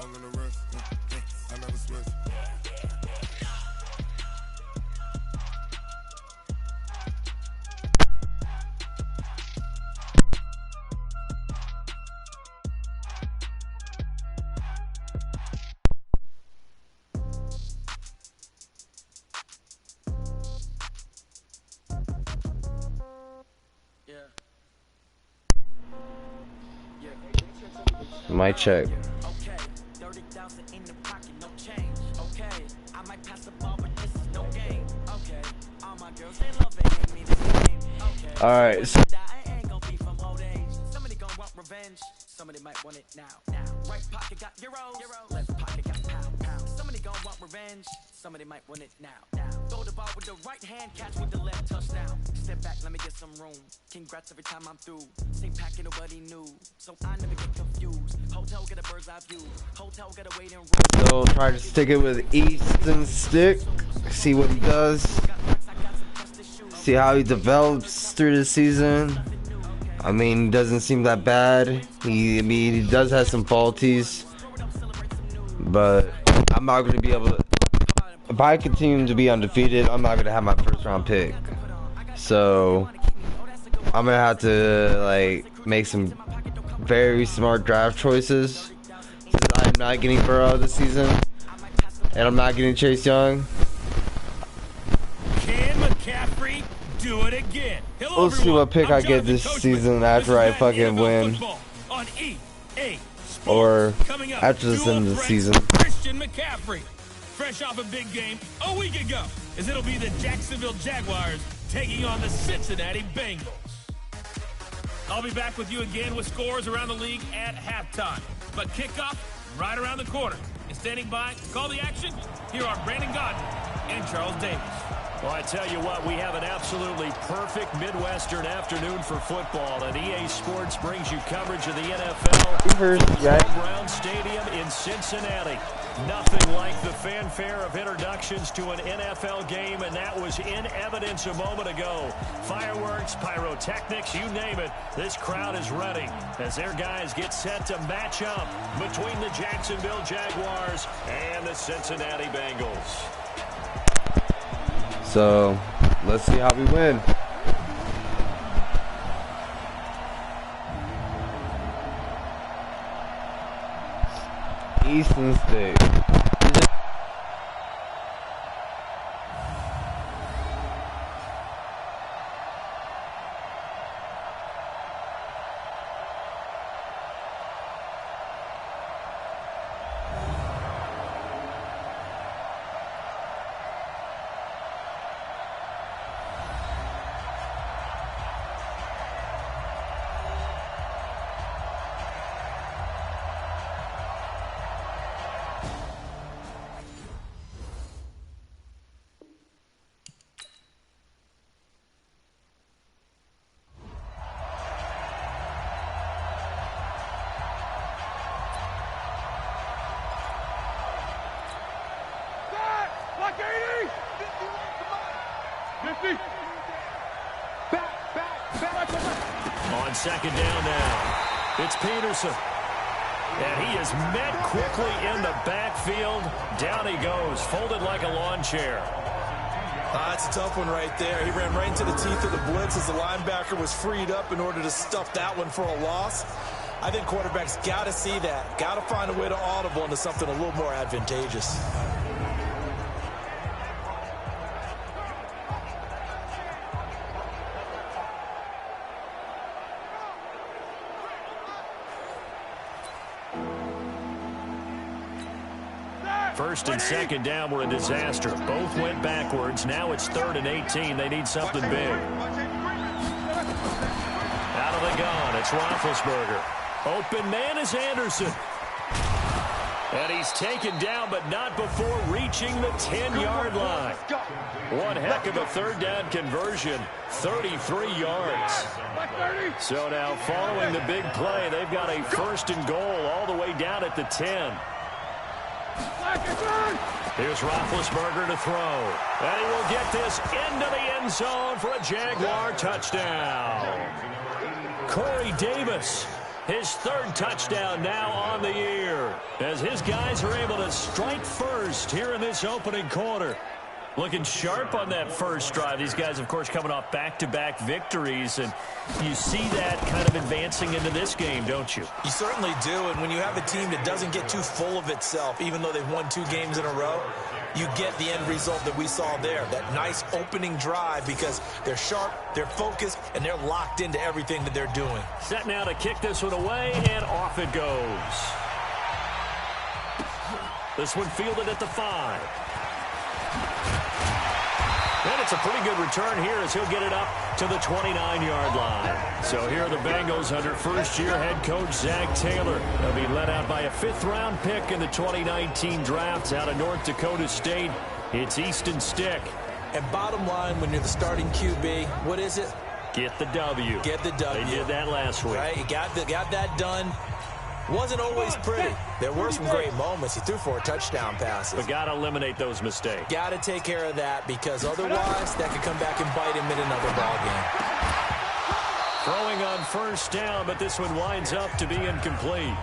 I'm gonna rest. I never switch. Mic check. Okay, 30,000 in the pocket, no change. Okay, I might pass the ball, but this is no game. Okay, all my girls they love it, hate me the same. Okay, All right. So I ain't gonna be from old age. Somebody gonna want revenge. Somebody might want it now. Right pocket got euros, left pocket got pound. Somebody gonna want revenge. Somebody might want it now. Throw the ball with the right hand, catch with the left, touchdown. Step back, let me get some room. Congrats every time I'm through. Same packet, nobody knew, so I never get confused. Hotel get a bird's eye view. Hotel get a waiting room. so try to stick it with Easton Stick. See what he does. See how he develops through the season. I mean, doesn't seem that bad. He does have some faulties, but I'm not going to be able to. If I continue to be undefeated, I'm not going to have my first round pick. So I'm going to have to like make some very smart draft choices, since I'm not getting Burrow this season and I'm not getting Chase Young. Can McCaffrey do it again? Hello, We'll see what pick I get this season after I fucking win, or after this end of the season. Christian McCaffrey, fresh off a big game a week ago, as it'll be the Jacksonville Jaguars taking on the Cincinnati Bengals. I'll be back with you again with scores around the league at halftime. But kickoff right around the corner. And standing by to call the action, here are Brandon Godden and Charles Davis. Well, I tell you what, we have an absolutely perfect Midwestern afternoon for football, and EA Sports brings you coverage of the NFL from Brown Stadium in Cincinnati. Nothing like the fanfare of introductions to an NFL game, and that was in evidence a moment ago. Fireworks, pyrotechnics, you name it, this crowd is ready as their guys get set to match up between the Jacksonville Jaguars and the Cincinnati Bengals. So let's see how we win. Easton State. On second down now, it's Peterson. And he is met quickly in the backfield. Down he goes, folded like a lawn chair. That's a tough one right there. He ran right into the teeth of the blitz as the linebacker was freed up in order to stuff that one for a loss. I think quarterbacks got to see that. Got to find a way to audible into something a little more advantageous. First and second down were a disaster. Both went backwards. Now it's 3rd and 18. They need something big. Out of the gun, it's Roethlisberger. Open man is Anderson. And he's taken down, but not before reaching the 10-yard line. One heck of a third down conversion, 33 yards. So now following the big play, they've got a 1st and goal all the way down at the 10. Here's Roethlisberger to throw. And he will get this into the end zone for a Jaguar touchdown. Corey Davis His third touchdown now on the year, as his guys are able to strike first here in this opening quarter. Looking sharp on that first drive. These guys, of course, coming off back-to-back victories, and you see that kind of advancing into this game, don't you? You certainly do, and when you have a team that doesn't get too full of itself, even though they've won 2 games in a row, you get the end result that we saw there, that nice opening drive, because they're sharp, they're focused, and they're locked into everything that they're doing. Set now to kick this one away, and off it goes. This one fielded at the 5. And it's a pretty good return here as he'll get it up to the 29-yard line. So here are the Bengals under first-year head coach Zach Taylor. They'll be led out by a 5th-round pick in the 2019 draft out of North Dakota State. It's Easton Stick. And bottom line, when you're the starting QB, what is it? Get the W. Get the W. They did that last week. Right, you got that done. Wasn't always pretty. There were some great moments. He threw 4 touchdown passes. But got to eliminate those mistakes. Got to take care of that, because otherwise that could come back and bite him in another ball game. Throwing on first down, but this one winds up to be incomplete.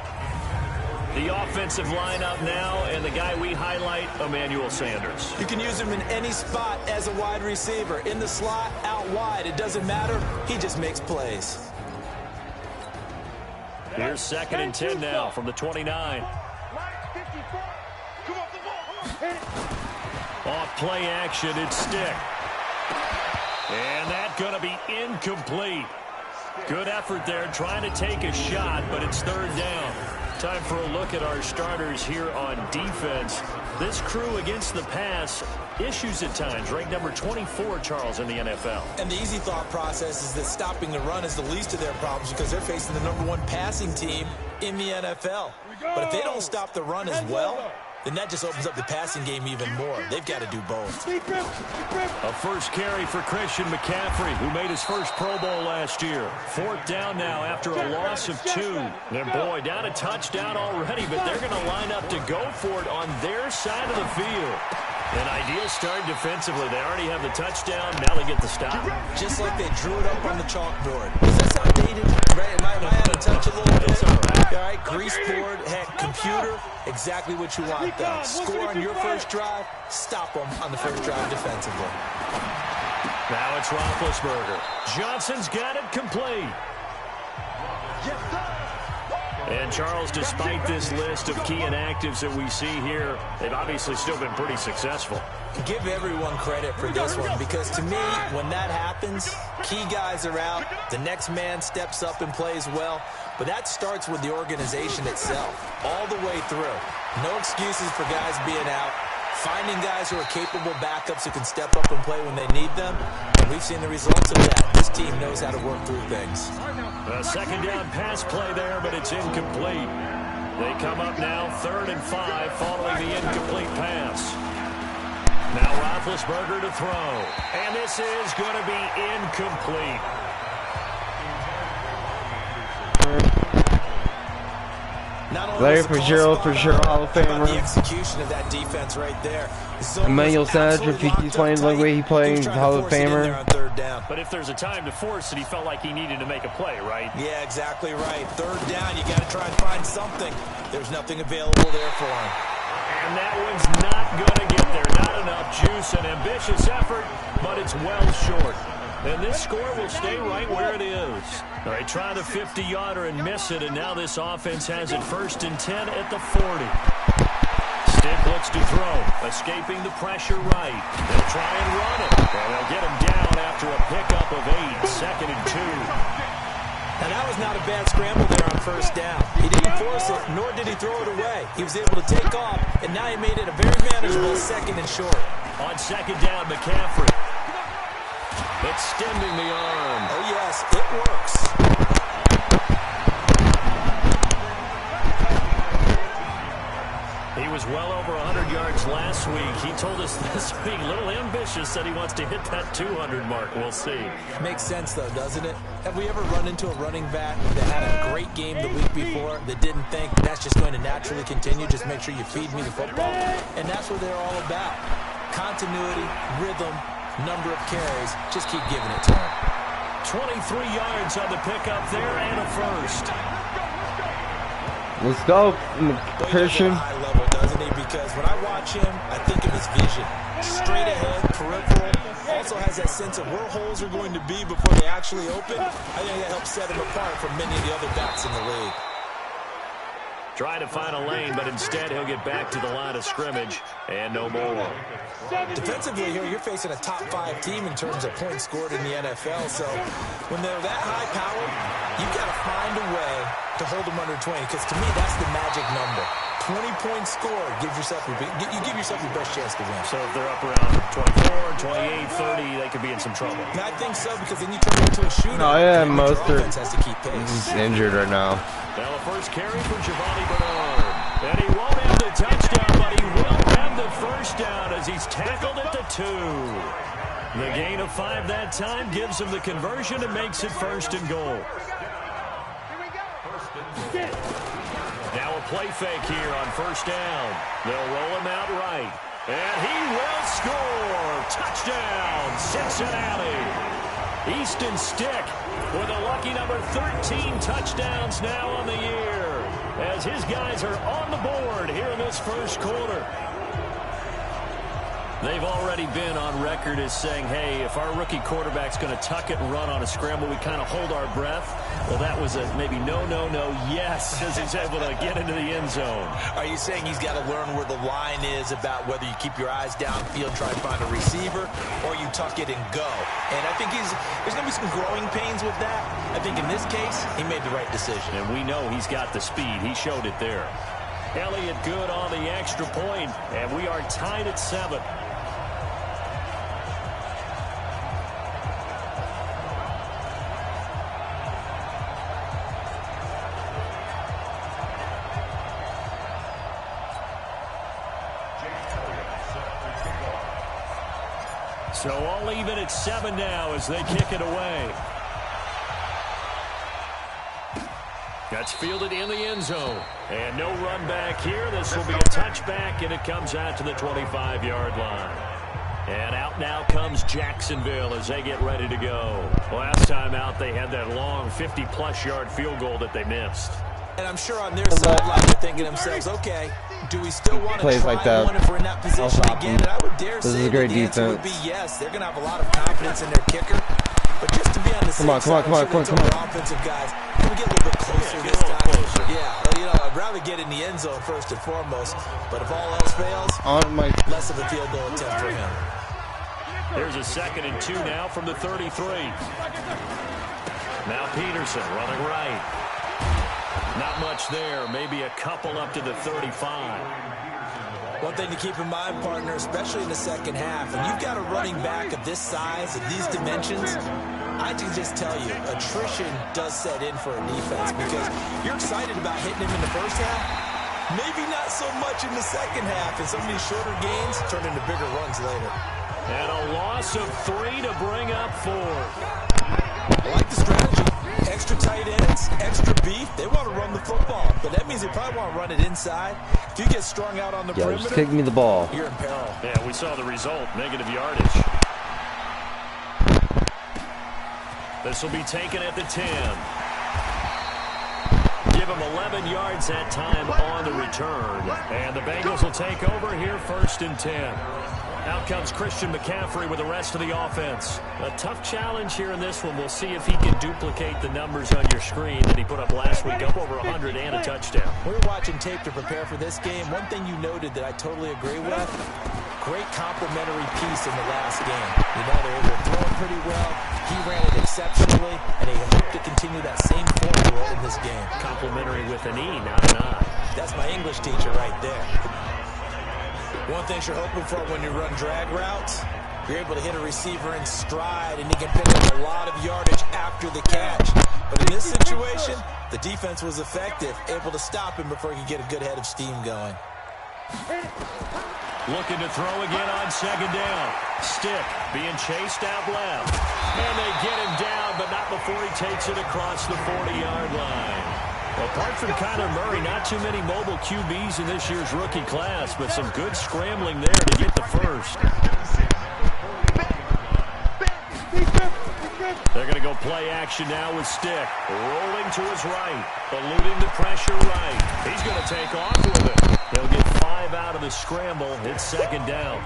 The offensive lineup now, and the guy we highlight, Emmanuel Sanders. You can use him in any spot as a wide receiver. In the slot, out wide. It doesn't matter. He just makes plays. Here's 2nd and 10 now from the 29. Off play action, it's Stick. And that's going to be incomplete. Good effort there, trying to take a shot, but it's 3rd down. Time for a look at our starters here on defense. This crew against the pass, issues at times. Ranked number 24, Charles, in the NFL. And the easy thought process is that stopping the run is the least of their problems, because they're facing the #1 passing team in the NFL. But if they don't stop the run as well, then that just opens up the passing game even more. They've got to do both. A first carry for Christian McCaffrey, who made his first Pro Bowl last year. 4th down now after a loss of 2. And boy, down a touchdown already, but they're going to line up to go for it on their side of the field. An ideal start defensively. They already have the touchdown. Now they get the stop. Just like they drew it up on the chalkboard. Does that sound dated? Right? Am I out of touch a little bit? It's all right. All right, grease board, heck, computer, exactly what you want, though. Score on your first drive, stop them on the first drive defensively. Now it's Roethlisberger. Johnson's got it complete. And Charles, despite this list of key inactives that we see here, they've obviously still been pretty successful. Give everyone credit for this one, because to me, when that happens, key guys are out, the next man steps up and plays well, but that starts with the organization itself, all the way through. No excuses for guys being out, finding guys who are capable backups who can step up and play when they need them, and we've seen the results of that. This team knows how to work through things. A 2nd down pass play there, but it's incomplete. They come up now 3rd and 5 following the incomplete pass. Now Roethlisberger to throw. And this is going to be incomplete. Larry Fitzgerald, Hall of Famer. The execution of that defense right there. Emmanuel Sanders, if he keeps playing the way he played, Hall of Famer. But if there's a time to force it, he felt like he needed to make a play, right? Yeah, exactly right. 3rd down, you got to try and find something. There's nothing available there for him. And that one's not going to get there. Not enough juice, an ambitious effort, but it's well short. And this score will stay right where it is. All right, try the 50-yarder and miss it, and now this offense has it 1st and 10 at the 40. Stick looks to throw, escaping the pressure right. They'll try and run it, and they'll get him down after a pickup of 8, 2nd and 2. Now, that was not a bad scramble there on 1st down. He didn't force it, nor did he throw it away. He was able to take off, and now he made it a very manageable 2nd and short. On 2nd down, McCaffrey. Extending the arm. Oh, yes, it works. He was well over 100 yards last week. He told us this week, a little ambitious, that he wants to hit that 200 mark. We'll see. Makes sense, though, doesn't it? Have we ever run into a running back that had a great game the week before that didn't think that's just going to naturally continue? Just make sure you feed me the football. And that's what they're all about. Continuity, rhythm, number of carries. Just keep giving it to him. 23 yards on the pickup there and a first. Let's go, Christian. High level, doesn't he? Because when I watch him, I think of his vision. Straight ahead, peripheral. Also has that sense of where holes are going to be before they actually open. I think that helps set him apart from many of the other backs in the league. Trying to find a lane, but instead he'll get back to the line of scrimmage and no more. Defensively here, you're facing a top 5 team in terms of points scored in the NFL. So when they're that high powered, you've got to find a way to hold them under 20. Because to me, that's the magic number. 20 points scored, you give yourself your best chance to win. So if they're up around 24, 28, 30, they could be in some trouble. And I think so, because then you turn it into a shootout. Oh yeah, Mostert. Has to keep pace. He's injured right now. Now the first carry for Giovanni Bernard. And he won't have the touchdown, but he will have the first down as he's tackled at the 2. The gain of 5 that time gives him the conversion and makes it 1st and goal. Now a play fake here on 1st down. They'll roll him out right. And he will score. Touchdown, Cincinnati. Easton Stick with a lucky number 13 touchdowns now on the year, as his guys are on the board here in this first quarter. They've already been on record as saying, hey, if our rookie quarterback's going to tuck it and run on a scramble, we kind of hold our breath. Well, that was a maybe no, yes, as he's able to get into the end zone. Are you saying he's got to learn where the line is about whether you keep your eyes downfield, try to find a receiver, or you tuck it and go? And I think there's going to be some growing pains with that. I think in this case, he made the right decision. And we know he's got the speed. He showed it there. Elliott good on the extra point, and we are tied at 7. So all even at 7 now as they kick it away. That's fielded in the end zone. And no run back here. This will be a touchback, and it comes out to the 25-yard line. And out now comes Jacksonville as they get ready to go. Last time out, they had that long 50-plus yard field goal that they missed. And I'm sure on their sideline they're thinking to themselves, okay, do we still want to Plays try like that. one if we're in that position again? And I would dare This say is a great the answer would defense. be yes. They're going to have a lot of confidence in their kicker. But just to be on the safe side, I'm sure they told their offensive guys, can we get a little bit closer this time? Yeah, well, you know, I'd rather get in the end zone first and foremost. But if all else fails, less of a field goal attempt for him. There's a 2nd and 2 now from the 33. Now Peterson running right. Not much there. Maybe a couple up to the 35. One thing to keep in mind, partner, especially in the second half, and you've got a running back of this size, of these dimensions, I can just tell you, attrition does set in for a defense because you're excited about hitting him in the first half, maybe not so much in the second half, and some of these shorter gains turn into bigger runs later. And a loss of 3 to bring up 4. I like the strategy. Extra tight ends, extra beef. They want to run the football, but that means they probably want to run it inside. If you get strung out on the perimeter, just kick me the ball. You're in peril. Yeah, we saw the result. Negative yardage. This will be taken at the 10. Give him 11 yards that time on the return. And the Bengals will take over here 1st and 10. Out comes Christian McCaffrey with the rest of the offense. A tough challenge here in this one. We'll see if he can duplicate the numbers on your screen that he put up last week, up over 100 and a touchdown. We were watching tape to prepare for this game. One thing you noted that I totally agree with, great complimentary piece in the last game. You know, they were throwing pretty well. He ran it exceptionally, and he hoped to continue that same formula in this game. Complimentary with an E, not an I. That's my English teacher right there. One thing you're hoping for when you run drag routes, you're able to hit a receiver in stride, and he can pick up a lot of yardage after the catch. But in this situation, the defense was effective, able to stop him before he could get a good head of steam going. Looking to throw again on 2nd down. Stick being chased out left. And they get him down, but not before he takes it across the 40-yard line. Apart from Kyler Murray, not too many mobile QBs in this year's rookie class, but some good scrambling there to get the first. They're going to go play action now with Stick. Rolling to his right. Eluding the pressure right. He's going to take off with it. They'll get 5 out of the scramble. It's second down.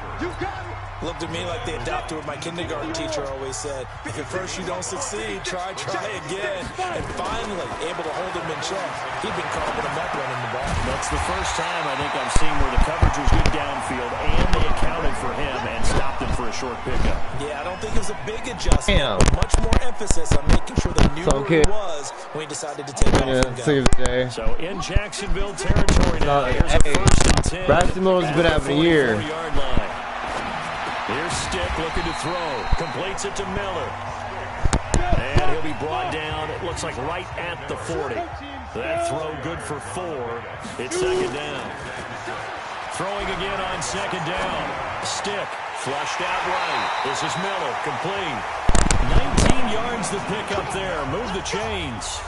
Looked at me like they adopted what my kindergarten teacher always said. If at first you don't succeed, try again. And finally, able to hold him in check. He'd been carving him up running the ball. That's the first time I think I've seen where the coverage was good downfield and they accounted for him and stopped him for a short pickup. Yeah, I don't think it was a big adjustment. Much more emphasis on making sure they knew where he was when he decided to take off and go. So in Jacksonville territory now, here's a first and 10. Braxton's been having a year. Here's Stick looking to throw. Completes it to Miller. And he'll be brought down, it looks like right at the 40. That throw good for 4. It's second down. Throwing again on second down. Stick flushed out right. This is Miller, complete. 19 yards to pick up there. Move the chains.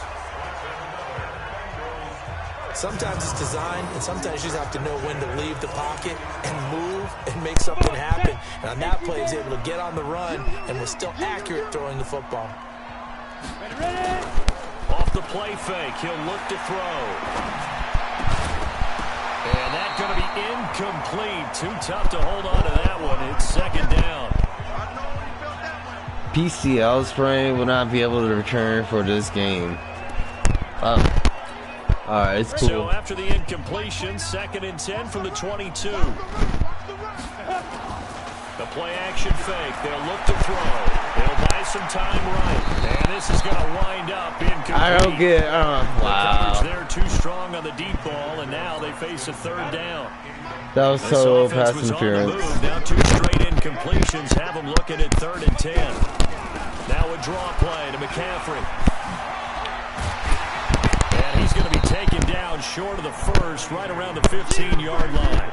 Sometimes it's design, and sometimes you just have to know when to leave the pocket and move and make something happen. And on that play, he was able to get on the run and was still accurate throwing the football. Off the play fake, he'll look to throw. And that's going to be incomplete. Too tough to hold on to that one. It's second down. PCL sprain will not be able to return for this game. Alright, it's cool. So after the incompletion, second and 10 from the 22. The play action fake. They'll look to throw. They'll buy some time right. And this is going to wind up incomplete. I don't get wow. The coverage there too strong on the deep ball, and now they face a third down. That was so pass interference. Now 2 straight incompletions have them looking at third and 10. Now a draw play to McCaffrey. He's going to be taken down short of the first, right around the 15-yard line.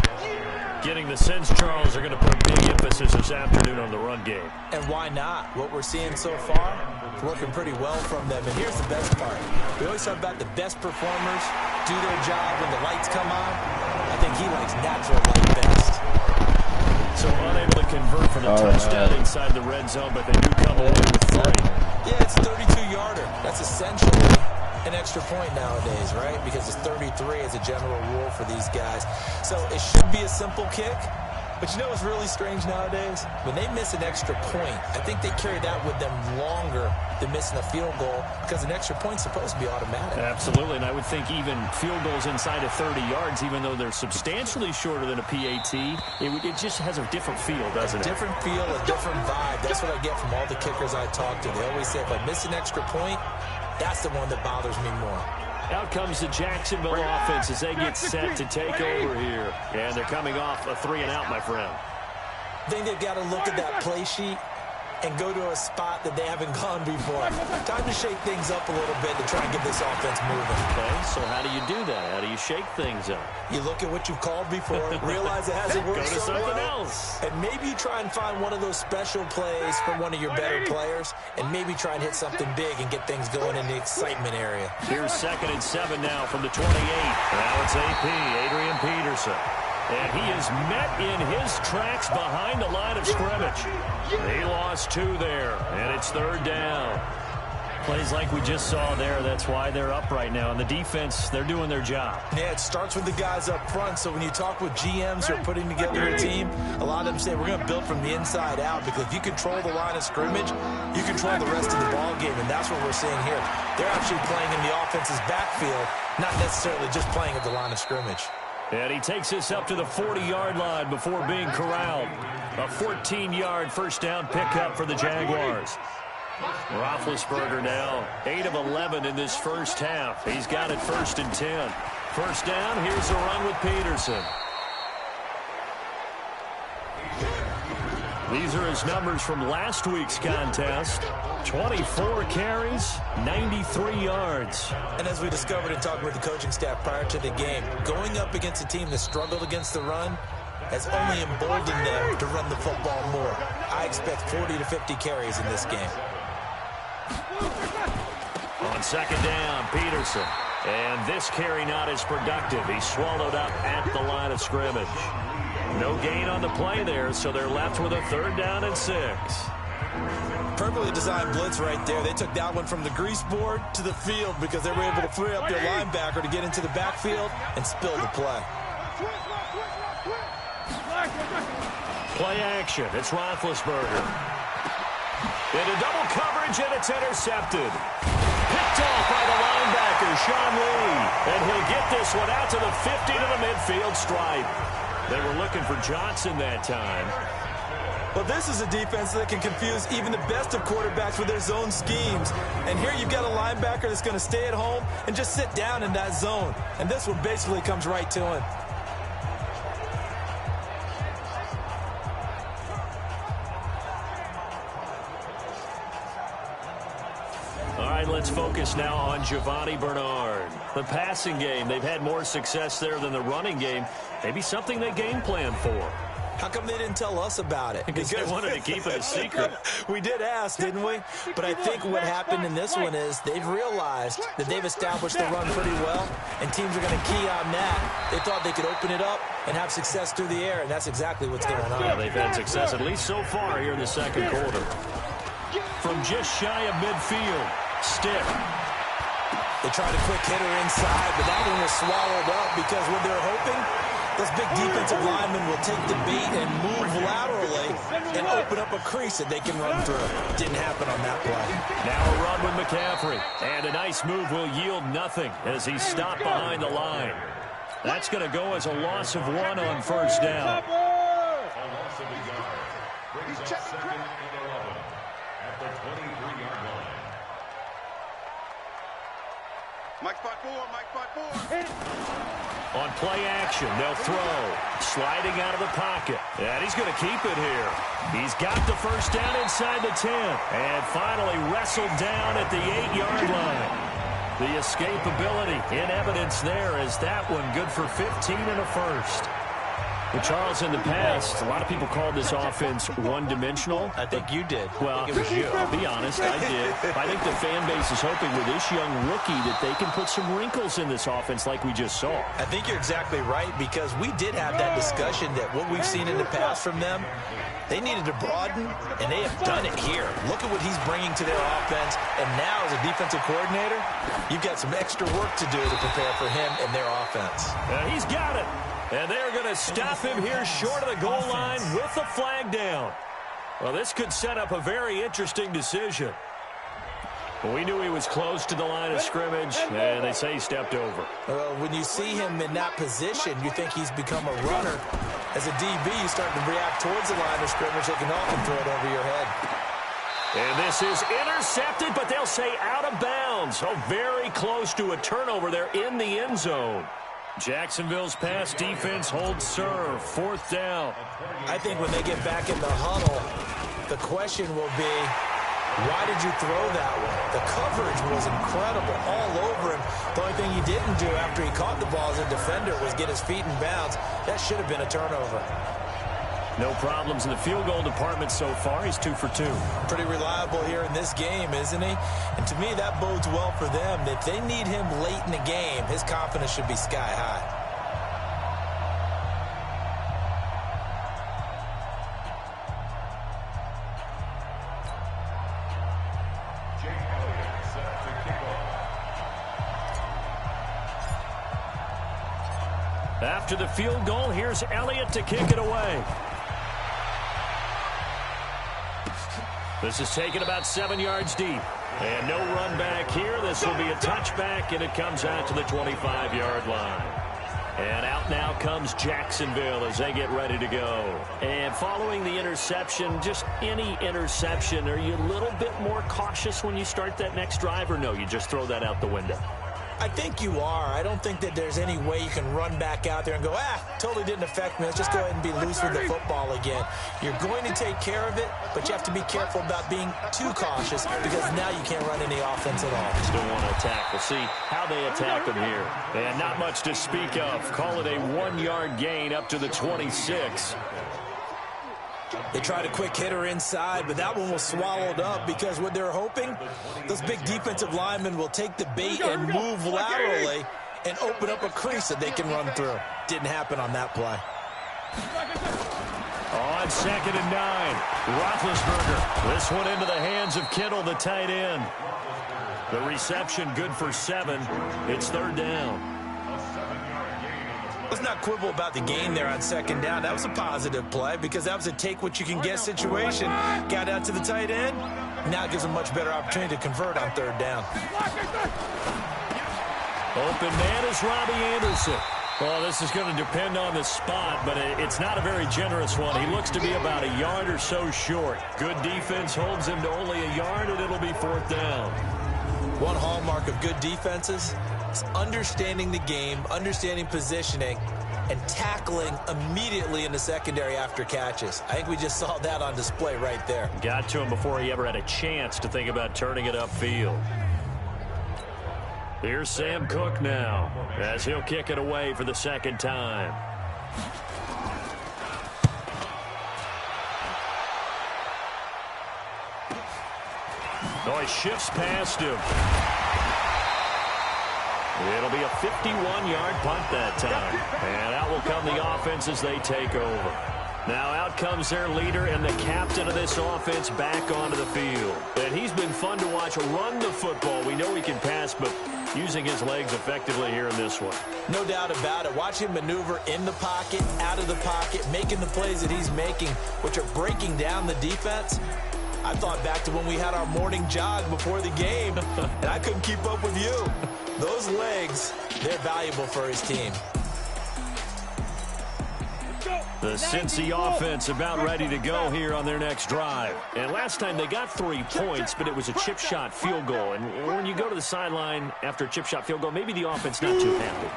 Getting the sense Charles are going to put a big emphasis this afternoon on the run game. And why not? What we're seeing so far, it's working pretty well from them. And here's the best part. We always talk about the best performers do their job when the lights come on. I think he likes natural light best. So unable to convert for the touchdown inside the red zone, but they do come away with 3. Yeah, it's a 32-yarder. That's essentially an extra point nowadays, right? Because it's 33 as a general rule for these guys. So it should be a simple kick. But you know what's really strange nowadays? When they miss an extra point, I think they carry that with them longer than missing a field goal because an extra point's supposed to be automatic. Absolutely, and I would think even field goals inside of 30 yards, even though they're substantially shorter than a PAT, it just has a different feel, doesn't it? A different feel, a different vibe. That's what I get from all the kickers I talk to. They always say if I miss an extra point, that's the one that bothers me more. Out comes the Jacksonville offense as they get set to take over here. And they're coming off a 3-and-out, my friend. I think they've got to look at that play sheet and go to a spot that they haven't gone before. Time to shake things up a little bit to try and get this offense moving. Okay, so how do you do that? How do you shake things up? You look at what you've called before, realize it hasn't worked so well, something else. and maybe you try and find one of those special plays from one of your better players, and maybe try and hit something big and get things going in the excitement area. Here's 2nd and 7 now from the 28. Now it's AP, Adrian Peterson. And he is met in his tracks behind the line of scrimmage. He lost 2 there, and it's 3rd down. Plays like we just saw there. That's why they're up right now. And the defense, they're doing their job. Yeah, it starts with the guys up front. So when you talk with GMs who are putting together a team, a lot of them say we're going to build from the inside out because if you control the line of scrimmage, you control the rest of the ball game. And that's what we're seeing here. They're actually playing in the offense's backfield, not necessarily just playing at the line of scrimmage. And he takes this up to the 40-yard line before being corralled. A 14-yard first down pickup for the Jaguars. Roethlisberger now 8 of 11 in this first half. He's got it 1st and 10. First down, here's the run with Peterson. These are his numbers from last week's contest. 24 carries, 93 yards. And as we discovered in talking with the coaching staff prior to the game, going up against a team that struggled against the run has only emboldened them to run the football more. I expect 40 to 50 carries in this game. On 2nd down, Peterson. And this carry not as productive. He's swallowed up at the line of scrimmage. No gain on the play there, so they're left with a 3rd down and 6. Perfectly designed blitz right there. They took that one from the grease board to the field because they were able to free up their linebacker to get into the backfield and spill the play. Play action. It's Roethlisberger. Into double coverage, and it's intercepted. Picked off by the linebacker, Sean Lee. And he'll get this one out to the 50 to the midfield stripe. They were looking for Johnson that time. Well, this is a defense that can confuse even the best of quarterbacks with their zone schemes. And here you've got a linebacker that's going to stay at home and just sit down in that zone. And this one basically comes right to him. All right, let's focus now on Giovanni Bernard. The passing game, they've had more success there than the running game. Maybe something they game plan for. How come they didn't tell us about it? Because they wanted to keep it a secret. We did ask, didn't we? But I think what happened in this one is they've realized that they've established the run pretty well, and teams are going to key on that. They thought they could open it up and have success through the air, and that's exactly what's going on. Yeah, they've had success, at least so far here in the second quarter. From just shy of midfield, Stick. They tried a quick hitter inside, but that one was swallowed up because what they're hoping, those big defensive linemen will take the bait and move laterally and open up a crease that they can run through. Didn't happen on that play. Now a run with McCaffrey. And a nice move will yield nothing as he's stopped behind the line. That's going to go as a loss of 1 on first down. Mike spot 4, Mike spot 4. On play action, they'll throw. Sliding out of the pocket. And he's going to keep it here. He's got the first down inside the 10. And finally wrestled down at the 8-yard line. The escapability in evidence there as that one good for 15 and a first. Well, Charles, in the past, a lot of people called this offense one-dimensional. I think you did. Well, it was you. I'll be honest, I did. I think the fan base is hoping with this young rookie that they can put some wrinkles in this offense like we just saw. I think you're exactly right because we did have that discussion that what we've seen in the past from them, they needed to broaden, and they have done it here. Look at what he's bringing to their offense, and now as a defensive coordinator, you've got some extra work to do to prepare for him and their offense. He's got it. And they're going to stop him here short of the goal line with the flag down. Well, this could set up a very interesting decision. We knew he was close to the line of scrimmage, and they say he stepped over. Well, when you see him in that position, you think he's become a runner. As a DB, you start to react towards the line of scrimmage. They can often throw it over your head. And this is intercepted, but they'll say out of bounds. Oh, very close to a turnover there in the end zone. Jacksonville's pass defense holds serve. Fourth down. I think when they get back in the huddle, the question will be, why did you throw that one? The coverage was incredible all over him. The only thing he didn't do after he caught the ball as a defender was get his feet in bounds. That should have been a turnover. No problems in the field goal department so far. He's 2 for 2. Pretty reliable here in this game, isn't he? And to me, that bodes well for them. If they need him late in the game, his confidence should be sky high. After the field goal, here's Elliott to kick it away. This is taken about 7 yards deep. And no run back here. This will be a touchback, and it comes out to the 25-yard line. And out now comes Jacksonville as they get ready to go. And following the interception, just any interception, are you a little bit more cautious when you start that next drive, or no, you just throw that out the window? I think you are. I don't think that there's any way you can run back out there and go, totally didn't affect me. Let's just go ahead and be loose with the football again. You're going to take care of it, but you have to be careful about being too cautious because now you can't run any offense at all. Still want to attack. We'll see how they attack them here. And not much to speak of. Call it a 1-yard gain up to the 26. They tried a quick hitter inside, but that one was swallowed up because what they're hoping, those big defensive linemen will take the bait and move laterally and open up a crease that they can run through. Didn't happen on that play. On 2nd and 9, Roethlisberger. This one into the hands of Kittle, the tight end. The reception good for 7. It's 3rd down. Let's not quibble about the gain there on 2nd down. That was a positive play because that was a take-what-you-can-get situation. Got out to the tight end. Now it gives a much better opportunity to convert on 3rd down. Open man is Robbie Anderson. Well, this is going to depend on the spot, but it's not a very generous one. He looks to be about a yard or so short. Good defense holds him to only a yard, and it'll be 4th down. One hallmark of good defenses is understanding the game, understanding positioning, and tackling immediately in the secondary after catches. I think we just saw that on display right there. Got to him before he ever had a chance to think about turning it upfield. Here's Sam Cook now, as he'll kick it away for the 2nd time. Oh, he shifts past him. It'll be a 51-yard punt that time. And out will come the offense as they take over. Now out comes their leader and the captain of this offense back onto the field. And he's been fun to watch run the football. We know he can pass, but using his legs effectively here in this one. No doubt about it. Watch him maneuver in the pocket, out of the pocket, making the plays that he's making, which are breaking down the defense. I thought back to when we had our morning jog before the game, and I couldn't keep up with you. Those legs, they're valuable for his team. The Cincy offense about ready to go here on their next drive. And last time they got 3 points, but it was a chip shot field goal. And when you go to the sideline after a chip shot field goal, maybe the offense not too happy.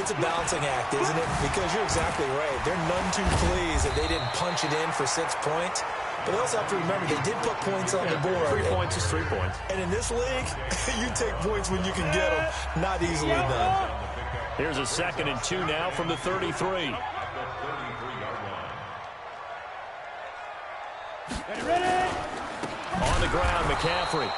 It's a balancing act, isn't it? Because you're exactly right. They're none too pleased that they didn't punch it in for 6 points. But they also have to remember they did put points on the board. 3 points is 3 points. And in this league, you take points when you can get them. Not easily done. Here's a 2nd and 2 now from the 33. On the ground, McCaffrey.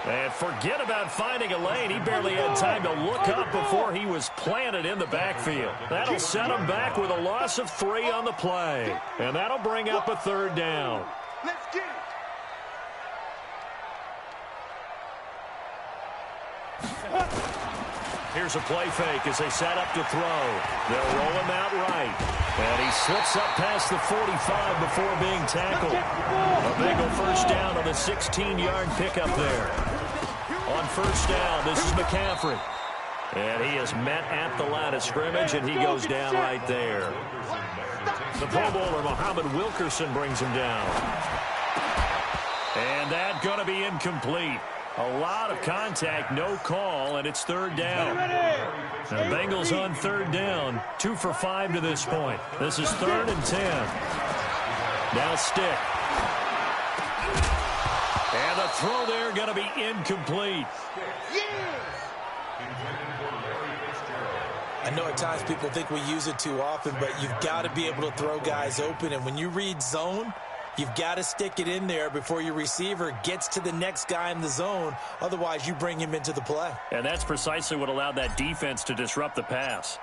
And forget about finding a lane. He barely had time to look up before he was planted in the backfield. That'll set him back with a loss of 3 on the play. And that'll bring up a 3rd down. Let's get it. Here's a play fake as they set up to throw. They'll roll him out right. And he slips up past the 45 before being tackled. A Bengal 1st down on the 16-yard pickup there. On 1st down, this is McCaffrey. And he is met at the line of scrimmage, and he goes down right there. The Pro Bowler, Muhammad Wilkerson, brings him down. And that's going to be incomplete. A lot of contact, no call, and it's 3rd down. The Bengals on 3rd down, 2 for 5 to this point. This is 3rd and 10. Now Stick. And the throw there going to be incomplete. I know at times people think we use it too often, but you've got to be able to throw guys open. And when you read zone, you've got to stick it in there before your receiver gets to the next guy in the zone. Otherwise, you bring him into the play. And that's precisely what allowed that defense to disrupt the pass.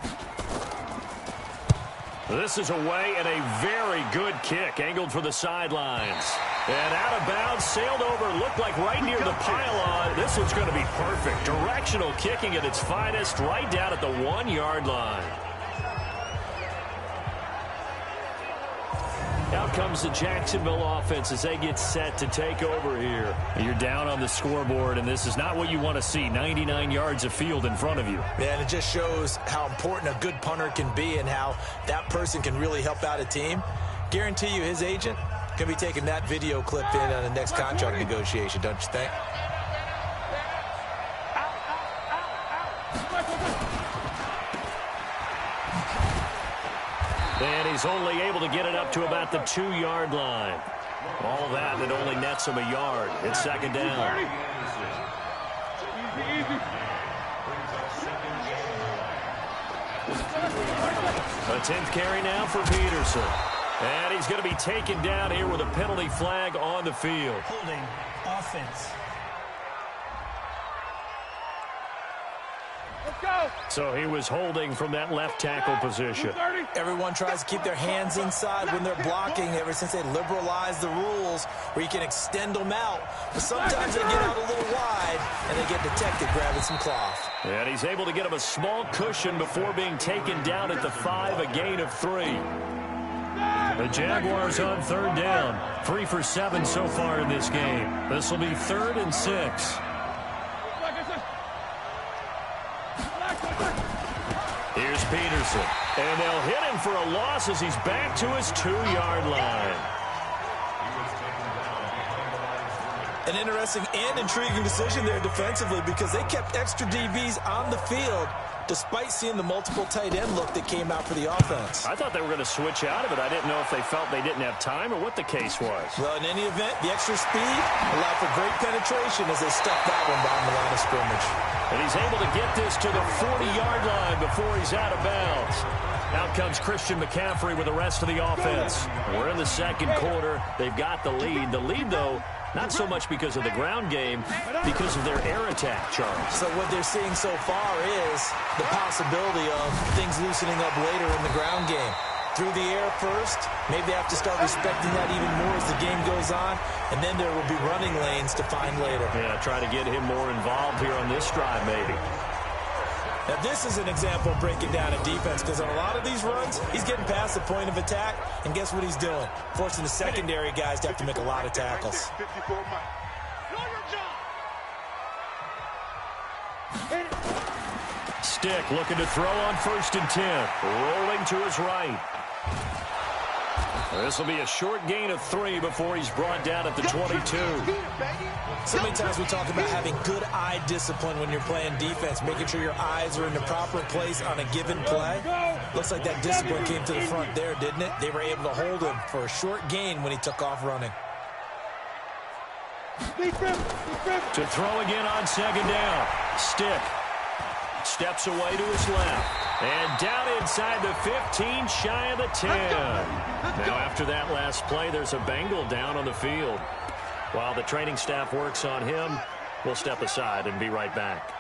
This is away and a very good kick, angled for the sidelines. And out of bounds, sailed over, looked like right near the pylon. This one's going to be perfect. Directional kicking at its finest, right down at the 1-yard line. Out comes the Jacksonville offense as they get set to take over here. You're down on the scoreboard, and this is not what you want to see. 99 yards of field in front of you. Man, it just shows how important a good punter can be and how that person can really help out a team. Guarantee you his agent can be taking that video clip in on the next contract negotiation, don't you think? And he's only able to get it up to about the 2-yard line. All that only nets him a yard. It's 2nd down. A 10th carry now for Peterson. And he's going to be taken down here with a penalty flag on the field. Holding offense. Let's go. So he was holding from that left tackle position. Everyone tries to keep their hands inside when they're blocking ever since they liberalized the rules where you can extend them out. But sometimes they get out a little wide and they get detected grabbing some cloth. And he's able to get him a small cushion before being taken down at the 5, a gain of 3. The Jaguars on 3rd down. 3 for 7 so far in this game. This will be 3rd and 6. Here's Peterson. And they'll hit him for a loss as he's back to his 2-yard line. An interesting and intriguing decision there defensively because they kept extra DBs on the field despite seeing the multiple tight end look that came out for the offense. I thought they were going to switch out of it. I didn't know if they felt they didn't have time or what the case was. Well, in any event, the extra speed allowed for great penetration as they stuffed that one behind the line of scrimmage. And he's able to get this to the 40-yard line before he's out of bounds. Out comes Christian McCaffrey with the rest of the offense. We're in the second quarter. They've got the lead. The lead, though, not so much because of the ground game, because of their air attack, Charles. So what they're seeing so far is the possibility of things loosening up later in the ground game. Through the air first, maybe they have to start respecting that even more as the game goes on, and then there will be running lanes to find later. Yeah, try to get him more involved here on this drive, maybe. Now, this is an example of breaking down a defense because on a lot of these runs, he's getting past the point of attack, and guess what he's doing? Forcing the secondary guys to have to make a lot of tackles. Stick looking to throw on 1st and 10. Rolling to his right. This will be a short gain of 3 before he's brought down at the 22. So many times we talk about having good eye discipline when you're playing defense, making sure your eyes are in the proper place on a given play. Looks like that discipline came to the front there, didn't it? They were able to hold him for a short gain when he took off running. To throw again on 2nd down. Stick steps away to his left. And down inside the 15, shy of the 10. Now, after that last play, there's a Bengal down on the field. While the training staff works on him, we'll step aside and be right back.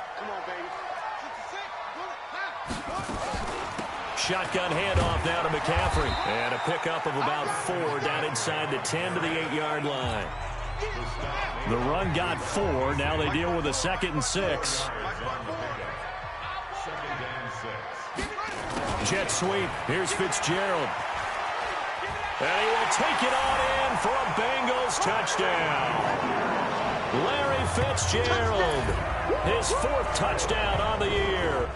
Shotgun handoff now to McCaffrey. And a pickup of about 4 down inside the 10 to the 8-yard line. The run got 4. Now they deal with a 2nd and 6. Jet sweep. Here's Fitzgerald. And he will take it on in for a Bengals touchdown. Larry Fitzgerald, his 4th touchdown on the year.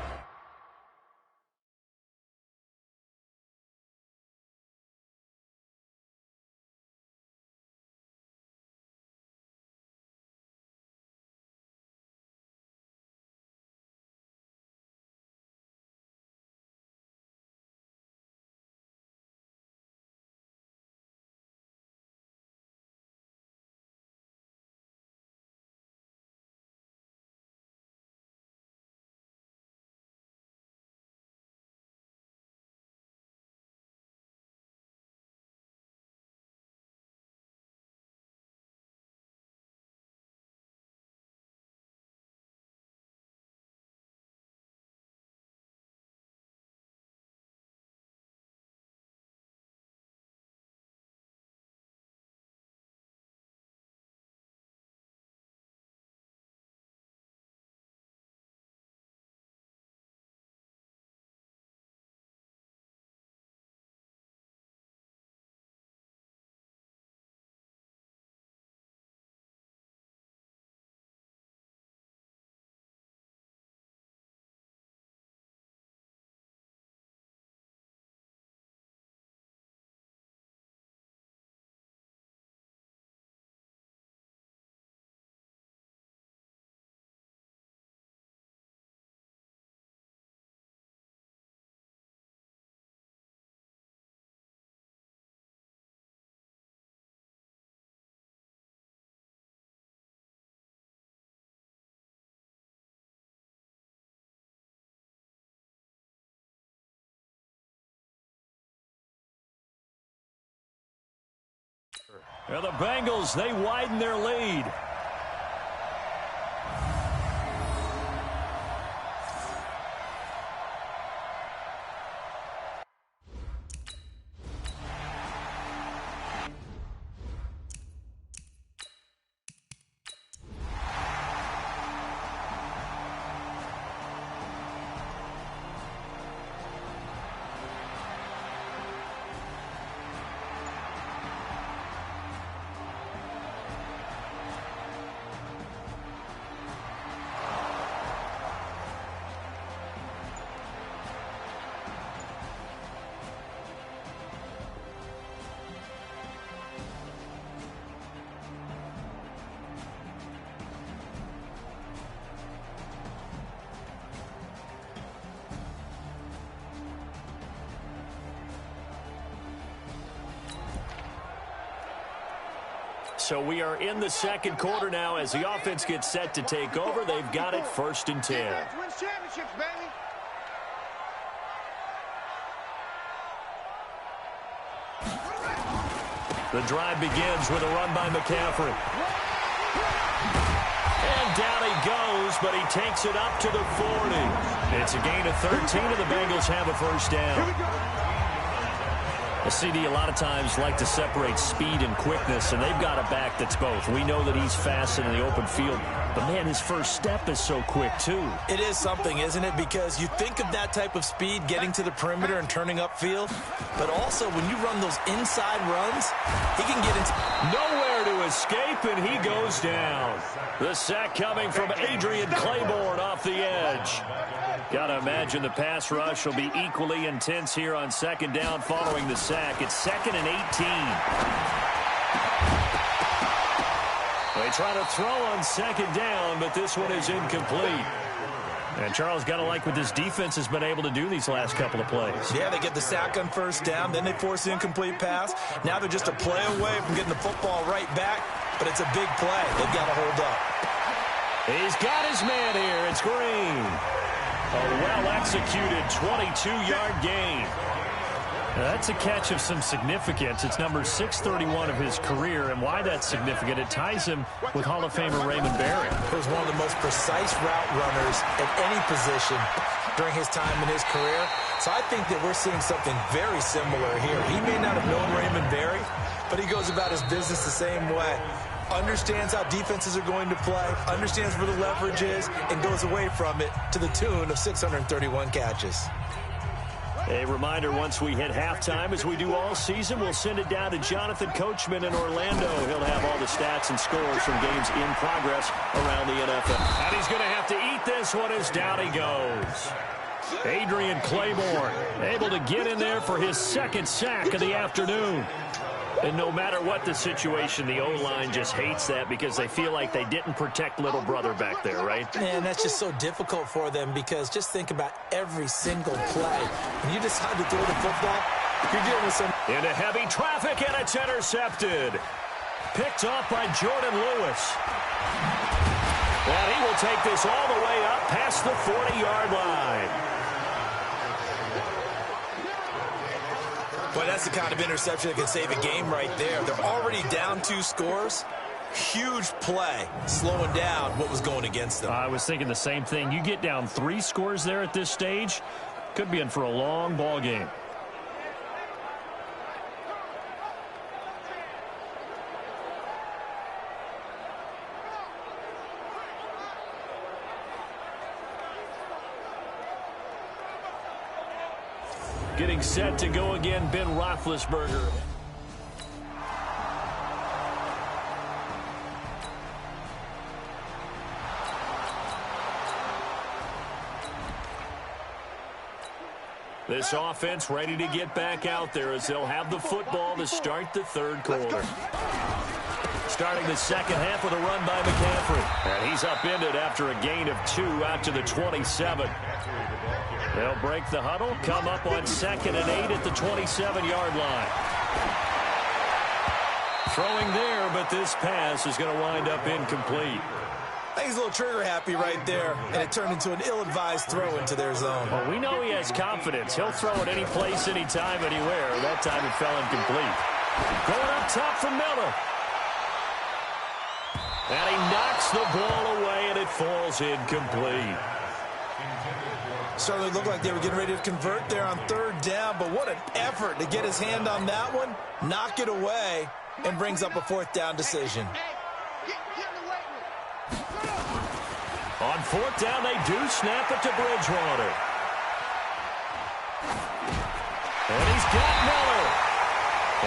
Well, the Bengals, they widen their lead. So we are in the second quarter now as the offense gets set to take over. They've got it 1st and 10. Defense wins championships, baby. The drive begins with a run by McCaffrey. And down he goes, but he takes it up to the 40. It's a gain of 13, and the Bengals have a first down. The CD a lot of times like to separate speed and quickness, and they've got a back that's both. We know that he's fast in the open field, but man, his first step is so quick too. It is something, isn't it? Because you think of that type of speed getting to the perimeter and turning upfield, but also when you run those inside runs, he can get into nowhere to escape, and he goes down. The sack coming from Adrian Claiborne off the edge. Gotta imagine the pass rush will be equally intense here on second down following the sack. It's 2nd and 18. They try to throw on second down, but this one is incomplete. And Charles, got to like what this defense has been able to do these last couple of plays. Yeah, they get the sack on first down, then they force the incomplete pass. Now they're just a play away from getting the football right back, but it's a big play. They've got to hold up. He's got his man here. It's Green. A well-executed 22-yard gain. Now, that's a catch of some significance. It's number 631 of his career, and why that's significant, it ties him with Hall of Famer Raymond Barry. He was one of the most precise route runners at any position during his time in his career. So I think that we're seeing something very similar here. He may not have known Raymond Barry, but he goes about his business the same way. Understands how defenses are going to play, understands where the leverage is, and goes away from it to the tune of 631 catches. A reminder, once we hit halftime, as we do all season, we'll send it down to Jonathan Coachman in Orlando. He'll have all the stats and scores from games in progress around the NFL. And he's going to have to eat this one as down he goes. Adrian Claiborne able to get in there for his 2nd sack of the afternoon. And no matter what the situation, the O-line just hates that because they feel like they didn't protect little brother back there, right? Man, that's just so difficult for them because just think about every single play. When you decide to throw the football, you're dealing with some... Into heavy traffic, and it's intercepted. Picked off by Jordan Lewis. And he will take this all the way up past the 40-yard line. Boy, that's the kind of interception that can save a game right there. They're already down 2 scores. Huge play, slowing down what was going against them. I was thinking the same thing. You get down 3 scores there at this stage, could be in for a long ball game. Getting set to go again, Ben Roethlisberger. This offense ready to get back out there as they'll have the football to start the 3rd quarter. Starting the second half with a run by McCaffrey. And he's upended after a gain of 2 out to the 27. They'll break the huddle, come up on 2nd and 8 at the 27-yard line. Throwing there, but this pass is going to wind up incomplete. I think he's a little trigger happy right there, and it turned into an ill-advised throw into their zone. Well, we know he has confidence. He'll throw it any place, anytime, anywhere. That time it fell incomplete. Going up top for Miller. And he knocks the ball away, and it falls incomplete. Certainly looked like they were getting ready to convert there on 3rd down, but what an effort to get his hand on that one, knock it away, and brings up a 4th down decision. On 4th down, they do snap it to Bridgewater. And he's got Miller.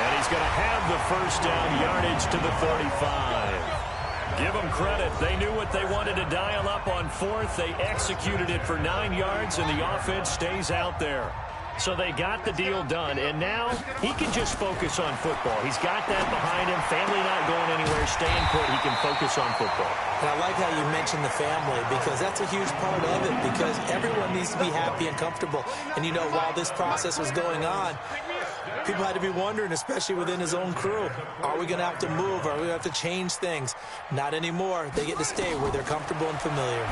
And he's going to have the first down, yardage to the 35. Give them credit. They knew what they wanted to dial up on 4th. They executed it for 9 yards, and the offense stays out there. So they got the deal done, and now he can just focus on football. He's got that behind him. Family not going anywhere, staying put. He can focus on football. And I like how you mentioned the family, because that's a huge part of it, because everyone needs to be happy and comfortable. And, you know, while this process was going on, People had to be wondering, especially within his own crew, are we going to have to move? Are we going to have to change things? Not anymore. They get to stay where they're comfortable and familiar.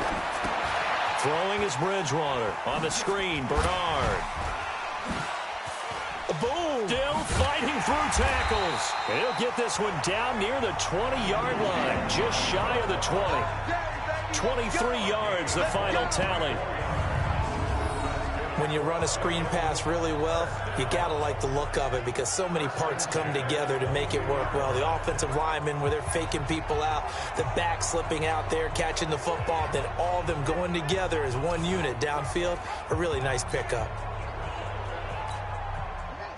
Throwing is Bridgewater. On the screen, Bernard. Boom! Still fighting through tackles. He'll get this one down near the 20-yard line, just shy of the 20. 23 yards, the final tally. When you run a screen pass really well, you got to like the look of it because so many parts come together to make it work well. The offensive linemen, where they're faking people out, the back slipping out there, catching the football, then all of them going together as one unit downfield. A really nice pickup.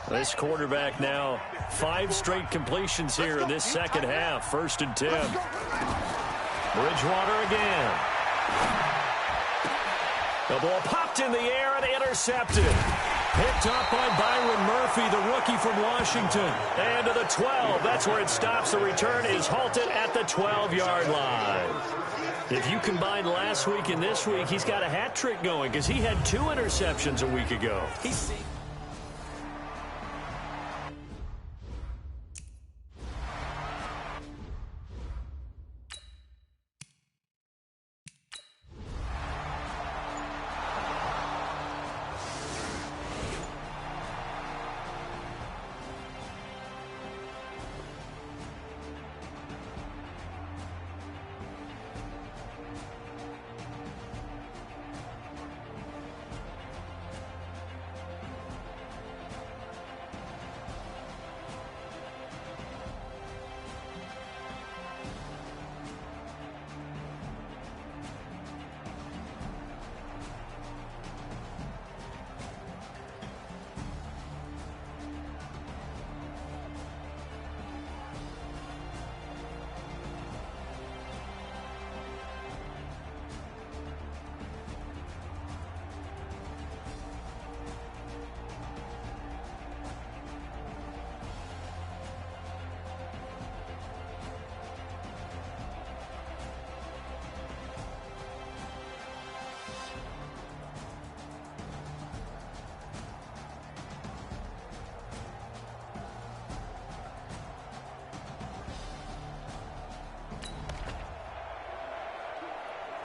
This quarterback now, 5 straight completions here in this second half. 1st and 10. Bridgewater again. The ball popped in the air and intercepted. Picked up by Byron Murphy, the rookie from Washington. And to the 12. That's where it stops. The return is halted at the 12-yard line. If you combine last week and this week, he's got a hat trick going because he had 2 interceptions a week ago.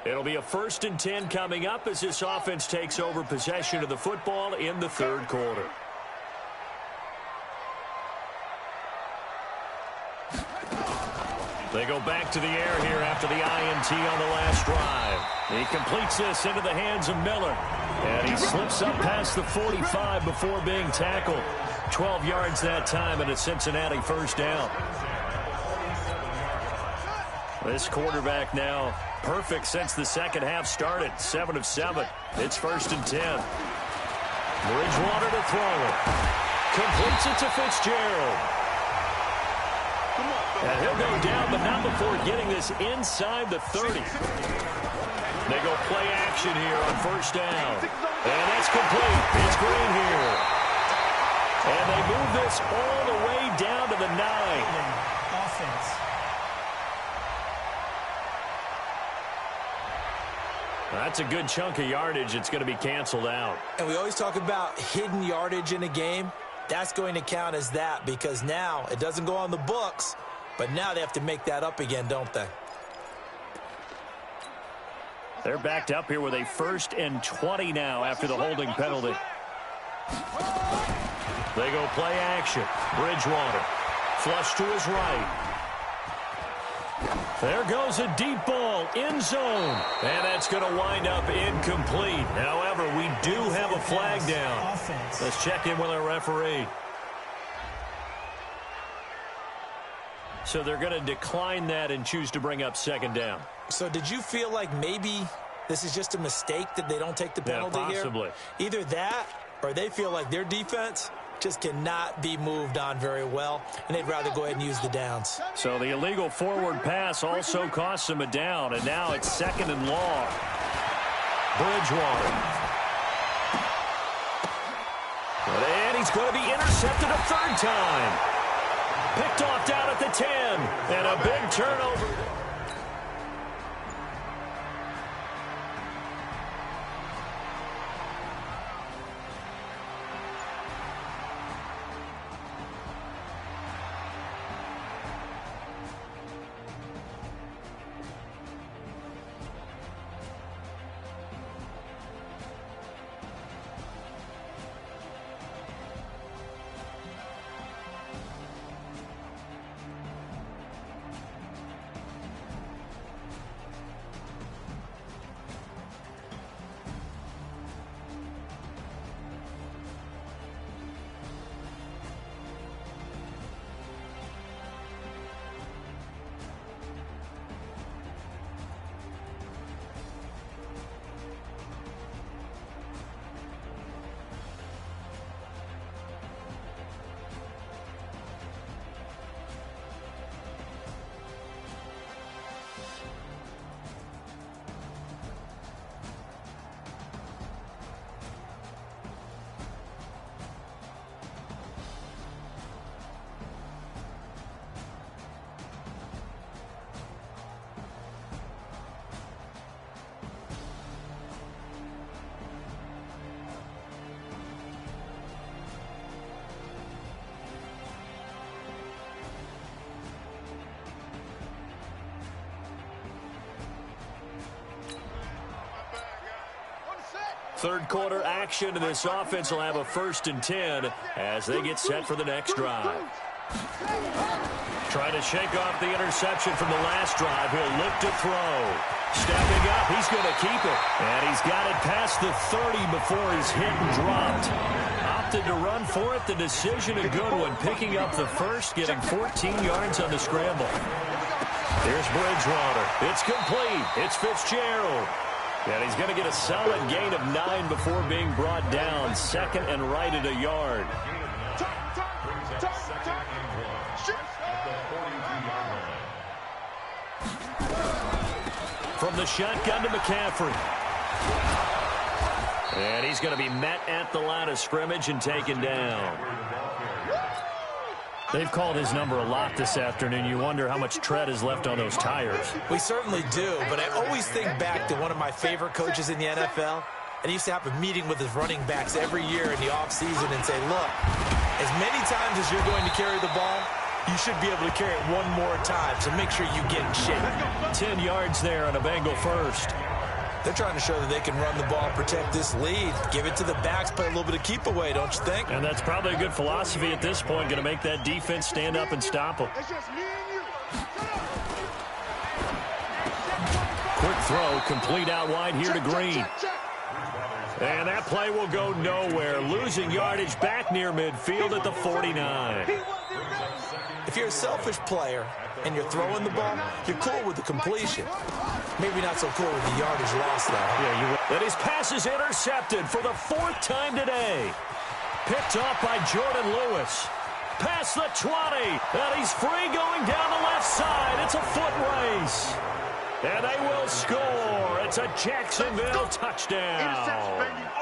It'll be a 1st and 10 coming up as this offense takes over possession of the football in the 3rd quarter. They go back to the air here after the INT on the last drive. He completes this into the hands of Miller. And he slips up past the 45 before being tackled. 12 yards that time and a Cincinnati 1st down. This quarterback now perfect since the second half started. 7 of 7. It's 1st and 10. Bridgewater to throw it. Completes it to Fitzgerald. And he'll go down, but not before getting this inside the 30. They go play action here on 1st down. And that's complete. It's Green here. And they move this all the way down to the 9. Offense. That's a good chunk of yardage. It's going to be canceled out. And we always talk about hidden yardage in a game. That's going to count as that because now it doesn't go on the books, but now they have to make that up again, don't they? They're backed up here with a 1st and 20 now after the holding penalty. They go play action. Bridgewater. Flush to his right. There goes a deep ball, end zone. And that's going to wind up incomplete. However, we do have a flag down. Let's check in with our referee. So they're going to decline that and choose to bring up 2nd down. So did you feel like maybe this is just a mistake that they don't take the penalty here? Possibly. Either that or they feel like their defense just cannot be moved on very well, and they'd rather go ahead and use the downs. So the illegal forward pass also costs him a down, and now it's 2nd and long. Bridgewater. And he's going to be intercepted a 3rd time. Picked off down at the 10, and a big turnover. Third quarter action, and this offense will have a 1st and 10 as they get set for the next drive. Trying to shake off the interception from the last drive. He'll look to throw. Stepping up, he's going to keep it. And he's got it past the 30 before he's hit and dropped. Opted to run for it. The decision a good one. Picking up the first, getting 14 yards on the scramble. Here's Bridgewater. It's complete. It's Fitzgerald. And he's going to get a solid gain of 9 before being brought down. 2nd and right at a yard. From the shotgun to McCaffrey. And he's going to be met at the line of scrimmage and taken down. They've called his number a lot this afternoon. You wonder how much tread is left on those tires. We certainly do, but I always think back to one of my favorite coaches in the NFL. And he used to have a meeting with his running backs every year in the offseason and say, look, as many times as you're going to carry the ball, you should be able to carry it one more time, so make sure you get in shape. 10 yards there on a Bengal first. They're trying to show that they can run the ball, protect this lead. Give it to the backs, play a little bit of keep away, don't you think? And that's probably a good philosophy at this point, going to make that defense stand up and stop them. Quick throw, complete out wide here to Green. And that play will go nowhere. Losing yardage back near midfield at the 49. If you're a selfish player and you're throwing the ball, you're cool with the completion. Maybe not so cool with the yardage loss, though. Yeah, and his pass is intercepted for the 4th time today. Picked off by Jordan Lewis. Past the 20. And he's free going down the left side. It's a foot race. And they will score. It's a Jacksonville touchdown.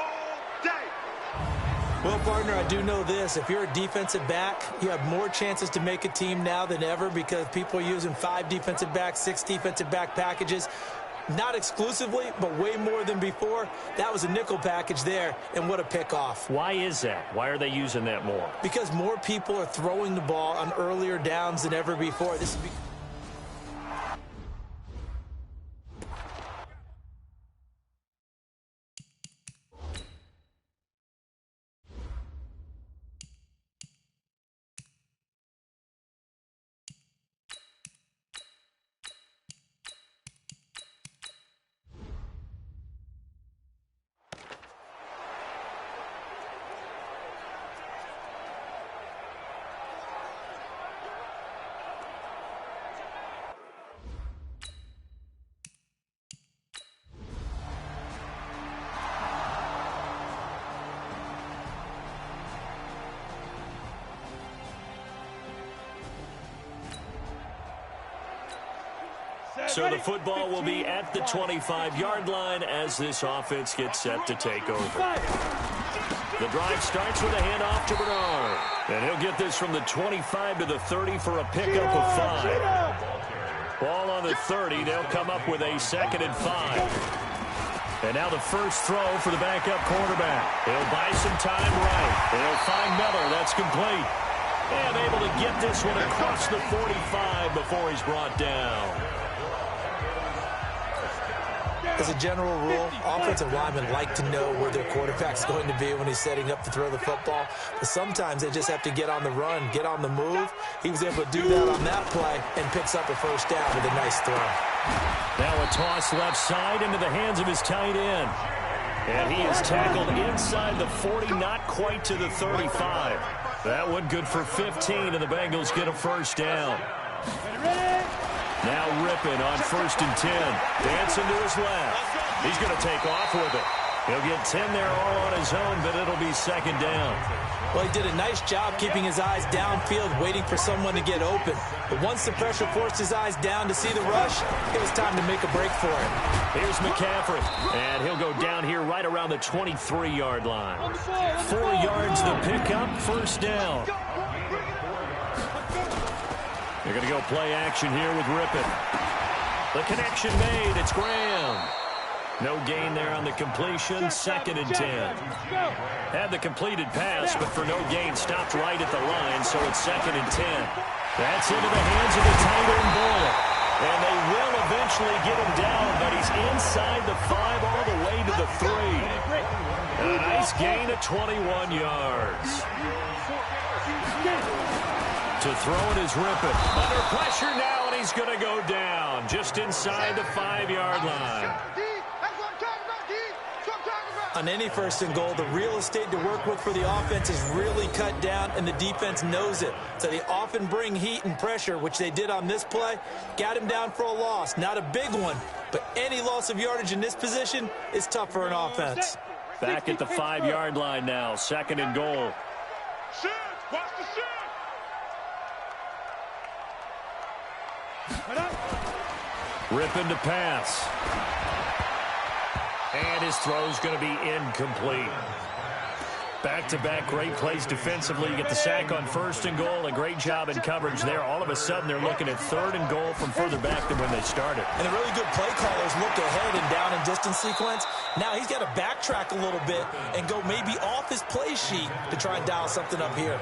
Well, partner, I do know this. If you're a defensive back, you have more chances to make a team now than ever because people are using 5 defensive backs, 6 defensive back packages. Not exclusively, but way more than before. That was a nickel package there, and what a pickoff. Why is that? Why are they using that more? Because more people are throwing the ball on earlier downs than ever before. This is So the football will be at the 25-yard line as this offense gets set to take over. The drive starts with a handoff to Bernard. And he'll get this from the 25 to the 30 for a pickup of 5. Ball on the 30. They'll come up with a 2nd and 5. And now the first throw for the backup quarterback. He'll buy some time right. They'll find Miller. That's complete. And able to get this one across the 45 before he's brought down. As a general rule, offensive linemen like to know where their quarterback's going to be when he's setting up to throw the football. But sometimes they just have to get on the run, get on the move. He was able to do that on that play and picks up a first down with a nice throw. Now a toss left side into the hands of his tight end. And he is tackled inside the 40, not quite to the 35. That one good for 15, and the Bengals get a first down. Now Rippon on 1st and 10. Dancing to his left. He's going to take off with it. He'll get 10 there all on his own, but it'll be 2nd down. Well, he did a nice job keeping his eyes downfield, waiting for someone to get open. But once the pressure forced his eyes down to see the rush, it was time to make a break for him. Here's McCaffrey, and he'll go down here right around the 23-yard line. 4 yards the pickup, first down. They're going to go play action here with Rippon. The connection made. It's Graham. No gain there on the completion. 2nd and 10. Had the completed pass, but for no gain, stopped right at the line, so it's 2nd and 10. That's into the hands of the tight end Bullock. And they will eventually get him down, but he's inside the 5 all the way to the 3. A nice gain of 21 yards. To throw it is Rippon. Under pressure now, and he's going to go down just inside the 5-yard line. On any first and goal, the real estate to work with for the offense is really cut down, and the defense knows it. So they often bring heat and pressure, which they did on this play. Got him down for a loss. Not a big one, but any loss of yardage in this position is tough for an offense. Back at the 5-yard line now, 2nd and goal. Watch the Rippon to pass. And his throw's going to be incomplete. Back-to-back great plays defensively. You get the sack on 1st and goal. A great job in coverage there. All of a sudden, they're looking at 3rd and goal from further back than when they started. And the really good play callers look ahead and down and distance sequence. Now he's got to backtrack a little bit and go maybe off his play sheet to try and dial something up here.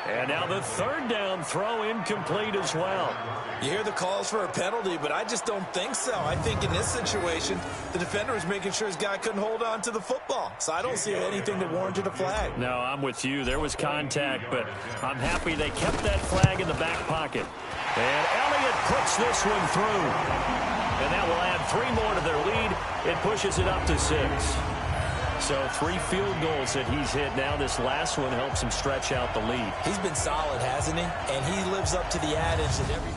And now the 3rd down throw incomplete as well. You hear the calls for a penalty, but I just don't think so. I think in this situation, the defender was making sure his guy couldn't hold on to the football. So I don't see anything that warranted a flag. No, I'm with you. There was contact, but I'm happy they kept that flag in the back pocket. And Elliott puts this one through. And that will add 3 more to their lead. It pushes it up to 6. So 3 field goals that he's hit now. This last one helps him stretch out the lead. He's been solid, hasn't he? And he lives up to the adage that every...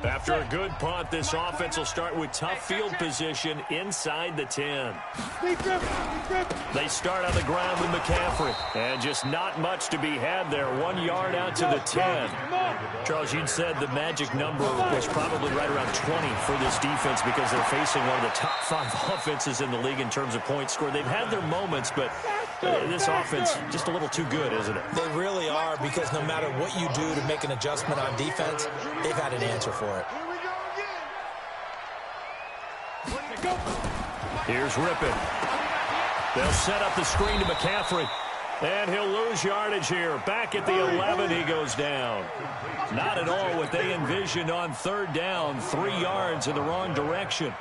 After a good punt, this offense will start with tough field position inside the 10. They start on the ground with McCaffrey. And just not much to be had there. 1 yard out to the 10. Charles, you'd said the magic number was probably right around 20 for this defense because they're facing one of the top 5 offenses in the league in terms of points scored. They've had their moments, but this offense just a little too good, isn't it? They really are, because no matter what you do to make an adjustment on defense, they've had an answer for it. Here's Rippon. They'll set up the screen to McCaffrey. And he'll lose yardage here. Back at the 11, he goes down. Not at all what they envisioned on 3rd down. 3 yards in the wrong direction.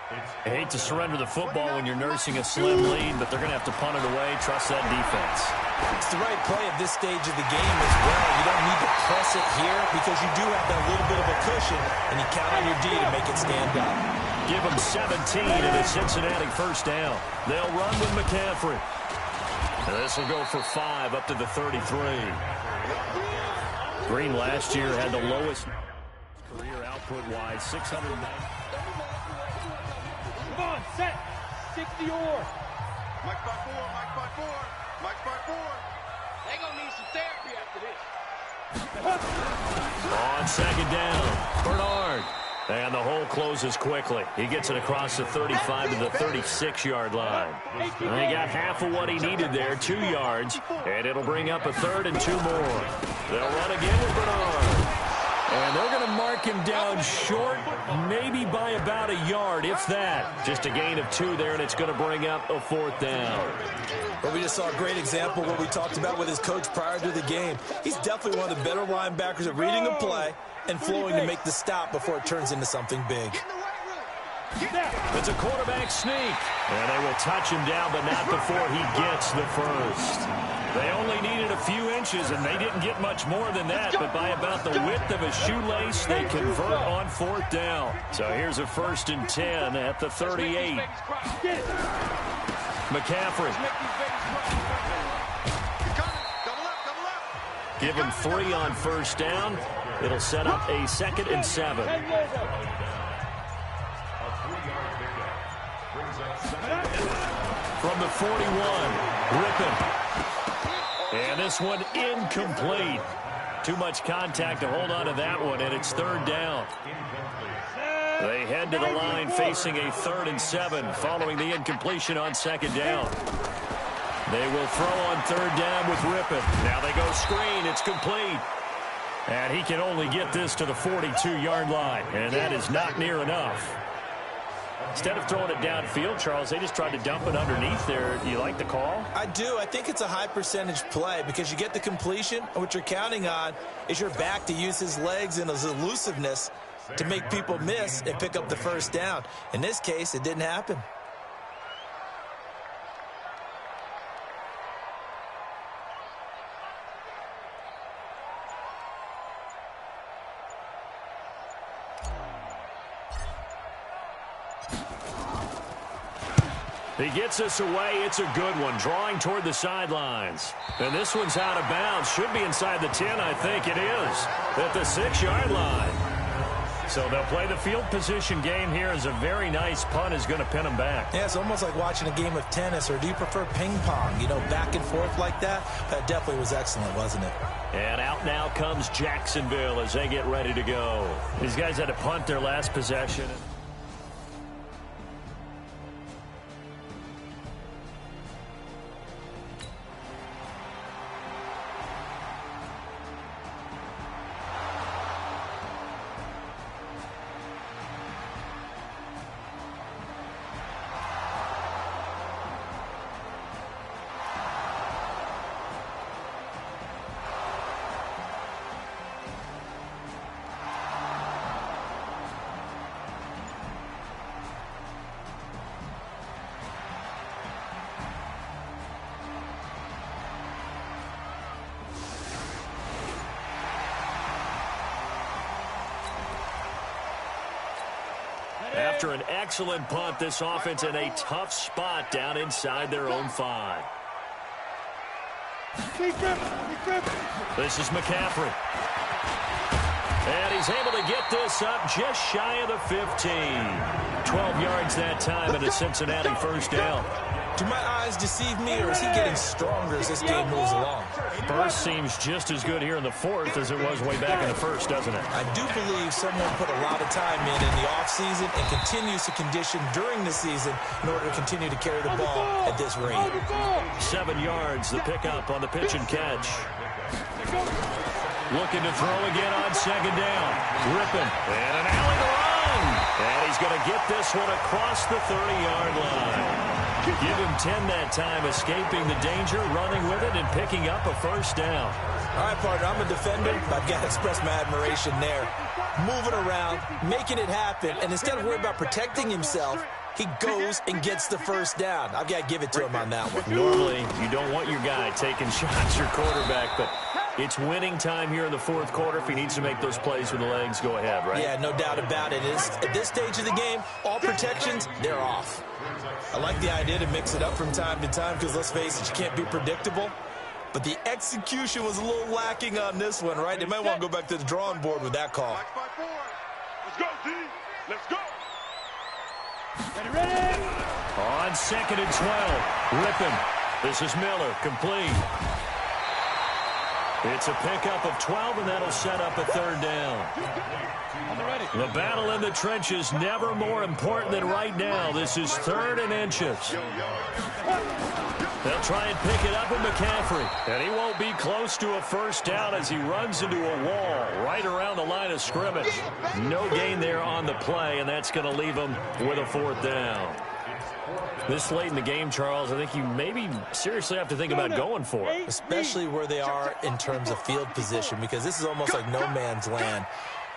I hate to surrender the football when you're nursing a slim lead, but they're going to have to punt it away. Trust that defense. It's the right play at this stage of the game as well. You don't need to press it here because you do have that little bit of a cushion, and you count on your D to make it stand up. Give them 17 and a Cincinnati 1st down. They'll run with McCaffrey. And this will go for 5 up to the 33. Green last year had the lowest career output-wise, 690. Come on, set. 60 or. Mike by 4, Mike by 4, Mike by 4. They gonna need some therapy after this. On 2nd down, Bernard. And the hole closes quickly. He gets it across the 35 to the 36-yard line. And he got half of what he needed there, 2 yards. And it'll bring up a 3rd and 2 more. They'll run again with Bernard. And they're going to mark him down short, maybe by about a yard, if that. Just a gain of 2 there, and it's going to bring up a 4th down. But we just saw a great example of what we talked about with his coach prior to the game. He's definitely one of the better linebackers at reading a play and flowing to make the stop before it turns into something big. It's a quarterback sneak. And they will touch him down, but not before he gets the first. They only needed a few inches, and they didn't get much more than that. But by about the width of a shoelace, they convert on 4th down. So here's a 1st and 10 at the 38. McCaffrey. Give him 3 on 1st down. It'll set up a 2nd and 7. From the 41, Rippon. And this one incomplete. Too much contact to hold on to that one, and it's third down. They head to the line facing a 3rd and 7 following the incompletion on 2nd down. They will throw on 3rd down with Rippon. Now they go screen. It's complete. And he can only get this to the 42-yard line, and that is not near enough. Instead of throwing it downfield, Charles, they just tried to dump it underneath there. Do you like the call? I do. I think it's a high-percentage play because you get the completion, and what you're counting on is your back to use his legs and his elusiveness to make people miss and pick up the 1st down. In this case, it didn't happen. He gets us away. It's a good one, drawing toward the sidelines. And this one's out of bounds. Should be inside the 10, I think it is, at the 6-yard line. So they'll play the field position game here as a very nice punt is going to pin them back. Yeah, it's almost like watching a game of tennis, or do you prefer ping pong? You know, back and forth like that? That definitely was excellent, wasn't it? And out now comes Jacksonville as they get ready to go. These guys had to punt their last possession. After an excellent punt, this offense in a tough spot down inside their own 5. This is McCaffrey. And he's able to get this up just shy of the 15. 12 yards that time and a Cincinnati 1st down. Do my eyes deceive me, or is he getting stronger as this game moves along? First seems just as good here in the 4th as it was way back in the 1st, doesn't it? I do believe someone put a lot of time in the offseason and continues to condition during the season in order to continue to carry the ball at this rate. 7 yards, the pickup on the pitch and catch. Looking to throw again on 2nd down. Rippon, and an alley to run. And he's going to get this one across the 30-yard line. Give him 10 that time, escaping the danger, running with it, and picking up a 1st down. All right, partner, I'm a defender, but I've got to express my admiration there. Moving around, making it happen, and instead of worrying about protecting himself, he goes and gets the 1st down. I've got to give it to him on that one. Normally, you don't want your guy taking shots, your quarterback, but it's winning time here in the 4th quarter. If he needs to make those plays with the legs, go ahead, right? Yeah, no doubt about it. At this stage of the game, all protections, they're off. I like the idea to mix it up from time to time because, let's face it, you can't be predictable. But the execution was a little lacking on this one, right? They might want to go back to the drawing board with that call. Let's go, D. Let's go. Ready? On 2nd and 12, Rippon. This is Miller, complete. It's a pickup of 12, and that'll set up a 3rd down. The battle in the trenches never more important than right now. This is 3rd and inches. They'll try and pick it up with McCaffrey. And he won't be close to a 1st down as he runs into a wall right around the line of scrimmage. No gain there on the play, and that's going to leave him with a 4th down. This late in the game, Charles, I think you maybe seriously have to think about going for it. Especially where they are in terms of field position, because this is almost like no man's land.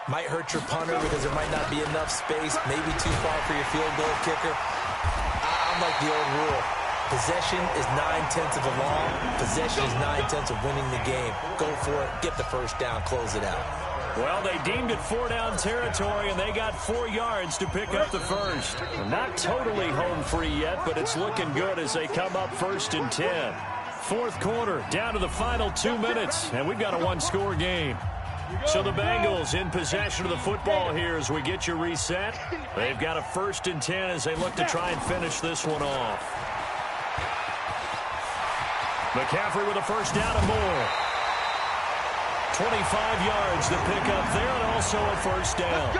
Might hurt your punter because there might not be enough space, maybe too far for your field goal kicker. I'm like the old rule. Possession is 9/10 of the law. Possession is 9/10 of winning the game. Go for it, get the 1st down, close it out. Well, they deemed it 4-down territory, and they got 4 yards to pick up the 1st. Not totally home free yet, but it's looking good as they come up 1st and 10. 4th quarter, down to the final 2 minutes, and we've got a 1-score game. So the Bengals in possession of the football here as we get you reset. They've got a 1st and 10 as they look to try and finish this one off. McCaffrey with a 1st down and more. 25 yards to pick up there, and also a first down.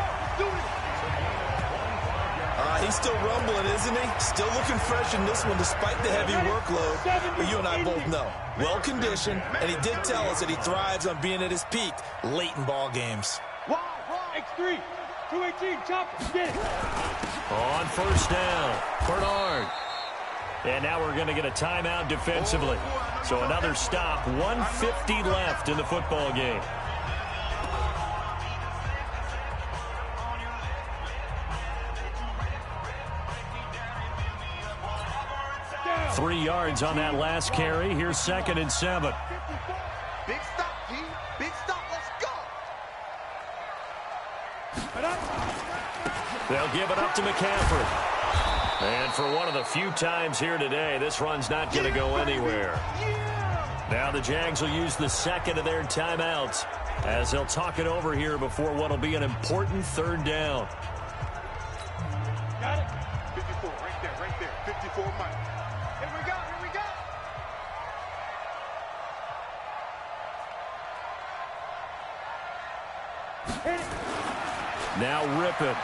He's still rumbling, isn't he? Still looking fresh in this one despite the heavy workload. But you and I both know, well-conditioned, and he did tell us that he thrives on being at his peak late in ball games. X3, 218, chop, get it. On first down, Bernard. And now we're going to get a timeout defensively. So another stop, 1:50 left in the football game. 3 yards on that last carry. Here's 2nd and 7. Big stop, G. Big stop. Let's go. They'll give it up to McCaffrey. And for one of the few times here today, this run's not going to go anywhere. Now the Jags will use the second of their timeouts as they'll talk it over here before what will be an important 3rd down. Got it. 54, right there. 54, Mike. Here we go. Hit it. Now Rippon.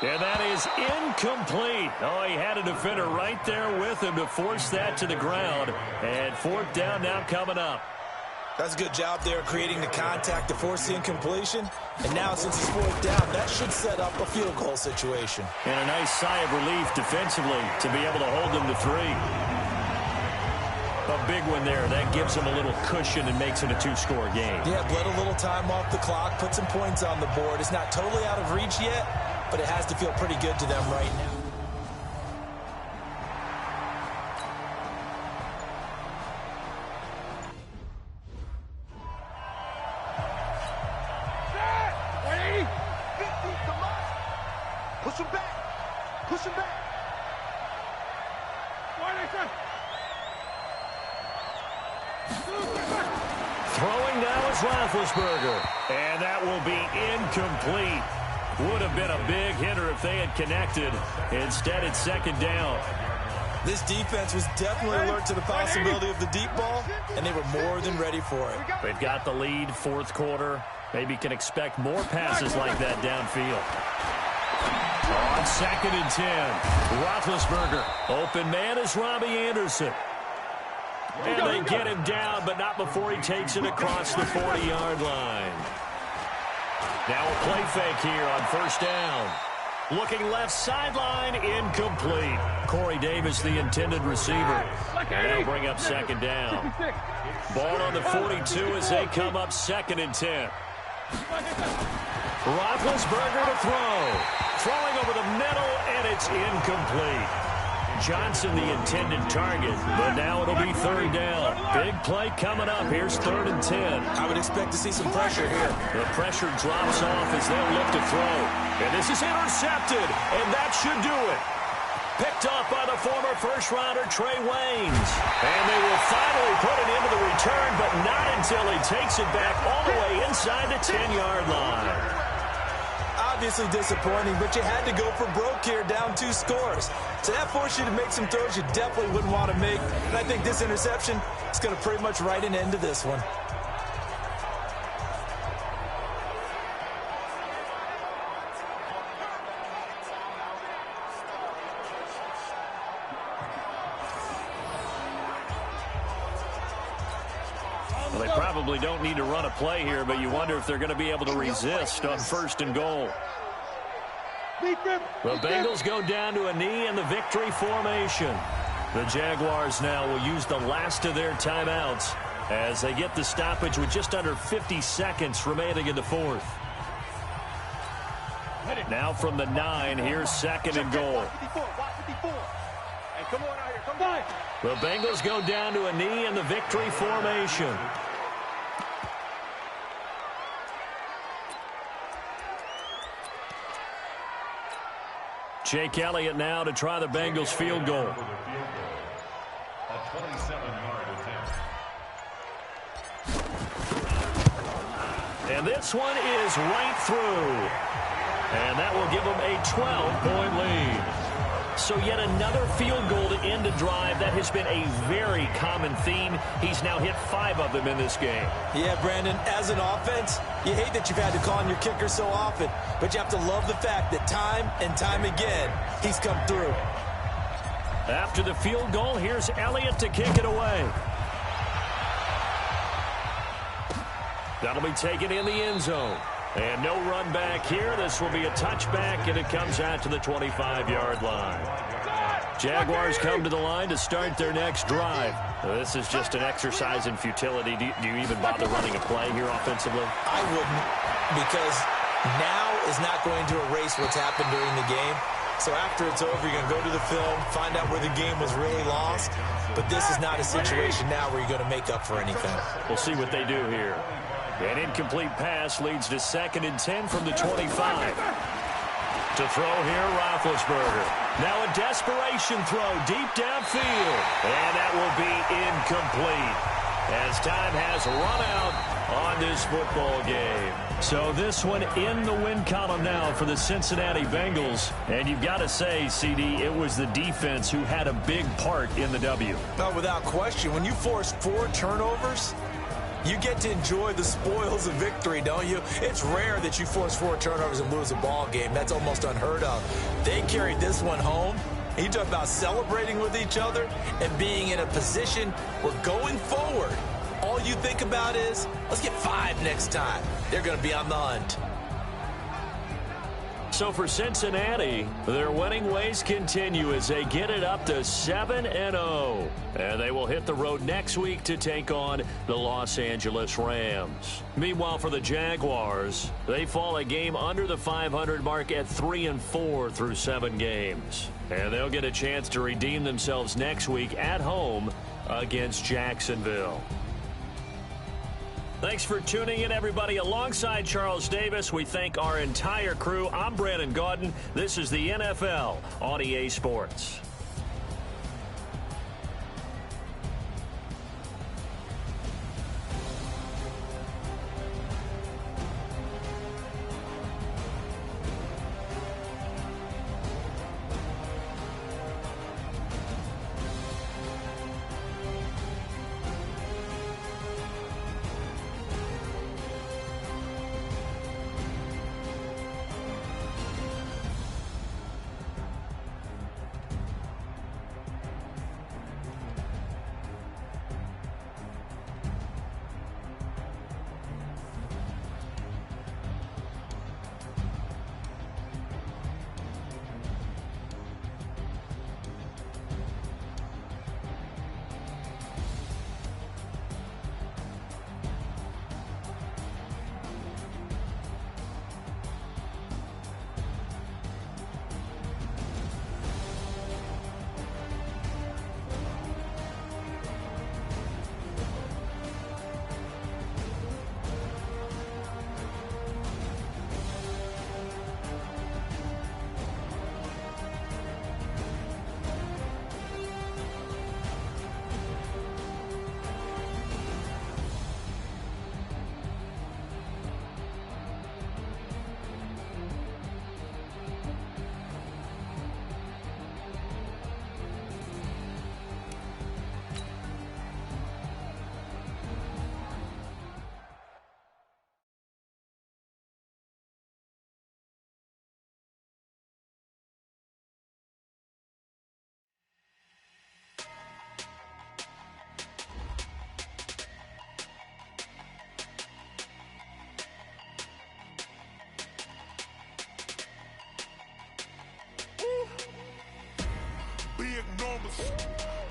And that is incomplete. Oh, he had a defender right there with him to force that to the ground. And 4th down now coming up. That's a good job there creating the contact to force the incompletion. And now since it's 4th down, that should set up a field goal situation. And a nice sigh of relief defensively to be able to hold them to 3. A big one there. That gives them a little cushion and makes it a 2-score game. Yeah, bled a little time off the clock, put some points on the board. It's not totally out of reach yet, but it has to feel pretty good to them right now. Push him back. Throwing now is Roethlisberger. And that will be incomplete. Would have been a big hitter if they had connected. Instead, it's 2nd down. This defense was definitely alert to the possibility of the deep ball, and they were more than ready for it. They've got the lead, 4th quarter. Maybe can expect more passes like that downfield. On 2nd and 10, Roethlisberger. Open man is Robbie Anderson. And they get him down, but not before he takes it across the 40-yard line. Now a play fake here on 1st down. Looking left sideline, incomplete. Corey Davis, the intended receiver. And they'll bring up 2nd down. Ball on the 42 as they come up 2nd and 10. Roethlisberger to throw. Throwing over the middle, and it's incomplete. Johnson the intended target, but now it'll be 3rd down. Big play coming up. Here's 3rd and 10. I would expect to see some pressure here. The pressure drops off as they'll look to throw. And this is intercepted, and that should do it. Picked up by the former first-rounder Trey Waynes. And they will finally put it into the return, but not until he takes it back all the way inside the 10-yard line. Obviously disappointing, but you had to go for broke here, down 2 scores. So that forced you to make some throws you definitely wouldn't want to make. And I think this interception is going to pretty much write an end to this one. Well, they probably don't need to run a play here, but you wonder if they're going to be able to resist on 1st and goal. The Bengals go down to a knee in the victory formation. The Jaguars now will use the last of their timeouts as they get the stoppage with just under 50 seconds remaining in the 4th. Now from the 9, here's 2nd and goal. The Bengals go down to a knee in the victory formation. Jake Elliott now to try the Bengals field goal. A 27-yard attempt. And this one is right through. And that will give them a 12-point lead. So yet another field goal to end a drive. That has been a very common theme. He's now hit 5 of them in this game. Yeah, Brandon, as an offense, you hate that you've had to call on your kicker so often, but you have to love the fact that time and time again, he's come through. After the field goal, here's Elliott to kick it away. That'll be taken in the end zone. And no run back here. This will be a touchback, and it comes out to the 25-yard line. Jaguars come to the line to start their next drive. This is just an exercise in futility. Do you even bother running a play here offensively? I wouldn't, because now is not going to erase what's happened during the game. So after it's over, you're going to go to the film, find out where the game was really lost. But this is not a situation now where you're going to make up for anything. We'll see what they do here. An incomplete pass leads to 2nd and 10 from the 25. To throw here, Roethlisberger. Now a desperation throw deep downfield. And that will be incomplete as time has run out on this football game. So this one in the win column now for the Cincinnati Bengals. And you've got to say, CD, it was the defense who had a big part in the W. No, without question. When you force 4 turnovers, you get to enjoy the spoils of victory, don't you? It's rare that you force 4 turnovers and lose a ball game. That's almost unheard of. They carried this one home. You talk about celebrating with each other and being in a position where going forward, all you think about is, let's get 5 next time. They're going to be on the hunt. So for Cincinnati, their winning ways continue as they get it up to 7-0. And they will hit the road next week to take on the Los Angeles Rams. Meanwhile, for the Jaguars, they fall a game under the 500 mark at 3-4 through 7 games. And they'll get a chance to redeem themselves next week at home against Jacksonville. Thanks for tuning in, everybody. Alongside Charles Davis, we thank our entire crew. I'm Brandon Gaudin. This is the NFL on EA Sports.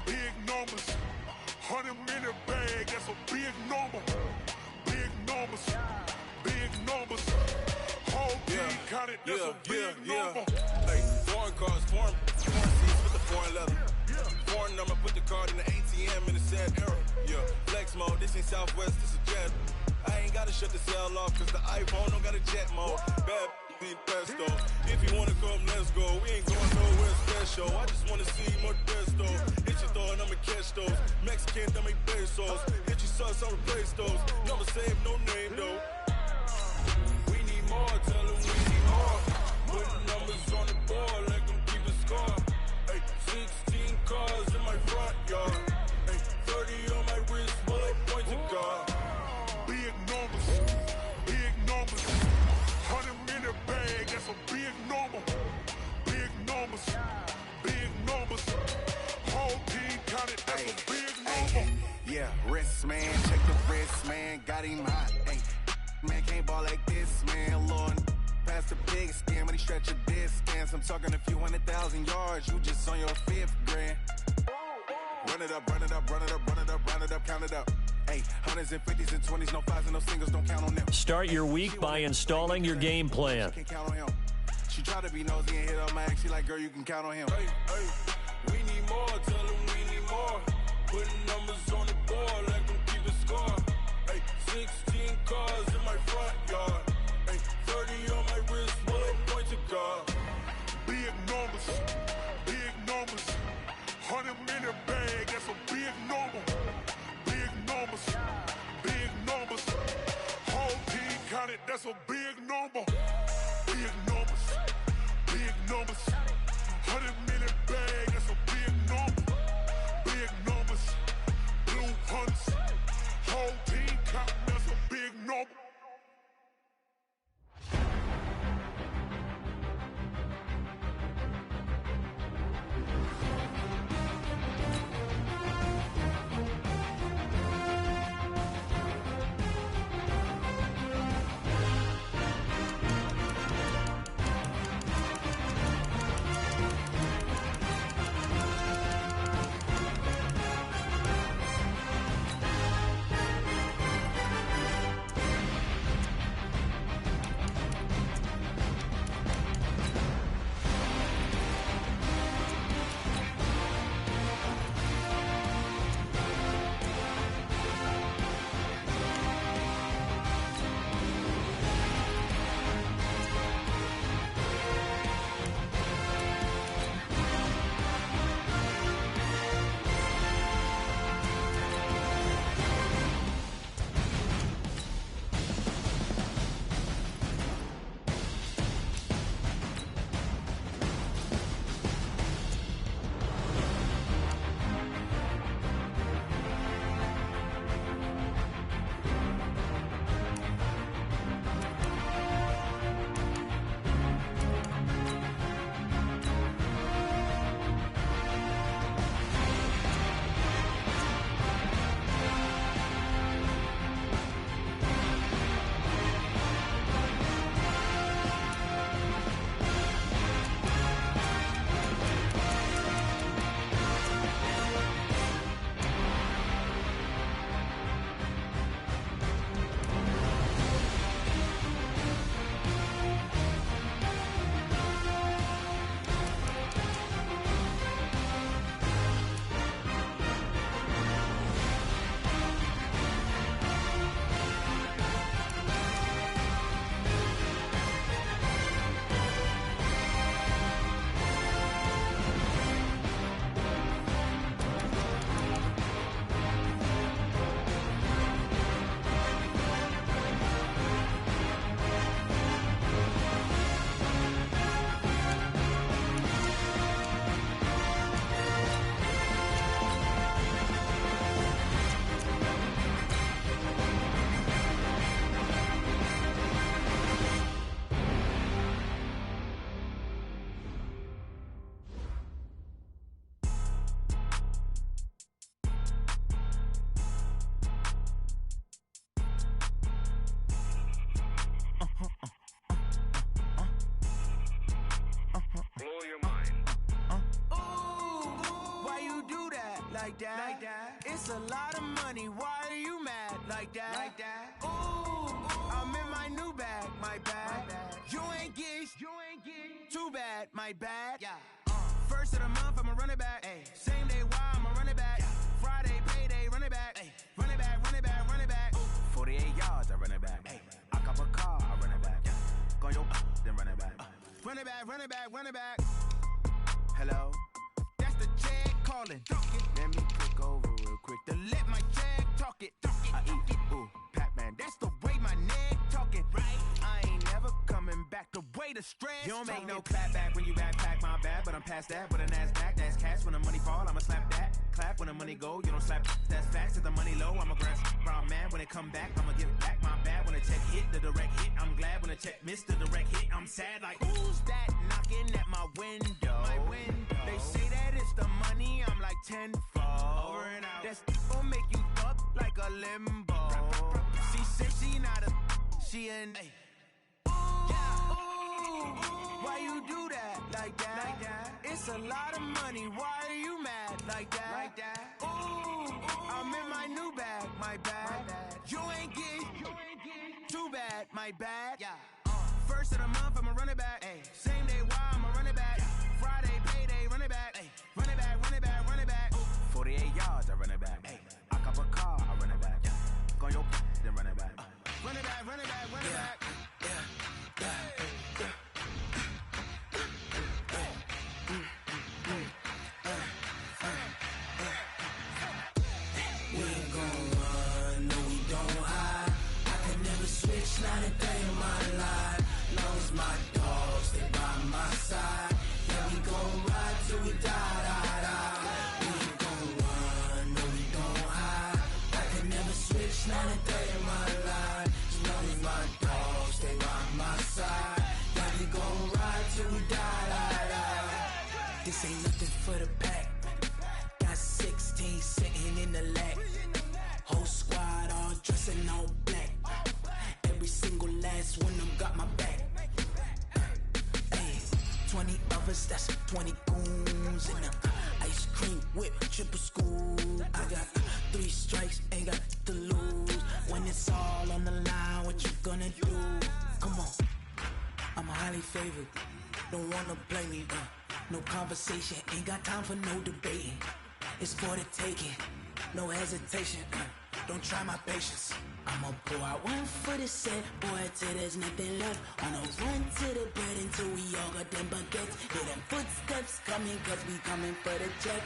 Big numbers, 100-minute bag, that's a big number. Big numbers, whole team counted, that's a big number. Like foreign cars, foreign seats with the foreign leather. Foreign number, put the card in the ATM in the sad era. Yeah, flex mode, this ain't Southwest, this is jet. I ain't gotta shut the cell off, cause the iPhone don't got a jet mode. Bad need pesto. If you wanna come, let's go. We ain't going nowhere special. I just wanna see more desto. Hit your throw and I'ma catch those. Mexican, don't make pesos. Hit your sauce, I'll replace those. Number save, no name though. We need more, tell them we need more. Put numbers on the board, let them keep the score. Yeah, wrist, man, check the wrist, man, got him hot. Hey, man, can't ball like this, man, Lord. Past the big skin, when he stretch a distance. I'm talking a few 100,000 yards, you just on your 5th grand. Run it up, run it up, run it up, run it up, run it up, count it up. Hey, hundreds and 50s and 20s, no 5s and no singles, don't count on them. Start your week by installing your game plan. Can't count on him. She tried to be nosy and hit up my ex. She like, girl, you can count on him. Hey, hey, we need more. Tell them we need more. Putting numbers on the board, let them keep the score. Hey, 16 cars in my front yard. Hey, 30 on my wrist, one point to God. Big numbers, big numbers. 100-minute bag, that's a big number. Big numbers, big numbers. Whole team counted, that's a big number. Big numbers, big numbers. 100-minute bag, that's a big number. Big numbers, blue hunts. Whole team counting, that's a big number. like that. It's a lot of money. Why are you mad like that? Ooh, I'm in my new bag, my bad. You ain't get too bad, my bad. Yeah. First of the month, I'ma run it back. Ay. Same day, why I'ma run it back. Yeah. Friday, payday, run it back. Ay. Run it back, run it back, run it back. Ooh. 48 yards, I run it back. Ay. I cop a car, I run it back. Yeah. Go your then run it back. Run it back, run it back, run it back. Hello? That's the jag calling. Let me click over real quick to let my jag talk it. I eat it, ooh, Pac-Man. That's the way my neck talking. Right? I ain't never coming back the way the stress. You don't make no clap back when you backpack, my bad. But I'm past that with a NASDAQ. That's cash when the money fall, I'ma slap that. Clap when the money go, you don't slap. That's facts. If the money low, I'ma grab brown man. When it come back, I'ma give it back. My bad when the check hit, the direct hit. I'm glad when the check missed the direct hit. I'm sad like, who's that knocking at my window? My window. They say that it's the money, I'm like tenfold. Over and out. That's gon' make you throw a limbo. She said she not a, she an A. Why you do that like that? It's a lot of money. Why are you mad like that? Ooh, I'm in my new bag, my bad. You ain't getting too bad, my bad. First of the month, I'ma run it back. Same day, why I'ma run it back. Friday, payday, run it back. Run it back, run it back, run it back. 48 yards, I run it back. I cop a car, I run it back. Go your then run it back. Run it back, run it back, run it back. We ain't gon' run, no we don't hide. I can never switch, not a day in my life. Long as my dogs stay by my side. Yeah, we gon' ride till we die. We ain't gon' run, no we don't hide. I can never switch, not a day in my life. As long as my dogs stay by my side. Yeah, we gon' ride till we die. This ain't nothing for the pack. Got 16 sitting in the lap. Whole squad all dressing all black. Every single last one of them got my back. Hey, 20 of us, that's 20 goons in the ice cream whip, triple scoop. I got 3 strikes, ain't got to lose. When it's all on the line, what you gonna do? Come on, I'm highly favored. Don't wanna play me, no conversation, ain't got time for no debating. It's for the taking, no hesitation. Don't try my patience. I'ma pour out one for the set, boy, till there's nothing left. On a run to the bread until we all got them baguettes. Hear them footsteps coming, cause we coming for the check.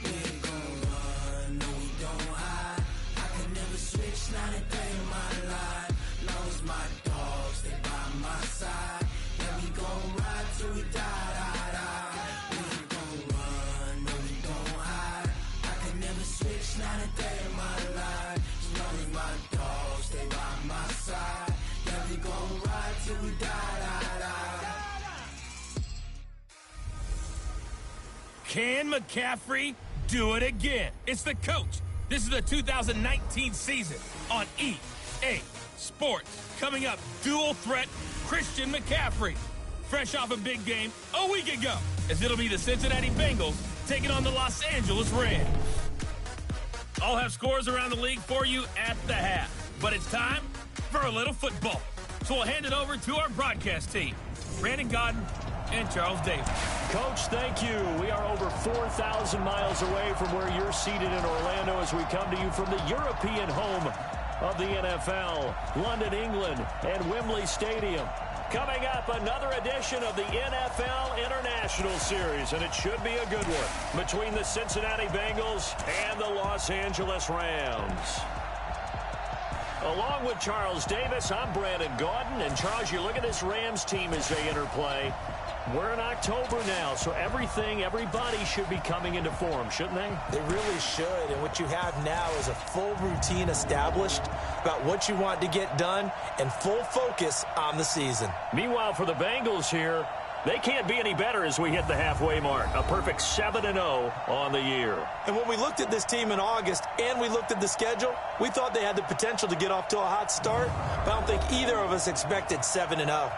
We ain't gon' run, no we don't hide. I can never switch, not a day in my life. Long as my dogs stay by my side. Yeah, we gon' ride till we die. Switch, not a day in my life. As long as my dogs stay by my side. Yeah, we gon' ride till we die. Can McCaffrey do it again? It's the coach. This is the 2019 season on EA Sports. Coming up, dual threat Christian McCaffrey. Fresh off a big game a week ago, as it'll be the Cincinnati Bengals taking on the Los Angeles Rams. I'll have scores around the league for you at the half. But it's time for a little football. So we'll hand it over to our broadcast team, Brandon Godden and Charles Davis. Coach, thank you. We are over 4,000 miles away from where you're seated in Orlando as we come to you from the European home of the NFL, London, England, and Wembley Stadium. Coming up, another edition of the NFL International Series, and it should be a good one, between the Cincinnati Bengals and the Los Angeles Rams. Along with Charles Davis, I'm Brandon Gaudin, and Charles, you look at this Rams team as they interplay. We're in October now, so everybody should be coming into form, shouldn't they? They really should, and what you have now is a full routine established about what you want to get done and full focus on the season. Meanwhile, for the Bengals here, they can't be any better as we hit the halfway mark. A perfect 7-0 on the year. And when we looked at this team in August and we looked at the schedule, we thought they had the potential to get off to a hot start, but I don't think either of us expected 7-0.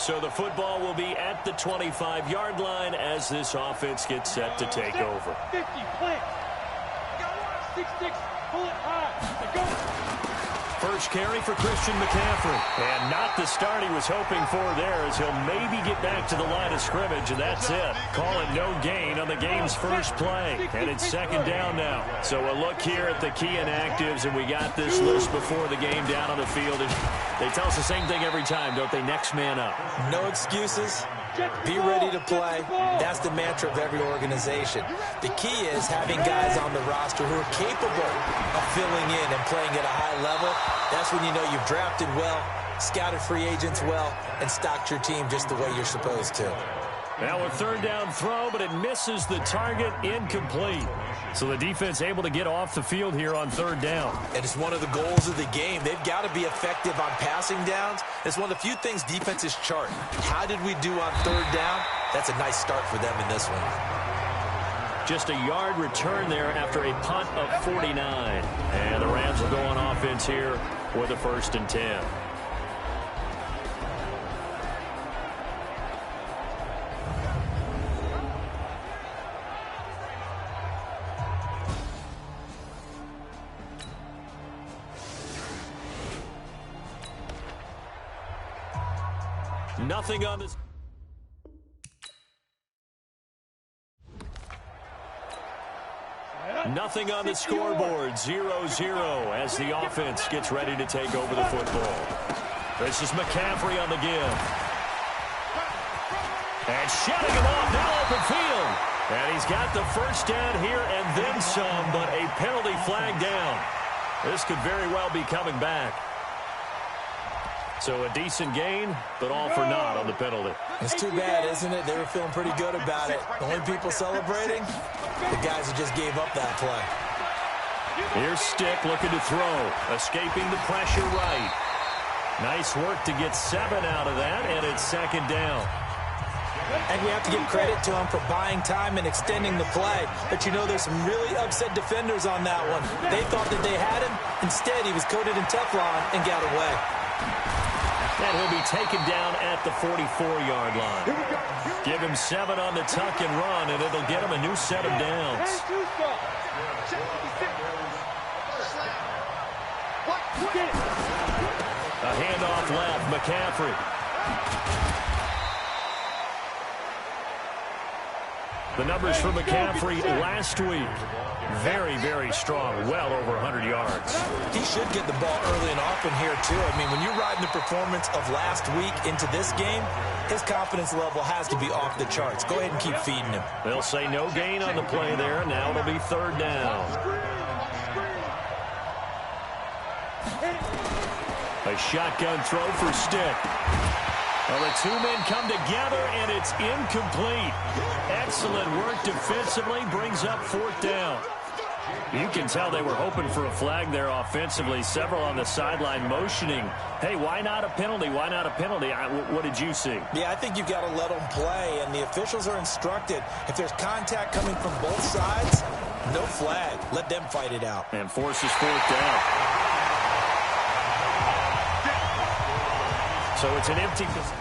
So the football will be at the 25-yard line as this offense gets set to take over. 50, plant. 6-6, pull it high. Go. First carry for Christian McCaffrey. And not the start he was hoping for there, as he'll maybe get back to the line of scrimmage, and that's it. Call it no gain on the game's first play. And it's second down now. So a look here at the key inactives, and we got this list before the game down on the field. And they tell us the same thing every time, don't they? Next man up. No excuses. Be ready to play. That's the mantra of every organization. The key is having guys on the roster who are capable of filling in and playing at a high level. That's when you know you've drafted well, scouted free agents well, and stocked your team just the way you're supposed to. Now a third down throw, but it misses the target, incomplete. So the defense able to get off the field here on third down. And it's one of the goals of the game. They've got to be effective on passing downs. It's one of the few things defenses chart. How did we do on third down? That's a nice start for them in this one. Just a yard return there after a punt of 49. And the Rams will go on offense here with a 1st and 10. Nothing on this. Nothing on the scoreboard. 0-0 as the offense gets ready to take over the football. This is McCaffrey on the give. And shutting it off now open field. And he's got the first down here and then some, but a penalty flag down. This could very well be coming back. So a decent gain, but all for naught on the penalty. It's too bad, isn't it? They were feeling pretty good about it. The only people celebrating, the guys who just gave up that play. Here's Stick looking to throw, escaping the pressure right. Nice work to get 7 out of that, and it's second down. And we have to give credit to him for buying time and extending the play. But you know, there's some really upset defenders on that one. They thought that they had him. Instead, he was coated in Teflon and got away. And he'll be taken down at the 44-yard line. Give him 7 on the tuck and run, and it'll get him a new set of downs. A handoff left, McCaffrey. The numbers for McCaffrey last week, very, very strong, well over 100 yards. He should get the ball early and often here, too. I mean, when you're riding the performance of last week into this game, his confidence level has to be off the charts. Go ahead and keep feeding him. They'll say no gain on the play there. Now it'll be third down. A shotgun throw for Stick. Well, the two men come together, and it's incomplete. Excellent work defensively, brings up 4th down. You can tell they were hoping for a flag there offensively. Several on the sideline motioning, hey, why not a penalty? Why not a penalty? What did you see? Yeah, I think you've got to let them play, and the officials are instructed. If there's contact coming from both sides, no flag. Let them fight it out. And forces 4th down. So it's an empty position.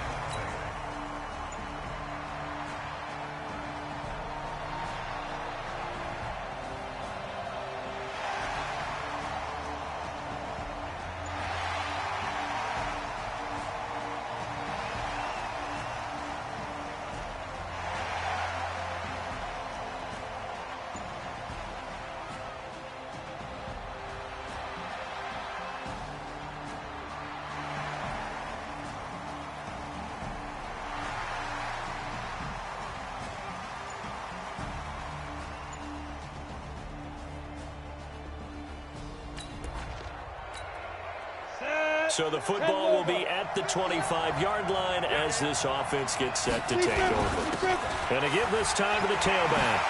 So the football will be at the 25-yard line as this offense gets set to take over. And to give this time to the tailback.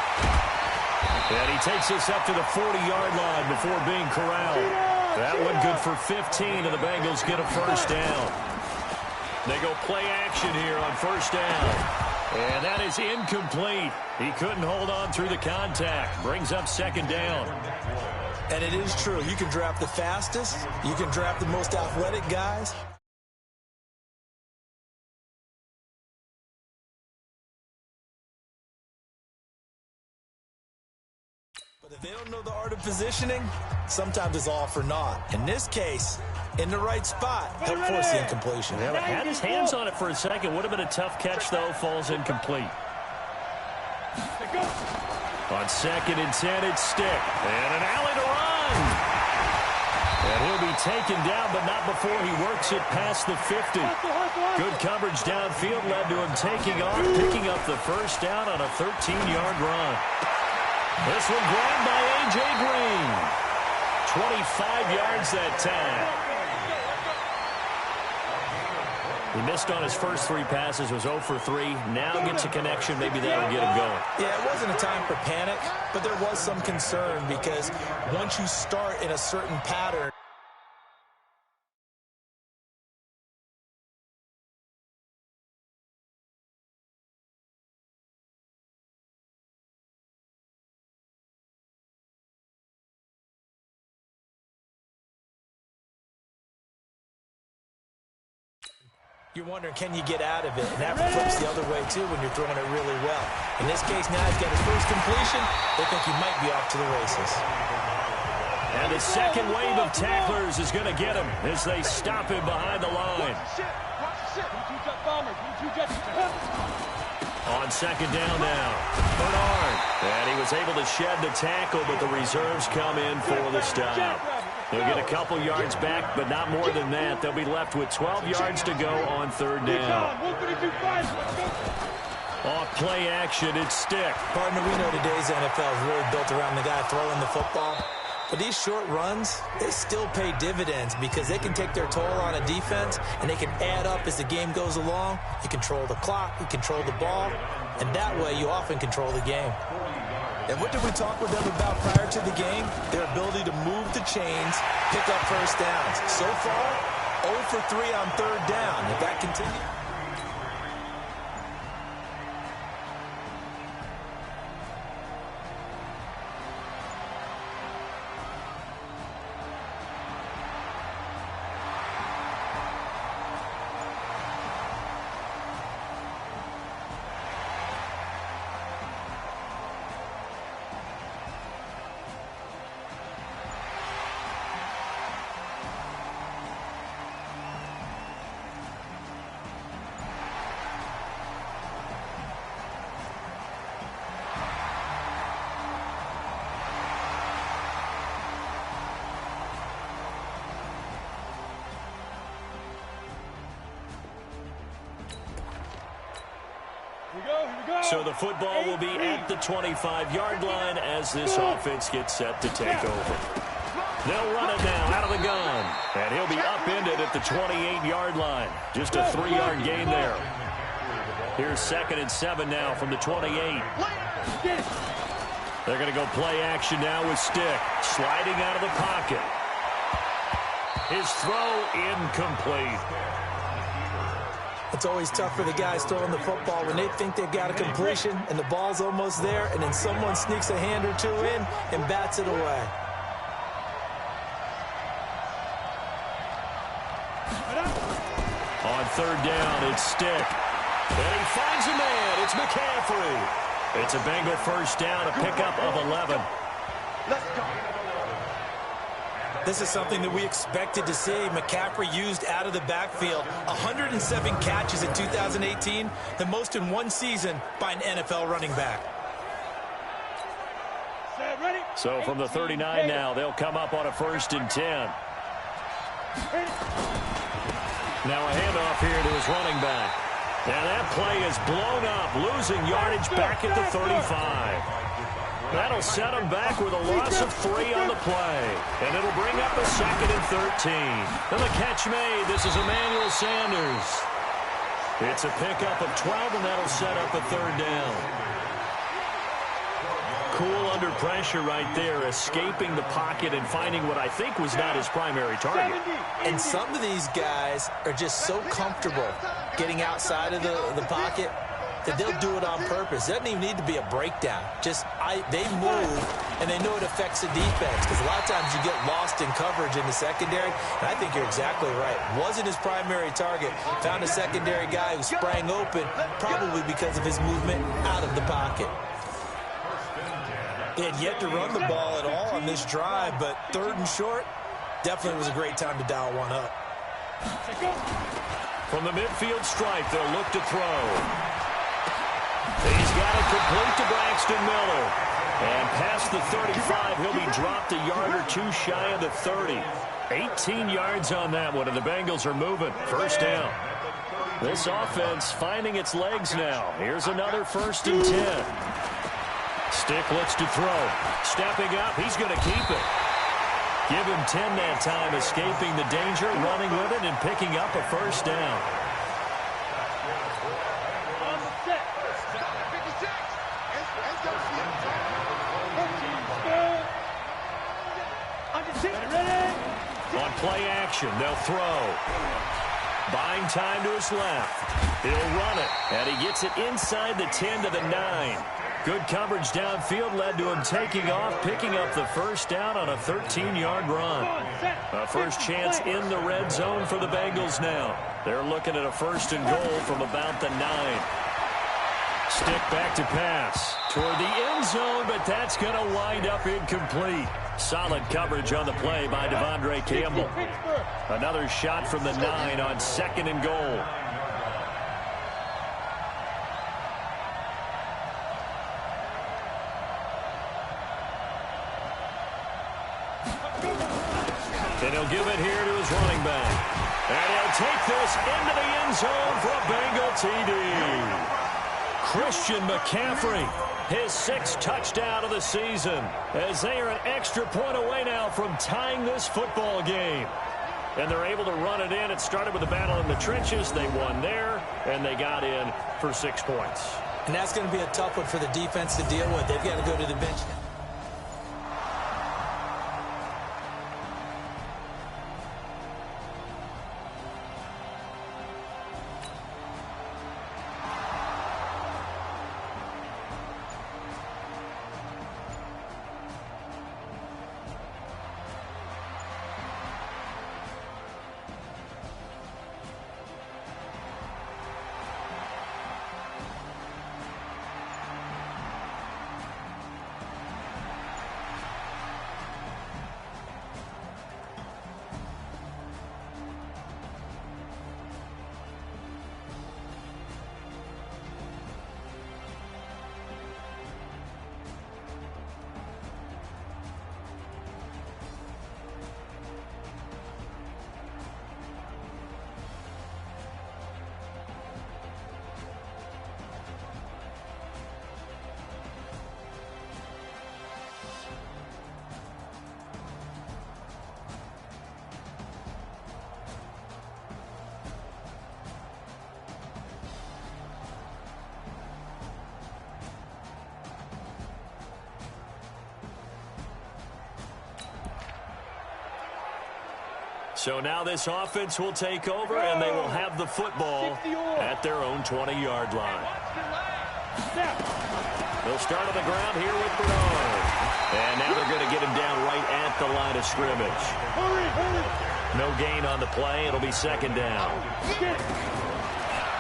And he takes us up to the 40-yard line before being corralled. That one good for 15, and the Bengals get a first down. They go play action here on first down. And that is incomplete. He couldn't hold on through the contact. Brings up second down. And it is true. You can draft the fastest. You can draft the most athletic guys. But if they don't know the art of positioning, sometimes it's all for naught. In this case, in the right spot, he'll force the incompletion. Yeah, had his hands on it for a second. Would have been a tough catch, though. Falls incomplete. On 2nd and 10, it's Stick. And an alley to run. And he'll be taken down, but not before he works it past the 50. Good coverage downfield led to him taking off, picking up the first down on a 13-yard run. This one grabbed by A.J. Green. 25 yards that time. He missed on his first 3 passes, was 0 for 3. Now gets a connection. Maybe that'll get him going. Yeah, it wasn't a time for panic, but there was some concern because once you start in a certain pattern, you're wondering, can you get out of it? And that flips the other way, too, when you're throwing it really well. In this case, now he's got his first completion. They think he might be off to the races. And the second wave of tacklers is going to get him as they stop him behind the line. On 2nd down now, Bernard. And he was able to shed the tackle, but the reserves come in for the stop. They'll get a couple yards back, but not more than that. They'll be left with 12 yards to go on 3rd down. Off play action, it's Stick. Partner, we know today's NFL is really built around the guy throwing the football. But these short runs, they still pay dividends because they can take their toll on a defense, and they can add up as the game goes along. You control the clock, you control the ball, and that way you often control the game. And what did we talk with them about prior to the game? Their ability to move the chains, pick up first downs. So far, 0 for 3 on 3rd down. If that continues... So the football will be at the 25-yard line as this offense gets set to take over. They'll run it now out of the gun. And he'll be upended at the 28-yard line. Just a 3-yard gain there. Here's 2nd and 7 now from the 28. They're going to go play action now with Stick. Sliding out of the pocket. His throw incomplete. It's always tough for the guys throwing the football when they think they've got a completion and the ball's almost there, and then someone sneaks a hand or two in and bats it away. On 3rd down, it's Stick. And he finds a man. It's McCaffrey. It's a Bengal first down, a pickup of 11. Let's go. This is something that we expected to see. McCaffrey used out of the backfield. 107 catches in 2018, the most in one season by an NFL running back. So from the 39 now, they'll come up on a 1st and 10. Now a handoff here to his running back. And that play is blown up, losing yardage back at the 35. That'll set him back with a loss of 3 on the play. And it'll bring up a 2nd and 13. And the catch made. This is Emmanuel Sanders. It's a pickup of 12, and that'll set up a 3rd down. Cool under pressure right there, escaping the pocket and finding what I think was not his primary target. And some of these guys are just so comfortable getting outside of the pocket that they'll do it on purpose. It doesn't even need to be a breakdown. Just they move, and they know it affects the defense, because a lot of times you get lost in coverage in the secondary, and I think you're exactly right. Wasn't his primary target. Found a secondary guy who sprang open, probably because of his movement out of the pocket. They had yet to run the ball at all on this drive, but 3rd and short, definitely was a great time to dial one up. From the midfield stripe, they'll look to throw. He's got it complete to Braxton Miller. And past the 35, he'll be dropped a yard or two shy of the 30. 18 yards on that one, and the Bengals are moving. 1st down. This offense finding its legs now. Here's another 1st and 10. Stick looks to throw. Stepping up, he's going to keep it. Give him 10 that time, escaping the danger, running with it, and picking up a 1st down. On play action, they'll throw. Buying time to his left. He'll run it, and he gets it inside the 10 to the 9. Good coverage downfield led to him taking off, picking up the 1st down on a 13-yard run. A first chance in the red zone for the Bengals now. They're looking at a 1st and goal from about the 9. Stick back to pass toward the end zone, but that's going to wind up incomplete. Solid coverage on the play by Devondre Campbell. Another shot from the 9 on 2nd and goal. And he'll give it here to his running back. And he'll take this into the end zone for a Bengal TD. Christian McCaffrey, his 6th touchdown of the season, as they are an extra point away now from tying this football game. And they're able to run it in. It started with a battle in the trenches. They won there, and they got in for 6 points. And that's going to be a tough one for the defense to deal with. They've got to go to the bench. So now this offense will take over, and they will have the football at their own 20-yard line. They'll start on the ground here with Bernard. And now they're going to get him down right at the line of scrimmage. No gain on the play. It'll be 2nd down.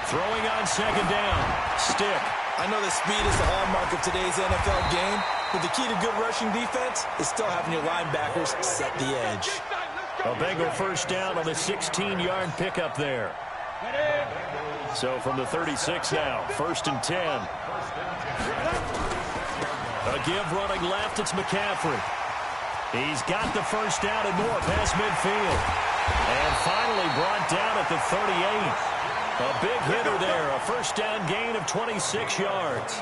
Throwing on 2nd down. Stick. I know that speed is the hallmark of today's NFL game, but the key to good rushing defense is still having your linebackers set the edge. A Bengal 1st down on the 16-yard pickup there. So from the 36 now, 1st and 10. A give running left, it's McCaffrey. He's got the 1st down and more past midfield. And finally brought down at the 38. A big hitter there, a 1st down gain of 26 yards.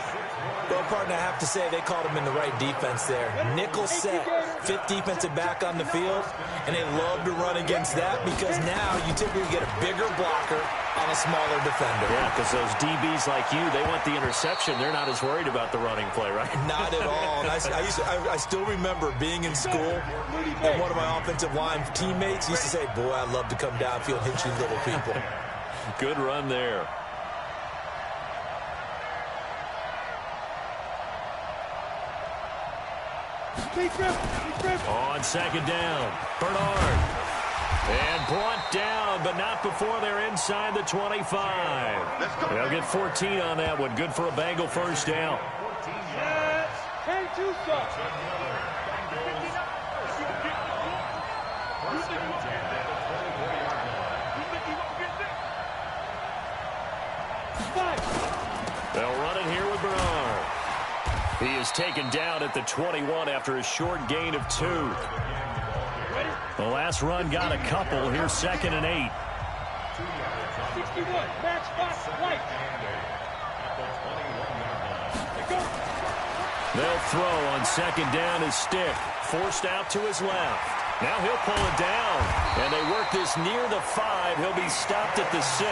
Well, partner, I have to say they called him in the right defense there. Nickel set, 5th defensive back on the field, and they love to run against that because now you typically get a bigger blocker on a smaller defender. Yeah, because those DBs like you, they want the interception. They're not as worried about the running play, right? Not at all. And I still remember being in school, and one of my offensive line teammates used to say, boy, I'd love to come downfield and hit you little people. Good run there. On 2nd down, Bernard. And brought down, but not before they're inside the 25. They'll get 14 on that one. Good for a Bengal 1st down. Do something. They'll run it here with Bernard. He is taken down at the 21 after a short gain of 2. The last run got a couple. Here's 2nd and 8. 61, match box, right. They'll throw on 2nd down his stick. Forced out to his left. Now he'll pull it down. And they work this near the 5. He'll be stopped at the 6.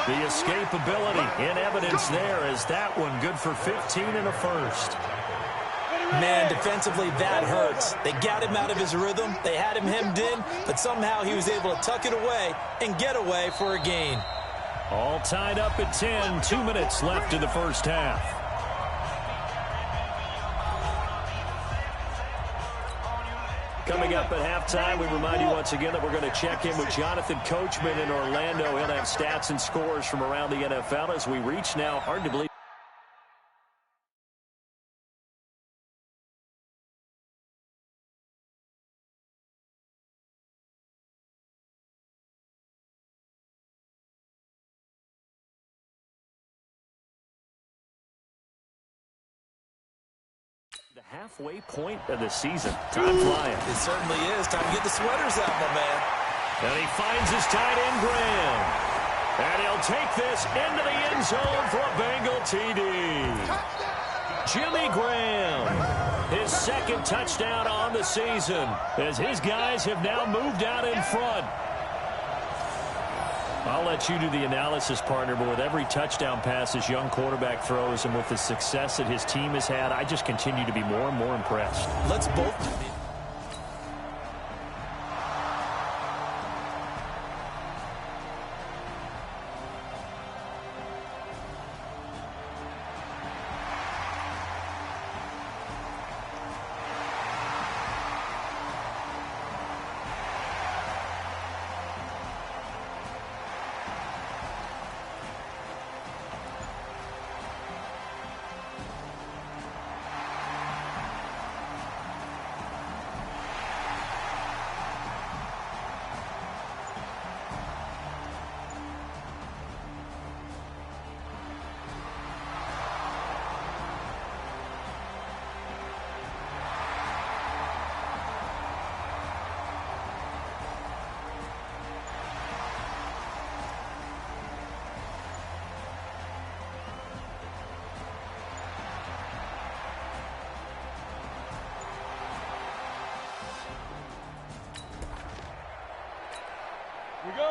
The escapability in evidence there as that one good for 15 and a first. Man, defensively, that hurts. They got him out of his rhythm. They had him hemmed in, but somehow he was able to tuck it away and get away for a gain. All tied up at 10. 2 minutes left in the first half. Coming up at halftime, we remind you once again that we're going to check in with Jonathan Coachman in Orlando. He'll have stats and scores from around the NFL as we reach now. Hard to believe. The halfway point of the season. Time flying. It certainly is. Time to get the sweaters out, my man. And he finds his tight end, Graham. And he'll take this into the end zone for a Bengal TD. Jimmy Graham, his 2nd touchdown on the season, as his guys have now moved out in front. I'll let you do the analysis, partner, but with every touchdown pass this young quarterback throws and with the success that his team has had, I just continue to be more and more impressed. Let's both do it.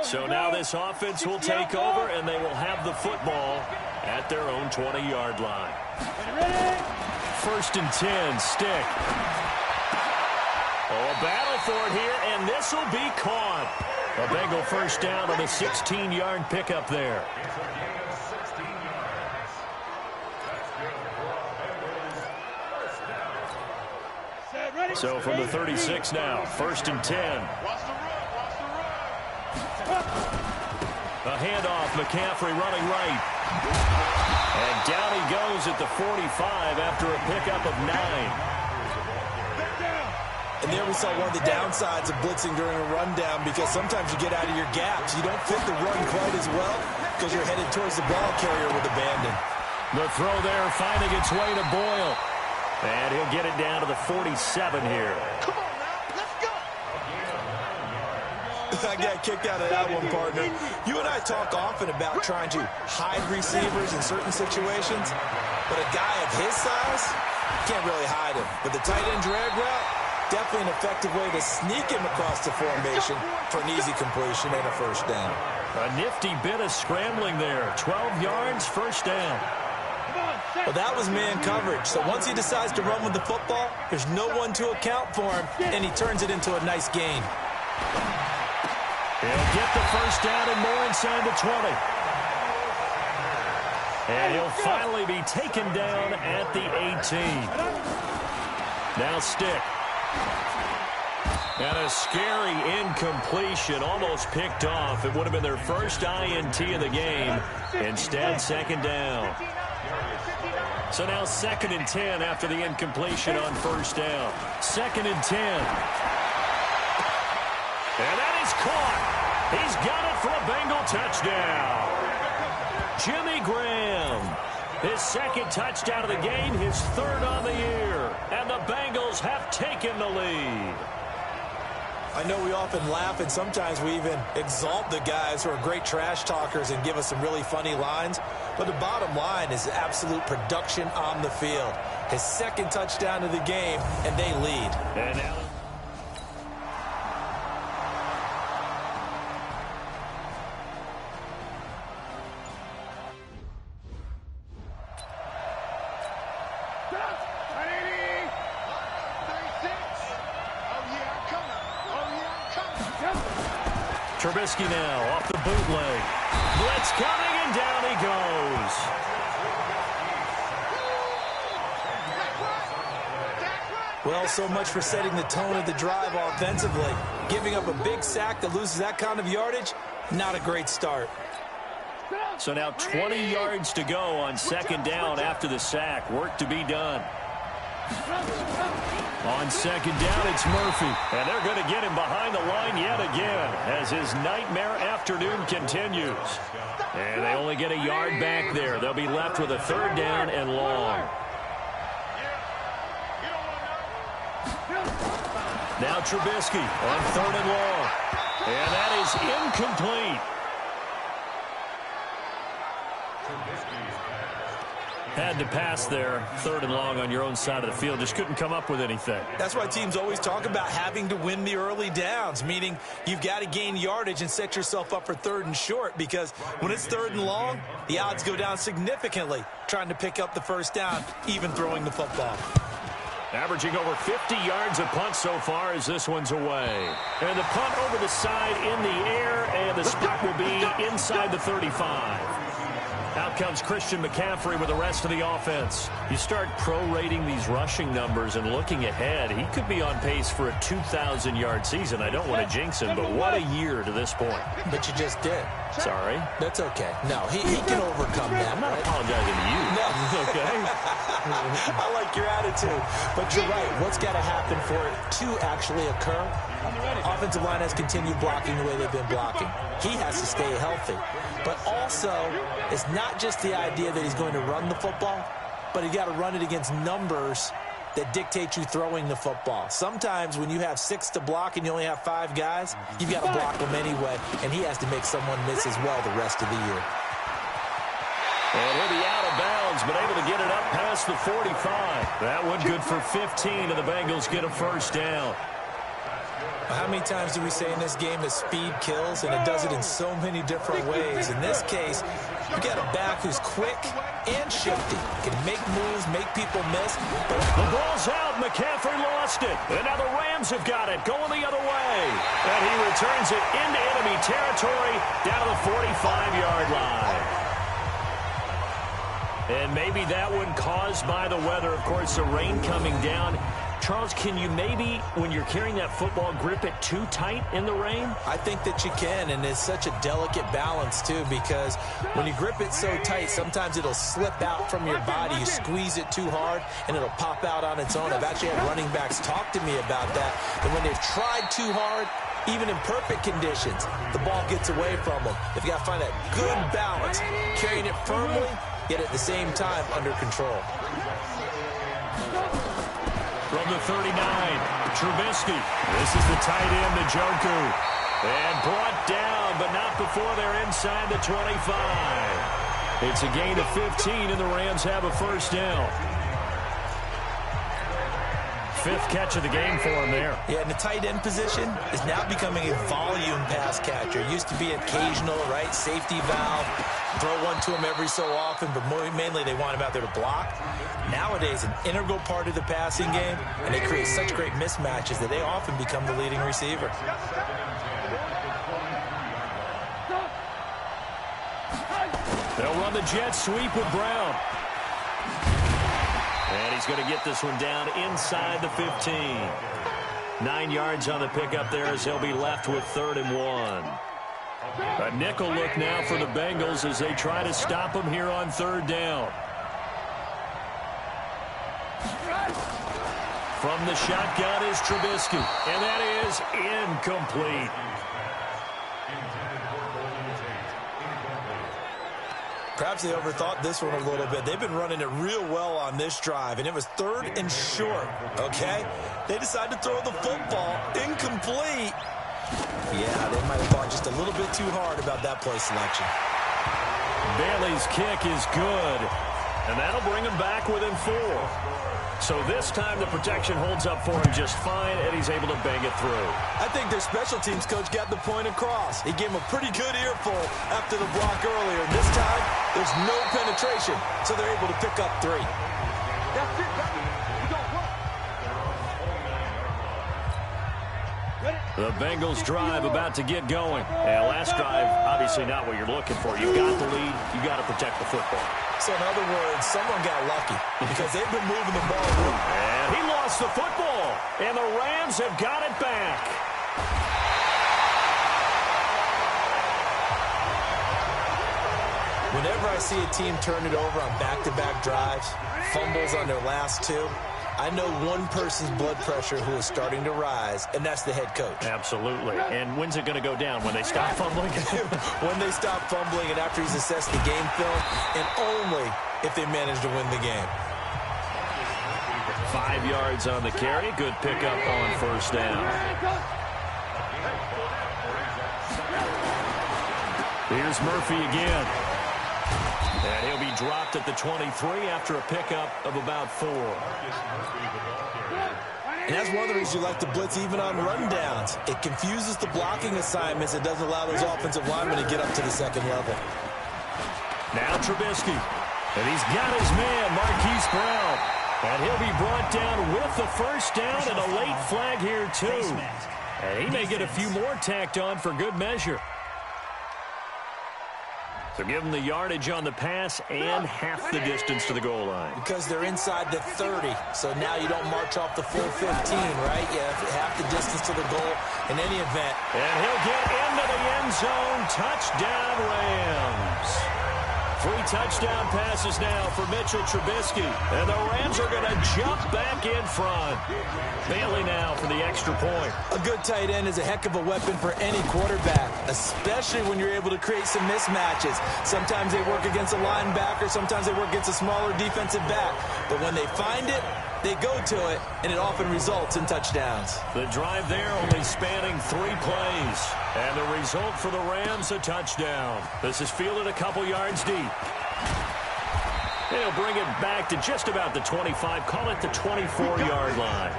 So now this offense will take over, and they will have the football at their own 20-yard line. 1st and 10, Stick. Oh, a battle for it here, and this will be caught. A Bengal first down on a 16-yard pickup there. So from the 36 now, 1st and 10. A handoff, McCaffrey running right. And down he goes at the 45 after a pickup of 9. And there we saw one of the downsides of blitzing during a rundown, because sometimes you get out of your gaps. You don't fit the run quite as well because you're headed towards the ball carrier with abandon. The throw there finding its way to Boyle. And he'll get it down to the 47 here. Come on now, let's go. I got kicked out of that one, partner. You and I talk often about trying to hide receivers in certain situations, but a guy of his size can't really hide him. But the tight end drag route, definitely an effective way to sneak him across the formation for an easy completion and a first down. A nifty bit of scrambling there. 12 yards, first down. Well, that was man coverage. So once he decides to run with the football, there's no one to account for him, and he turns it into a nice gain. He'll get the first down and more inside the 20. And he'll finally be taken down at the 18. Now Stick. And a scary incompletion, almost picked off. It would have been their first INT of the game. Instead, second down. So now 2nd and 10 after the incompletion on first down. 2nd and 10. And that is caught. He's got it for a Bengal touchdown. Jimmy Graham. His 2nd touchdown of the game, his 3rd on the year. And the Bengals have taken the lead. I know we often laugh, and sometimes we even exalt the guys who are great trash talkers and give us some really funny lines. But the bottom line is absolute production on the field. His 2nd touchdown of the game, and they lead. And now Trubisky now off the bootleg. Blitz coming, and down he goes. Well, so much for setting the tone of the drive offensively. Giving up a big sack that loses that kind of yardage, not a great start. So now 20 yards to go on 2nd down after the sack. Work to be done. On 2nd down, it's Murphy. And they're going to get him behind the line yet again as his nightmare afternoon continues. And they only get a yard back there. They'll be left with a 3rd down and long. Now Trubisky on 3rd and long. And that is incomplete. Had to pass there, 3rd and long on your own side of the field. Just couldn't come up with anything. That's why teams always talk about having to win the early downs, meaning you've got to gain yardage and set yourself up for 3rd and short, because when it's 3rd and long, the odds go down significantly trying to pick up the 1st down, even throwing the football. Averaging over 50 yards a punt so far as this one's away. And the punt over the side in the air, and the spot will be inside the 35. Out comes Christian McCaffrey with the rest of the offense. You start prorating these rushing numbers and looking ahead, he could be on pace for a 2,000-yard season. I don't want to jinx him, but what a year to this point. But you just did. Sorry? That's okay. No, he can overcome that. I'm not apologizing to you. No. Okay? I like your attitude. But you're right. What's got to happen for it to actually occur? Offensive line has continued blocking the way they've been blocking. He has to stay healthy. But also, it's not just the idea that he's going to run the football, but you got to run it against numbers that dictate you throwing the football. Sometimes when you have 6 to block and you only have 5 guys, you've got to block them anyway, and he has to make someone miss as well the rest of the year. And he'll be out of bounds, but able to get it up past the 45. That one good for 15, and the Bengals get a 1st down. How many times do we say in this game that speed kills, and it does it in so many different ways? In this case, you got a back who's quick and shifty, can make moves, make people miss. But the ball's out. McCaffrey lost it. And now the Rams have got it, going the other way. And he returns it into enemy territory down to the 45-yard line. And maybe that one caused by the weather. Of course, the rain coming down. Charles, can you maybe, when you're carrying that football, grip it too tight in the rain? I think that you can, and it's such a delicate balance, too, because when you grip it so tight, sometimes it'll slip out from your body. You squeeze it too hard, and it'll pop out on its own. I've actually had running backs talk to me about that when they've tried too hard, even in perfect conditions, the ball gets away from them. They've got to find that good balance, carrying it firmly, yet at the same time under control. From the 39, Trubisky. This is the tight end, Njoku. And brought down, but not before they're inside the 25. It's a gain of 15, and the Rams have a 1st down. 5th catch of the game for him there. Yeah, and the tight end position is now becoming a volume pass catcher. It used to be occasional, right? Safety valve. Throw one to him every so often, but mainly they want him out there to block. Nowadays, an integral part of the passing game, and they create such great mismatches that they often become the leading receiver. They'll run the jet sweep with Brown. And he's going to get this one down inside the 15. 9 yards on the pickup there as he'll be left with 3rd and 1. A nickel look now for the Bengals as they try to stop him here on 3rd down. From the shotgun is Trubisky, and that is incomplete. Perhaps they overthought this one a little bit. They've been running it real well on this drive, and it was 3rd and short, okay? They decided to throw the football incomplete. Yeah, they might have thought just a little bit too hard about that play selection. Bailey's kick is good, and that'll bring him back within 4. So this time the protection holds up for him just fine, and he's able to bang it through. I think their special teams coach got the point across. He gave him a pretty good earful after the block earlier. This time, there's no penetration, so they're able to pick up 3. That's it, baby. You don't work. The Bengals drive about to get going. And last drive, obviously not what you're looking for. You got the lead. You got to protect the football. So in other words, someone got lucky because they've been moving the ball. And he lost the football. And the Rams have got it back. Whenever I see a team turn it over on back-to-back drives, fumbles on their last 2, I know one person's blood pressure who is starting to rise, and that's the head coach. Absolutely. And when's it going to go down? When they stop fumbling? When they stop fumbling and after he's assessed the game film, and only if they manage to win the game. 5 yards on the carry. Good pickup on 1st down. Here's Murphy again. And he'll be dropped at the 23 after a pickup of about 4. And that's one of the reasons you like to blitz even on rundowns. It confuses the blocking assignments. It doesn't allow those offensive linemen to get up to the 2nd level. Now Trubisky. And he's got his man, Marquise Brown. And he'll be brought down with the 1st down and a late flag here, too. And he may get a few more tacked on for good measure. So give them the yardage on the pass and half the distance to the goal line. Because they're inside the 30, so now you don't march off the full 15, right? You have half the distance to the goal in any event. And he'll get into the end zone. Touchdown, Rams. 3 touchdown passes now for Mitchell Trubisky. And the Rams are going to jump back in front. Bailey now for the extra point. A good tight end is a heck of a weapon for any quarterback, especially when you're able to create some mismatches. Sometimes they work against a linebacker. Sometimes they work against a smaller defensive back. But when they find it, they go to it, and it often results in touchdowns. The drive there only spanning 3 plays. And the result for the Rams, a touchdown. This is fielded a couple yards deep. They'll bring it back to just about the 25. Call it the 24-yard line.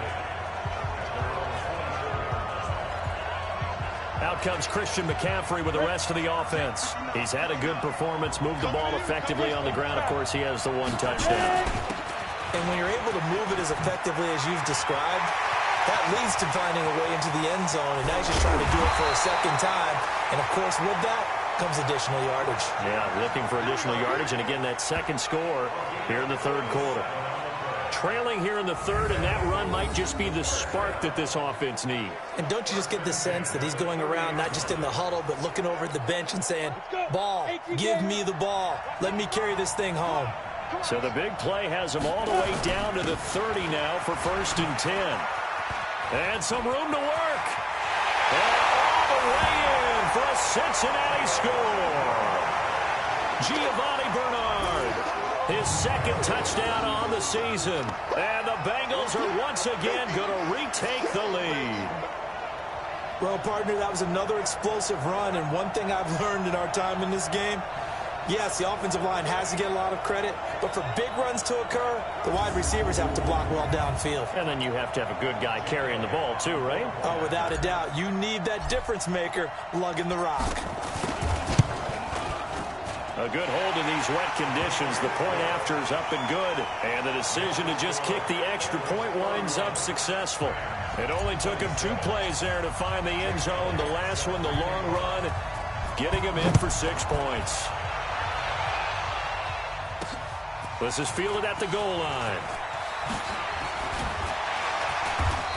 Out comes Christian McCaffrey with the rest of the offense. He's had a good performance, moved the ball effectively on the ground. Of course, he has the 1 touchdown. And when you're able to move it as effectively as you've described, that leads to finding a way into the end zone, and now he's just trying to do it for a 2nd time. And, of course, with that comes additional yardage. Yeah, looking for additional yardage, and again, that 2nd score here in the 3rd quarter. Trailing here in the 3rd, and that run might just be the spark that this offense needs. And don't you just get the sense that he's going around not just in the huddle, but looking over at the bench and saying, ball, give me the ball. Let me carry this thing home. So the big play has him all the way down to the 30 now for 1st and 10. And some room to work. And all the way in for a Cincinnati score. Giovanni Bernard, his 2nd touchdown on the season. And the Bengals are once again going to retake the lead. Well, partner, that was another explosive run. And one thing I've learned in our time in this game, yes, the offensive line has to get a lot of credit, but for big runs to occur, the wide receivers have to block well downfield. And then you have to have a good guy carrying the ball too, right? Oh, without a doubt. You need that difference maker lugging the rock. A good hold in these wet conditions. The point after is up and good. And the decision to just kick the extra point winds up successful. It only took him 2 plays there to find the end zone. The last one, the long run, getting him in for 6 points. This is fielded at the goal line.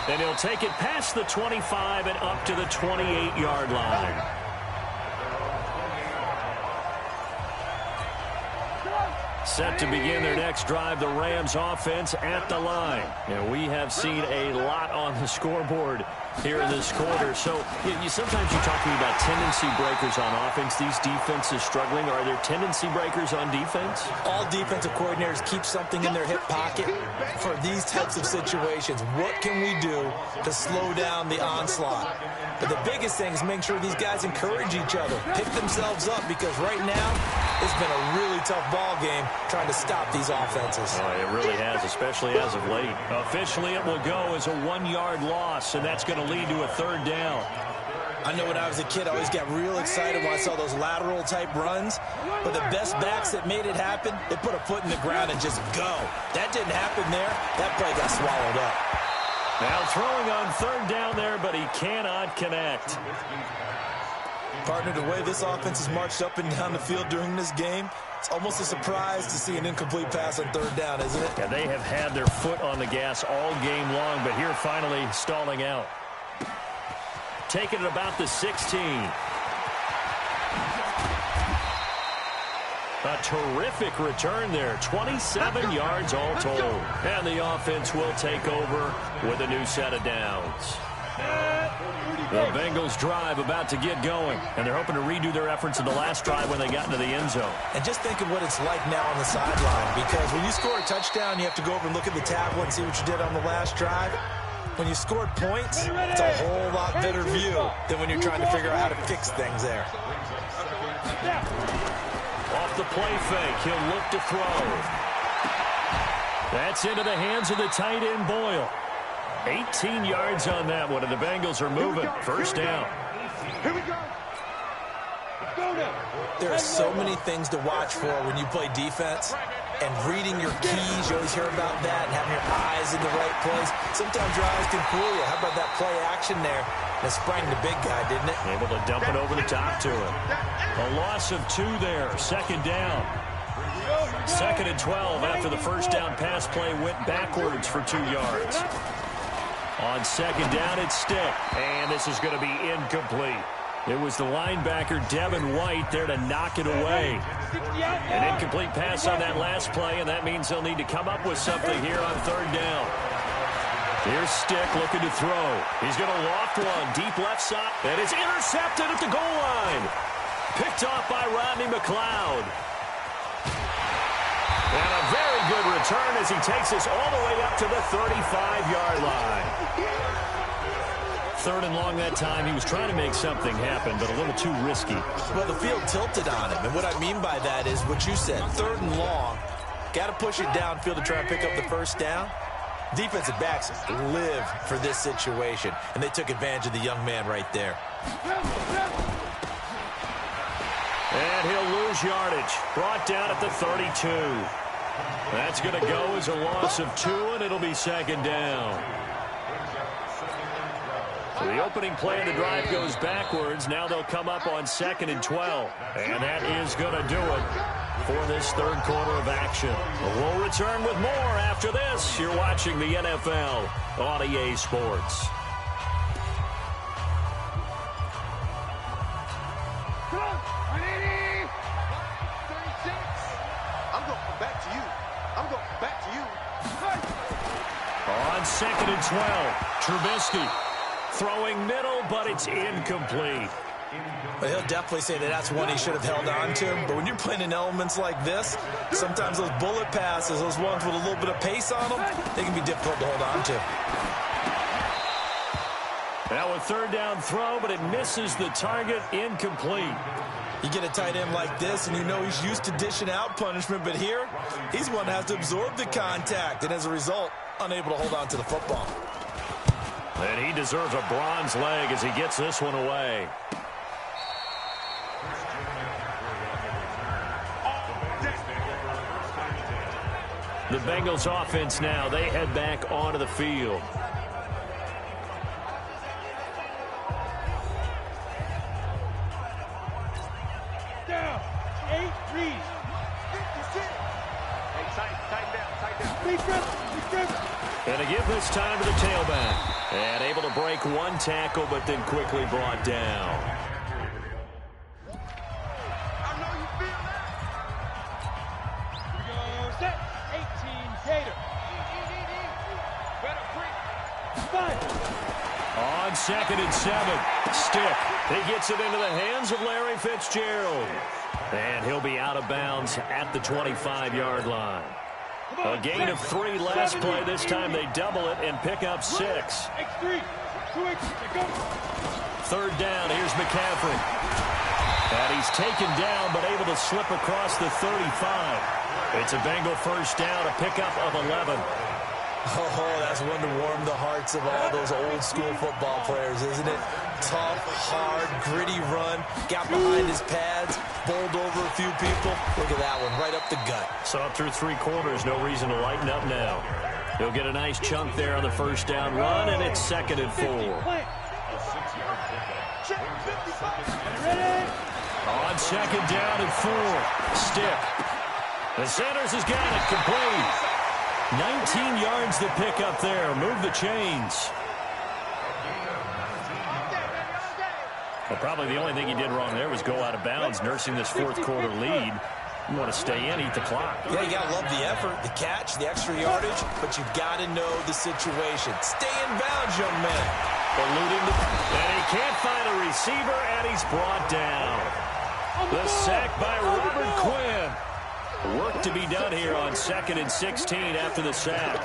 And he'll take it past the 25 and up to the 28-yard line. Set to begin their next drive, the Rams offense at the line. And we have seen a lot on the scoreboard here in this quarter. So sometimes you talk to me about tendency breakers on offense. These defenses struggling. Are there tendency breakers on defense? All defensive coordinators keep something in their hip pocket for these types of situations. What can we do to slow down the onslaught? But the biggest thing is make sure these guys encourage each other, pick themselves up, because right now it's been a really tough ball game trying to stop these offenses. Oh, it really has, especially as of late. Officially, it will go as a 1-yard loss, and that's going to lead to a 3rd down. I know when I was a kid, I always got real excited when I saw those lateral-type runs. But the best backs that made it happen, they put a foot in the ground and just go. That didn't happen there. That play got swallowed up. Now throwing on 3rd down there, but he cannot connect. Partner, the way this offense has marched up and down the field during this game, it's almost a surprise to see an incomplete pass on 3rd down, isn't it? Yeah, they have had their foot on the gas all game long, but here finally stalling out. Taking it about the 16. A terrific return there. 27 yards all told. And the offense will take over with a new set of downs. The Bengals drive about to get going, and they're hoping to redo their efforts in the last drive when they got into the end zone. And just think of what it's like now on the sideline, because when you score a touchdown, you have to go over and look at the tablet and see what you did on the last drive. When you scored points, it's a whole lot better view than when you're trying to figure out how to fix things there. Off the play fake, he'll look to throw. That's into the hands of the tight end, Boyle. 18 yards on that one, and the Bengals are moving. 1st down. Here we go. There are so many things to watch for when you play defense. And reading your keys, you always hear about that, and having your eyes in the right place. Sometimes your eyes can fool you. How about that play action there? That sprang the big guy, didn't it? Able to dump it over the top to him. A loss of 2 there. 2nd down. 2nd and 12 after the 1st down pass play went backwards for 2 yards. On 2nd down, it's Stick. And this is going to be incomplete. It was the linebacker, Devin White, there to knock it away. An incomplete pass on that last play, and that means they'll need to come up with something here on 3rd down. Here's Stick looking to throw. He's going to loft one deep left side, and it's intercepted at the goal line. Picked off by Rodney McLeod. And a very good return as he takes us all the way up to the 35-yard line. 3rd and long that time. He was trying to make something happen, but a little too risky. Well, the field tilted on him, and what I mean by that is what you said, 3rd and long. Got to push it downfield to try and pick up the 1st down. Defensive backs live for this situation, and they took advantage of the young man right there. And he'll lose yardage. Brought down at the 32. That's going to go as a loss of 2, and it'll be 2nd down. So the opening play of the drive goes backwards. Now they'll come up on 2nd and 12. And that is going to do it for this 3rd quarter of action. We'll return with more after this. You're watching the NFL on EA Sports. On 2nd and 12, Trubisky throwing middle, but it's incomplete. But he'll definitely say that that's one he should have held on to. But when you're playing in elements like this, sometimes those bullet passes, those ones with a little bit of pace on them, they can be difficult to hold on to. Now a 3rd down throw, but it misses the target, incomplete. You get a tight end like this, and you know he's used to dishing out punishment, but here, he's one that has to absorb the contact, and as a result, unable to hold on to the football. And he deserves a bronze leg as he gets this one away. The Bengals offense now, they head back onto the field. Down. 8, read. Hey, tighten down. Big grip. And to give this time to the tailback. And able to break one tackle, but then quickly brought down. On 2nd and 7, Stick. He gets it into the hands of Larry Fitzgerald. And he'll be out of bounds at the 25-yard line. A gain of 3 last play. This time they double it and pick up 6. 3rd down. Here's McCaffrey. And he's taken down but able to slip across the 35. It's a Bengal 1st down, a pickup of 11. Oh, that's one to warm the hearts of all those old school football players, isn't it? Tough, hard, gritty run. Got behind his pads, bowled over a few people. Look at that one, right up the gut. So up through 3 quarters, no reason to lighten up now. He'll get a nice chunk there on the 1st down run, and it's 2nd and 4. On 2nd down and 4, Stick. The Sanders has got it, complete. 19 yards to pick up there. Move the chains. Well, probably the only thing he did wrong there was go out of bounds, nursing this 4th quarter lead. You want to stay in, eat the clock. Yeah, you got to love the effort, the catch, the extra yardage, but you've got to know the situation. Stay in bounds, young man. Eluding and he can't find a receiver, and he's brought down. The sack by Robert Quinn. Work to be done here on 2nd and 16 after the sack.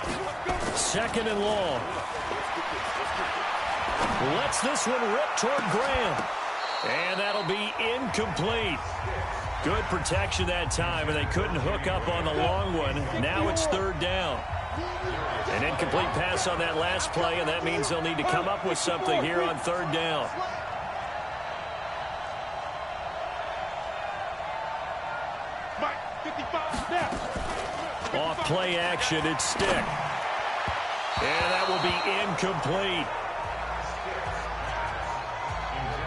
2nd and long. Lets this one rip toward Graham. And that'll be incomplete. Good protection that time, and they couldn't hook up on the long one. Now it's 3rd down. An incomplete pass on that last play, and that means they'll need to come up with something here on 3rd down. Off play action, it's Stick. And that will be incomplete.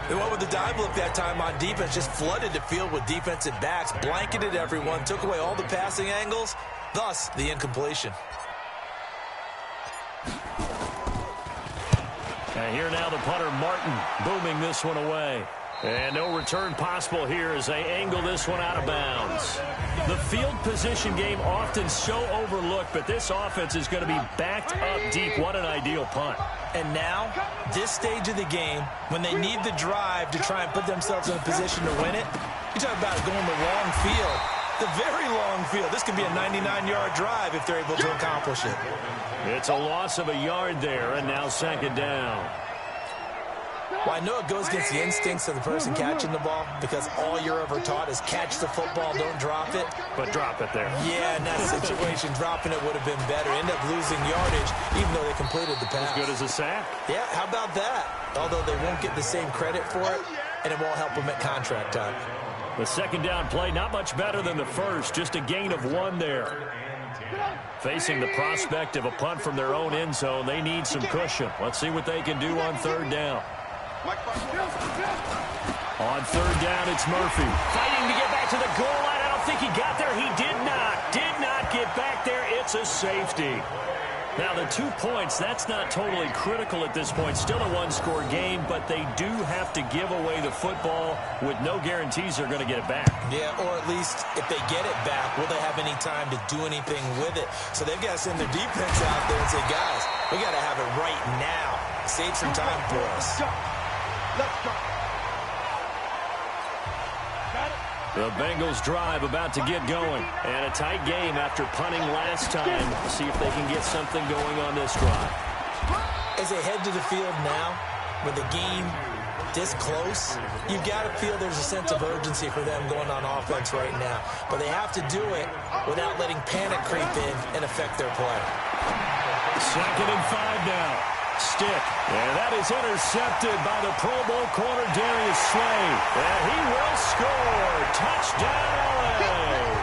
They went with the dive look that time on defense, just flooded the field with defensive backs, blanketed everyone, took away all the passing angles, thus the incompletion. And here now the punter, Martin, booming this one away. And no return possible here as they angle this one out of bounds. The field position game often so overlooked, but this offense is going to be backed up deep. What an ideal punt. And now, this stage of the game, when they need the drive to try and put themselves in a position to win it, you talk about going the long field, the very long field. This could be a 99-yard drive if they're able to accomplish it. It's a loss of a yard there, and now 2nd down. Well, I know it goes against the instincts of the person catching the ball because all you're ever taught is catch the football, don't drop it. But drop it there. Yeah, in that situation, dropping it would have been better. End up losing yardage, even though they completed the pass. As good as a sack. Yeah, how about that? Although they won't get the same credit for it, and it won't help them at contract time. The 2nd down play, not much better than the first, just a gain of 1 there. Facing the prospect of a punt from their own end zone, they need some cushion. Let's see what they can do on 3rd down. On 3rd down, it's Murphy. Fighting to get back to the goal line. I don't think he got there. He did not get back there. It's a safety. Now, the 2 points, that's not totally critical at this point. Still a 1-score game, but they do have to give away the football with no guarantees they're going to get it back. Yeah, or at least if they get it back, will they have any time to do anything with it? So they've got to send their defense out there and say, guys, we got to have it right now. Save some time for us. The Bengals drive about to get going. And a tight game after punting last time. See if they can get something going on this drive. As they head to the field now, with the game this close, you've got to feel there's a sense of urgency for them going on offense right now. But they have to do it without letting panic creep in and affect their play. 2nd and 5 now. Stick. And that is intercepted by the Pro Bowl corner, Darius Slay. And he will score. Touchdown, LA.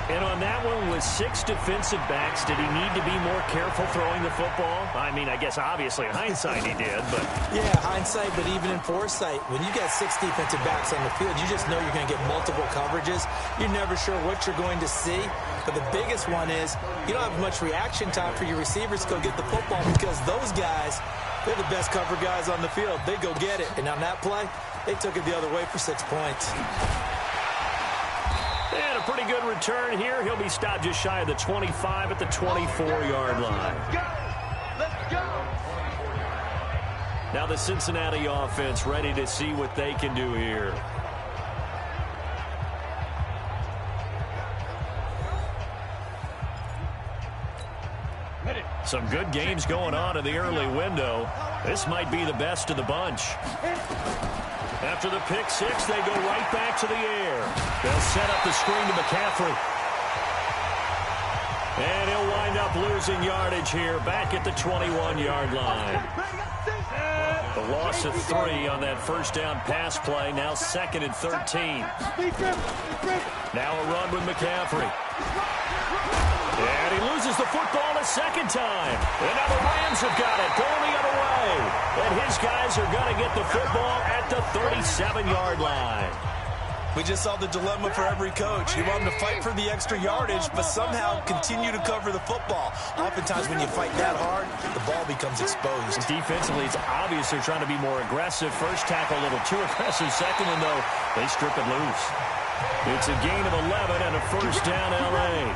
And on that one, with 6 defensive backs, did he need to be more careful throwing the football? I mean, I guess obviously in hindsight he did, but... Yeah, hindsight, but even in foresight, when you got 6 defensive backs on the field, you just know you're going to get multiple coverages. You're never sure what you're going to see. But the biggest one is you don't have much reaction time for your receivers to go get the football because those guys, they're the best cover guys on the field. They go get it. And on that play, they took it the other way for 6 points. And a pretty good return here. He'll be stopped just shy of the 25 at the 24-yard line. Let's go. Now the Cincinnati offense ready to see what they can do here. Some good games going on in the early window. This might be the best of the bunch. After the pick six, they go right back to the air. They'll set up the screen to McCaffrey. And he'll wind up losing yardage here back at the 21-yard line. The loss of 3 on that first down pass play. Now 2nd and 13. Now a run with McCaffrey. And he loses the football a second time. And now the Rams have got it, going the other way. And his guys are going to get the football at the 37-yard line. We just saw the dilemma for every coach. You want them to fight for the extra yardage, but somehow continue to cover the football. Oftentimes when you fight that hard, the ball becomes exposed. Defensively, it's obvious they're trying to be more aggressive. First tackle a little too aggressive. Second one, though, they strip it loose. It's a gain of 11 and a first down, L.A.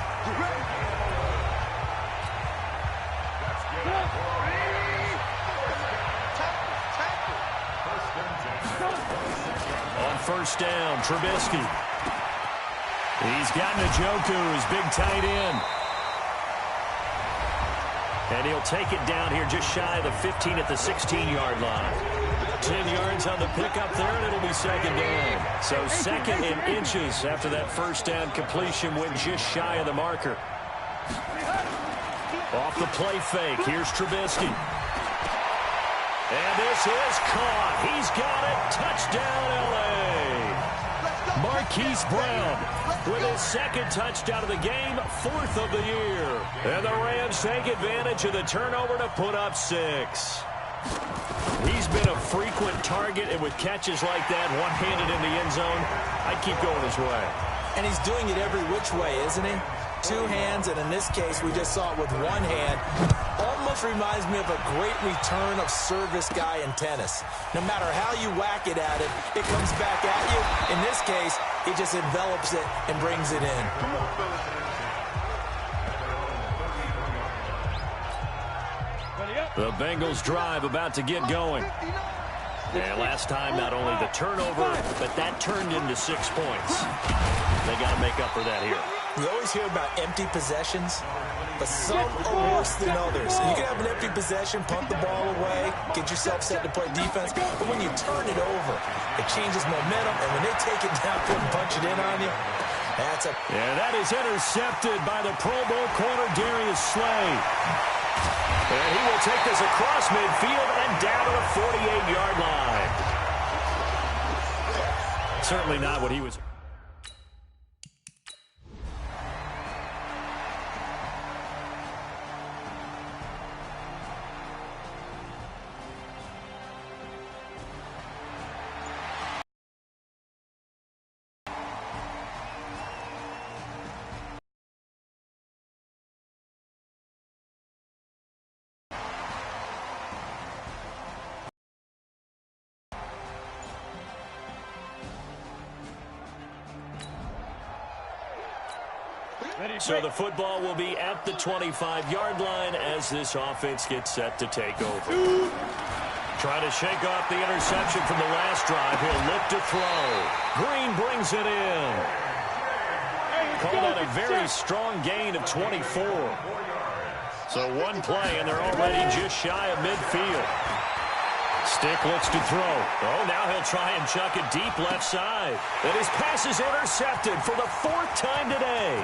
On first down, Trubisky. He's got Njoku, his big tight end. And he'll take it down here just shy of the 15 at the 16-yard line. 10 yards on the pickup there, and it'll be second down. So 2nd and inches after that first down completion went just shy of the marker. Off the play fake, here's Trubisky. And this is caught. He's got it. Touchdown, L.A. Marquise Brown with his 2nd touchdown of the game, 4th of the year. And the Rams take advantage of the turnover to put up 6. He's been a frequent target, and with catches like that, one-handed in the end zone, I'd keep going his way. And he's doing it every which way, isn't he? 2 hands, and in this case, we just saw it with 1 hand. Almost reminds me of a great return of service guy in tennis. No matter how you whack it at it, it comes back at you. In this case, it just envelops it and brings it in. The Bengals drive about to get going. And last time, not only the turnover, but that turned into 6 points. They got to make up for that here. You always hear about empty possessions, but some are worse than others. You can have an empty possession, punt the ball away, get yourself set to play defense, but when you turn it over, it changes momentum, and when they take it downfield and punch it in on you, that's a... And that is intercepted by the Pro Bowl corner, Darius Slay. And he will take this across midfield and down to the 48-yard line. Certainly not what he was... So the football will be at the 25-yard line as this offense gets set to take over. Trying to shake off the interception from the last drive. He'll look to throw. Green brings it in. Call that a very strong gain of 24. So 1 play, and they're already just shy of midfield. Stick looks to throw. Oh, now he'll try and chuck it deep left side. And his pass is intercepted for the 4th time today.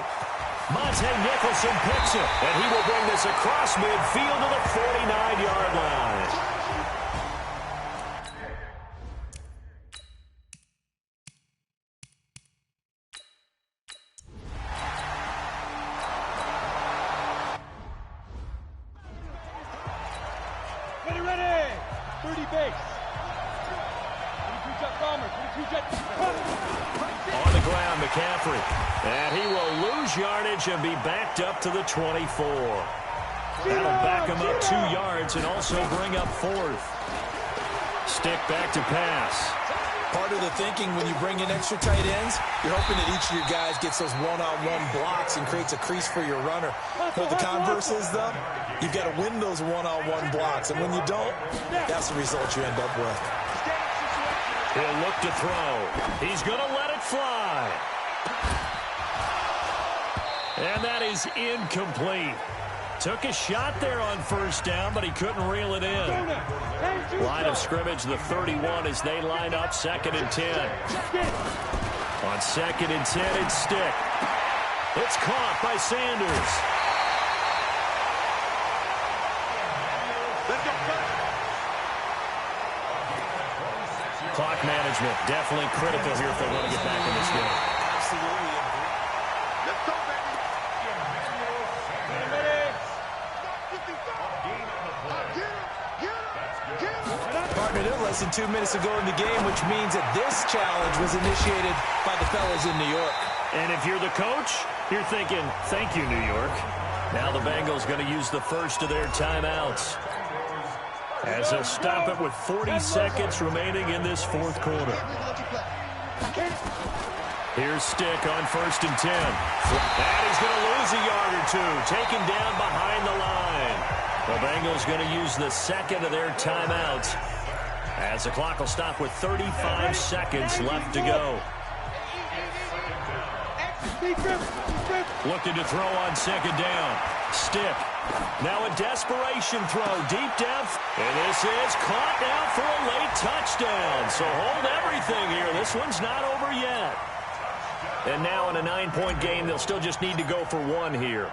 Monte Nicholson picks it, and he will bring this across midfield to the 49-yard line. Ready. 30 base. 22 jet bomber. 22 jet. On the ground, McCaffrey. And he will lose yardage and be backed up to the 24. That'll back him up 2 yards and also bring up 4th. Stick back to pass. Part of the thinking when you bring in extra tight ends, you're hoping that each of your guys gets those one-on-one blocks and creates a crease for your runner. But the converse is, though, you've got to win those one-on-one blocks. And when you don't, that's the result you end up with. He'll look to throw. He's going to let it fly. And that is incomplete. Took a shot there on first down, but he couldn't reel it in. Line of scrimmage, the 31, as they line up 2nd and 10. On 2nd and 10, it's Stick. It's caught by Sanders. Clock management, definitely critical here if they want to get back in this game. Absolutely. Let's go, baby. Partner, they're less than 2 minutes to go in the game, which means that this challenge was initiated by the fellas in New York. And if you're the coach, you're thinking, thank you, New York. Now the Bengals going to use the first of their timeouts, as they'll stop it with 40 seconds remaining in this fourth quarter. Here's Stick on 1st and 10. And he's going to lose a yard or two, taken down behind the line. The Bengals going to use the second of their timeouts, as the clock will stop with 35 seconds left to go. Looking to throw on 2nd down. Stick. Now a desperation throw deep down. And this is caught now for a late touchdown. So hold everything here. This one's not over yet. And now in a 9-point game, they'll still just need to go for 1 here,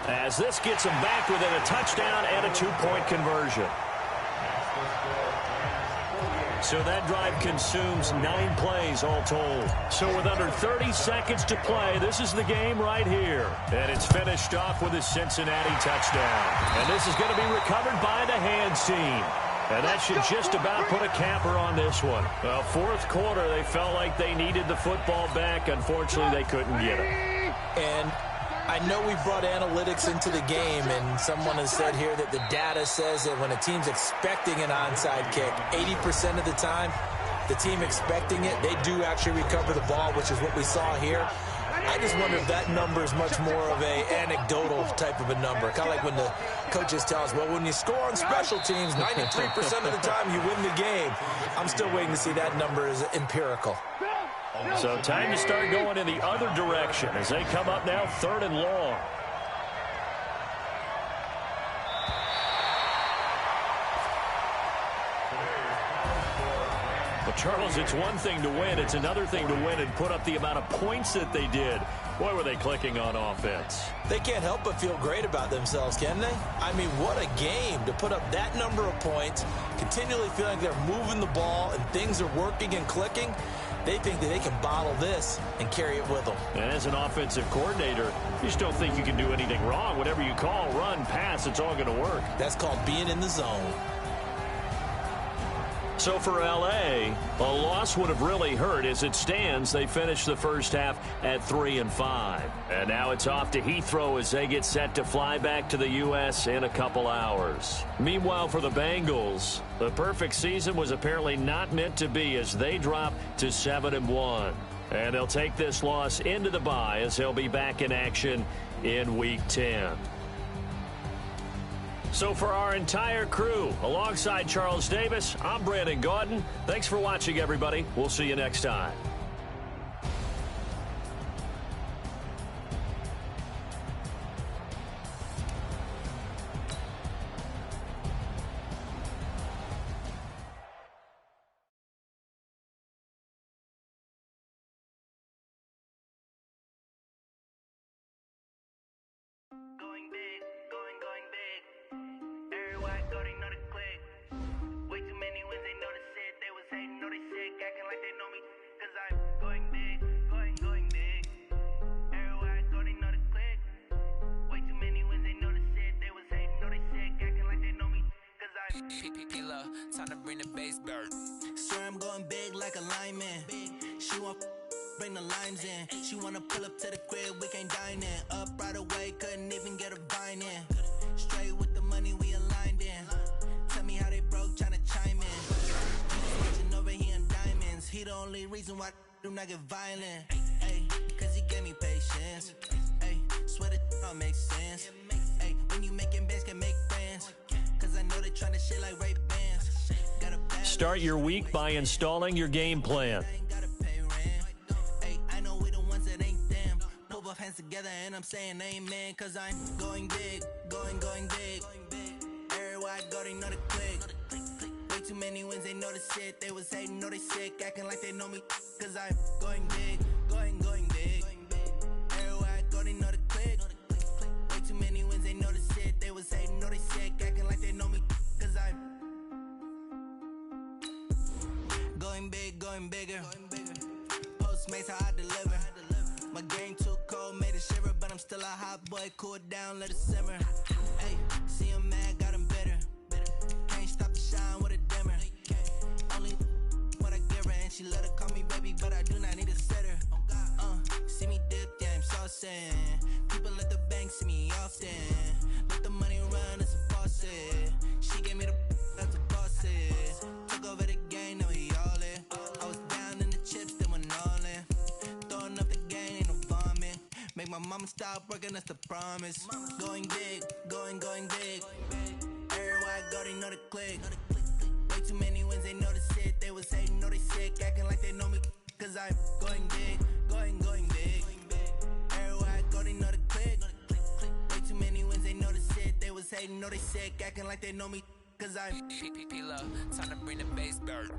as this gets them back within a touchdown and a 2-point conversion. So that drive consumes 9 plays all told. So with under 30 seconds to play, this is the game right here. And it's finished off with a Cincinnati touchdown. And this is going to be recovered by the hands team. And that should just about put a capper on this one. Well, fourth quarter, they felt like they needed the football back. Unfortunately, they couldn't get it. And I know we brought analytics into the game, and someone has said here that the data says that when a team's expecting an onside kick, 80% of the time, the team expecting it, they do actually recover the ball, which is what we saw here. I just wonder if that number is much more of a anecdotal type of a number. Kind of like when the coaches tell us, well, when you score on special teams, 93% of the time you win the game. I'm still waiting to see that number is empirical. So time to start going in the other direction as they come up now 3rd and long. Well, Charles, it's one thing to win. It's another thing to win and put up the amount of points that they did. Boy, were they clicking on offense. They can't help but feel great about themselves, can they? I mean, what a game to put up that number of points, continually feeling like they're moving the ball and things are working and clicking. They think that they can bottle this and carry it with them. And as an offensive coordinator, you just don't think you can do anything wrong. Whatever you call, run, pass, it's all going to work. That's called being in the zone. So for L.A., a loss would have really hurt. As it stands, they finished the first half at 3-5. And now it's off to Heathrow as they get set to fly back to the U.S. in a couple hours. Meanwhile, for the Bengals, the perfect season was apparently not meant to be as they drop to 7-1. And they'll take this loss into the bye as they'll be back in action in Week 10. So for our entire crew, alongside Charles Davis, I'm Brandon Gaudin. Thanks for watching, everybody. We'll see you next time. Time to bring the bass dirt. Swear I'm going big like a lineman. She want bring the limes in. She wanna pull up to the crib, we can't dine in. Up right away, couldn't even get a vine in. Straight with the money we aligned in. Tell me how they broke, tryna chime in. reason why I do not get violent. Hey, cause he gave me patience. Hey, swear that all makes sense. Hey, when you making bands can make friends. Cause I know they tryna shit like Ray-Bans. Start your week by installing your game plan. Hey, I know we the ones that ain't them. Put both hands together and I'm saying amen. Cause I'm going big, going big. Everywhere I go, they know the click. Way too many wins, they know the shit. They was hating, know they sick, acting like they know me. Cause I'm going big, going big. Everywhere I go, they know the click. Way too many wins, they know the shit. They was hating, know they sick, acting like they know me. Cause I'm going big, going bigger. Postmates, how I deliver. My game too cold, made it shiver. But I'm still a hot boy, cool down, let it simmer. Hey, see him mad, got him bitter. Can't stop the shine with a dimmer. Only what I give her, and she let her call me baby, but I do not need a sitter. See me dip, yeah, I'm saucing. People at the bank see me often. Let the money run, it's a faucet. She gave me the that's a faucet. Took over the game, now we all in. I was down in the chips, then went all in. Throwing up the game, ain't no vomit. Make my mama stop working, that's the promise. Going big, going big. Everywhere I go, they know the click. Way too many wins, they know the shit. They was hating, know they sick, acting like they know me. Cause I'm going big, going big. Everywhere I go, they know the click. Way too many wins, they know the shit. They was hating, know they sick, acting like they know me. Cause I'm P-P-P-Love, time to bring the bass back.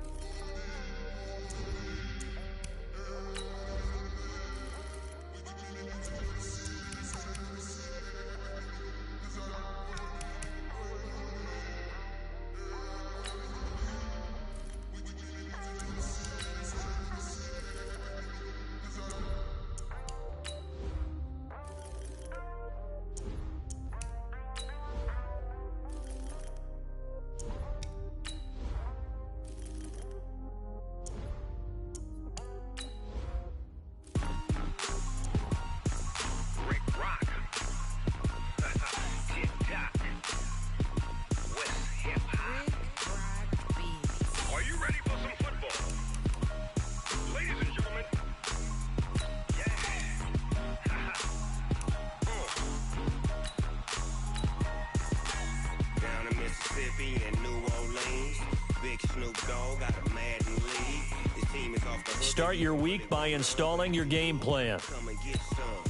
Start your week by installing your game plan. Come and get some.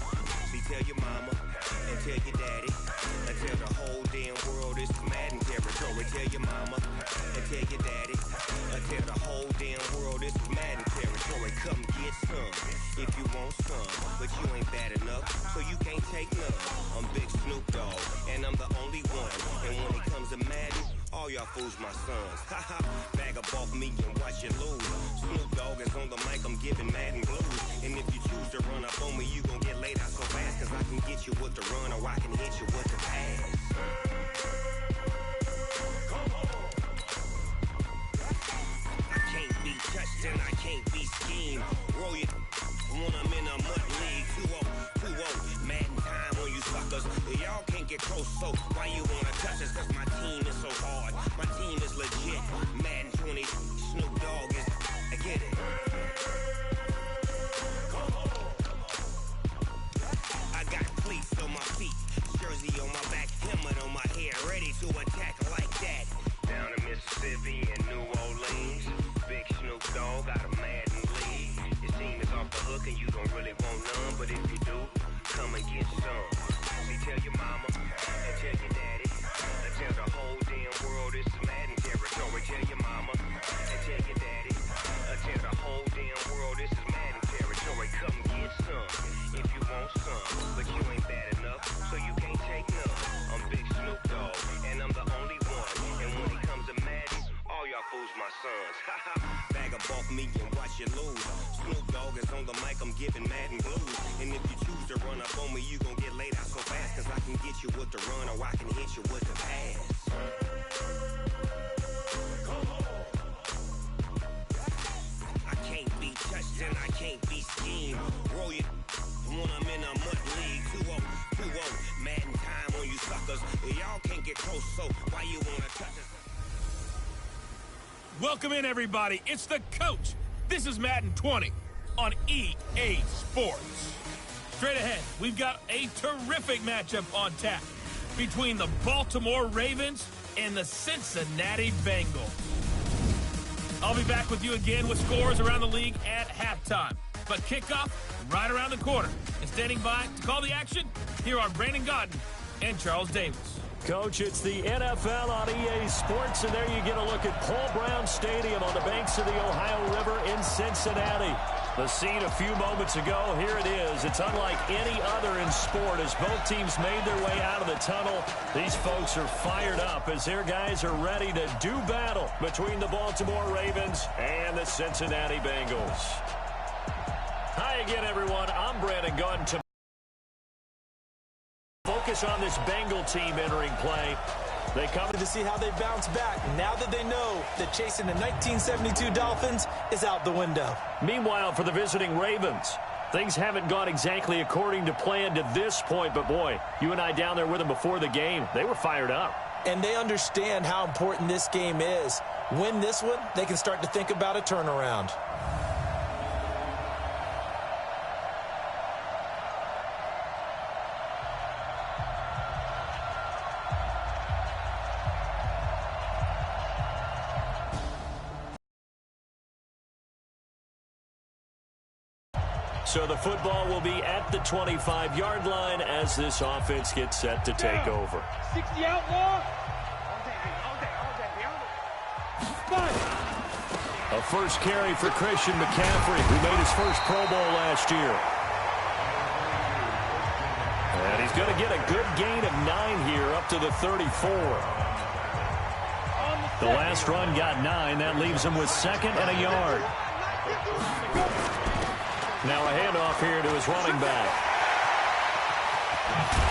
See, tell your mama and tell your daddy and tell the whole damn world it's Madden territory. Tell your mama and tell your daddy and tell the whole damn world it's Madden territory. Come get some if you want some, but you ain't bad enough, so you can't take none. I'm Big Snoop Dogg, and I'm the only one. And when it comes to Madden, all y'all fools my sons. Haha, bag up off me and watch you lose. Snoop Dogg is on the mic, I'm giving Madden blues. And if you choose to run up on me, you gon' get laid out so fast. Cause I can get you with the run or I can hit you with the pass. I can't be touched and I can't be schemed. Roll you when I'm in a mud league. 2-0, Madden time on you suckers. Y'all can't get close, so why you wanna touch us? Cause my team is so hard. My team is legit. Madden 20, Snoop Dogg is, I get it. I got cleats on my feet, jersey on my back, helmet on my head, ready to attack like that. Down in Mississippi and New Orleans, Big Snoop Dogg got a Madden league. Your team is off the hook and you don't really want none, but if you do, come and get some. See, tell your mama and tell your daddy and tell the whole damn world it's Madden territory. Tell your mama and tell your daddy and tell the whole damn world this is Madden territory. Come get some if you want some, but you ain't bad enough, so you can't take none. I'm Big Snoop Dogg, and I'm the only one. And when it comes to Madden, all y'all fools my sons. Bag up off me and watch you lose. Snoop Dogg is on the mic, I'm giving Madden blues. And if you choose to run up on me, you gon' get laid out so fast. Cause I can get you with the run or I can hit you with the pass. I can't be touched and I can't be schemed. Roll you when I'm in a mud league. 2-0, Madden time on you suckers. Y'all can't get close, so why you wanna touch us? Welcome in, everybody. It's the coach. This is Madden 20 on EA Sports. Straight ahead, we've got a terrific matchup on tap between the Baltimore Ravens and the Cincinnati Bengals. I'll be back with you again with scores around the league at halftime. But kickoff right around the corner. And standing by to call the action, here are Brandon Gaudin and Charles Davis. Coach, it's the NFL on EA Sports, and there you get a look at Paul Brown Stadium on the banks of the Ohio River in Cincinnati. The scene a few moments ago, here it is. It's unlike any other in sport as both teams made their way out of the tunnel. These folks are fired up as their guys are ready to do battle between the Baltimore Ravens and the Cincinnati Bengals. Hi again, everyone. I'm Brandon Gaudin. Focus on this Bengal team entering play. They come to see how they bounce back now that they know that chasing the 1972 Dolphins is out the window. Meanwhile, for the visiting Ravens, things haven't gone exactly according to plan to this point. But, boy, you and I down there with them before the game, they were fired up. And they understand how important this game is. Win this one, they can start to think about a turnaround. So the football will be at the 25-yard line as this offense gets set to take over. 60 outlaw. A first carry for Christian McCaffrey, who made his first Pro Bowl last year. And he's going to get a good gain of 9 here up to the 34. The last run got 9. That leaves him with 2nd and a yard. Now a handoff here to his running back.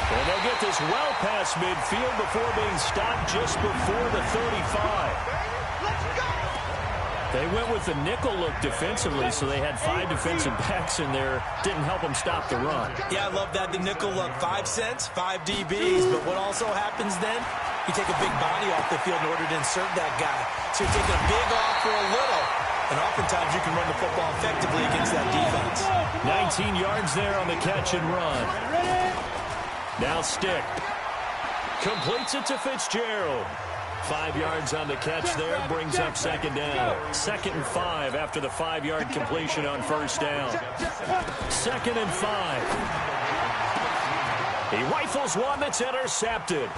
And they'll get this well past midfield before being stopped just before the 35. They went with the nickel look defensively, so they had 5 defensive backs in there. Didn't help them stop the run. Yeah, I love that, the nickel look. 5 cents, 5 DBs. But what also happens then, you take a big body off the field in order to insert that guy. So you're taking a big off for a little. And oftentimes you can run the football effectively against that defense. 19 yards there on the catch and run. Now Stick completes it to Fitzgerald. 5 yards on the catch there, brings up 2nd down. 2nd and 5 after the 5-yard completion on 1st down. 2nd and 5. He rifles one that's intercepted.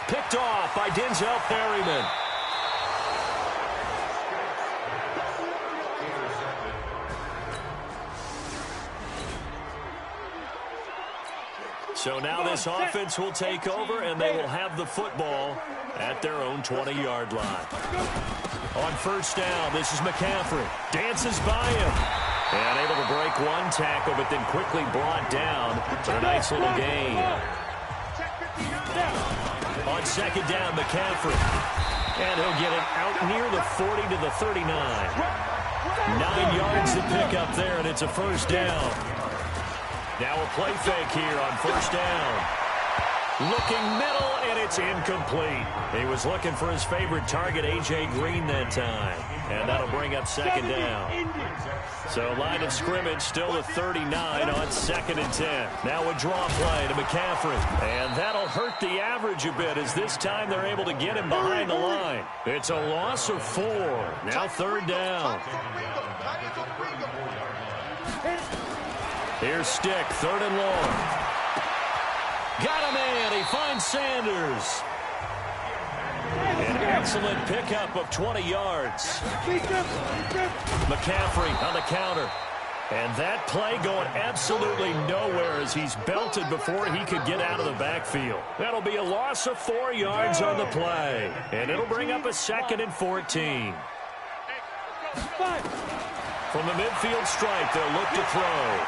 Picked off by Denzel Perryman. So now this offense will take over, and they will have the football at their own 20-yard line. On 1st down, this is McCaffrey. Dances by him. And able to break one tackle, but then quickly brought down for a nice little gain. On 2nd down, McCaffrey. And he'll get it out near the 40 to the 39. 9 yards to pick up there, and it's a 1st down. Now a play fake here on 1st down. Looking middle, and it's incomplete. He was looking for his favorite target, A.J. Green, that time. And that'll bring up 2nd down. So line of scrimmage still the 39 on 2nd and 10. Now a draw play to McCaffrey. And that'll hurt the average a bit as this time they're able to get him behind the line. It's a loss of 4. Now 3rd down. Here's Stick, 3rd and long. Got a man. He finds Sanders. An excellent pickup of 20 yards. McCaffrey on the counter. And that play going absolutely nowhere as he's belted before he could get out of the backfield. That'll be a loss of 4 yards on the play. And it'll bring up a 2nd and 14. From the midfield stripe, they'll look to throw.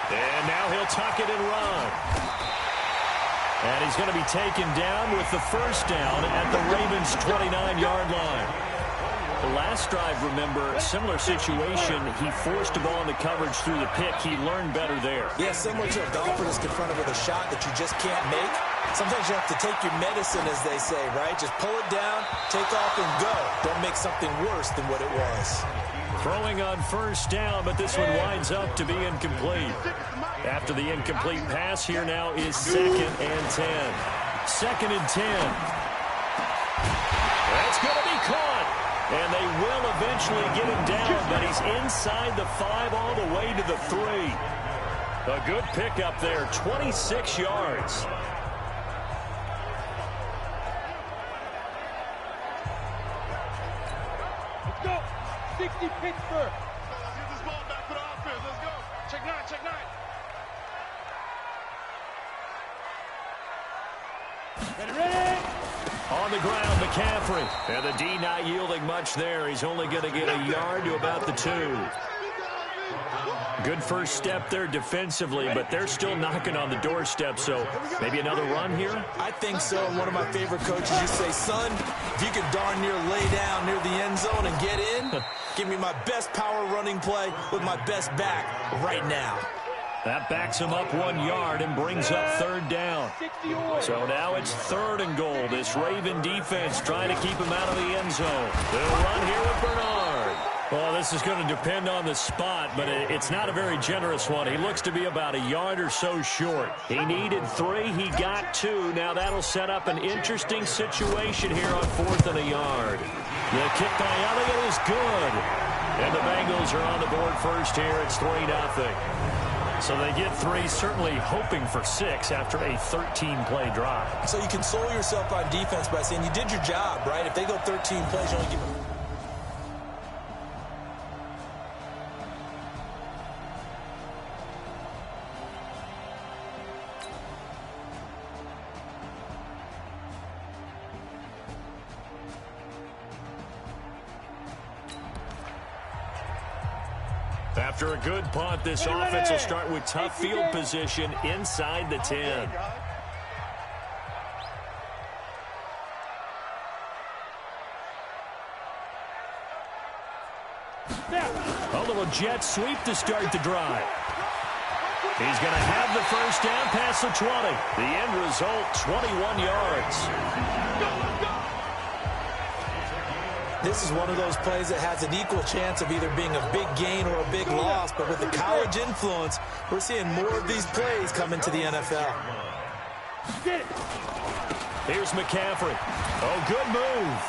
And now he'll tuck it and run. And he's going to be taken down with the 1st down at the Ravens' 29-yard line. The last drive, remember, similar situation. He forced the ball into coverage through the pick. He learned better there. Yeah, similar to a golfer that's confronted with a shot that you just can't make. Sometimes you have to take your medicine, as they say, right? Just pull it down, take off, and go. Don't make something worse than what it was. Throwing on first down, but this one winds up to be incomplete. After the incomplete pass, here now is 2nd and 10. 2nd and 10. That's going to be caught. And they will eventually get him down, but he's inside the 5 all the way to the 3. A good pickup there, 26 yards. Let's go. 60 Pittsburgh. Let's get this ball back for the offense. Let's go. Check 9, check 9. Ready? On the ground, McCaffrey. And the D not yielding much there. He's only going to get a yard to about the 2. Good first step there defensively, but they're still knocking on the doorstep, so maybe another run here? I think so. One of my favorite coaches used to say, son, if you can darn near lay down near the end zone and get in, give me my best power running play with my best back right now. That backs him up 1 yard and brings up 3rd down. So now it's 3rd and goal. This Raven defense trying to keep him out of the end zone. They'll run here with Bernard. Well, this is going to depend on the spot, but it's not a very generous one. He looks to be about a yard or so short. He needed 3. He got 2. Now that'll set up an interesting situation here on 4th and a yard. The kick by Elliott is good. And the Bengals are on the board first here. It's 3-0. So they get 3, certainly hoping for 6 after a 13-play drive. So you console yourself on defense by saying you did your job, right? If they go 13 plays, you only give... After a good punt, this offense will start with tough field position inside the 10. A little jet sweep to start the drive. He's going to have the first down past the 20. The end result, 21 yards. This is one of those plays that has an equal chance of either being a big gain or a big loss, but with the college influence, we're seeing more of these plays come into the NFL. Here's McCaffrey. Oh, good move.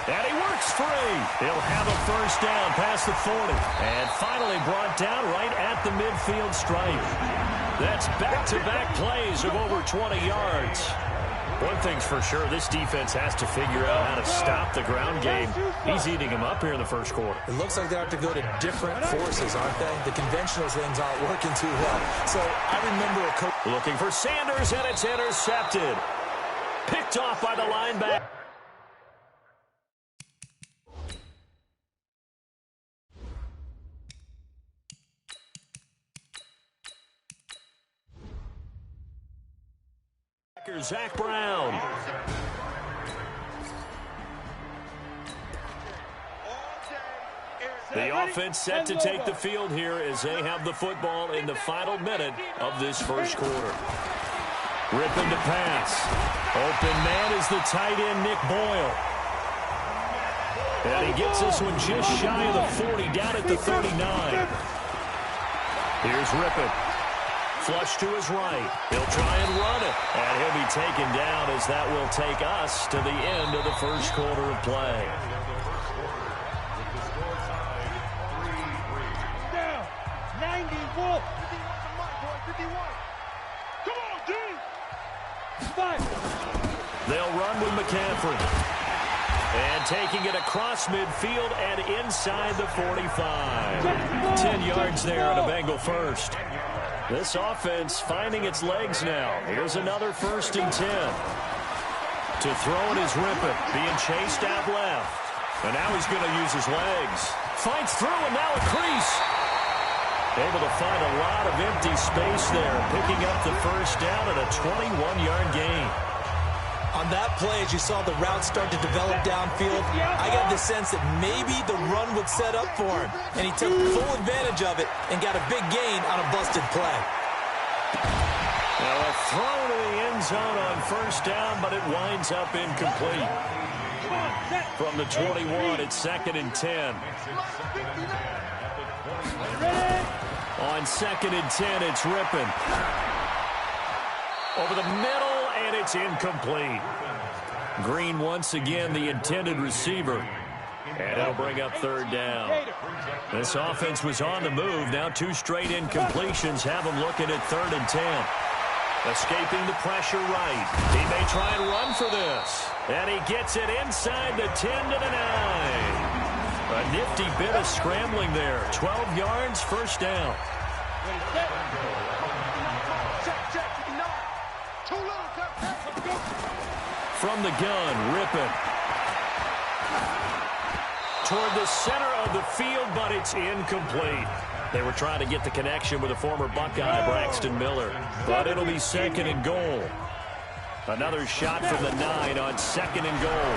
And he works free. He'll have a first down past the 40. And finally brought down right at the midfield stripe. That's back-to-back plays of over 20 yards. One thing's for sure, this defense has to figure out how to stop the ground game. He's eating him up here in the first quarter. It looks like they have to go to different forces, aren't they? The conventional things aren't working too well. So I remember a coach looking for Sanders, and it's intercepted. Picked off by the linebacker. Zach Brown. The offense set to take the field here as they have the football in the final minute of this first quarter. Ripping to pass. Open man is the tight end, Nick Boyle. And he gets this one just shy of the 40, down at the 39. Here's Rippon. Flush to his right. He'll try and run it. And he'll be taken down as that will take us to the end of the first quarter of play. Down. 90 Wolf. 51. Come on, D. 5. They'll run with McCaffrey. And taking it across midfield and inside the 45. 10 yards there on a Bengal first. This offense finding its legs now. Here's another 1st and 10. To throw it is Rippon, being chased out left. And now he's going to use his legs. Fights through, and now a crease. Able to find a lot of empty space there, picking up the first down and a 21-yard gain. On that play, as you saw the route start to develop downfield, I got the sense that maybe the run would set up for him. And he took full advantage of it and got a big gain on a busted play. Now a throw to the end zone on first down, but it winds up incomplete. From the 21, it's 2nd and 10. On 2nd and 10, it's Rippon. Over the middle, and it's incomplete. Green once again the intended receiver. And it'll bring up 3rd down. This offense was on the move. Now 2 straight incompletions have them looking at 3rd and 10. Escaping the pressure right. He may try and run for this. And he gets it inside the 10 to the 9. A nifty bit of scrambling there. 12 yards, 1st down. From the gun, Rippon. Toward the center of the field, but it's incomplete. They were trying to get the connection with the former Buckeye, Braxton Miller. But it'll be 2nd and goal. Another shot from the 9 on 2nd and goal.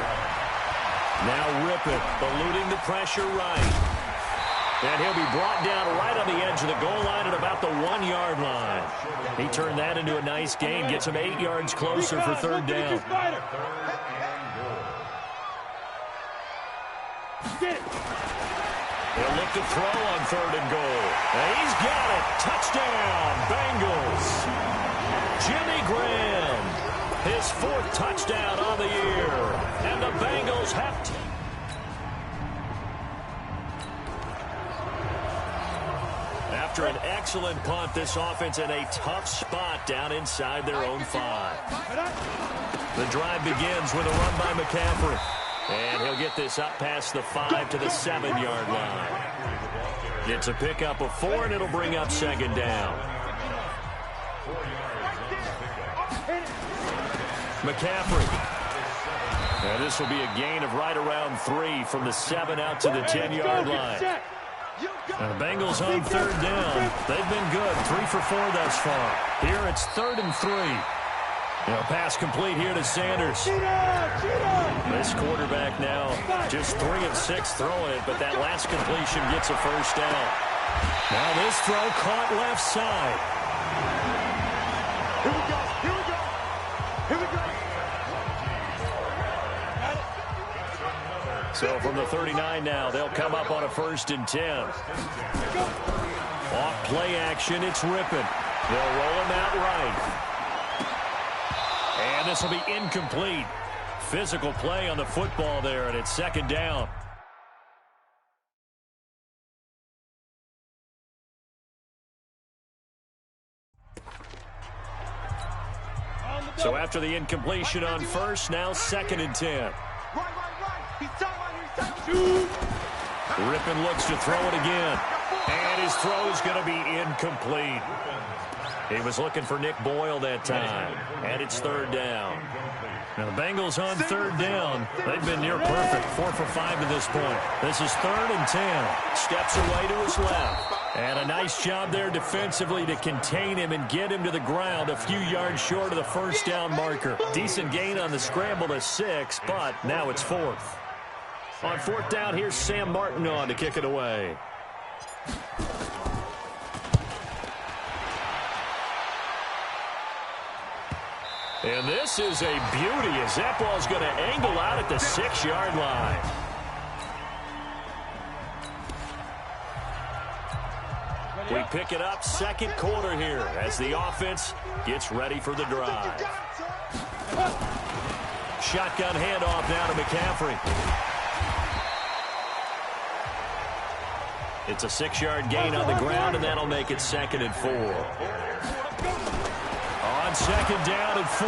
Now Rippon eluding the pressure right. And he'll be brought down right on the edge of the goal line at about the 1-yard line. He turned that into a nice gain, gets him 8 yards closer for 3rd down. He'll look to throw on 3rd and goal. And he's got it. Touchdown, Bengals. Jimmy Graham, his 4th touchdown on the year. And the Bengals have to. After an excellent punt, this offense in a tough spot down inside their own 5. The drive begins with a run by McCaffrey. And he'll get this up past the 5 to the 7-yard line. It's a pickup of 4, and it'll bring up 2nd down. McCaffrey. And this will be a gain of right around 3 from the 7 out to the 10-yard line. And the Bengals on 3rd down. They've been good. 3 for 4 thus far. Here it's 3rd and 3. Pass complete here to Sanders. This quarterback now just 3 of 6 throwing it, but that last completion gets a 1st down. Now this throw caught left side. Here we go. Here we go. Here we go. So from the 39 now, they'll come up on a 1st and 10. Off play action, it's Rippon. They'll roll him out right. And this will be incomplete. Physical play on the football there, and it's 2nd down. So after the incompletion on 1st, now 2nd and 10. Rippon looks to throw it again. And his throw is going to be incomplete. He was looking for Nick Boyle that time. And it's 3rd down. Now the Bengals on 3rd down. They've been near perfect. 4 for 5 to this point. This is 3rd and 10. Steps away to his left. And a nice job there defensively to contain him and get him to the ground a few yards short of the 1st down marker. Decent gain on the scramble to 6, but now it's 4th. On 4th down, here's Sam Martin on to kick it away. And this is a beauty as that ball's going to angle out at the 6-yard line. We pick it up 2nd quarter here as the offense gets ready for the drive. Shotgun handoff now to McCaffrey. It's a 6-yard gain on the ground, and that'll make it 2nd and 4. On 2nd down and 4.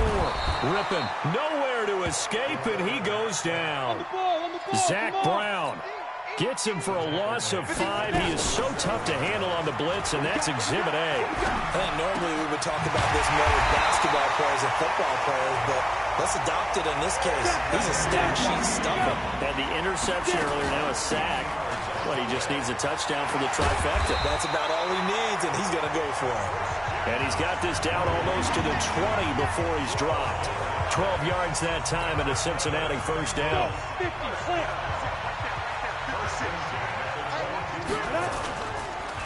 Rippon nowhere to escape, and he goes down. Zach Brown gets him for a loss of 5. He is so tough to handle on the blitz, and that's Exhibit A. I think normally we would talk about this more with basketball players and football players, but let's adopt it in this case. He's a stat sheet stuffer. Had the interception earlier, now a sack. But he just needs a touchdown for the trifecta. That's about all he needs, and he's going to go for it. And he's got this down almost to the 20 before he's dropped. 12 yards that time and a Cincinnati 1st down.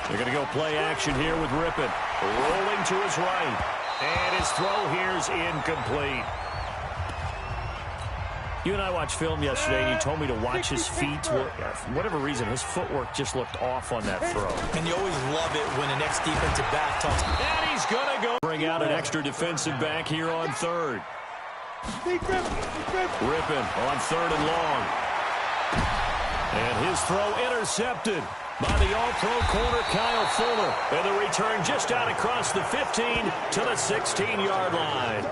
They're going to go play action here with Rippon. Rolling to his right. And his throw here is incomplete. You and I watched film yesterday, and you told me to watch his feet. For whatever reason, his footwork just looked off on that throw. And you always love it when an ex-defensive back talks. And he's going to go. Bring out an extra defensive back here on third. Rippon on third and long. And his throw intercepted by the all-pro corner Kyle Fuller. And the return just out across the 15 to the 16-yard line.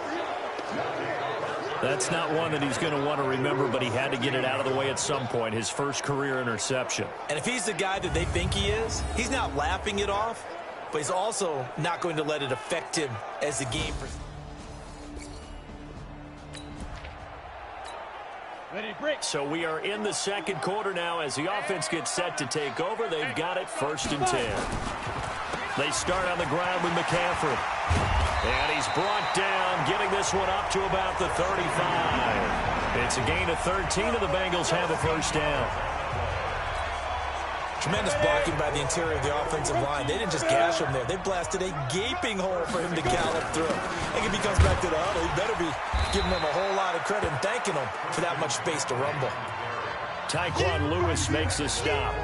That's not one that he's going to want to remember, but he had to get it out of the way at some point, his first career interception. And if he's the guy that they think he is, he's not laughing it off, but he's also not going to let it affect him as the game proceeds. So we are in the second quarter now as the offense gets set to take over. They've got it 1st and 10. They start on the ground with McCaffrey. And he's brought down, getting this one up to about the 35. It's a gain of 13, and the Bengals have a first down. Tremendous blocking by the interior of the offensive line. They didn't just gash him there. They blasted a gaping hole for him to gallop through. I think if he comes back to the huddle, he better be giving them a whole lot of credit and thanking them for that much space to rumble. Tyquan Lewis makes the stop.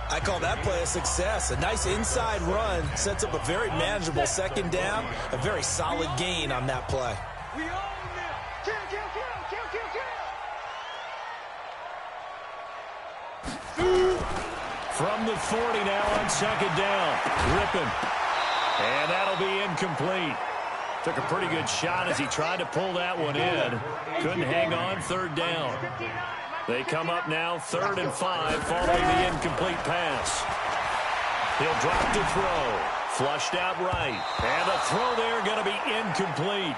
I call that play a success. A nice inside run sets up a very manageable second down. A very solid gain on that play. We own them. Kill. From the 40 now on second down. Rippon. And that'll be incomplete. Took a pretty good shot as he tried to pull that one in. Couldn't hang on third down. They come up now 3rd and 5 following the incomplete pass. He'll drop to throw. Flushed out right. And the throw there going to be incomplete.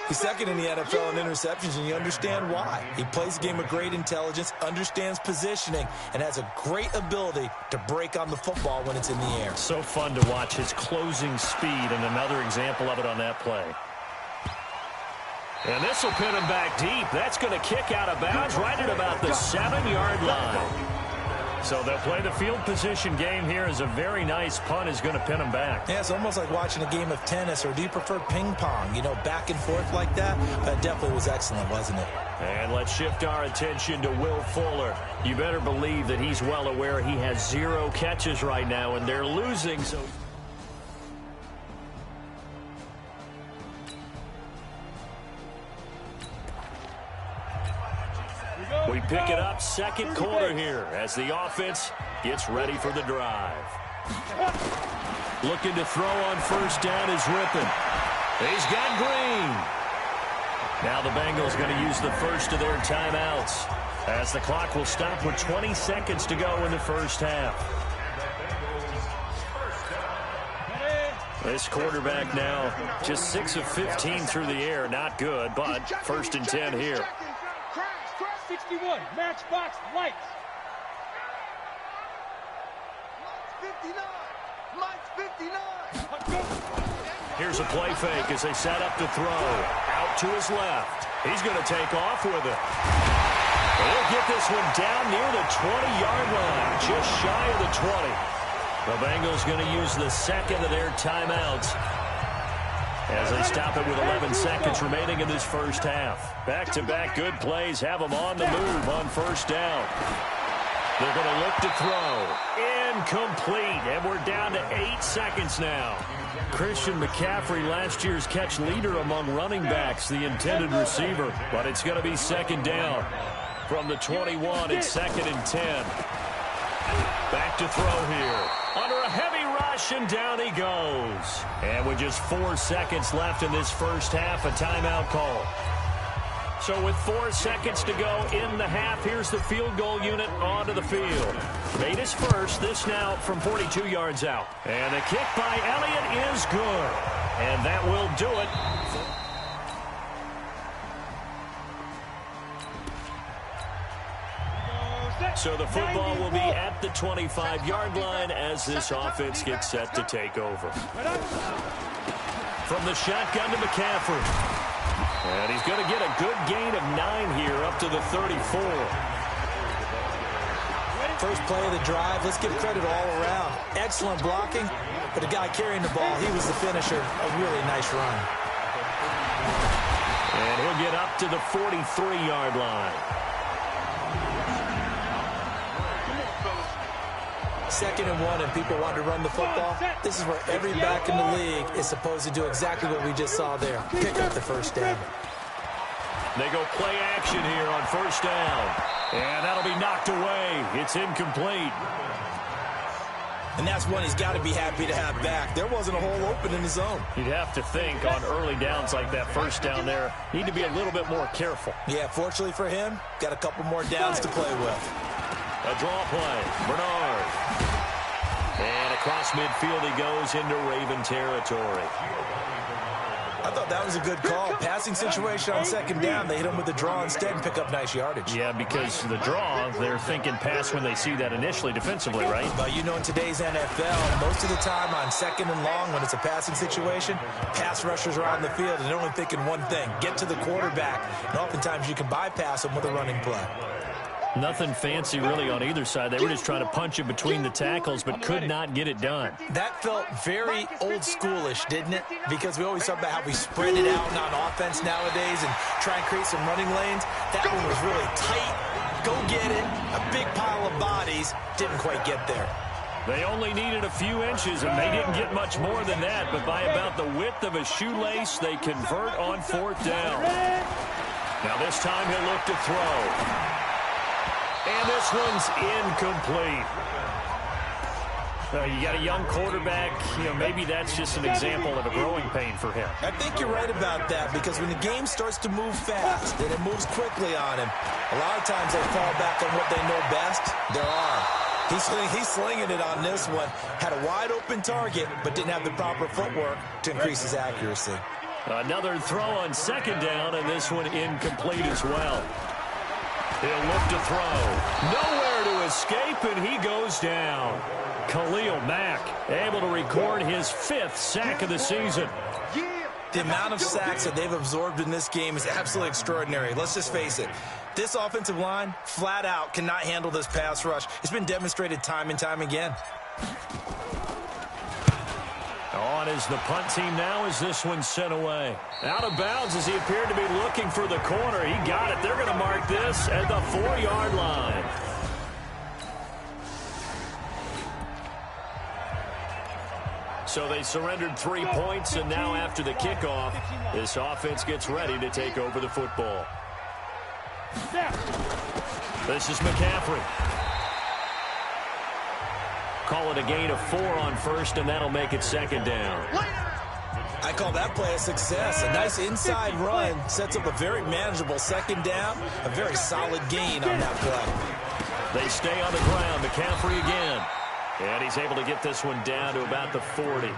He's second in the NFL in interceptions, and you understand why. He plays a game of great intelligence, understands positioning, and has a great ability to break on the football when it's in the air. So fun to watch his closing speed, and another example of it on that play. And this will pin him back deep. That's going to kick out of bounds right at about the 7-yard line. So they'll play the field position game here as a very nice punt is going to pin him back. Yeah, it's almost like watching a game of tennis, or do you prefer ping pong? You know, back and forth like that? That definitely was excellent, wasn't it? And let's shift our attention to Will Fuller. You better believe that he's well aware he has 0 catches right now, and they're losing. So we pick it up second quarter here as the offense gets ready for the drive. Looking to throw on first down is Rippon. He's got Green. Now the Bengals going to use the first of their timeouts as the clock will stop with 20 seconds to go in the first half. This quarterback now just 6 of 15 through the air. Not good, but 1st and 10 here. 61, matchbox lights. Mike's 59. Here's a play fake as they set up to throw. Out to his left. He's going to take off with it. They'll get this one down near the 20-yard line, just shy of the 20. The Bengals going to use the second of their timeouts as they stop it with 11 seconds remaining in this first half. Back-to-back good plays have them on the move on first down. They're going to look to throw. Incomplete, and we're down to 8 seconds now. Christian McCaffrey, last year's catch leader among running backs, the intended receiver. But it's going to be second down. From the 21, it's 2nd and 10. Back to throw here. Under a heavy rush, and down he goes. And with just 4 seconds left in this first half, a timeout call. So with 4 seconds to go in the half, here's the field goal unit onto the field. Made his first, this now from 42 yards out. And the kick by Elliott is good. And that will do it. So the football will be at the 25-yard line as this offense gets set to take over. From the shotgun to McCaffrey. And he's going to get a good gain of 9 here up to the 34. First play of the drive. Let's give credit all around. Excellent blocking, but the guy carrying the ball, he was the finisher. A really nice run. And he'll get up to the 43-yard line. 2nd and 1, and people want to run the football. This is where every back in the league is supposed to do exactly what we just saw there. Pick up the first down. They go play action here on 1st down. And that'll be knocked away. It's incomplete. And that's one he's got to be happy to have back. There wasn't a hole open in the zone. You'd have to think on early downs like that 1st down there, need to be a little bit more careful. Yeah, fortunately for him, got a couple more downs to play with. A draw play. Bernard. And across midfield he goes into Raven territory. I thought that was a good call. Passing situation on 2nd down. They hit him with the draw instead and pick up nice yardage. Yeah, because the draw, they're thinking pass when they see that initially defensively, right? But you know, in today's NFL, most of the time on 2nd and long, when it's a passing situation, pass rushers are on the field and they're only thinking one thing, get to the quarterback. And oftentimes you can bypass them with a running play. Nothing fancy really on either side. They were just trying to punch it between the tackles, but could not get it done. That felt very old schoolish, didn't it? Because we always talk about how we spread it out on offense nowadays and try and create some running lanes. That one was really tight. Go get it. A big pile of bodies. Didn't quite get there. They only needed a few inches, and they didn't get much more than that. But by about the width of a shoelace, they convert on 4th down. Now this time he'll look to throw. And this one's incomplete. You got a young quarterback. Maybe that's just an example of a growing pain for him. I think you're right about that, because when the game starts to move fast and it moves quickly on him, a lot of times they fall back on what they know best, their arm. He's slinging it on this one. Had a wide open target, but didn't have the proper footwork to increase his accuracy. Another throw on 2nd down, and this one incomplete as well. He'll look to throw. Nowhere to escape, and he goes down. Khalil Mack able to record his 5th sack of the season. The amount of sacks that they've absorbed in this game is absolutely extraordinary. Let's just face it. This offensive line, flat out, cannot handle this pass rush. It's been demonstrated time and time again. On is the punt team now as this one's sent away. Out of bounds as he appeared to be looking for the corner. He got it. They're going to mark this at the 4-yard line. So they surrendered 3 points, and now after the kickoff, this offense gets ready to take over the football. This is McCaffrey. Call it a gain of 4 on 1st, and that'll make it 2nd down. I call that play a success. A nice inside run sets up a very manageable 2nd down. A very solid gain on that play. They stay on the ground. McCaffrey again. And he's able to get this one down to about the 40.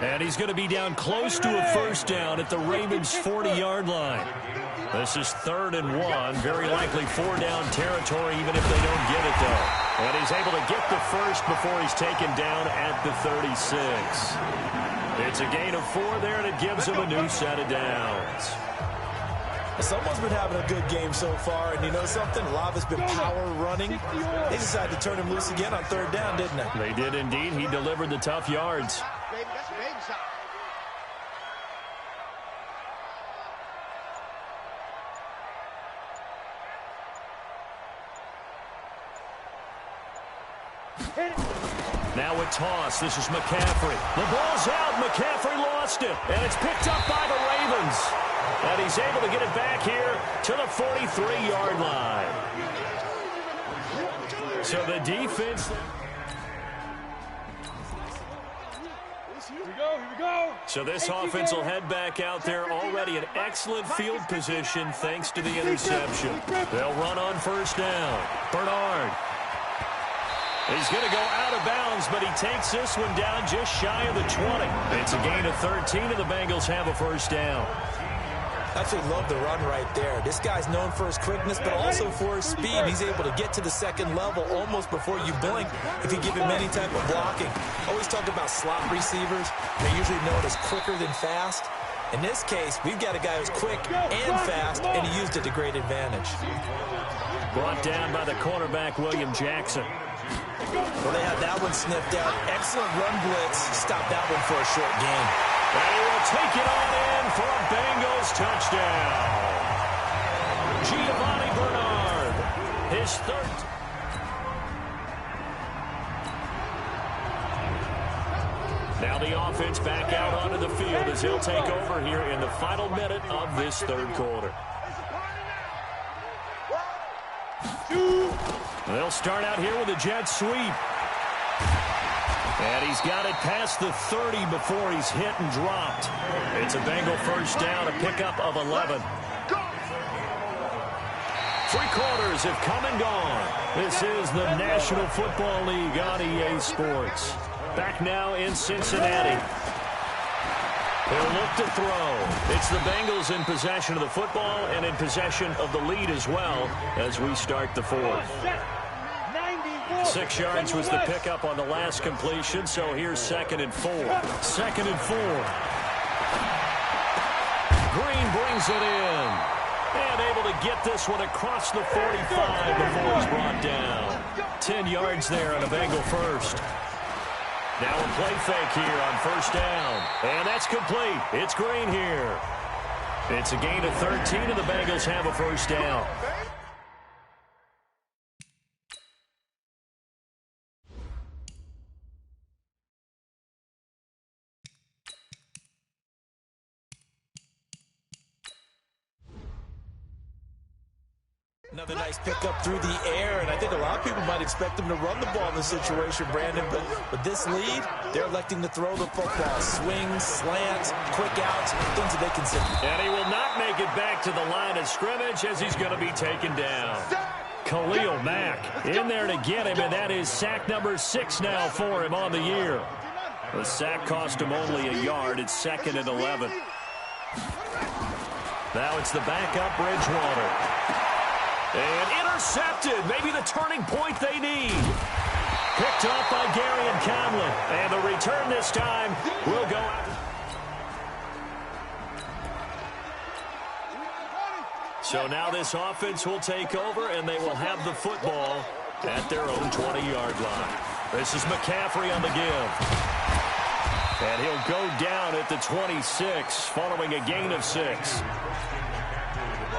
And he's going to be down close to a 1st down at the Ravens' 40-yard line. This is 3rd and 1. Very likely 4-down territory, even if they don't get it, though. And he's able to get the 1st before he's taken down at the 36. It's a gain of 4 there, and it gives him a new set of downs. Someone's been having a good game so far, and you know something? A lot of it's been power running. They decided to turn him loose again on 3rd down, didn't they? They did indeed. He delivered the tough yards. Now a toss. This is McCaffrey. The ball's out. McCaffrey lost it. And it's picked up by the Ravens. And he's able to get it back here to the 43-yard line. So the defense... Here we go. So this offense will head back out there already in excellent field position thanks to the interception. They'll run on 1st down. Bernard. He's going to go out of bounds, but he takes this one down just shy of the 20. It's a gain of 13, and the Bengals have a 1st down. I absolutely love the run right there. This guy's known for his quickness, but also for his speed. He's able to get to the 2nd level almost before you blink if you give him any type of blocking. Always talk about slot receivers. They're usually known as quicker than fast. In this case, we've got a guy who's quick and fast, and he used it to great advantage. Brought down by the cornerback, William Jackson. Well, they had that one sniffed out. Excellent run blitz. Stop that one for a short gain. And he will take it on in for a Bengals touchdown. Giovanni Bernard, his third. Now the offense back out onto the field as he'll take over here in the final minute of this third quarter. They'll start out here with a jet sweep. And he's got it past the 30 before he's hit and dropped. It's a Bengal first down, a pickup of 11. 3 quarters have come and gone. This is the National Football League on EA Sports. Back now in Cincinnati. He'll look to throw. It's the Bengals in possession of the football and in possession of the lead as well as we start the fourth. 6 yards was the pickup on the last completion, so here's 2nd and 4. 2nd and 4. Green brings it in. And able to get this one across the 45 before he's brought down. 10 yards there on a Bengal first. Now a play fake here on first down. And that's complete. It's Green here. It's a gain of 13, and the Bengals have a first down. Another nice pickup through the air, and I think a lot of people might expect them to run the ball in this situation, Brandon, but with this lead, they're electing to throw the football. Swings, slants, quick outs, things that they consider. And he will not make it back to the line of scrimmage as he's going to be taken down. Khalil Mack in there to get him, and that is sack number 6 now for him on the year. The sack cost him only a yard. It's 2nd and 11. Now it's the backup Bridgewater. And intercepted. Maybe the turning point they need. Picked up by Gary and Conlon. And the return this time will go out. So now this offense will take over, and they will have the football at their own 20-yard line. This is McCaffrey on the give. And he'll go down at the 26 following a gain of 6.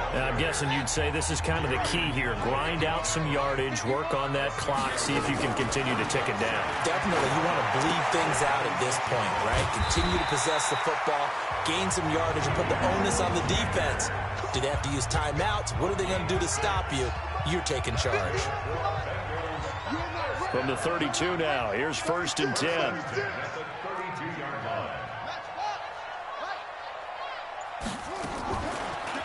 I'm guessing you'd say this is kind of the key here. Grind out some yardage, work on that clock, see if you can continue to tick it down. Definitely, you want to bleed things out at this point, right? Continue to possess the football, gain some yardage, and put the onus on the defense. Do they have to use timeouts? What are they going to do to stop you? You're taking charge. From the 32 now, here's 1st and 10.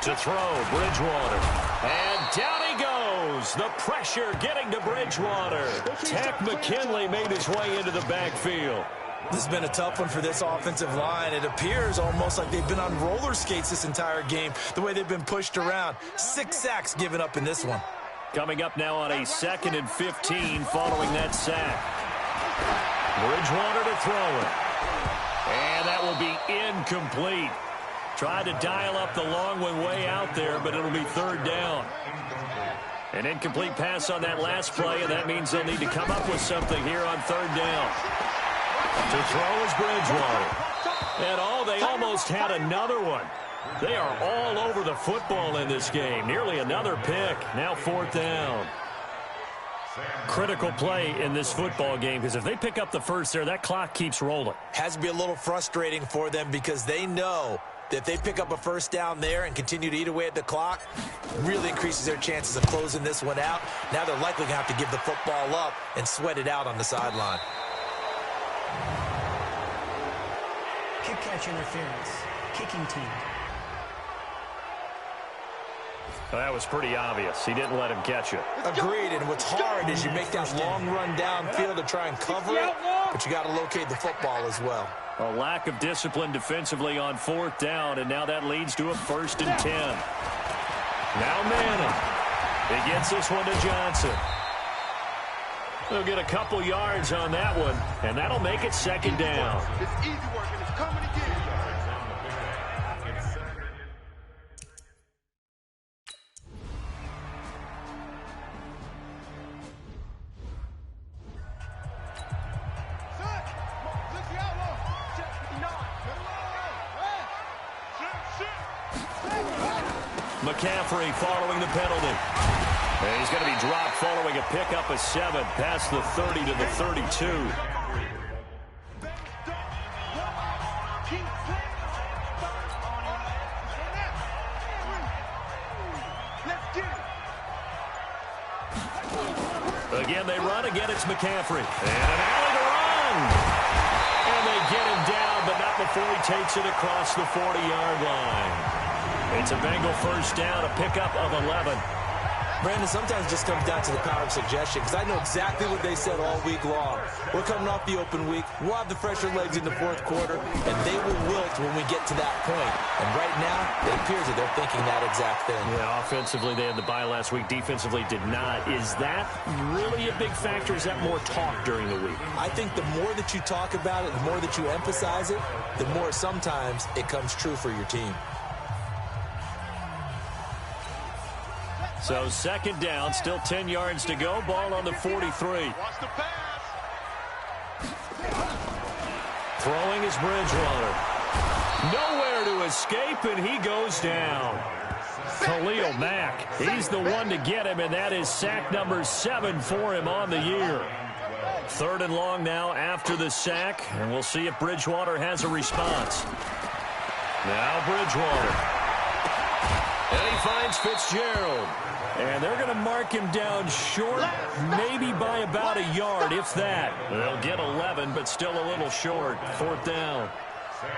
To throw, Bridgewater. And down he goes. The pressure getting to Bridgewater. Takk McKinley made his way into the backfield. This has been a tough one for this offensive line. It appears almost like they've been on roller skates this entire game, the way they've been pushed around. 6 sacks given up in this one. Coming up now on a 2nd and 15 following that sack. Bridgewater to throw it. And that will be incomplete. Tried to dial up the long one way out there, but it'll be 3rd down. An incomplete pass on that last play, and that means they'll need to come up with something here on 3rd down. To throw is Bridgewater. And they almost had another one. They are all over the football in this game. Nearly another pick. Now 4th down. Critical play in this football game, because if they pick up the first there, that clock keeps rolling. Has to be a little frustrating for them because they know that if they pick up a first down there and continue to eat away at the clock, really increases their chances of closing this one out. Now they're likely going to have to give the football up and sweat it out on the sideline. Kick catch interference. Kicking team. Well, that was pretty obvious. He didn't let him catch it. Agreed, and what's hard is you make that long run downfield to try and cover it, but you got to locate the football as well. A lack of discipline defensively on 4th down, and now that leads to a 1st and 10. Now Manning. He gets this one to Johnson. They'll get a couple yards on that one, and that'll make it 2nd down. It's easy work, and it's coming again. McCaffrey following the penalty. And he's going to be dropped following a pickup of 7 past the 30 to the 32. Again, they run. Again, it's McCaffrey. And an alley to run. And they get him down, but not before he takes it across the 40-yard line. It's a Bengal first down, a pickup of 11. Brandon, sometimes it just comes down to the power of suggestion, because I know exactly what they said all week long. We're coming off the open week. We'll have the fresher legs in the fourth quarter, and they will wilt when we get to that point. And right now, it appears that they're thinking that exact thing. Yeah, offensively, they had the bye last week. Defensively, did not. Is that really a big factor? Is that more talk during the week? I think the more that you talk about it, the more that you emphasize it, the more sometimes it comes true for your team. So second down, still 10 yards to go. Ball on the 43. Throwing is Bridgewater. Nowhere to escape, and he goes down. Khalil Mack, he's the one to get him, and that is sack number 7 for him on the year. 3rd and long now after the sack, and we'll see if Bridgewater has a response. Now Bridgewater. And he finds Fitzgerald. And they're going to mark him down short, maybe by about a yard, if that. They'll get 11, but still a little short. 4th down.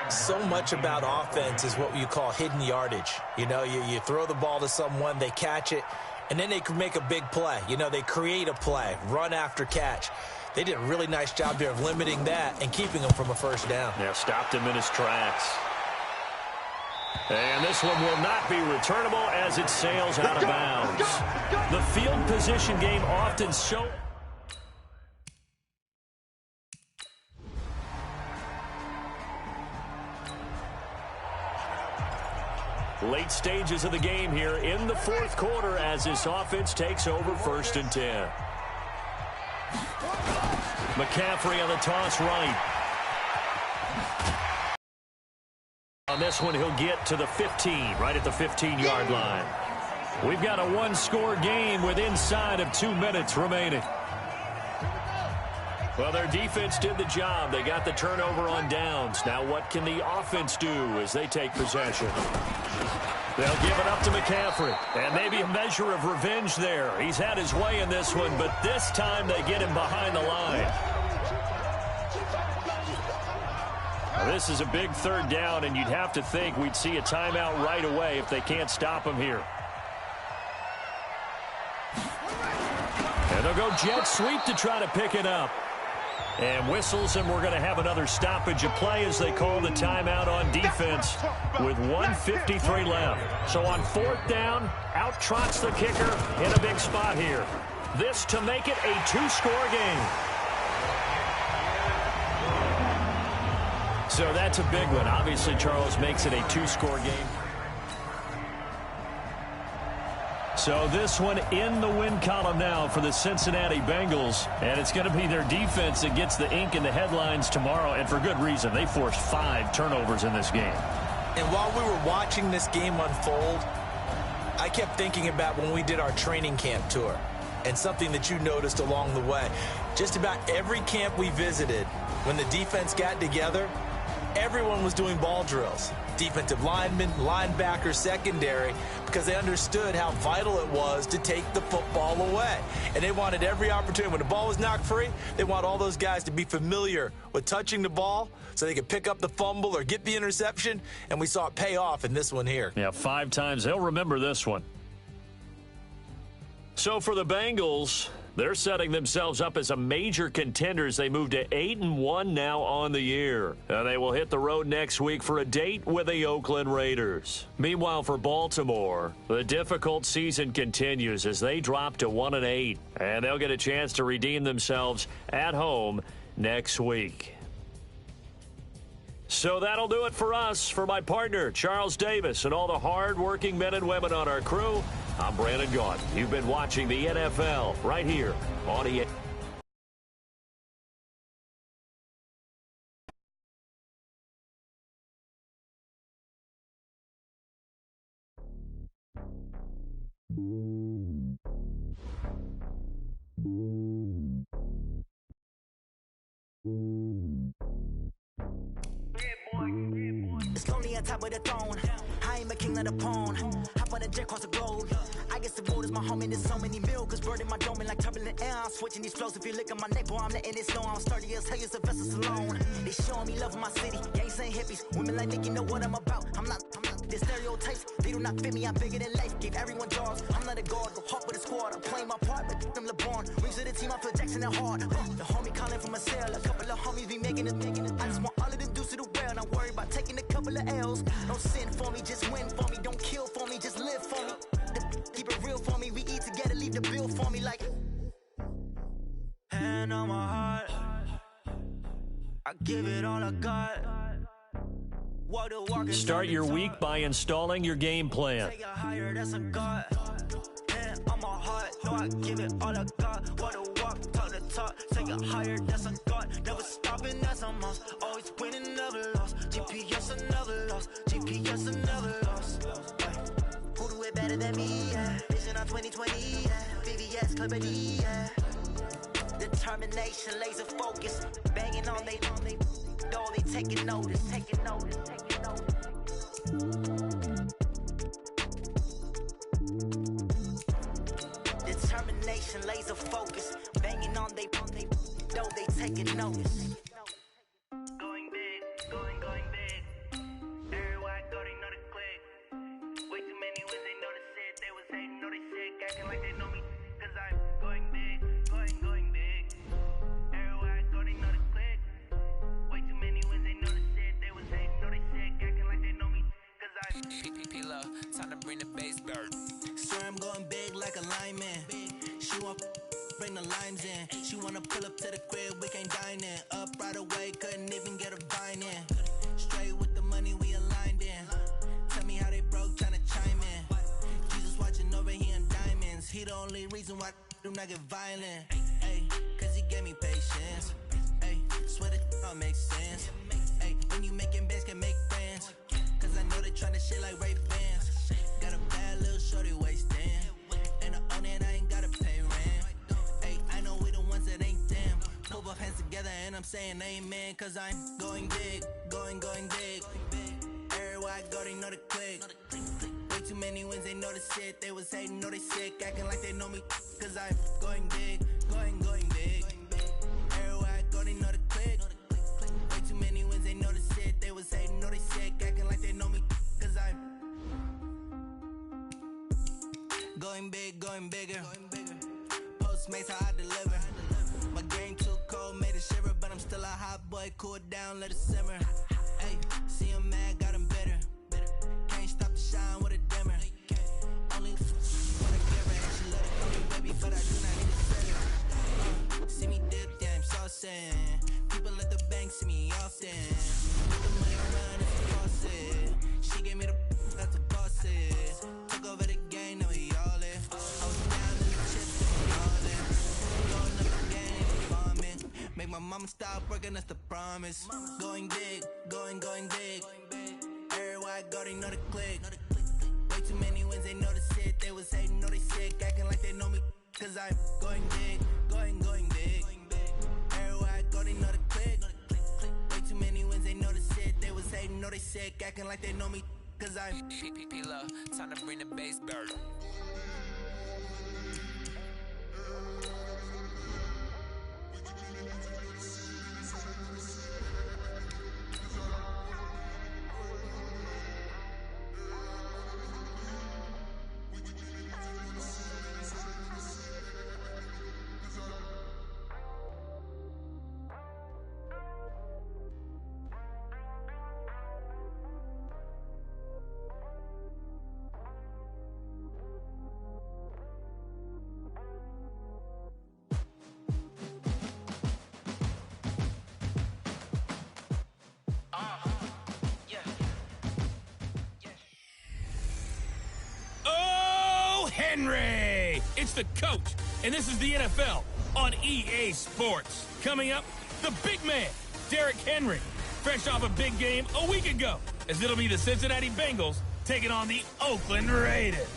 So much about offense is what you call hidden yardage. You know, you throw the ball to someone, they catch it, and then they can make a big play. You know, they create a play, run after catch. They did a really nice job here of limiting that and keeping him from a first down. Yeah, stopped him in his tracks. And this one will not be returnable as it sails out of bounds. The field position game often so... Late stages of the game here in the 4th quarter as this offense takes over 1st and 10. McCaffrey on the toss right. On this one, he'll get to the 15, right at the 15-yard line. We've got a one-score game with inside of 2 minutes remaining. Well, their defense did the job. They got the turnover on downs. Now what can the offense do as they take possession? They'll give it up to McCaffrey. And maybe a measure of revenge there. He's had his way in this one, but this time they get him behind the line. This is a big 3rd down, and you'd have to think we'd see a timeout right away if they can't stop him here. And they'll go jet sweep to try to pick it up. And whistles, and we're going to have another stoppage of play as they call the timeout on defense with 1:53 left. So on 4th down, out trots the kicker in a big spot here. This to make it a 2-score game. So that's a big one. Obviously, Charles makes it a 2-score game. So this one in the win column now for the Cincinnati Bengals. And it's going to be their defense that gets the ink in the headlines tomorrow. And for good reason. They forced 5 turnovers in this game. And while we were watching this game unfold, I kept thinking about when we did our training camp tour. And something that you noticed along the way. Just about every camp we visited, when the defense got together, everyone was doing ball drills. Defensive linemen, linebackers, secondary, because they understood how vital it was to take the football away. And they wanted every opportunity. When the ball was knocked free, they want all those guys to be familiar with touching the ball so they could pick up the fumble or get the interception. And we saw it pay off in this one here. Yeah, 5 times. They'll remember this one. So for the Bengals, they're setting themselves up as a major contender as they move to 8-1 now on the year. And they will hit the road next week for a date with the Oakland Raiders. Meanwhile, for Baltimore, the difficult season continues as they drop to 1-8. And they'll get a chance to redeem themselves at home next week. So that'll do it for us. For my partner, Charles Davis, and all the hard-working men and women on our crew, I'm Brandon Gaudin. You've been watching the NFL right here on EA. It's lonely on top of the throne. I ain't a king of the pawn. Hop on a jet across the globe. I guess the road is my home and there's so many milkers burning my dome like turbulent air. I'm switching these flows. If you look at my neck, boy, I'm letting it slow. I'm sturdy as hell, it's a vessel alone. They showing me love in my city. Gangs ain't hippies. Women like Nicky know what I'm about. I'm not the stereotypes. They do not fit me. I'm bigger than life. Give everyone jaws. I'm not a guard. Go hard with a squad. I'm playing my part, but them LeBron. Rings to the team. I feel Jackson and hard. The homie calling from a cell. A couple of homies be making it. I just want all of them dudes to the well. Not worried about taking a couple of L's. Don't sin for me, just win for me. Don't kill for me, just live for me. Keep it real for me. We eat together, leave the bill for me like. Hand on my heart, I give it all I got. Start your week by installing your game plan. Take it higher, that's a God. Hand on my heart, no, I give it all I got. Wanna walk, talk the talk. Take it higher, that's a God. Never stopping, that's a must. Always winning, never lost. GPS, I never lost. GPS, I never lost. Who do it better than me? Yeah. Vision on 2020. Yeah. VVS, Clipper D. Yeah. Determination, laser focus. Banging on they. No, they taking notice. Taking notice. Taking notice. Determination, laser focus. Banging on they. No, they taking notice. Going big, going big. Everywhere I go, they know the click. Way too many wins, they know the shit. They was hating, know they sick, acting like they know me. Cause I'm going big, going big. Everywhere I go, they know the click. Way too many wins, they know the shit. They was hating, know they sick, acting like they know me. Cause I'm PPP love, time to bring the bass bird. Swear I'm going big like a lineman. She want bring the limes in. She wanna pull up to the crib, we can't dine in. Up right away, couldn't even get a vine in. Straight with the money we aligned in. Tell me how they broke, tryna chime in. Jesus watching over here in diamonds. He the only reason why do not get violent. Ay, cause he gave me patience. Ay, swear that all makes sense. Ay, when you making bands can make friends. Cause I know they tryna shit like Ray Bans. Got a bad little shorty wasting. And I own it, I ain't gotta pay rent. Ay, I know we the ones that ain't them. Pull both hands together and I'm saying amen. Cause I'm going big, going big. Everywhere I go, they know the click. Way too many wins, they know the shit. They was hating, know they sick, acting like they know me. Cause I'm going big, going big. Everywhere I go, they know the click. Way too many wins, they know the shit. They was hating, know they sick, acting like they know me. Cause I'm going big, going bigger. Postmates, how I deliver. My game too cold, made it shiver, but I'm still a hot boy. Cool it down, let it simmer. Hey, see him mad, got him bitter. Can't stop the shine with a dimmer. Only for the giver, and she let it go me, baby, but I do not need to set her. See me dip, yeah, I'm saucing. People at the bank see me often. With the money run, it's a faucet. She gave me the that's a boss it. Took over the game, now we all in. I was down in the chips, and we all in. Blowing up the game, bombing. Make my mama stop working, that's the promise. Going big, going big. Everywhere I go, they know the click. Way too many wins, they know the shit. They was hating, know they sick, acting like they know me. Cause I'm going big, going big. Everywhere I go, they know the click. Way too many wins, they know the shit. They was hating, know they sick, acting like they know me. Cause I'm PPP love, time to bring the bass bird. Henry! It's the coach, and this is the NFL on EA Sports. Coming up, the big man, Derrick Henry, fresh off a big game a week ago, as it'll be the Cincinnati Bengals taking on the Oakland Raiders.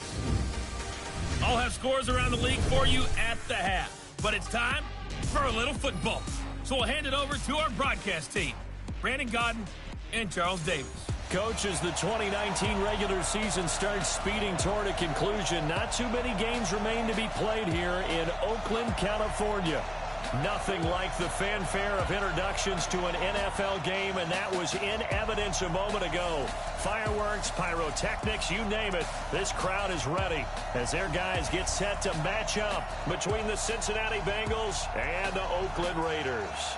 I'll have scores around the league for you at the half. But it's time for a little football. So we'll hand it over to our broadcast team, Brandon Godden and Charles Davis. Coach, as the 2019 regular season starts speeding toward a conclusion, not too many games remain to be played here in Oakland, California. Nothing like the fanfare of introductions to an NFL game, and that was in evidence a moment ago. Fireworks, pyrotechnics, you name it. This crowd is ready as their guys get set to match up between the Cincinnati Bengals and the Oakland Raiders.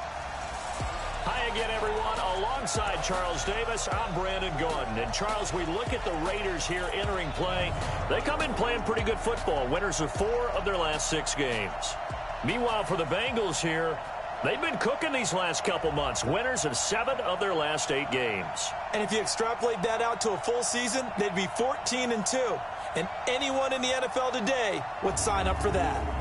Hi again, everyone. Alongside Charles Davis, I'm Brandon Gordon. And Charles, we look at the Raiders here entering play. They come in playing pretty good football. Winners of 4 of their last 6 games. Meanwhile, for the Bengals here, they've been cooking these last couple months. Winners of 7 of their last 8 games. And if you extrapolate that out to a full season, they'd be 14-2. And anyone in the NFL today would sign up for that.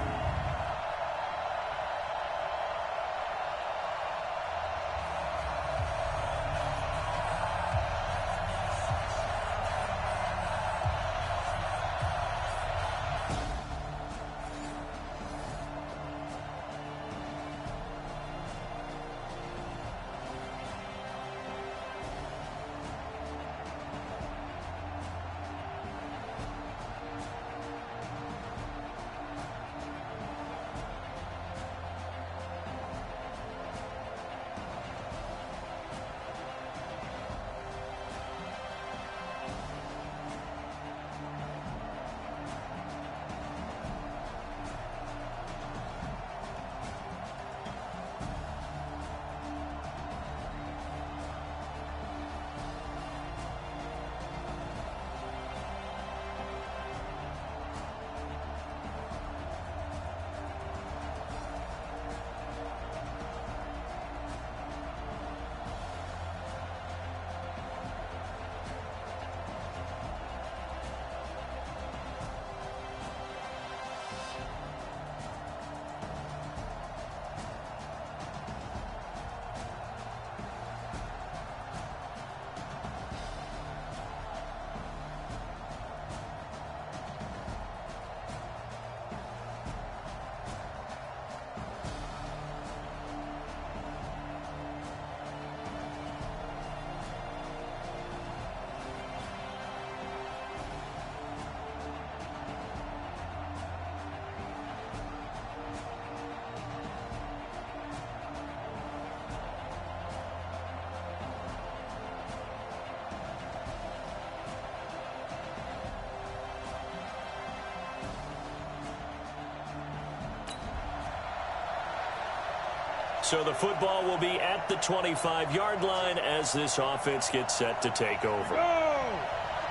So the football will be at the 25-yard line as this offense gets set to take over. Go!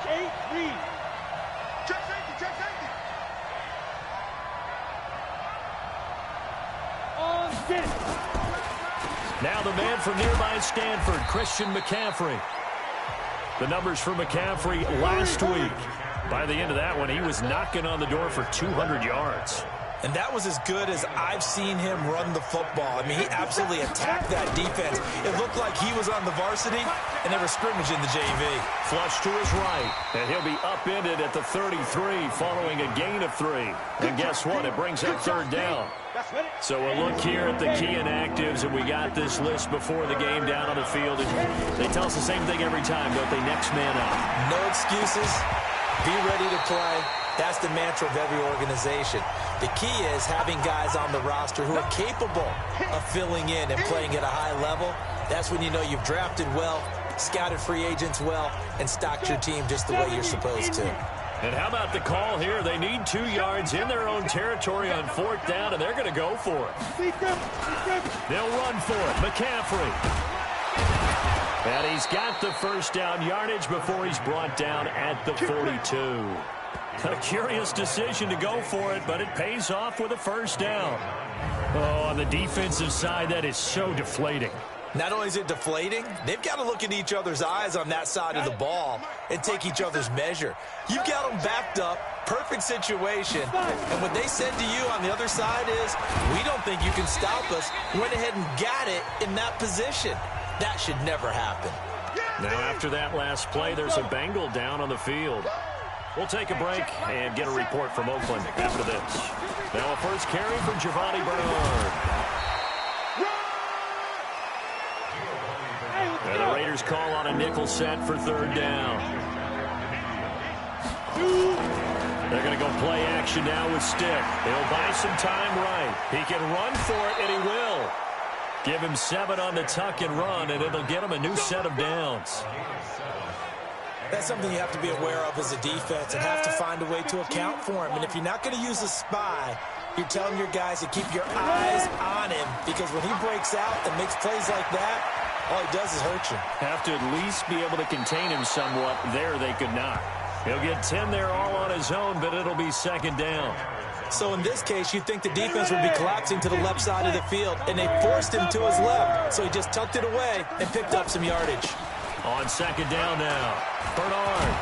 Jake Reed. Check safety, check safety. On this. Now the man from nearby Stanford, Christian McCaffrey. The numbers for McCaffrey last week. By the end of that one, he was knocking on the door for 200 yards. And that was as good as I've seen him run the football. I mean, he absolutely attacked that defense. It looked like he was on the varsity, and they were scrimmaging the JV. Flush to his right, and he'll be upended at the 33 following a gain of 3. And guess what? It brings up 3rd down. So a look here at the key inactives, and we got this list before the game down on the field. And they tell us the same thing every time, don't they? Next man up. No excuses. Be ready to play. That's the mantra of every organization. The key is having guys on the roster who are capable of filling in and playing at a high level. That's when you know you've drafted well, scouted free agents well, and stocked your team just the way you're supposed to. And how about the call here? They need 2 yards in their own territory on 4th down, and they're going to go for it. They'll run for it. McCaffrey. And he's got the 1st down yardage before he's brought down at the 42. A curious decision to go for it, but it pays off with a 1st down. Oh, on the defensive side, that is so deflating. Not only is it deflating, they've got to look in each other's eyes on that side of the ball and take each other's measure. You've got them backed up, perfect situation, and what they said to you on the other side is, we don't think you can stop us. Went ahead and got it in that position. That should never happen. Now after that last play, there's a Bengal down on the field. We'll take a break and get a report from Oakland after this. Now a first carry for Giovanni Bernard. And the Raiders call on a nickel set for third down. They're going to go play action now with Stick. He'll buy some time right. He can run for it, and he will. Give him 7 on the tuck and run, and it'll get him a new set of downs. That's something you have to be aware of as a defense and have to find a way to account for him. And if you're not going to use a spy, you're telling your guys to keep your eyes on him, because when he breaks out and makes plays like that, all he does is hurt you. Have to at least be able to contain him somewhat. There they could not. He'll get 10 there all on his own, but it'll be second down. So in this case, you'd think the defense would be collapsing to the left side of the field, and they forced him to his left. So he just tucked it away and picked up some yardage. On second down now, Bernard.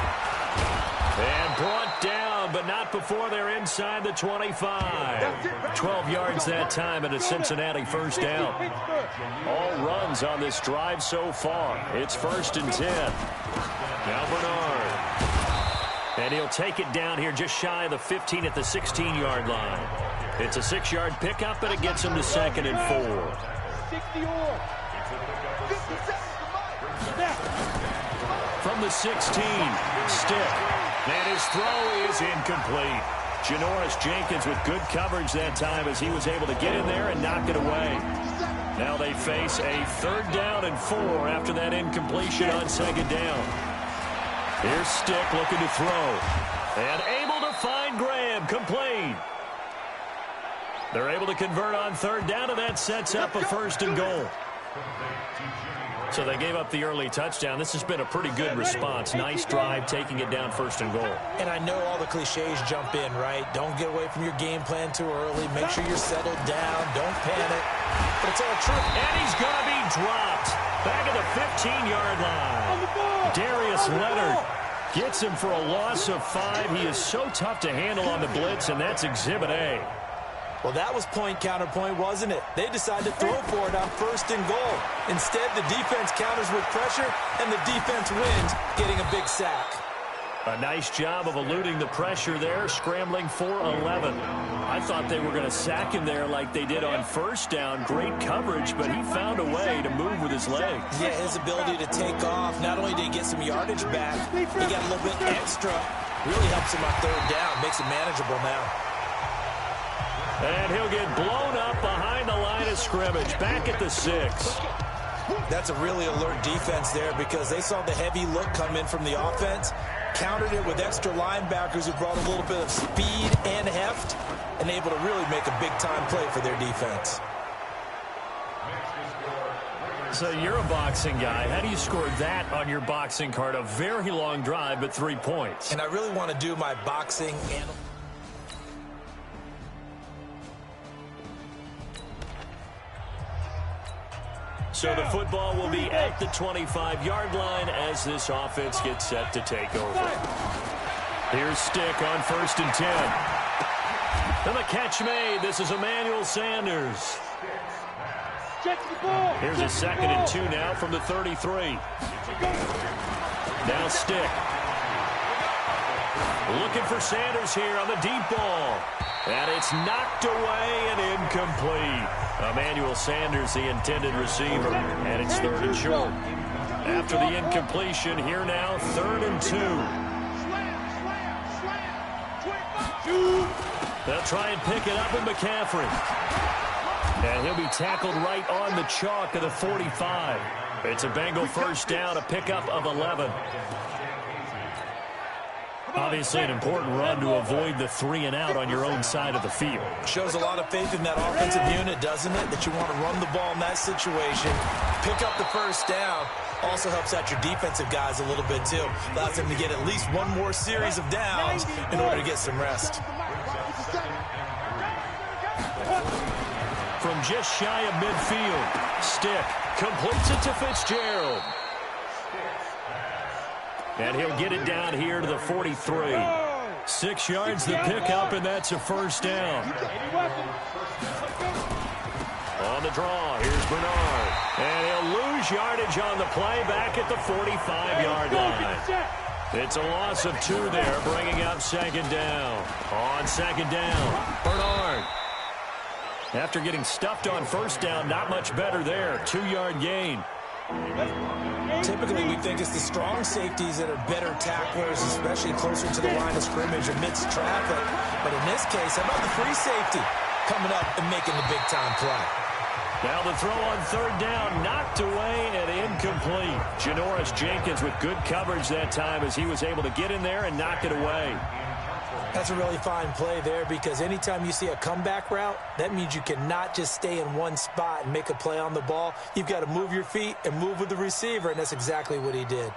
And brought down, but not before they're inside the 25. 12 yards that time and a Cincinnati first down. All runs on this drive so far. It's 1st and 10. Now Bernard. And he'll take it down here just shy of the 15 at the 16-yard line. It's a 6-yard pickup, and it gets him to 2nd and 4. From the 16, Stick. And his throw is incomplete. Janoris Jenkins with good coverage that time as he was able to get in there and knock it away. Now they face a 3rd down and 4 after that incompletion on 2nd down. Here's Stick looking to throw. And able to find Graham, complete. They're able to convert on 3rd down, and that sets up a 1st and goal. So they gave up the early touchdown. This has been a pretty good response. Nice drive, taking it down 1st and goal. And I know all the cliches jump in, right? Don't get away from your game plan too early. Make sure you're settled down. Don't panic. But it's all true. And he's going to be dropped. Back at the 15-yard line. Darius Leonard gets him for a loss of 5. He is so tough to handle on the blitz, and that's Exhibit A. Well, that was point counterpoint, wasn't it? They decided to throw for it on 1st and goal. Instead, the defense counters with pressure, and the defense wins, getting a big sack. A nice job of eluding the pressure there, scrambling for 11. I thought they were going to sack him there like they did on 1st down. Great coverage, but he found a way to move with his legs. Yeah, his ability to take off. Not only did he get some yardage back, he got a little bit extra. Really helps him on 3rd down, makes it manageable now. And he'll get blown up behind the line of scrimmage, back at the 6. That's a really alert defense there because they saw the heavy look come in from the offense, countered it with extra linebackers who brought a little bit of speed and heft, and able to really make a big-time play for their defense. So you're a boxing guy. How do you score that on your boxing card? A very long drive, but 3 points. And I really want to do my boxing and... So the football will be at the 25-yard line as this offense gets set to take over. Here's Stick on 1st and 10. And the catch made. This is Emmanuel Sanders. Here's a 2nd and 2 now from the 33. Now Stick. Looking for Sanders here on the deep ball. And it's knocked away and incomplete. Emmanuel Sanders, the intended receiver, and it's 3rd and short. After the incompletion, here now, 3rd and 2. They'll try and pick it up with McCaffrey. And he'll be tackled right on the chalk of the 45. It's a Bengal first down, a pickup of 11. Obviously an important run to avoid the 3 and out on your own side of the field. Shows a lot of faith in that offensive unit, doesn't it? That you want to run the ball in that situation. Pick up the first down. Also helps out your defensive guys a little bit, too. Allows them to get at least one more series of downs in order to get some rest. From just shy of midfield, Stick completes it to Fitzgerald. And he'll get it down here to the 43. 6 yards the pickup, and that's a first down. On the draw, here's Bernard. And he'll lose yardage on the play back at the 45-yard line. It's a loss of 2 there, bringing up second down. On second down, Bernard. After getting stuffed on first down, not much better there. 2-yard gain. Typically, we think it's the strong safeties that are better tacklers, especially closer to the line of scrimmage amidst traffic. But in this case, how about the free safety coming up and making the big-time play? Now the throw on third down, knocked away and incomplete. Janoris Jenkins with good coverage that time as he was able to get in there and knock it away. That's a really fine play there, because anytime you see a comeback route, that means you cannot just stay in one spot and make a play on the ball. You've got to move your feet and move with the receiver, and that's exactly what he did.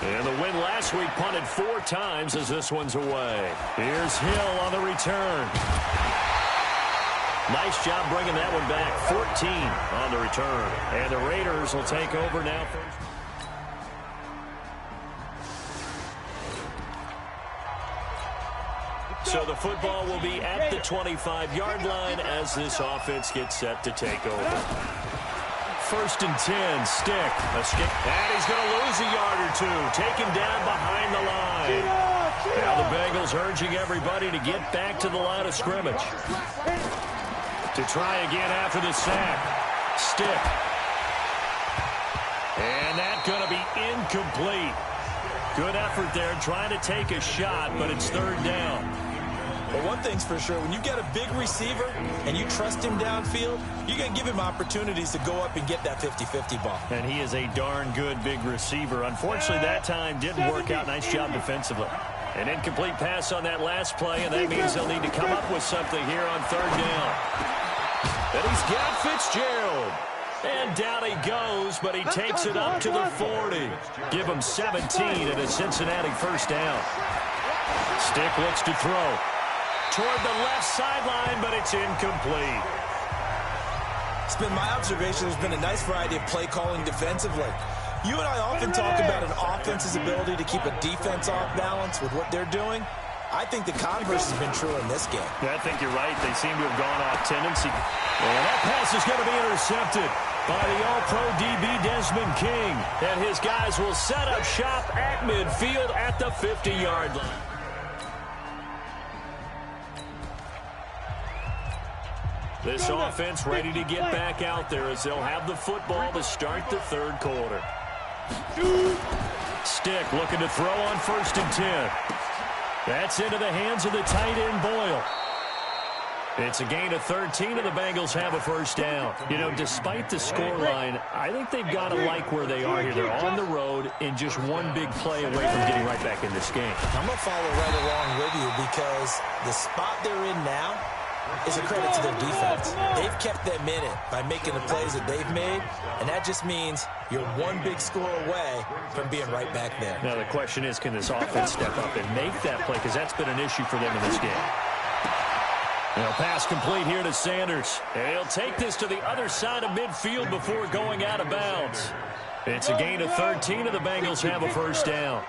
And the win last week punted 4 times as this one's away. Here's Hill on the return. Nice job bringing that one back. 14 on the return. And the Raiders will take over now. So the football will be at the 25-yard line as this offense gets set to take over. 1st and 10, Stick. A skip. And he's going to lose a yard or 2. Taken down behind the line. Now the Bengals urging everybody to get back to the line of scrimmage. To try again after the sack. Stick. And that's going to be incomplete. Good effort there trying to take a shot, but it's 3rd down. Well, one thing's for sure, when you've got a big receiver and you trust him downfield, you're going to give him opportunities to go up and get that 50-50 ball. And he is a darn good big receiver. Unfortunately, that time didn't work out. Nice job defensively. An incomplete pass on that last play, and that means they'll need to come up with something here on 3rd down. And he's got Fitzgerald. And down he goes, but he takes it up to the 40. Give him 17 and a Cincinnati 1st down. Stick looks to throw. Toward the left sideline, but it's incomplete. It's been my observation there's been a nice variety of play calling defensively. You and I often talk about an offense's ability to keep a defense off balance with what they're doing. I think the converse has been true in this game. Yeah, I think you're right. They seem to have gone off tendency. And that pass is going to be intercepted by the All-Pro DB Desmond King. And his guys will set up shop at midfield at the 50-yard line. This offense ready to get back out there as they'll have the football to start the 3rd quarter. Stick looking to throw on 1st and 10. That's into the hands of the tight end Boyle. It's a gain of 13, and the Bengals have a 1st down. You know, despite the scoreline, I think they've got to like where they are here. They're on the road and just one big play away from getting right back in this game. I'm going to follow right along with you, because the spot they're in now is a credit to their defense. They've kept them in it by making the plays that they've made, and that just means you're one big score away from being right back there. Now the question is, can this offense step up and make that play, because that's been an issue for them in this game. Now pass complete here to Sanders, and he'll take this to the other side of midfield before going out of bounds. It's a gain of 13, and the Bengals have a 1st down.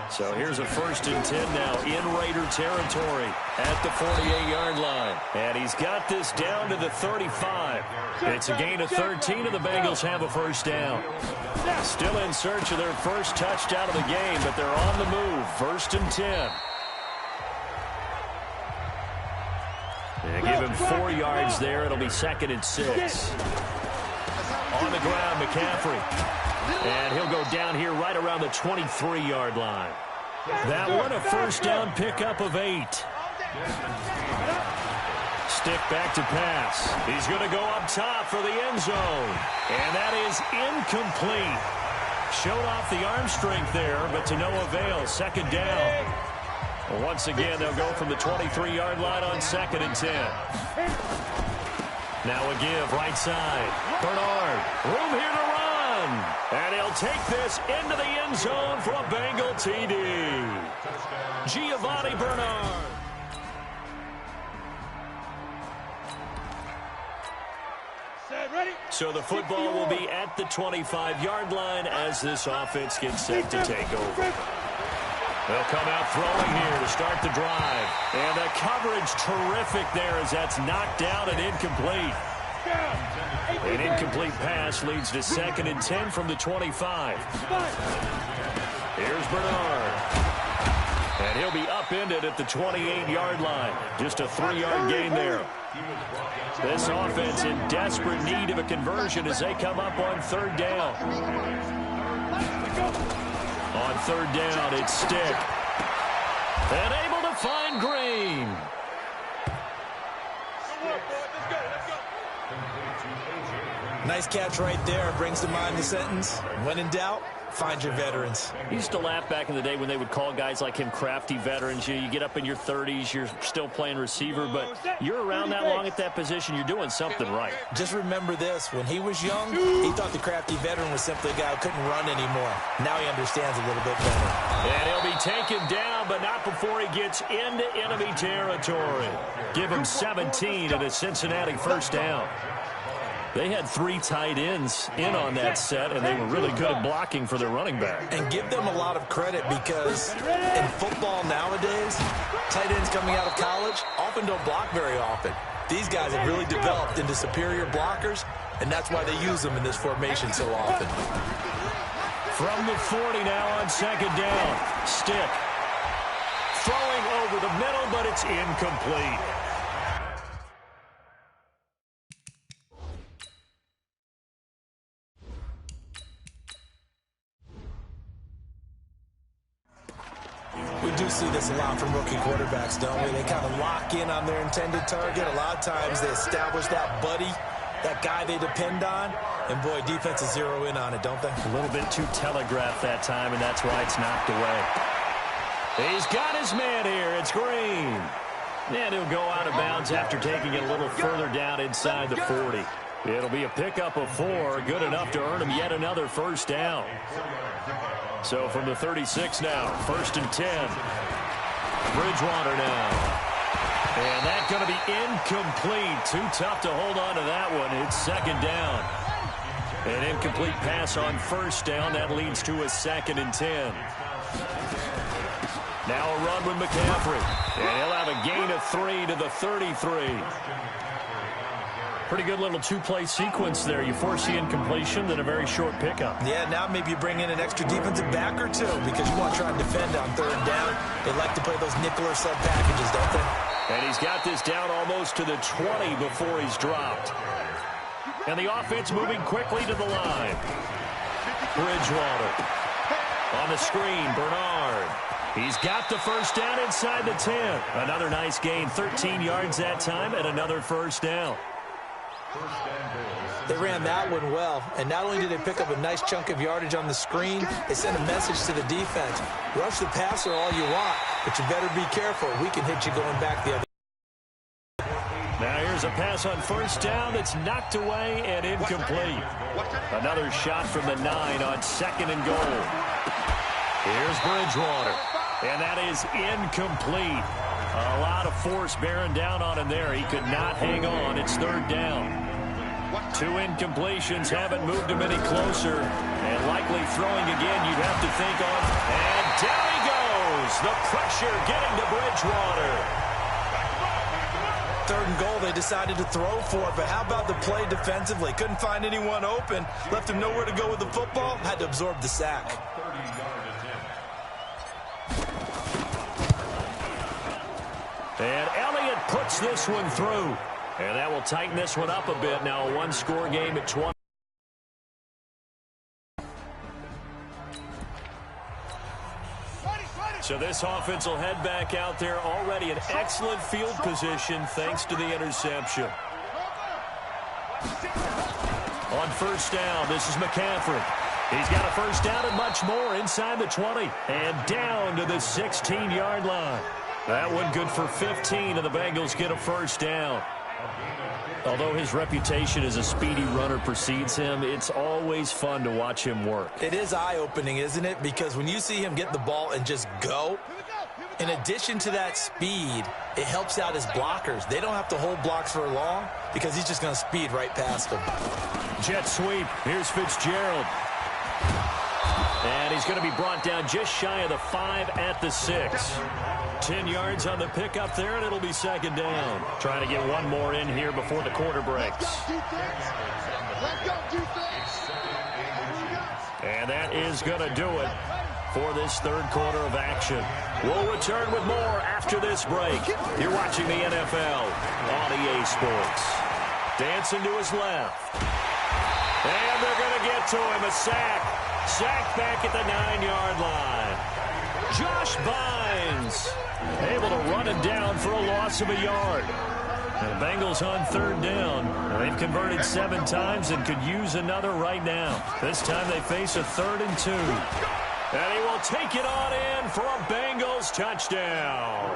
So here's a 1st and 10 now in Raider territory at the 48-yard line. And he's got this down to the 35. It's a gain of 13, and the Bengals have a 1st down. Still in search of their first touchdown of the game, but they're on the move. 1st and 10. Give him 4 yards there. It'll be 2nd and 6. On the ground, McCaffrey. And he'll go down here right around the 23-yard line. That one a 1st down pickup of 8. Stick back to pass. He's going to go up top for the end zone. And that is incomplete. Showed off the arm strength there, but to no avail. 2nd down. Once again, they'll go from the 23-yard line on 2nd and 10. Now a give right side. Bernard, room here to run. And he'll take this into the end zone for a Bengal TD. Giovanni Bernard. So the football will be at the 25-yard line as this offense gets set to take over. They'll come out throwing here to start the drive. And the coverage terrific there as that's knocked down and incomplete. An incomplete pass leads to 2nd and 10 from the 25. Here's Bernard. And he'll be upended at the 28-yard line. Just a 3-yard gain there. This offense in desperate need of a conversion as they come up on 3rd down. On 3rd down, it's Stick. And able to find Green. Nice catch right there. Brings to mind the sentence, when in doubt, find your veterans. I used to laugh back in the day when they would call guys like him crafty veterans. You get up in your 30s, you're still playing receiver, but you're around that long at that position, you're doing something right. Just remember this. When he was young, he thought the crafty veteran was simply a guy who couldn't run anymore. Now he understands a little bit better. And he'll be taken down, but not before he gets into enemy territory. Give him 17 and a Cincinnati 1st down. They had 3 tight ends in on that set, and they were really good at blocking for their running back. And give them a lot of credit because in football nowadays, tight ends coming out of college often don't block very often. These guys have really developed into superior blockers, and that's why they use them in this formation so often. From the 40 now on 2nd down. Stick. Throwing over the middle, but it's incomplete. We do see this a lot from rookie quarterbacks, don't we? They kind of lock in on their intended target. A lot of times they establish that buddy, that guy they depend on, and boy, defenses zero in on it, don't they? A little bit too telegraphed that time, and that's why it's knocked away. He's got his man here. It's Green. And he'll go out of bounds after taking it a little further down inside the 40. It'll be a pickup of 4, good enough to earn him yet another 1st down. So from the 36 now, 1st and 10. Bridgewater now. And that's going to be incomplete. Too tough to hold on to that one. It's 2nd down. An incomplete pass on 1st down. That leads to a 2nd and 10. Now a run with McCaffrey. And he'll have a gain of 3 to the 33. Pretty good little 2-play sequence there. You force the incompletion, then a very short pickup. Yeah, now maybe you bring in an extra defensive back or two because you want to try and defend on 3rd down. They like to play those nickel or sub packages, don't they? And he's got this down almost to the 20 before he's dropped. And the offense moving quickly to the line. Bridgewater. On the screen, Bernard. He's got the 1st down inside the 10. Another nice gain, 13 yards that time, and another 1st down. They ran that one well, and not only did they pick up a nice chunk of yardage on the screen, they sent a message to the defense. Rush the passer all you want, but you better be careful. We can hit you going back the other. Now here's a pass on 1st down that's knocked away and incomplete. Another shot from the 9 on 2nd and goal. Here's Bridgewater, and that is incomplete. A lot of force bearing down on him there. He could not hang on. It's 3rd down. 2 incompletions haven't moved him any closer. And likely throwing again, you'd have to think on. And down he goes. The pressure getting to Bridgewater. 3rd and goal, they decided to throw for it. But how about the play defensively? Couldn't find anyone open. Left him nowhere to go with the football. Had to absorb the sack. And Elliott puts this one through. And that will tighten this one up a bit. Now a 1-score game at 20. So this offense will head back out there already in excellent field position thanks to the interception. On 1st down, this is McCaffrey. He's got a 1st down and much more inside the 20. And down to the 16-yard line. That one good for 15, and the Bengals get a 1st down. Although his reputation as a speedy runner precedes him, it's always fun to watch him work. It is eye-opening, isn't it? Because when you see him get the ball and just go, in addition to that speed, it helps out his blockers. They don't have to hold blocks for long because he's just going to speed right past them. Jet sweep. Here's Fitzgerald. And he's going to be brought down just shy of the 5 at the 6. 10 yards on the pickup there, and it'll be second down. Trying to get one more in here before the quarter breaks. And that is going to do it for this third quarter of action. We'll return with more after this break. You're watching the NFL on EA Sports. Dancing to his left. And they're going to get to him. A sack. Sack back at the 9-yard line. Josh Bynes able to run him down for a loss of a yard. And the Bengals on third down. They've converted 7 times and could use another right now. This time they face a 3rd and 2. And he will take it on in for a Bengals touchdown.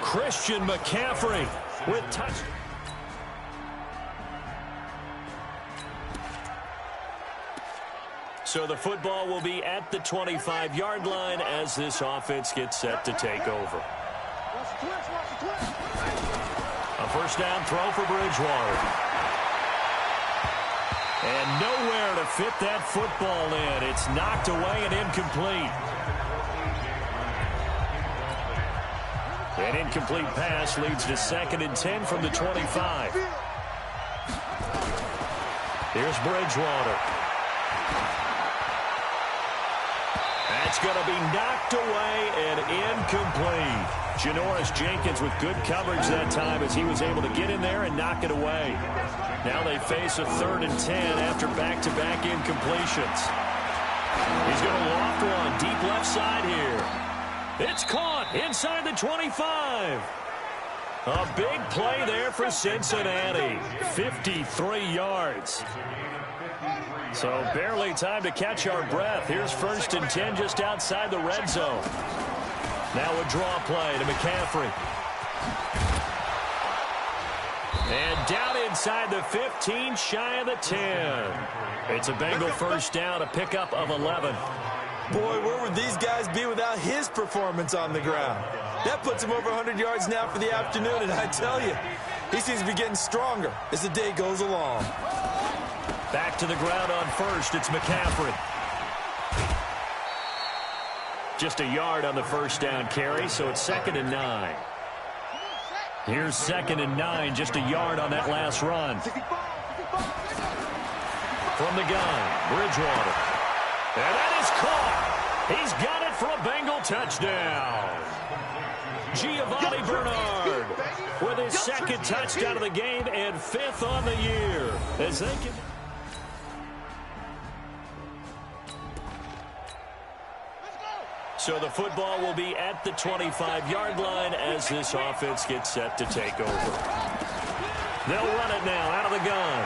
Christian McCaffrey with touchdown. So the football will be at the 25-yard line as this offense gets set to take over. A first down throw for Bridgewater. And nowhere to fit that football in. It's knocked away and incomplete. An incomplete pass leads to 2nd and 10 from the 25. Here's Bridgewater. That's going to be knocked away and incomplete. Janoris Jenkins with good coverage that time as he was able to get in there and knock it away. Now they face a 3rd and 10 after back-to-back incompletions. He's going to loft one deep left side here. It's caught inside the 25. A big play there for Cincinnati. 53 yards. So barely time to catch our breath. Here's 1st and 10 just outside the red zone. Now a draw play to McCaffrey. And down inside the 15, shy of the 10. It's a Bengal first down, a pickup of 11. Boy, where would these guys be without his performance on the ground? That puts him over 100 yards now for the afternoon, and I tell you, he seems to be getting stronger as the day goes along. Back to the ground on first, it's McCaffrey. Just a yard on the first down carry, so it's 2nd and 9. Here's 2nd and 9, just a yard on that last run. From the gun, Bridgewater. And that is caught. He's got it for a Bengal touchdown. Giovanni Bernard with his 2nd touchdown of the game and 5th on the year. As they can... So the football will be at the 25-yard line as this offense gets set to take over. They'll run it now out of the gun.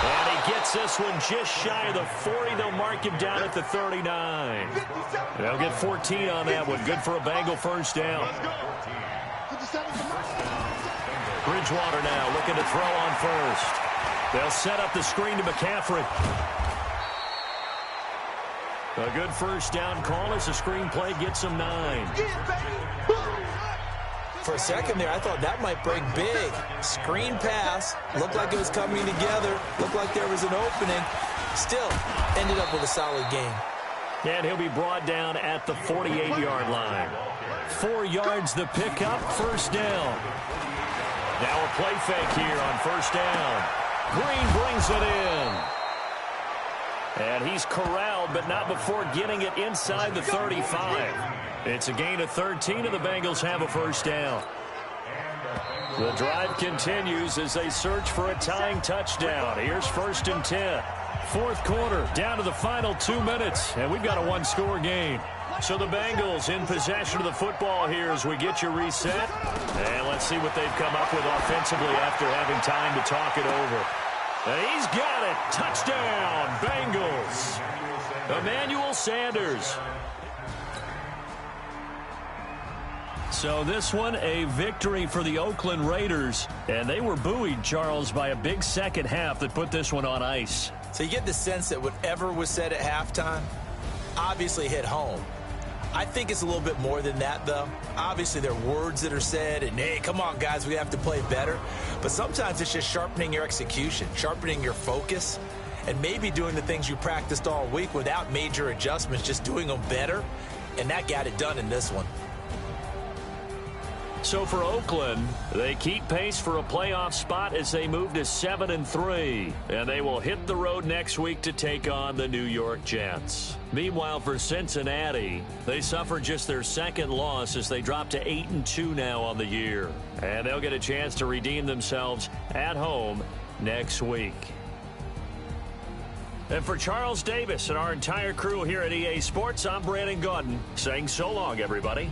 And he gets this one just shy of the 40. They'll mark him down at the 39. They'll get 14 on that one. Good for a Bengal first down. Bridgewater now looking to throw on first. They'll set up the screen to McCaffrey. A good first down call as the screenplay gets him 9. For a second there, I thought that might break big. Screen pass. Looked like it was coming together. Looked like there was an opening. Still, ended up with a solid game. And he'll be brought down at the 48-yard line. 4 yards the pickup, first down. Now a play fake here on first down. Green brings it in. And he's corralled, but not before getting it inside the 35. It's a gain of 13, and the Bengals have a first down. The drive continues as they search for a tying touchdown. Here's 1st and 10. 4th quarter, down to the final 2 minutes, and we've got a one-score game. So the Bengals in possession of the football here as we get you reset. And let's see what they've come up with offensively after having time to talk it over. And he's got it. Touchdown, Bengals. Emmanuel Sanders. So this one, a victory for the Oakland Raiders. And they were buoyed, Charles, by a big second half that put this one on ice. So you get the sense that whatever was said at halftime obviously hit home. I think it's a little bit more than that, though. Obviously, there are words that are said, and, hey, come on, guys, we have to play better. But sometimes it's just sharpening your execution, sharpening your focus. and maybe doing the things you practiced all week without major adjustments, just doing them better, and that got it done in this one. So for Oakland, they keep pace for a playoff spot as they move to 7-3, and they will hit the road next week to take on the New York Jets. Meanwhile, for Cincinnati, they suffered just their second loss as they drop to 8-2 now on the year, and they'll get a chance to redeem themselves at home next week. And for Charles Davis and our entire crew here at EA Sports, I'm Brandon Gaudin saying so long, everybody.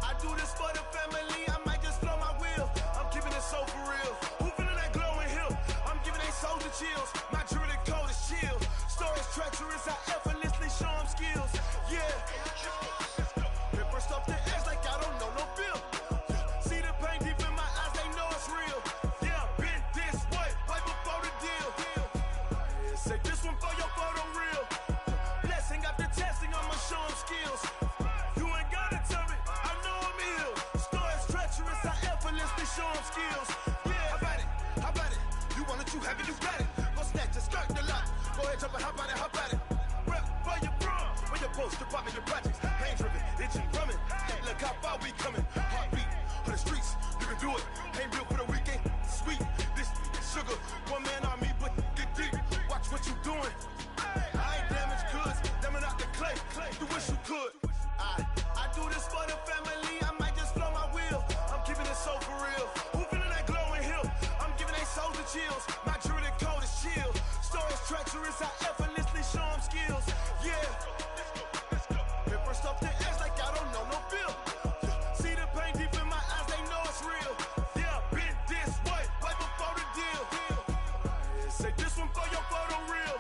I do this for the family, I might just flow my wheel. I'm keeping it so for real. Who feeling that glowing hill? I'm giving they soldier chills. My jewelry code is chill. Stories treacherous, I effortlessly show them skills. Yeah. Paper stuff the edge like I don't know no bill. See the pain deep in my eyes, they know it's real. Yeah, been this way, right before the deal. Say this one for your photo real. Blessing after testing, I'ma show them skills. You ain't gotta tell me, I know I'm ill. Stories treacherous, I effortlessly show them skills. Yeah, how about it? You want it, you have it, you got it. Go snatch a skirt the lot. Go ahead, jump it, how about it? Rep for your bro, where your post, department, your projects. Pain driven, itching, drumming. Look how far we coming. Heartbeat on the streets, you can do it. Ain't built for the weekend, sweet. This sugar, one man army, but get deep. Watch what you doing. I ain't damaged goods, damn out the clay. You wish you could. I do this for the family, I might just flow my wheel. I'm keeping it so for real. Who feeling that glowing hill? I'm giving they soldier chills. My jewelry code is chill. Stories treacherous, I effortlessly show them skills. Yeah. Paper stuff the edge like I don't know no bill. See the pain deep in my eyes, they know it's real. Yeah, been this way, right before the deal. Say this one for your photo real.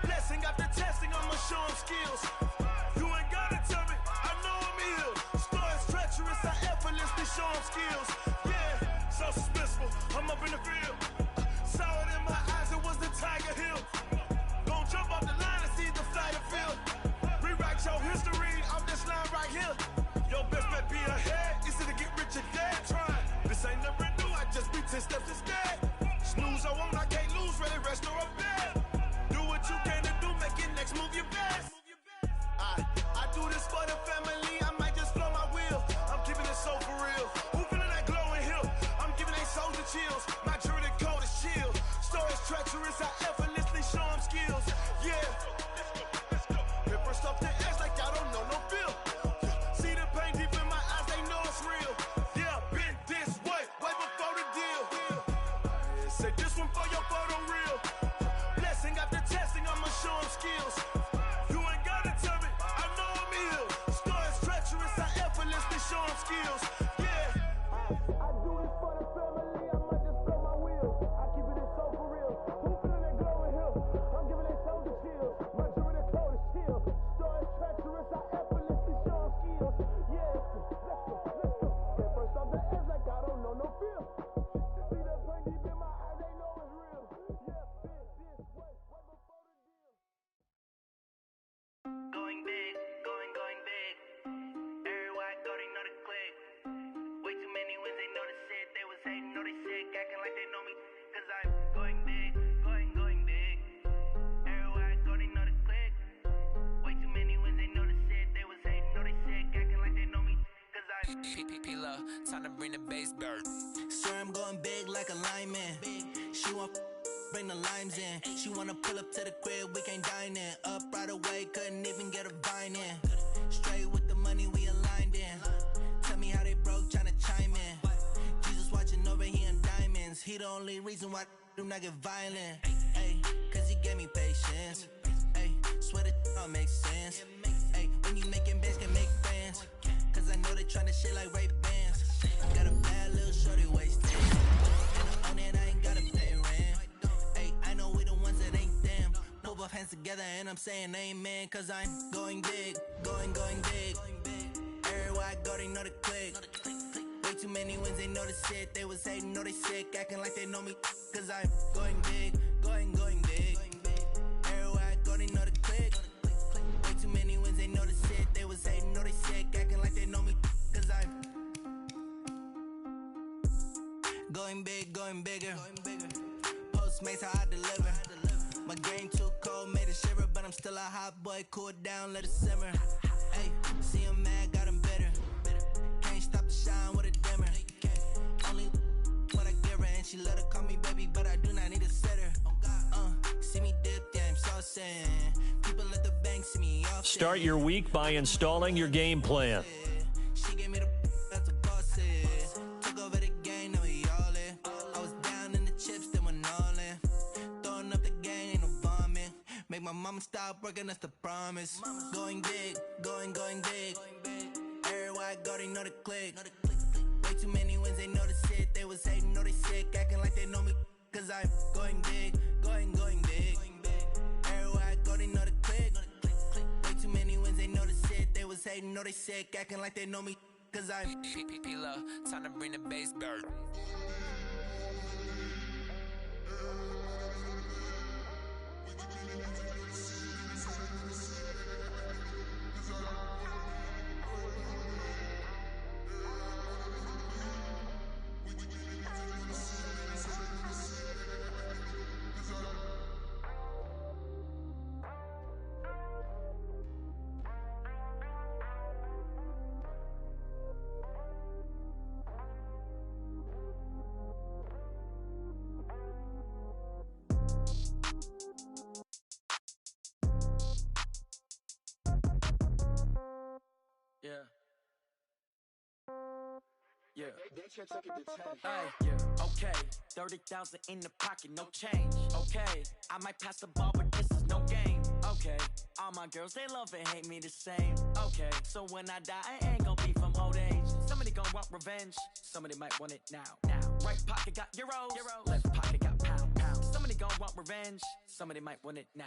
Blessing after testing, I'ma show them skills. You ain't gotta tell me, I know I'm ill. Stories treacherous, I effortlessly show them skills. Yeah, so suspenseful, I'm up in the field. Saw it in my eyes, it was the Tiger Hill. Gon' jump off the line and see the flight of field. Rewrite your history off this line right here. Your best bet be ahead, easy to get rich or dead. Try, this ain't never new, I just be 10 steps instead. Snooze I won't, I can't lose, ready, rest or a bed. Do what you can to do, make it next move your best. I do this for the family, I might just flow my wheel. I'm keeping it so for real. Who feeling that glowing hill? I'm giving they soldier chills. My jewelry code is chill. Stories treacherous, I effortlessly show them skills. Yeah. Paper stuff the edge like I don't know no bill. See the pain deep in my eyes, they know it's real. Yeah, been this way, right before the deal. Say this one for your photo real. Blessing after testing, I'ma show them skills. You ain't gotta tell me, I know I'm ill. Stories treacherous, I effortlessly show them skills. Yeah. I do this for the family, I might just blow my wheel. I keep it so for real. Who feeling that glowing hill? I'm giving they soldier chills. My jewelry code is chill. Stories treacherous, I effortlessly show them skills. Yeah, let's go. Get first off the edge like I don't know no feel. See that pain deep in my eyes, they know it's real. Yeah, this way, right before the deal. Going big, going big. Everywhere I go, they know the click. Way too many wins, they know the shit. They was hating, know they sick, acting like they know me. Cause I'm going big, going big. Everywhere I go, they know the click. Way too many wins, they know the shit. They was hating, know they sick, acting like they know me. Cause I'm P-P-P-Love, time to bring the bass dirt. Swear I'm going big like a lineman. She want bring the limes in. She wanna pull up to the crib, we can't dine in. Up right away, couldn't even get a vine in. Straight with the money we aligned in. Tell me how they broke, tryna chime in. Jesus watching over here in diamonds. He the only reason why I do not get violent. Ay, cause he gave me patience. Ay, swear that all makes sense. Ay, when you making bands can make friends. Cause I know they tryna shit like Ray Bans. Got a bad little shorty wasted. And on it I ain't gotta pay rent. Ay, I know we the ones that ain't them. Put both hands together and I'm saying amen. Cause I'm going big, going big. Everywhere I go they know the click. Way too many wins, they know the shit. They was hating, know they sick, acting like they know me. Cause I'm going big, going big. Everywhere I go they know the click. Way too many wins, they know the shit. They was hating, know they sick, acting like they know me. Cause I'm going big, going bigger. Postmates how I deliver. My game too cold, made it shiver, but I'm still a hot boy. Cool it down, let it simmer. Hey, see him mad, got him bitter. Can't stop the shine with a dimmer. Only what I give her, and she let her call me baby, but I do not need a sitter. See me dip, yeah, I'm saucing. People at the bank see me off. Start your week by installing your game plan. She gave me the that's a boss is. Took over the game, now we all in. I was down in the chips, then went all in. Throwing up the game, ain't no vomit. Make my mama stop working, that's the promise. Going big, going big. Everywhere Everywhere I go, they know the click. Way too many wins, they know the shit. They was hating, know they sick, acting like they know me. Cause I'm going big, going big. Everywhere I go, they know the click. Way too many wins, they know the shit. They was hating, know they sick, acting like they know me. Cause I'm P-P-P-Love, time to bring the bass back. Yeah. Yeah. Hey, yeah. Okay. 30,000 in the pocket, no change. Okay. I might pass the ball, but this is no game. Okay. All my girls, they love and hate me the same. Okay. So when I die, I ain't gonna be from old age. Somebody gonna want revenge. Somebody might want it now. Right pocket got euros. Left pocket got pound. Somebody gonna want revenge. Somebody might want it now.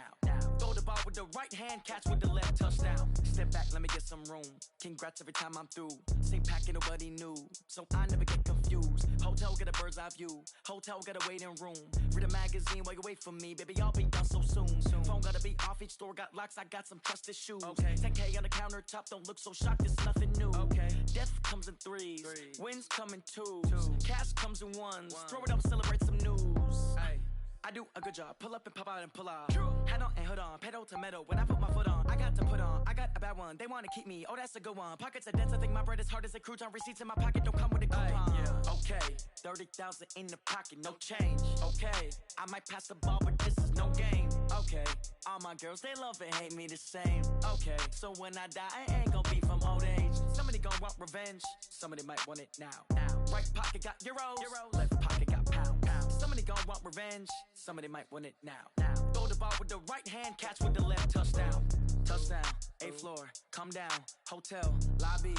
Throw the ball with the right hand, catch with the left, touchdown. Step back, let me get some room. Congrats every time I'm through. Same packet, nobody knew. So I never get confused. Hotel get a bird's eye view. Hotel get a waiting room. Read a magazine while you wait for me. Baby, I'll be done so soon. Phone gotta be off, each store got locks. I got some trusted shoes. Okay. 10K on the countertop, don't look so shocked, it's nothing new. Okay. Death comes in threes. Wins come in twos. Cash comes in ones. Throw it up, celebrate some news. Hey. I do a good job, pull up and pop out and pull out. Hat on and hood on, pedal to metal. When I put my foot on, I got to put on. I got a bad one, they wanna keep me, oh that's a good one. Pockets are dense, I think my bread is hard as a crouton. Receipts in my pocket don't come with a coupon. Yeah. Okay, 30,000 in the pocket, no change. Okay, I might pass the ball, but this is no game. Okay, all my girls, they love and hate me the same. Okay, so when I die, I ain't gonna be from old age. Somebody gonna want revenge, somebody might want it now. Right pocket got euros. Left pocket got pound. Somebody gonna want revenge, somebody might want it now. Throw the ball with the right hand, catch with the left, touchdown. Touchdown, 8th floor, come down, hotel, lobby.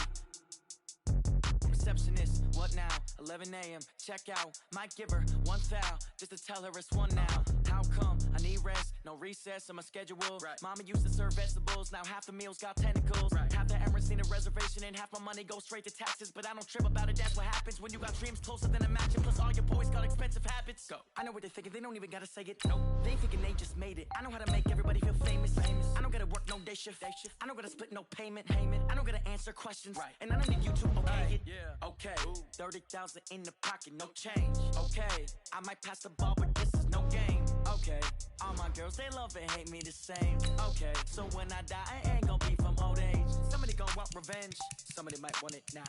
Receptionist, what now? 11 a.m., check out. Might give her one foul, just to tell her it's one now. How come? I need rest, no recess in my schedule. Right. Mama used to serve vegetables, now half the meals got tentacles. Right. Half the Emirates need a reservation and half my money goes straight to taxes. But I don't trip about it, that's what happens when you got dreams closer than a match. And plus all your boys got expensive habits. Go. I know what they're thinking, they don't even gotta say it. Nope. They thinking they just made it. I know how to make everybody feel famous. I don't gotta work no day shift. I don't gotta split no payment. I don't gotta answer questions. Right. And I don't need you to okay it. Yeah. Okay, 30,000 in the pocket, no change. Okay, I might pass the ball, but this is no game. Okay, all my girls, they love and hate me the same. Okay, so when I die, I ain't gonna be from old age. Somebody gonna want revenge, somebody might want it now.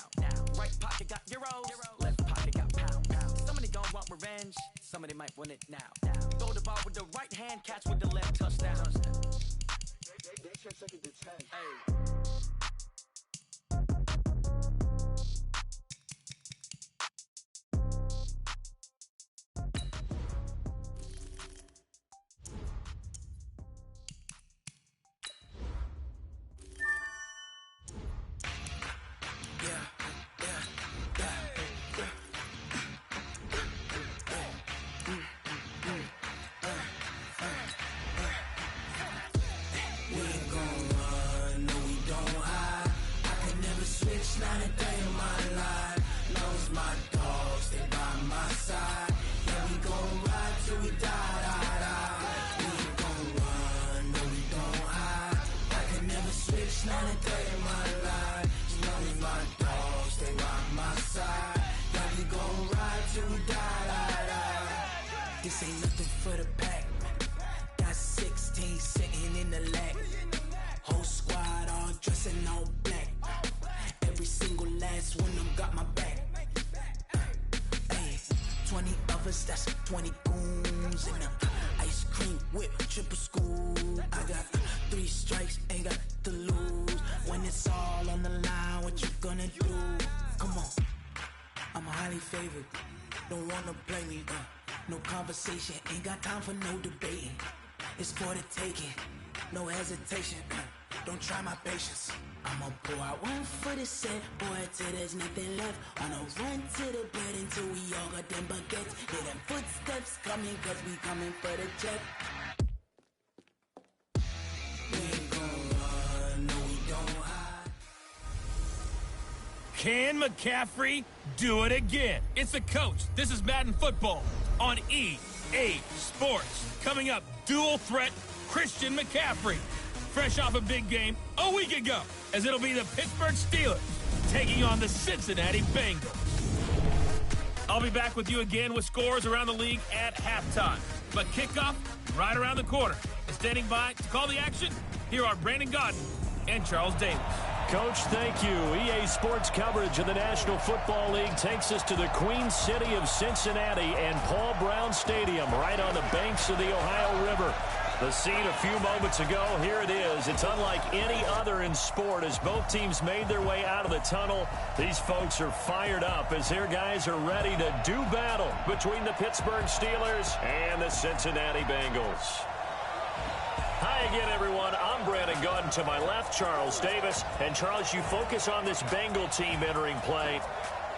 Right pocket got euros, left pocket got pound. Somebody gonna want revenge, somebody might want it now. Throw the ball with the right hand, catch with the left, touchdown. That's your second to 10. Hey. This ain't nothing for the pack. Got 16 sitting in the lap. Whole squad all dressing all black. Every single last one of them got my back. Hey, 20 of us, that's 20 goons. And ice cream whip, triple school. I got 3 strikes, ain't got to lose. When it's all on the line, what you gonna do? Come on, I'm highly favored. Don't wanna play me, no conversation, ain't got time for no debating. It's for the taking, no hesitation. don't try my patience. I'ma pour out one for the set, boy, till there's nothing left. On a run to the bed until we all got them baguettes. Hear them footsteps coming, cause we coming for the check. We ain't gon' run, no, we don't hide. Can McCaffrey do it again? It's the coach. This is Madden Football on EA Sports. Coming up, dual threat Christian McCaffrey. Fresh off a big game a week ago, as it'll be the Pittsburgh Steelers taking on the Cincinnati Bengals. I'll be back with you again with scores around the league at halftime. But kickoff right around the corner. And standing by to call the action, here are Brandon Godden and Charles Davis. Coach, thank you. EA Sports coverage of the National Football League takes us to the Queen City of Cincinnati and Paul Brown Stadium right on the banks of the Ohio River. The scene a few moments ago, here it is. It's unlike any other in sport as both teams made their way out of the tunnel. These folks are fired up as their guys are ready to do battle between the Pittsburgh Steelers and the Cincinnati Bengals. Hi again, everyone. I'm Brandon Godden. To my left, Charles Davis. And Charles, you focus on this Bengal team entering play.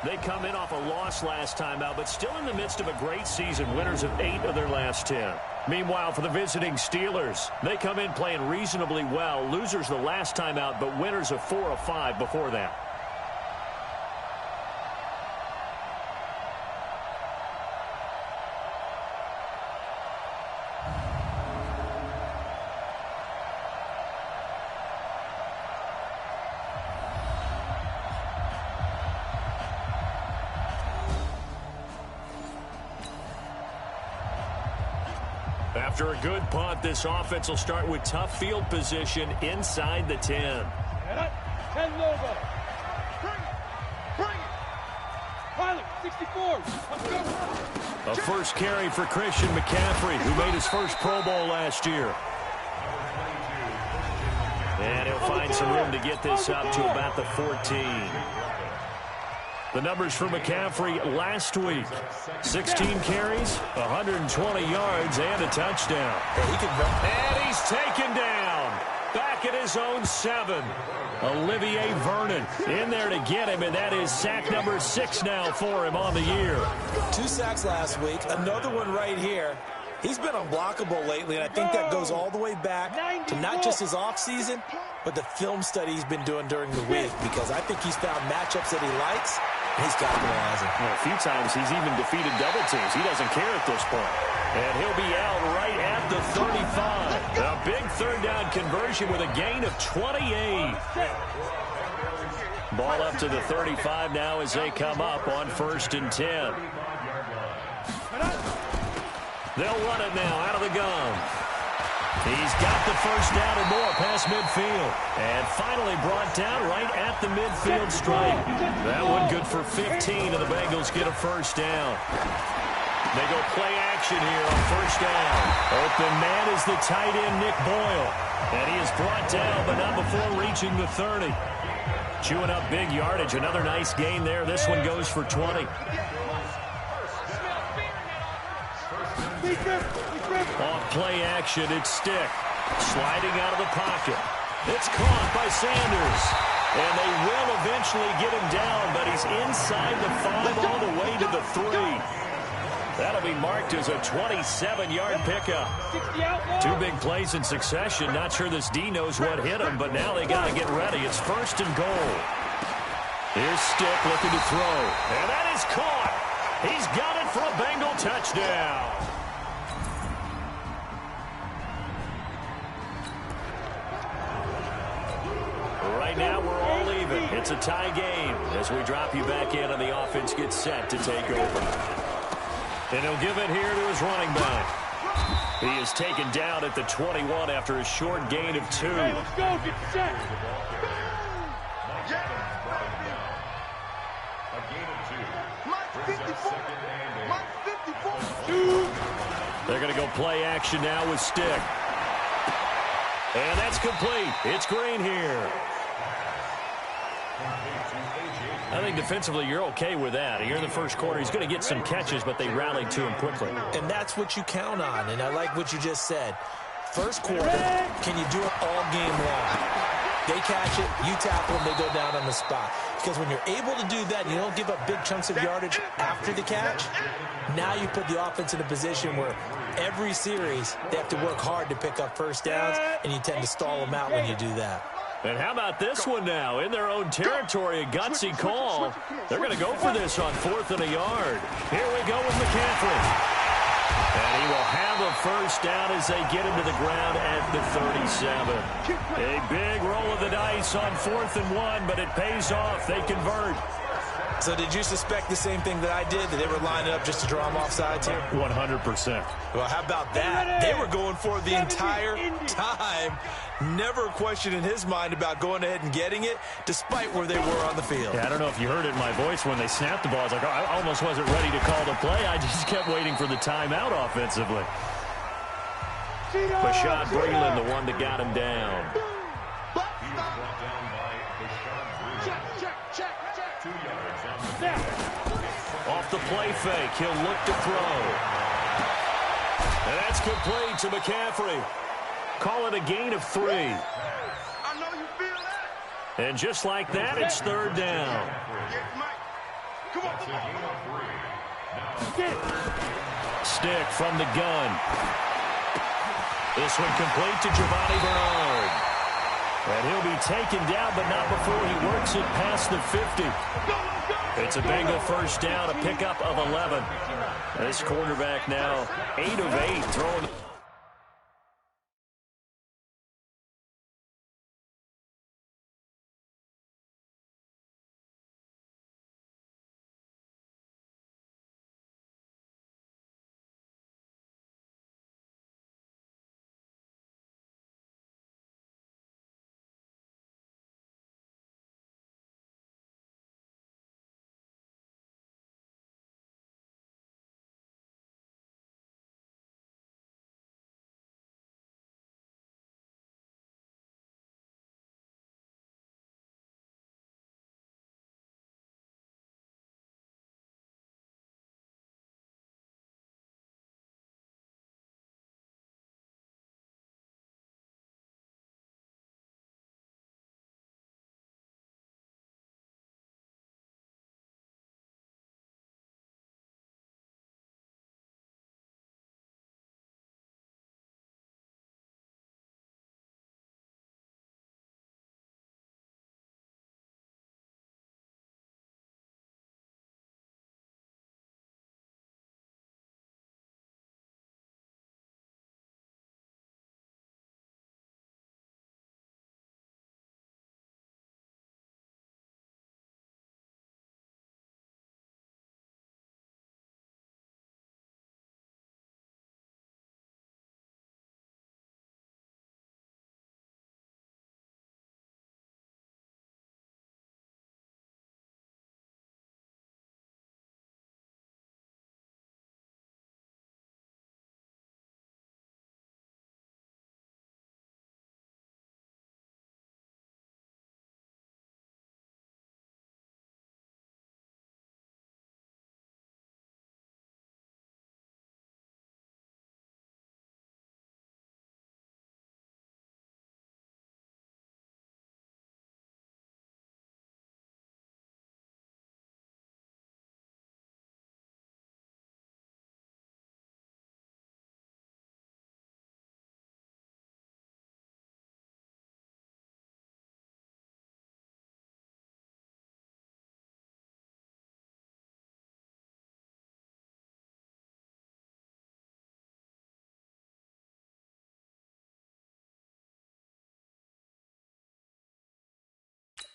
They come in off a loss last time out, but still in the midst of a great season, winners of 8 of their last 10. Meanwhile, for the visiting Steelers, they come in playing reasonably well, losers the last time out, but winners of 4 of 5 before that. After a good punt, this offense will start with tough field position inside the 10. 10 logo. Bring it. Pilot, 64. Let's go. A first carry for Christian McCaffrey, who made his first Pro Bowl last year. And he'll find some room to get this up to about the 14. The numbers for McCaffrey last week: 16 carries, 120 yards, and a touchdown. And he's taken down. Back at his own 7. Olivier Vernon in there to get him, and that is sack number 6 now for him on the year. 2 sacks last week, another one right here. He's been unblockable lately, and I think that goes all the way back to not just his offseason, but the film study he's been doing during the week, because I think he's found matchups that he likes, and he's capitalizing. Well, a few times he's even defeated double teams. He doesn't care at this point. And he'll be out right at the 35. A big third down conversion with a gain of 28. Ball up to the 35 now as they come up on 1st and 10. They'll run it now out of the gun. He's got the first down and more past midfield. And finally brought down right at the midfield stripe. That one good for 15, and the Bengals get a first down. They go play action here on 1st down. Open man is the tight end, Nick Boyle. And he is brought down, but not before reaching the 30. Chewing up big yardage. Another nice gain there. This one goes for 20. Off play action, it's Stick. Sliding out of the pocket. It's caught by Sanders. And they will eventually get him down, but he's inside the 5 all the way to the 3. That'll be marked as a 27-yard pickup. 2 big plays in succession. Not sure this D knows what hit him, but now they got to get ready. It's 1st and goal. Here's Stick looking to throw. And that is caught. He's got it for a Bengal touchdown. Right now, we're all even. It's a tie game as we drop you back in and the offense gets set to take over. And he'll give it here to his running back. He is taken down at the 21 after a short gain of 2. Hey, let's go. Get set. They're going to go play action now with Stick. And that's complete. It's Green here. I think defensively you're okay with that. Here in the first quarter, he's going to get some catches, but they rallied to him quickly. And that's what you count on, and I like what you just said. First quarter, can you do it all game long? They catch it, you tackle them, they go down on the spot. Because when you're able to do that, and you don't give up big chunks of yardage after the catch, now you put the offense in a position where every series they have to work hard to pick up first downs, and you tend to stall them out when you do that. And how about this one now? In their own territory, a gutsy call. They're going to go for this on 4th and a yard. Here we go with McCaffrey. And he will have a first down as they get him to the ground at the 37. A big roll of the dice on 4th and 1, but it pays off. They convert. So did you suspect the same thing that I did, that they were lining up just to draw them off sides here? 100%. Well, how about that? They were going for it the entire time. Never a question in his mind about going ahead and getting it, despite where they were on the field. Yeah, I don't know if you heard it in my voice when they snapped the ball. I was like, oh, I almost wasn't ready to call the play. I just kept waiting for the timeout offensively. Bashad Breeland, the one that got him down. Off the play fake, he'll look to throw. And that's complete to McCaffrey. Call it a gain of 3. I know you feel that. And just like that, it's 3rd down. Come on. Stick from the gun. This one complete to Giovanni Bernard. And he'll be taken down, but not before he works it past the 50. It's a Bengal first down, a pickup of 11. This quarterback now 8 of 8 throwing.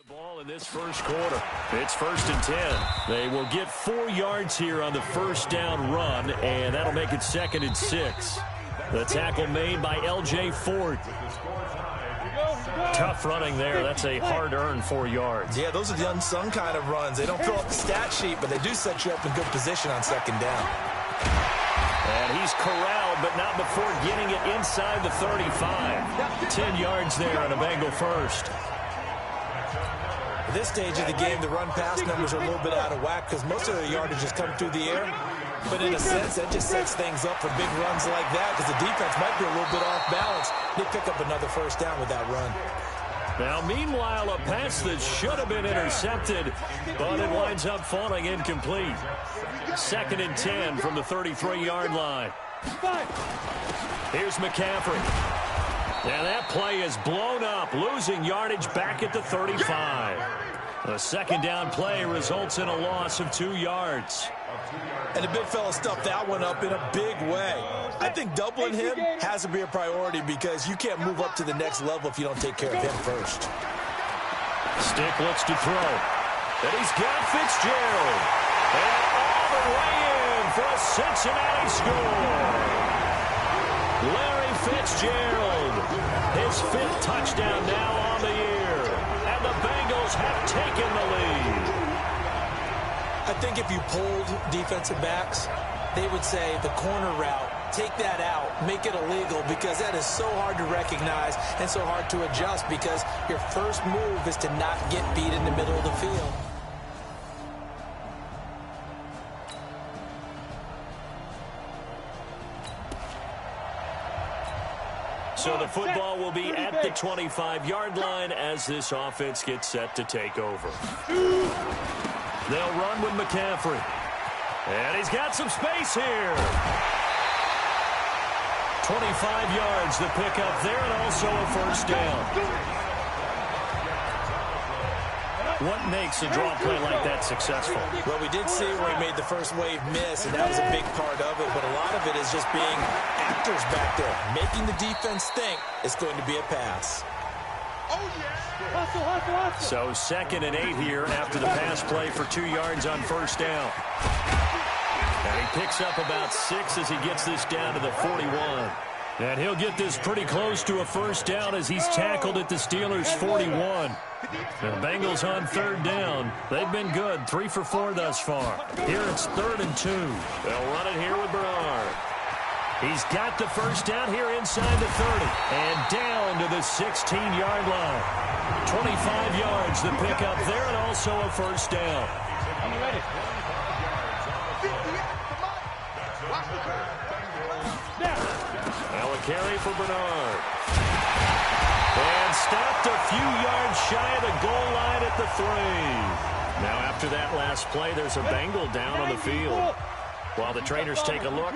Ball in this first quarter. It's 1st and 10. They will get 4 yards here on the first down run, and that'll make it 2nd and 6. The tackle made by L.J. Ford. Tough running there. That's a hard-earned 4 yards. Yeah, those are the unsung kind of runs. They don't fill up the stat sheet, but they do set you up in good position on 2nd down. And he's corralled, but not before getting it inside the 35. 10 yards there on a Bengal first. At this stage of the game, the run-pass numbers are a little bit out of whack because most of their yardage has come through the air. But in a sense, that just sets things up for big runs like that because the defense might be a little bit off balance. They pick up another first down with that run. Now, meanwhile, a pass that should have been intercepted, but it winds up falling incomplete. 2nd and 10 from the 33-yard line. Here's McCaffrey. And that play is blown up, losing yardage back at the 35. A 2nd down play results in a loss of 2 yards. And the big fella stuffed that one up in a big way. I think doubling him has to be a priority because you can't move up to the next level if you don't take care of him first. Stick looks to throw. And he's got Fitzgerald. And all the way in for a Cincinnati score. Larry Fitzgerald. His 5th touchdown now on the year. And the Bengals have taken the lead. I think if you polled defensive backs, they would say the corner route, take that out, make it illegal, because that is so hard to recognize and so hard to adjust because your first move is to not get beat in the middle of the field. So the football will be at the 25-yard line as this offense gets set to take over. They'll run with McCaffrey. And he's got some space here. 25 yards the pickup there, and also a 1st down. What makes a draw play like that successful? Well, we did see where he made the first wave miss, and that was a big part of it. But a lot of it is just being actors back there, making the defense think it's going to be a pass. So 2nd and 8 here after the pass play for 2 yards on 1st down. And he picks up about 6 as he gets this down to the 41. And he'll get this pretty close to a 1st down as he's tackled at the Steelers' 41. The Bengals on 3rd down. They've been good, 3 for 4 thus far. Here it's 3rd and 2. They'll run it here with Bernard. He's got the 1st down here inside the 30. And down to the 16-yard line. 25 yards the pickup there, and also a 1st down. Now a carry for Bernard. And stopped a few yards shy of the goal line at the 3. Now after that last play, there's a Bengal down on the field. While the trainers take a look,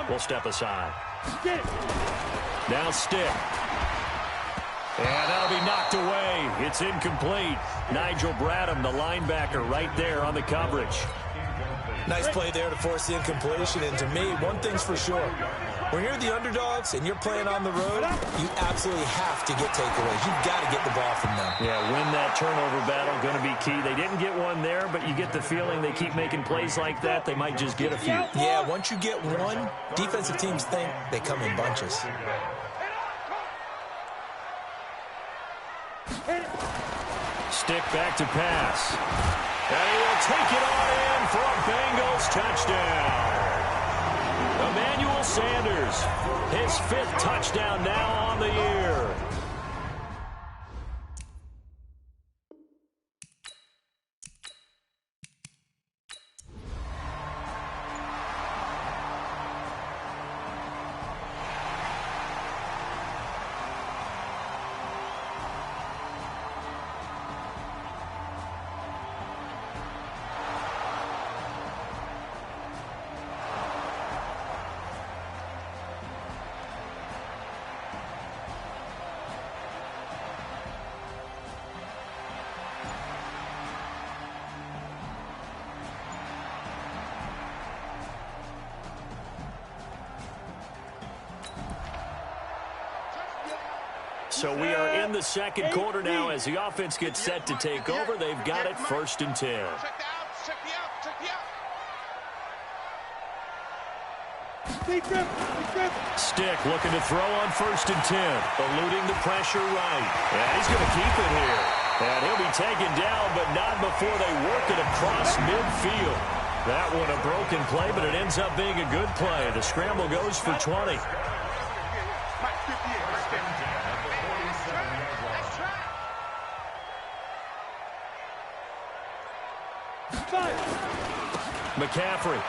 we'll step aside. Now Stick. And that'll be knocked away. It's incomplete. Nigel Bradham, the linebacker, right there on the coverage. Nice play there to force the incompletion. And to me, one thing's for sure. When you're the underdogs and you're playing on the road, you absolutely have to get takeaways. You've got to get the ball from them. Yeah, win that turnover battle, going to be key. They didn't get one there, but you get the feeling they keep making plays like that, they might just get a few. Yeah, once you get one, defensive teams think they come in bunches. Stick back to pass. And he will take it on in for a Bengals touchdown. Emmanuel Sanders, his 5th touchdown now on the year. So we are in the 2nd quarter now as the offense gets set to take over. They've got it 1st and 10. Stick looking to throw on 1st and 10. Eluding the pressure right. And he's going to keep it here. And he'll be taken down, but not before they work it across midfield. That one a broken play, but it ends up being a good play. The scramble goes for 20. McCaffrey.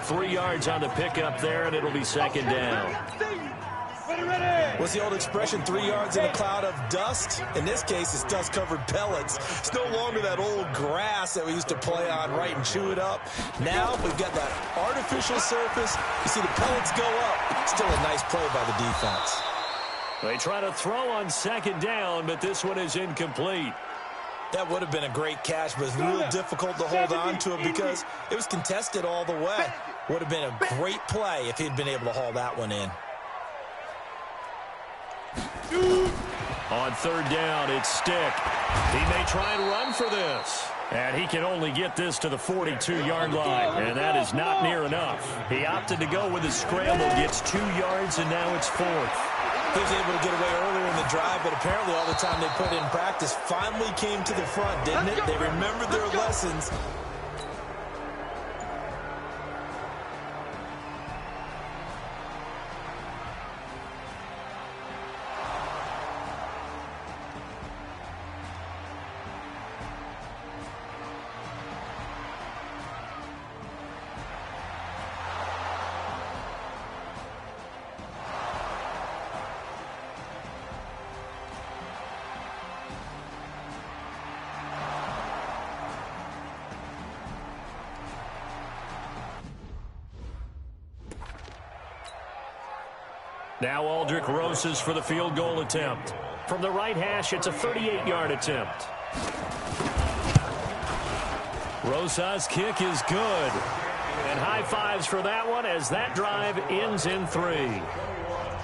3 yards on the pickup there, and it'll be second down. What's the old expression, 3 yards in a cloud of dust? In this case, it's dust-covered pellets. It's no longer that old grass that we used to play on, right, and chew it up. Now we've got that artificial surface. You see the pellets go up. Still a nice play by the defense. They try to throw on second down, but this one is incomplete. That would have been a great catch, but it's real difficult to hold on to it because it was contested all the way. Would have been a great play if he'd been able to haul that one in. On third down, it's Stick. He may try and run for this. And he can only get this to the 42-yard line, and that is not near enough. He opted to go with his scramble, gets 2 yards, and now it's fourth. He was able to get away earlier in the drive, but apparently all the time they put in practice finally came to the front, didn't it? They remembered their lessons. Now Aldrich Rosas for the field goal attempt. From the right hash, it's a 38-yard attempt. Rosas' kick is good. And high fives for that one as that drive ends in 3.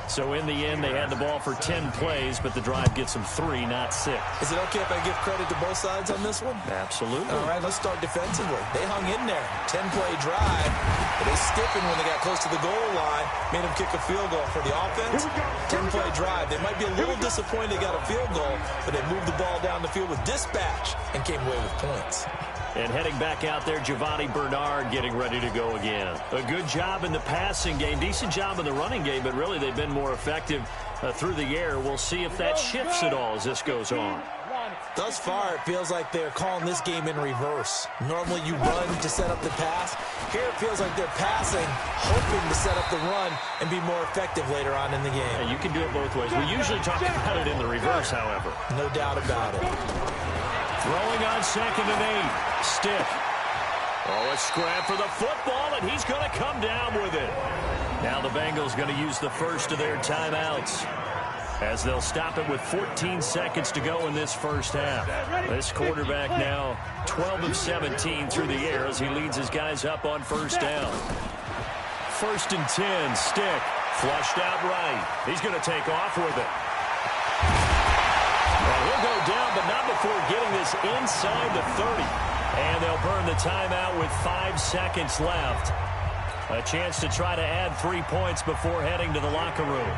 So in the end, they had the ball for 10 plays, but the drive gets them 3, not 6. Is it okay if I give credit to both sides on this one? Absolutely. All right, let's start defensively. They hung in there. 10-play drive. But they stiffened when they got close to the goal line. Made them kick a field goal. For the offense, 10-play drive. They might be a little disappointed they got a field goal, but they moved the ball down the field with dispatch and came away with points. And heading back out there, Giovanni Bernard getting ready to go again. A good job in the passing game, decent job in the running game, but really they've been more effective through the air. We'll see if that shifts at all as this goes on. Thus far, it feels like they're calling this game in reverse. Normally you run to set up the pass. Here it feels like they're passing, hoping to set up the run and be more effective later on in the game. Yeah, you can do it both ways. We usually talk about it in the reverse, however. No doubt about it. Throwing on 2nd and 8. Stick. Oh, a scrap for the football, and he's going to come down with it. Now the Bengals going to use the first of their timeouts as they'll stop it with 14 seconds to go in this first half. This quarterback now 12 of 17 through the air as he leads his guys up on first down. 1st and 10, Stick. Flushed out right. He's going to take off with it. Well, he'll go down, but not before getting this inside the 30. And they'll burn the timeout with 5 seconds left. A chance to try to add 3 points before heading to the locker room.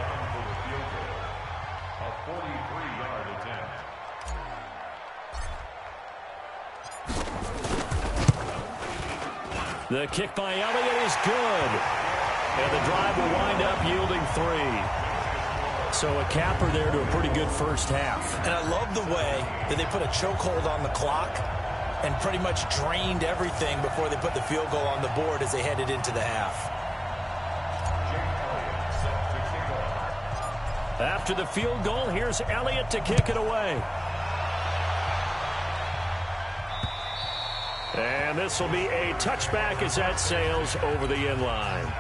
A 43-yard attempt. The kick by Elliott is good. And the drive will wind up yielding 3. So a capper there to a pretty good first half. And I love the way that they put a chokehold on the clock and pretty much drained everything before they put the field goal on the board as they headed into the half. After the field goal, here's Elliott to kick it away. And this will be a touchback as that sails over the end line.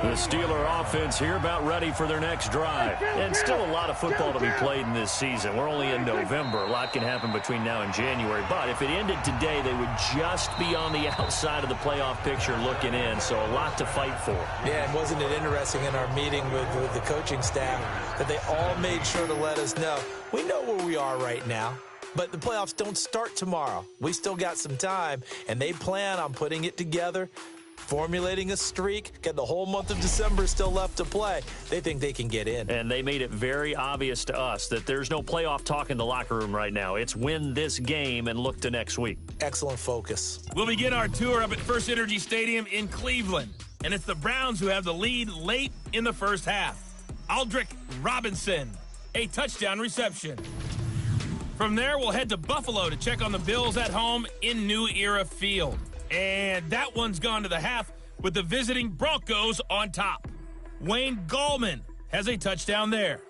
The Steeler offense here about ready for their next drive. And still a lot of football to be played in this season. We're only in November. A lot can happen between now and January. But if it ended today, they would just be on the outside of the playoff picture looking in. So a lot to fight for. Yeah, and wasn't it interesting in our meeting with the coaching staff that they all made sure to let us know, we know where we are right now. But the playoffs don't start tomorrow. We still got some time, and they plan on putting it together, formulating a streak, got the whole month of December still left to play. They think they can get in. And they made it very obvious to us that there's no playoff talk in the locker room right now. It's win this game and look to next week. Excellent focus. We'll begin our tour up at First Energy Stadium in Cleveland. And it's the Browns who have the lead late in the first half. Aldrich Robinson, a touchdown reception. From there, we'll head to Buffalo to check on the Bills at home in New Era Field. And that one's gone to the half with the visiting Broncos on top. Wayne Gallman has a touchdown there.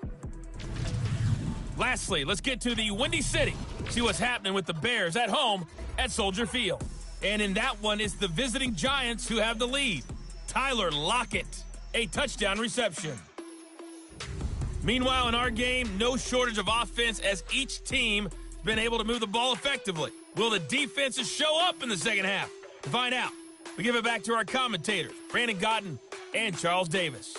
Lastly, let's get to the Windy City. See what's happening with the Bears at home at Soldier Field. And in that one, it's the visiting Giants who have the lead. Tyler Lockett, a touchdown reception. Meanwhile, in our game, no shortage of offense as each team has been able to move the ball effectively. Will the defenses show up in the second half? To find out, we give it back to our commentators, Brandon Gotten and Charles Davis.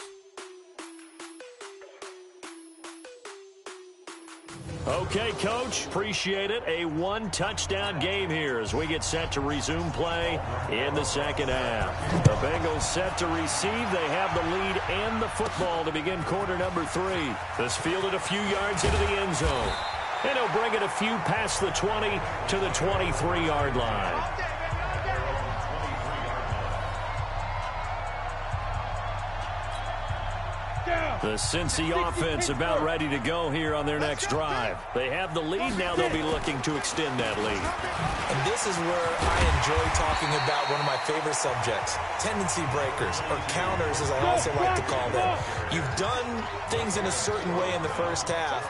Okay, Coach, appreciate it. A one-touchdown game here as we get set to resume play in the second half. The Bengals set to receive. They have the lead and the football to begin quarter number 3. This fielded a few yards into the end zone. And he'll bring it a few past the 20 to the 23-yard line. The Cincy offense about ready to go here on their next drive. They have the lead. Now they'll be looking to extend that lead. And this is where I enjoy talking about one of my favorite subjects, tendency breakers, or counters as I also like to call them. You've done things in a certain way in the first half,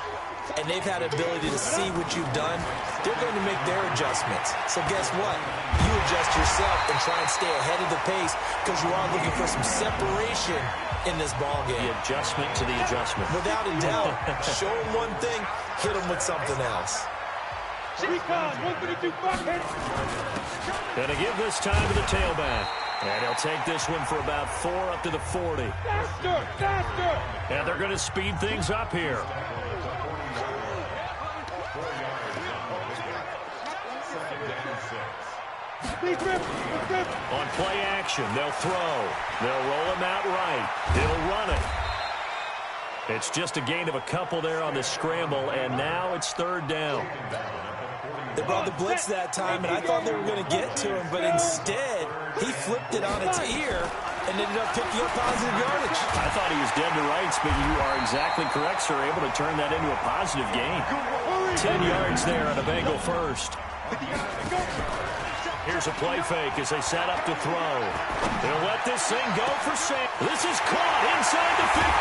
and they've had the ability to see what you've done. They're going to make their adjustments. So guess what? You adjust yourself and try and stay ahead of the pace because you are looking for some separation in this ball game. The adjustment to the adjustment. Without a doubt. Show them one thing, hit them with something else. Gonna give this time to the tailback. And he'll take this one for about 4 up to the 40. And they're going to speed things up here. On play action, they'll throw. They'll roll him out right. He'll run it. It's just a gain of a couple there on the scramble, and now it's third down. They brought the blitz that time, and I thought they were going to get to him, but instead, he flipped it on its ear and ended up picking up positive yardage. I thought he was dead to rights, but you are exactly correct, sir. Able to turn that into a positive gain. 10 yards there on a Bengal first. Here's a play fake as they set up to throw. They'll let this thing go for Sam. This is caught inside the 15.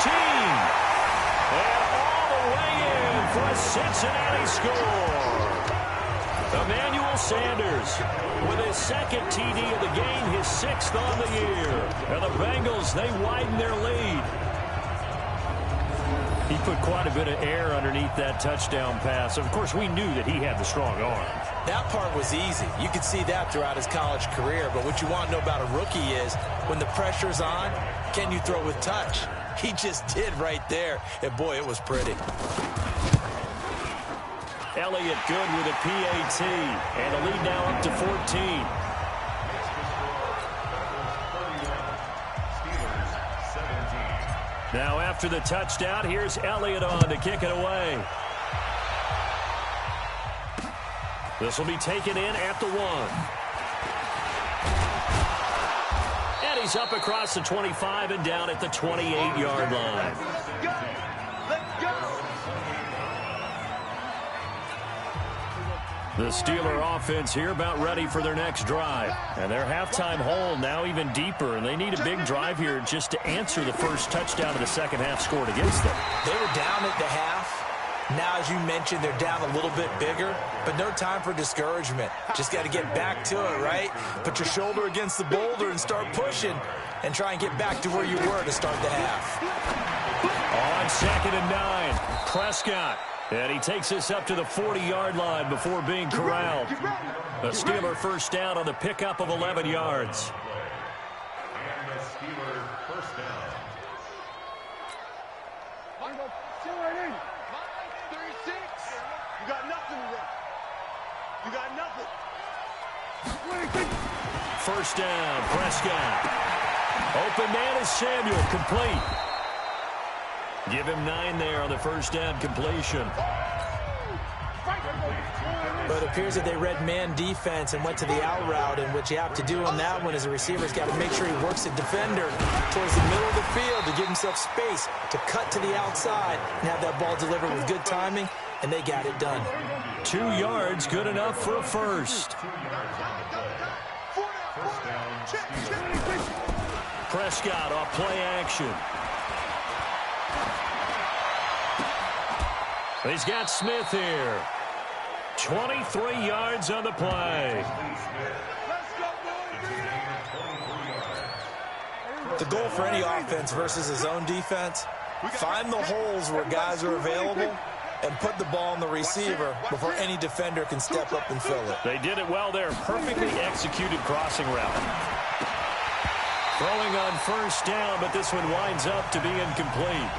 And all the way in for a Cincinnati score. Emmanuel Sanders with his second TD of the game, his 6th on the year. And the Bengals, they widen their lead. He put quite a bit of air underneath that touchdown pass. Of course, we knew that he had the strong arm. That part was easy. You could see that throughout his college career. But what you want to know about a rookie is when the pressure's on, can you throw with touch? He just did right there. And, boy, it was pretty. Elliott good with a PAT. And a lead now up to 14. Now after the touchdown, here's Elliott on to kick it away. This will be taken in at the 1. And he's up across the 25 and down at the 28-yard line. The Steeler offense here about ready for their next drive. And their halftime hole now even deeper. And they need a big drive here just to answer the first touchdown of the second half scored against them. They were down at the half. Now, as you mentioned, they're down a little bit bigger, but no time for discouragement. Just got to get back to it, right? Put your shoulder against the boulder and start pushing and try and get back to where you were to start the half. On 2nd and 9, Prescott. And he takes this up to the 40-yard line before being corralled. The Steeler first down on the pickup of 11 yards. And the Steeler first down. You got nothing today. You got nothing. First down, Prescott. Open man is Samuel, complete. Give him 9 there on the first down completion. But it appears that they read man defense and went to the out route, and what you have to do on that one is a receiver's got to make sure he works the defender towards the middle of the field to give himself space to cut to the outside and have that ball delivered with good timing, and they got it done. 2 yards, good enough for a first. First down, Steelers. Prescott off play action. He's got Smith here. 23 yards on the play. The goal for any offense versus his own defense, find the holes where guys are available and put the ball on the receiver before any defender can step up and fill it. They did it well there. Perfectly executed crossing route. Throwing on first down, but this one winds up to be incomplete.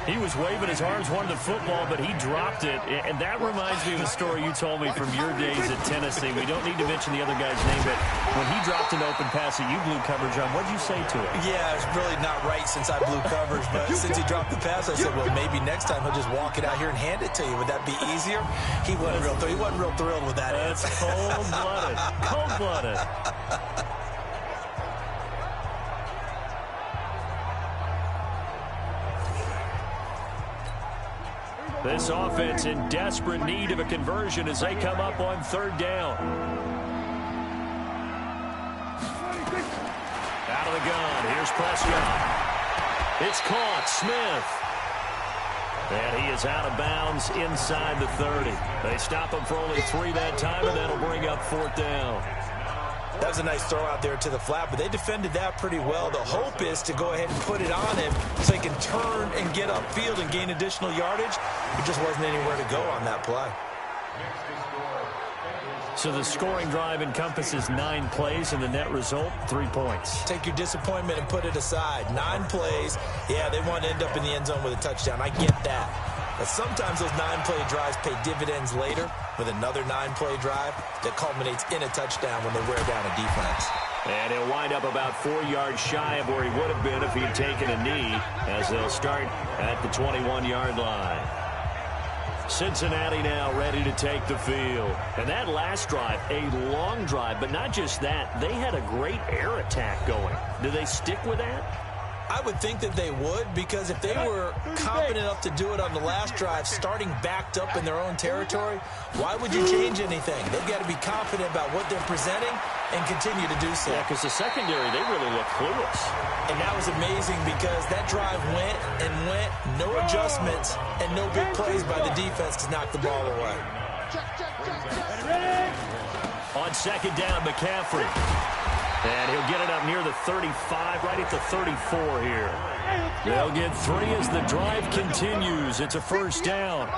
He was waving his arms, wanted the football, but he dropped it. And that reminds me of a story you told me from your days at Tennessee. We don't need to mention the other guy's name, but when he dropped an open pass that you blew coverage on, what did you say to him? Yeah, it's really not right since I blew coverage, but since he dropped the pass, I said, well, maybe next time he'll just walk it out here and hand it to you. Would that be easier? He wasn't real thrilled with that. That's cold-blooded. Cold-blooded. This offense in desperate need of a conversion as they come up on third down. Out of the gun. Here's Prescott. It's caught. Smith. And he is out of bounds inside the 30. They stop him for only 3 that time, and that'll bring up fourth down. That was a nice throw out there to the flat, but they defended that pretty well. The hope is to go ahead and put it on him so he can turn and get upfield and gain additional yardage. There just wasn't anywhere to go on that play. So the scoring drive encompasses 9 plays, and the net result, 3 points. Take your disappointment and put it aside. 9 plays. Yeah, they want to end up in the end zone with a touchdown. I get that. But sometimes those 9-play drives pay dividends later with another 9-play drive that culminates in a touchdown when they wear down a defense. And he'll wind up about 4 yards shy of where he would have been if he had taken a knee, as they'll start at the 21-yard line. Cincinnati now ready to take the field. And that last drive, a long drive, but not just that. They had a great air attack going. Do they stick with that? I would think that they would, because if they were confident enough to do it on the last drive, starting backed up in their own territory, why would you change anything? They've got to be confident about what they're presenting and continue to do so. Yeah, because the secondary, they really look clueless. And that was amazing because that drive went and went, no adjustments, and no big plays by the defense to knock the ball away. On second down, McCaffrey. And he'll get it up near the 35, right at the 34 here. They'll get 3 as the drive continues. It's a first down.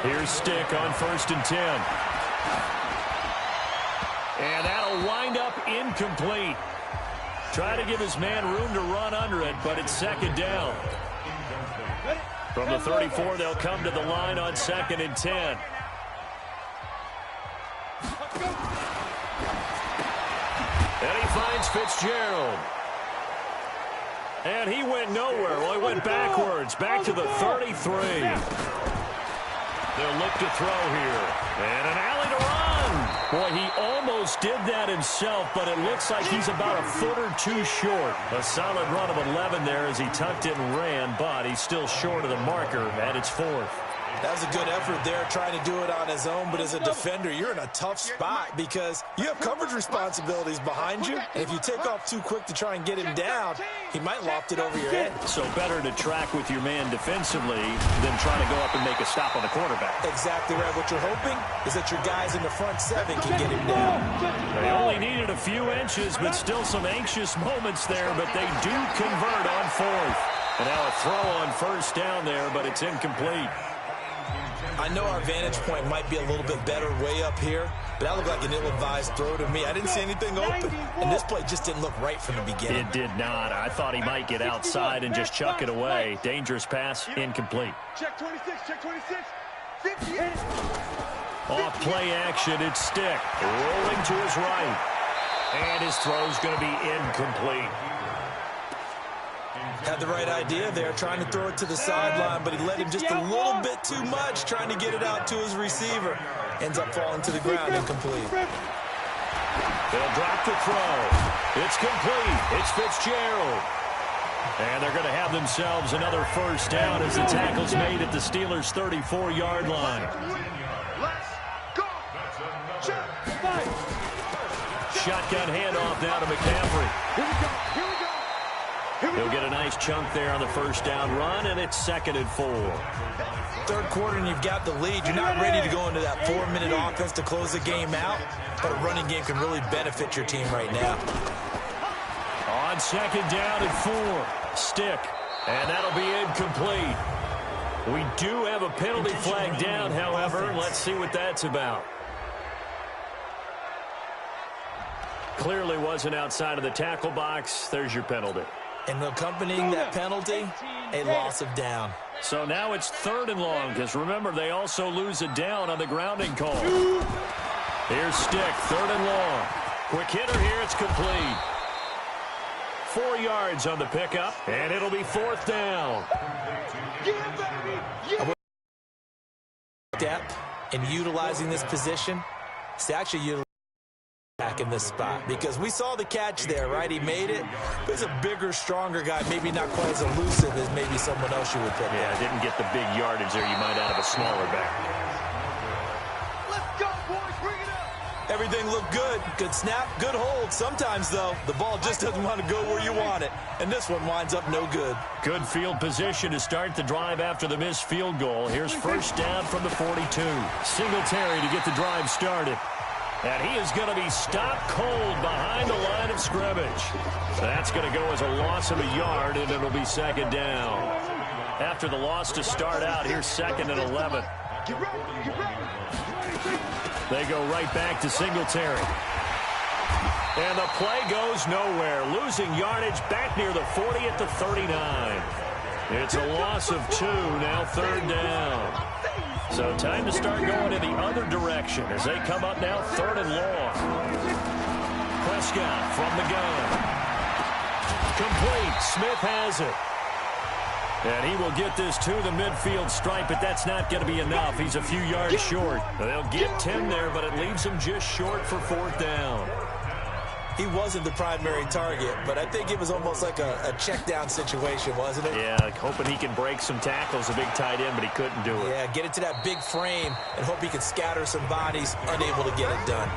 Here's Stick on 1st and 10. And that'll wind up incomplete. Try to give his man room to run under it, but it's second down. From the 34, they'll come to the line on 2nd and 10. And he finds Fitzgerald. And he went nowhere. Well, he went backwards, back to the 33. They'll look to throw here. And an alley to run. Boy, he almost did that himself, but it looks like he's about a foot or 2 short. A solid run of 11 there as he tucked it and ran, but he's still short of the marker, and it's 4th. That was a good effort there, trying to do it on his own. But as a defender, you're in a tough spot because you have coverage responsibilities behind you. And if you take off too quick to try and get him down, he might loft it over your head. So better to track with your man defensively than trying to go up and make a stop on the quarterback. Exactly right. What you're hoping is that your guys in the front 7 can get him down. They only needed a few inches, but still some anxious moments there. But they do convert on 4th. And now a throw on 1st down there, but it's incomplete. I know our vantage point might be a little bit better way up here, but that looked like an ill-advised throw to me. I didn't see anything open, and this play just didn't look right from the beginning. It did not. I thought he might get outside and just chuck it away. Dangerous pass, incomplete. Check 26, check 26. 58. Off play action, it's Stick. Rolling to his right. And his throw's going to be incomplete. Had the right idea there, trying to throw it to the sideline, but he let him just a little bit too much, trying to get it out to his receiver. Ends up falling to the ground, incomplete. They'll drop the throw. It's complete. It's Fitzgerald. And they're going to have themselves another first down as the tackle's made at the Steelers' 34-yard line. Let's go. Shotgun handoff now to McCaffrey. Here we go. Here we go. Here we He'll go. get a nice chunk there on the first down run, and it's 2nd and 4. Third quarter and you've got the lead. You're not ready to go into that 4-minute offense to close the game out, but a running game can really benefit your team right now. On 2nd down and 4, stick, and that'll be incomplete. We do have a penalty flag down, however. Let's see what that's about. Clearly wasn't outside of the tackle box. There's your penalty. And accompanying that penalty, a loss of down. So now it's 3rd and long, because remember, they also lose a down on the grounding call. Here's stick, 3rd and long. Quick hitter here, it's complete. 4 yards on the pickup, and it'll be 4th down. Depth and utilizing this position, it's actually utilizing back in this spot, because we saw the catch there, right? He made it, but he's a bigger, stronger guy, maybe not quite as elusive as maybe someone else you would pick. Yeah, didn't get the big yardage there you might out of a smaller back. Let's go, boys. Bring it up. Everything looked good. Good snap, good hold. Sometimes, though, the ball just doesn't want to go where you want it, and this one winds up no good. Good field position to start the drive after the missed field goal. Here's first down from the 42. Singletary to get the drive started. And he is going to be stopped cold behind the line of scrimmage. That's going to go as a loss of a yard, and it'll be 2nd down. After the loss to start out, here's 2nd and 11. They go right back to Singletary. And the play goes nowhere. Losing yardage back near the 40 at the 39. It's a loss of 2, now 3rd down. So time to start going in the other direction as they come up now 3rd and long. Prescott from the gun. Complete. Smith has it. And he will get this to the midfield stripe, but that's not going to be enough. He's a few yards short. They'll get 10 there, but it leaves him just short for 4th down. He wasn't the primary target, but I think it was almost like a check down situation, wasn't it? Yeah, like hoping he can break some tackles, a big tight end, but he couldn't do it. Yeah, get it to that big frame and hope he can scatter some bodies, unable to get it done.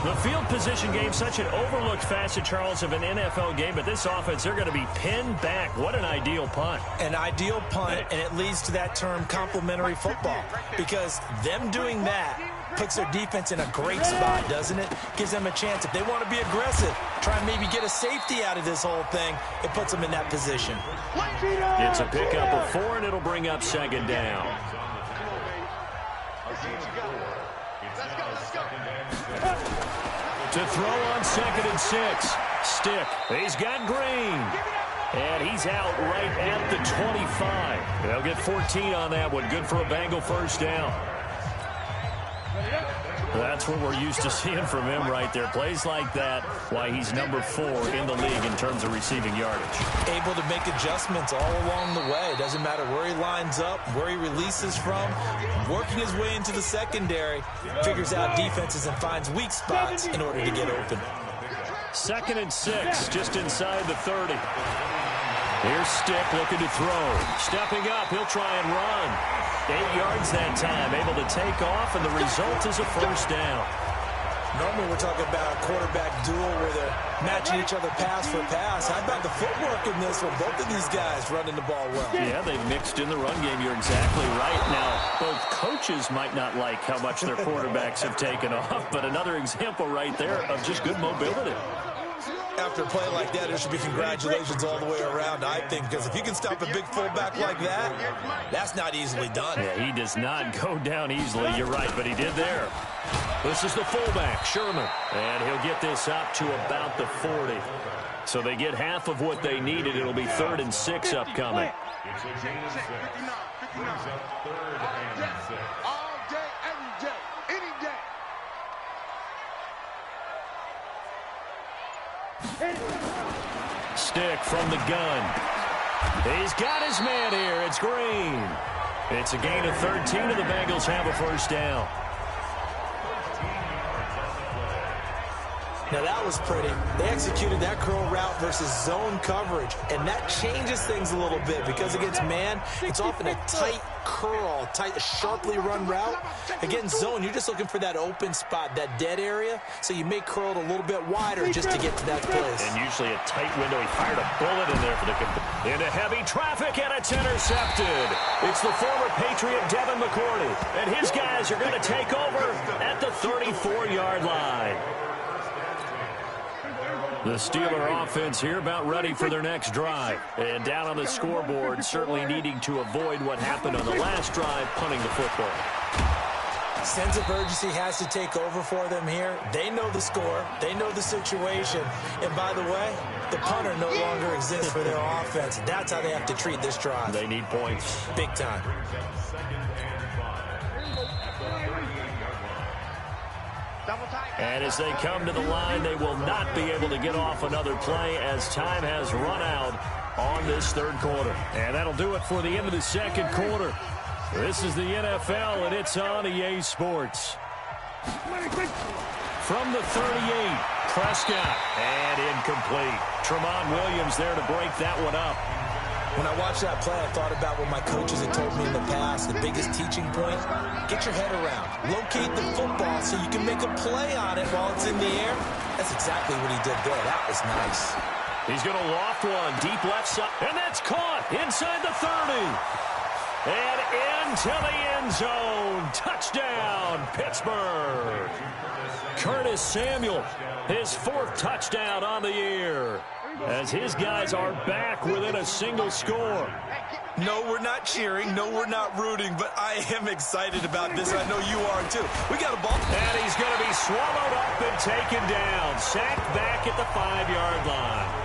The field position game, such an overlooked facet, Charles, of an NFL game, but this offense, they're going to be pinned back. What an ideal punt. An ideal punt, and it leads to that term complementary football, because them doing that puts their defense in a great spot, doesn't it? Gives them a chance. If they want to be aggressive, try and maybe get a safety out of this whole thing, it puts them in that position. It's a pickup of 4, and it'll bring up 2nd down. To throw on 2nd and 6. Stick. He's got Green. And he's out right at the 25. They'll get 14 on that one. Good for a Bengal first down. That's what we're used to seeing from him right there. Plays like that, why he's number 4 in the league in terms of receiving yardage. Able to make adjustments all along the way. Doesn't matter where he lines up, where he releases from. Working his way into the secondary, figures out defenses and finds weak spots in order to get open. 2nd and 6, just inside the 30. Here's Stick looking to throw. Stepping up, he'll try and run. 8 yards that time, able to take off, and the result is a first down. Normally we're talking about a quarterback duel where they're matching each other pass for pass. How about the footwork in this one? Both of these guys running the ball well. Yeah, they've mixed in the run game. You're exactly right. Now, both coaches might not like how much their quarterbacks have taken off, but another example right there of just good mobility. After a play like that, there should be congratulations all the way around, I think, because if you can stop a big fullback like that, that's not easily done. Yeah, he does not go down easily. You're right, but he did there. This is the fullback, Sherman, and he'll get this up to about the 40. So they get half of what they needed. It'll be 3rd and 6 upcoming. Stick from the gun. He's got his man here. It's Green. It's a gain of 13, and the Bengals have a first down. Now that was pretty. They executed that curl route versus zone coverage, and that changes things a little bit because against man, it's often a tight curl, a sharply run route. Against zone, you're just looking for that open spot, that dead area, so you may curl it a little bit wider just to get to that place. And usually a tight window. He fired a bullet in there for the into heavy traffic, and it's intercepted. It's the former Patriot Devin McCourty, and his guys are going to take over at the 34-yard line. The Steeler offense here about ready for their next drive. And down on the scoreboard, certainly needing to avoid what happened on the last drive, punting the football. Sense of urgency has to take over for them here. They know the score. They know the situation. And by the way, the punter no longer exists for their offense. That's how they have to treat this drive. They need points. Big time. And as they come to the line, they will not be able to get off another play as time has run out on this third quarter. And that'll do it for the end of the second quarter. This is the NFL, and it's on EA Sports. From the 38, Prescott, and incomplete. Tremont Williams there to break that one up. When I watched that play, I thought about what my coaches had told me in the past. The biggest teaching point, get your head around. Locate the football so you can make a play on it while it's in the air. That's exactly what he did there. That was nice. He's going to loft one deep left side, and that's caught inside the 30. And into the end zone. Touchdown, Pittsburgh. Curtis Samuel, his 4th touchdown on the year, as his guys are back within a single score. No, we're not cheering. No, we're not rooting, but I am excited about this. I know you are, too. We got a ball. And he's going to be swallowed up and taken down. Sacked back at the 5-yard line.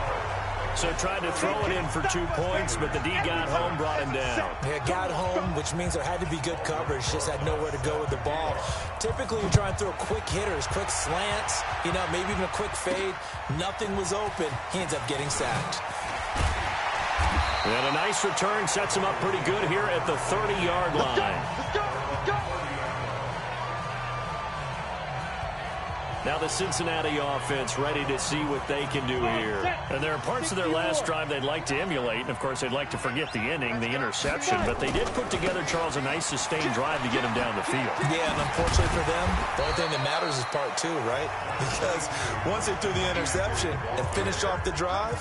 So tried to throw it in for 2 points, but the D got home, brought him down. Yeah, got home, which means there had to be good coverage. Just had nowhere to go with the ball. Typically, you try and throw quick hitters, quick slants, maybe even a quick fade. Nothing was open. He ends up getting sacked. And a nice return sets him up pretty good here at the 30-yard line. Let's go. Now the Cincinnati offense ready to see what they can do here. And there are parts of their last drive they'd like to emulate. And, of course, they'd like to forget the inning, the interception. But they did put together, Charles, a nice sustained drive to get him down the field. Yeah, and unfortunately for them, the only thing that matters is part 2, right? Because once they threw the interception and finished off the drive,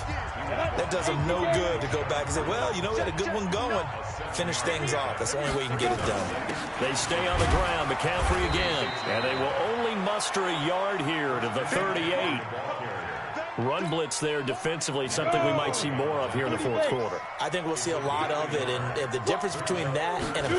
that does them no good to go back and say, well, we had a good one going. Finish things off. That's the only way you can get it done. They stay on the ground. McCaffrey again. And they will only muster a yard here to the 38. Run blitz there defensively, something we might see more of here in the fourth quarter. I think we'll see a lot of it, and the difference between that and a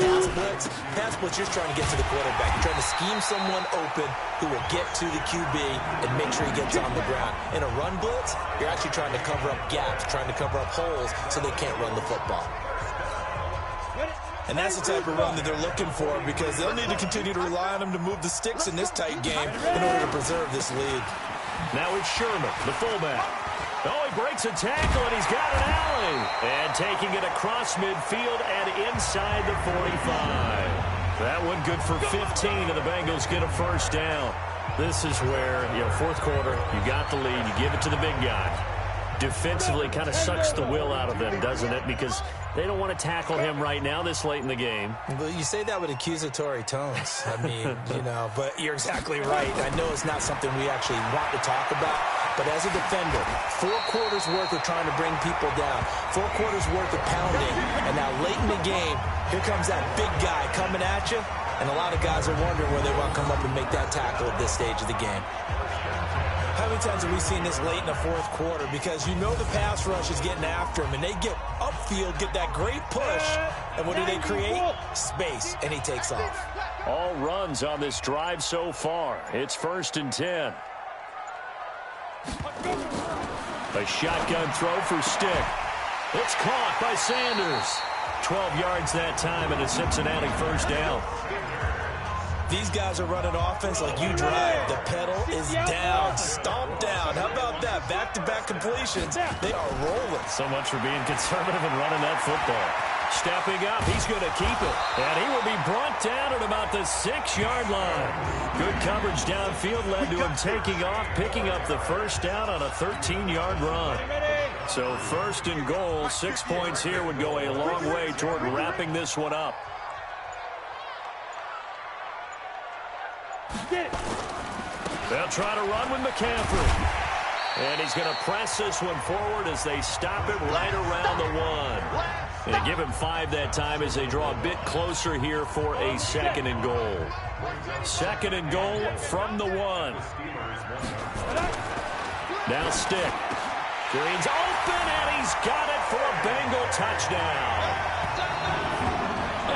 pass blitz, you're trying to get to the quarterback. You're trying to scheme someone open who will get to the QB and make sure he gets on the ground. In a run blitz, you're actually trying to cover up gaps, trying to cover up holes so they can't run the football. And that's the type of run that they're looking for, because they'll need to continue to rely on him to move the sticks in this tight game in order to preserve this lead. Now it's Sherman, the fullback. Oh, he breaks a tackle, and he's got an alley. And taking it across midfield and inside the 45. That one good for 15, and the Bengals get a first down. This is where, fourth quarter, you got the lead, you give it to the big guy. Defensively kind of sucks the will out of them, doesn't it? Because they don't want to tackle him right now this late in the game. Well, you say that with accusatory tones. I mean, but you're exactly right. I know it's not something we actually want to talk about, but as a defender, 4 quarters worth of trying to bring people down, 4 quarters worth of pounding, and now late in the game, here comes that big guy coming at you, and a lot of guys are wondering where they want to come up and make that tackle at this stage of the game. How many times have we seen this late in the fourth quarter? Because the pass rush is getting after him, and they get upfield, get that great push, and what do they create? Space, and he takes off. All runs on this drive so far. It's 1st and 10. A shotgun throw for Stick. It's caught by Sanders. 12 yards that time, and a Cincinnati first down. These guys are running offense like you drive. The pedal is down, stomp down. How about that? Back-to-back completions. They are rolling. So much for being conservative and running that football. Stepping up, he's going to keep it. And he will be brought down at about the 6-yard line. Good coverage downfield led to him taking off, picking up the first down on a 13-yard run. So 1st and goal, 6 points here would go a long way toward wrapping this one up. They'll try to run with McCaffrey. And he's going to press this one forward as they stop it right around the 1. And give him 5 that time as they draw a bit closer here for a 2nd and goal. 2nd and goal from the 1. Now stick. Green's open, and he's got it for a Bengal touchdown.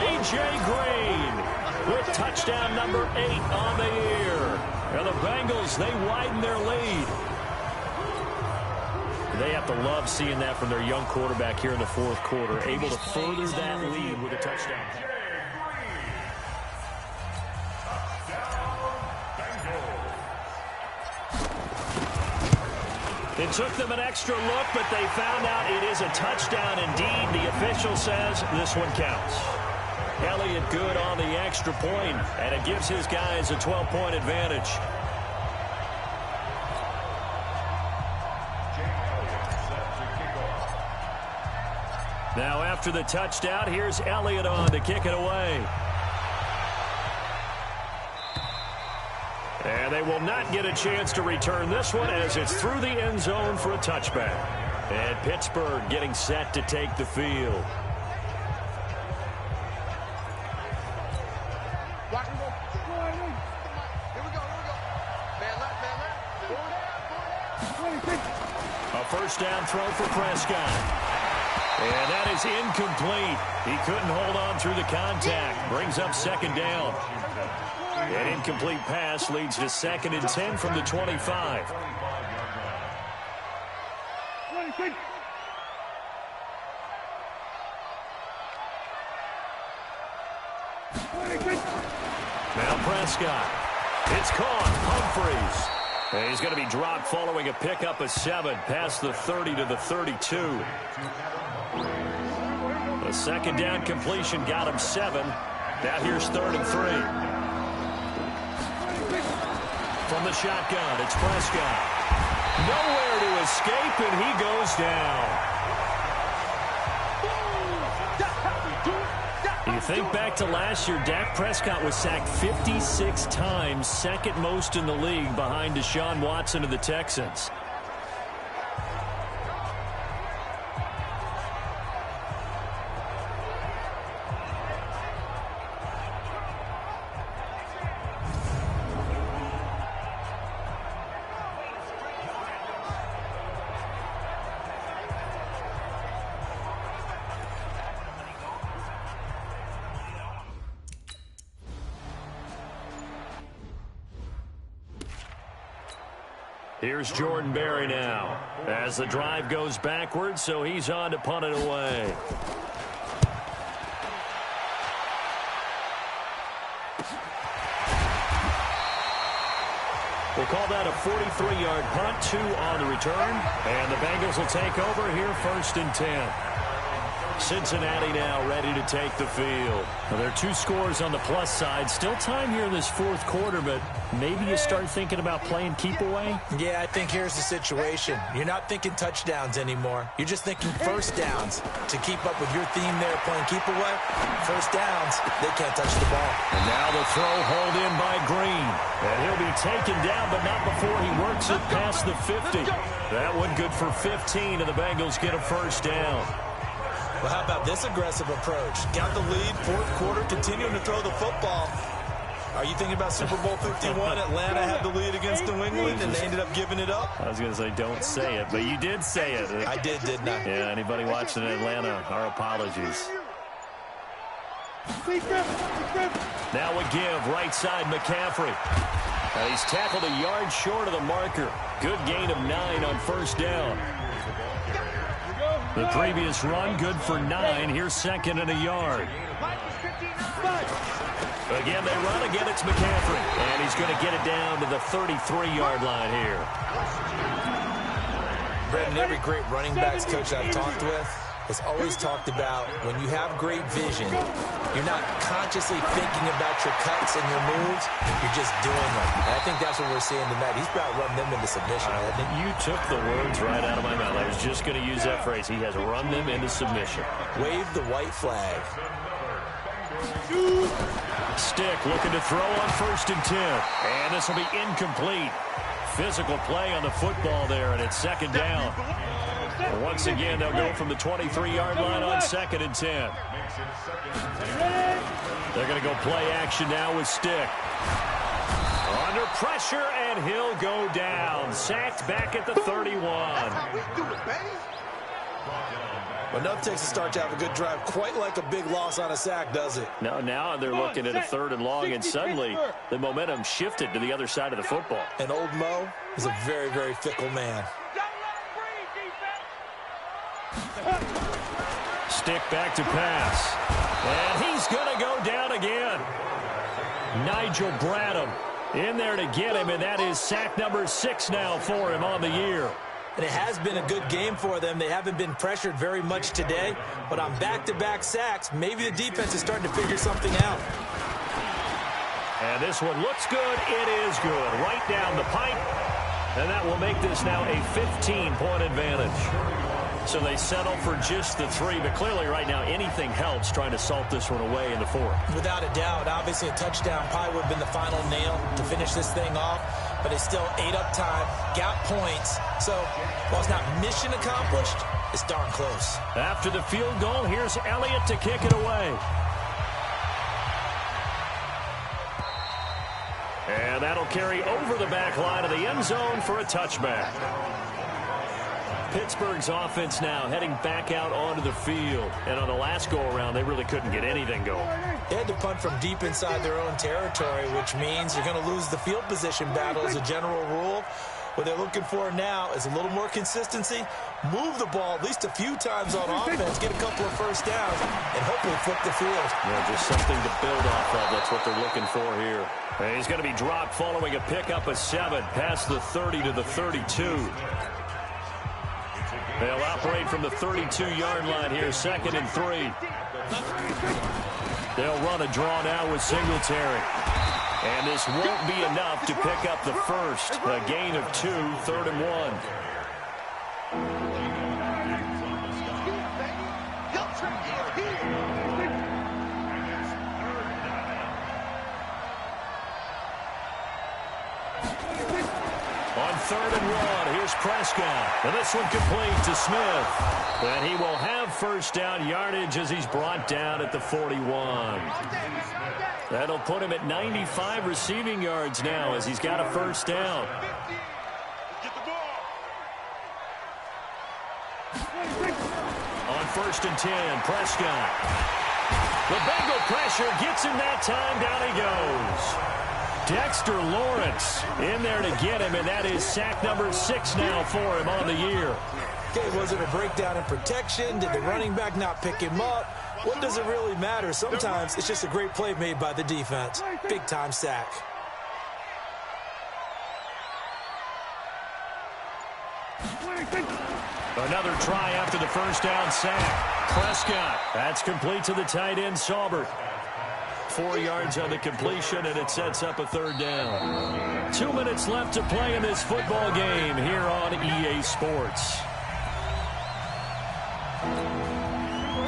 A.J. Green with touchdown number 8 on the year. And the Bengals, they widen their lead. They have to love seeing that from their young quarterback here in the 4th quarter, able to further that lead with a touchdown. It took them an extra look, but they found out it is a touchdown indeed. The official says this one counts. Elliott good on the extra point, and it gives his guys a 12-point advantage. Now after the touchdown, here's Elliott on to kick it away. And they will not get a chance to return this one as it's through the end zone for a touchback. And Pittsburgh getting set to take the field. A first down throw for Prescott. And that is incomplete. He couldn't hold on through the contact. Brings up 2nd down. An incomplete pass leads to 2nd and 10 from the 25. Now Prescott. It's caught. Humphreys. And he's going to be dropped following a pickup of 7 past the 30 to the 32. A 2nd down completion got him 7. Now here's 3rd and 3. From the shotgun, it's Prescott. Nowhere to escape, and he goes down. You think back to last year, Dak Prescott was sacked 56 times, 2nd most in the league behind Deshaun Watson of the Texans. Here's Jordan Berry now as the drive goes backwards, so he's on to punt it away. We'll call that a 43-yard punt, 2 on the return, and the Bengals will take over here 1st and 10. Cincinnati now ready to take the field. Well, there are 2 scores on the plus side. Still time here in this 4th quarter, but maybe you start thinking about playing keep away? Yeah, I think here's the situation. You're not thinking touchdowns anymore. You're just thinking first downs. To keep up with your theme there playing keep away, first downs, they can't touch the ball. And now the throw hauled in by Green. And he'll be taken down, but not before he works it past the 50. That one good for 15, and the Bengals get a first down. Well, how about this aggressive approach? Got the lead, 4th quarter, continuing to throw the football. Are you thinking about Super Bowl 51? Atlanta had the lead against New England, and they ended up giving it up? I was going to say, don't say it, but you did say it. I did, didn't I? Yeah, anybody watching in Atlanta, our apologies. Now a give, right side, McCaffrey. And he's tackled a yard short of the marker. Good gain of 9 on first down. The previous run, good for 9. Here's 2nd and a yard. Again, they run. Again, it's McCaffrey. And he's going to get it down to the 33-yard line here. Brendan, every great running backs coach I've talked with, has always talked about when you have great vision, you're not consciously thinking about your cuts and your moves, you're just doing them. And I think that's what we're seeing tonight. He's about to run them into submission. You took the words right out of my mouth. I was just going to use that phrase. He has run them into submission. Wave the white flag. Stick looking to throw on 1st and 10. And this will be incomplete. Physical play on the football there, and it's 2nd down. And once again, they'll go from the 23-yard line on 2nd and 10. They're going to go play action now with Stick. Under pressure, and he'll go down. Sacked back at the 31. That's how we do it, baby. But enough takes to start to have a good drive. Quite like a big loss on a sack, does it? No, now they're looking at a 3rd and long, and suddenly the momentum shifted to the other side of the football. And old Mo is a very, very fickle man. Stick back to pass. And he's going to go down again. Nigel Bradham in there to get him, and that is sack number 6 now for him on the year. And it has been a good game for them. They haven't been pressured very much today, but on back-to-back sacks, maybe the defense is starting to figure something out. And this one looks good. It is good. Right down the pipe. And that will make this now a 15-point advantage. So they settle for just the 3, but clearly right now anything helps trying to salt this one away in the 4th. Without a doubt, obviously a touchdown probably would have been the final nail to finish this thing off, but they still ate up time, got points. So while it's not mission accomplished, it's darn close. After the field goal, here's Elliott to kick it away. And that'll carry over the back line of the end zone for a touchback. Pittsburgh's offense now heading back out onto the field. And on the last go-around, they really couldn't get anything going. They had to punt from deep inside their own territory, which means you're going to lose the field position battle as a general rule. What they're looking for now is a little more consistency, move the ball at least a few times on offense, get a couple of first downs, and hopefully flip the field. Yeah, just something to build off of. That's what they're looking for here. And he's going to be dropped following a pickup of 7 past the 30 to the 32. They'll operate from the 32-yard line here, 2nd and 3. They'll run a draw now with Singletary. And this won't be enough to pick up the first. A gain of 2, 3rd and 1. On 3rd and 1, here's Prescott. And this one complete to Smith. And he will have first down yardage as he's brought down at the 41. That'll put him at 95 receiving yards now as he's got a first down. On 1st and 10, Prescott. The Bengal pressure gets him that time. Down he goes. Dexter Lawrence in there to get him, and that is sack number 6 now for him on the year. Okay, was it a breakdown in protection? Did the running back not pick him up? What does it really matter? Sometimes it's just a great play made by the defense. Big-time sack. Another try after the first down sack. Prescott, that's complete to the tight end, Saubert. 4 yards on the completion, and it sets up a 3rd down. 2 minutes left to play in this football game here on EA Sports.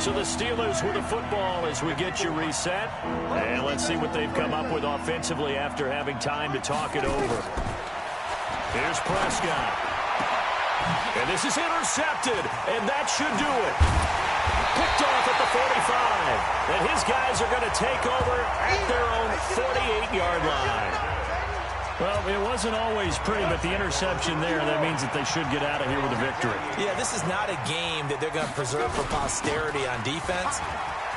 So the Steelers with the football as we get you reset. And let's see what they've come up with offensively after having time to talk it over. Here's Prescott. And this is intercepted, and that should do it. Picked off at the 45. And his guys are going to take over at their own 48-yard line. Well, it wasn't always pretty, but the interception there, that means that they should get out of here with a victory. Yeah, this is not a game that they're going to preserve for posterity on defense,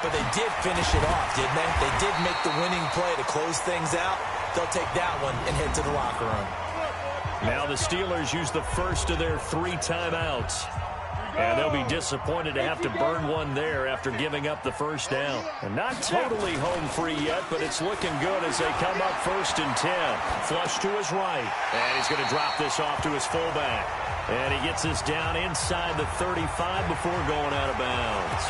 but they did finish it off, didn't they? They did make the winning play to close things out. They'll take that one and head to the locker room. Now the Steelers use the first of their 3 timeouts. And they'll be disappointed to have to burn one there after giving up the first down. And not totally home free yet, but it's looking good as they come up 1st and 10. Flush to his right. And he's going to drop this off to his fullback. And he gets this down inside the 35 before going out of bounds.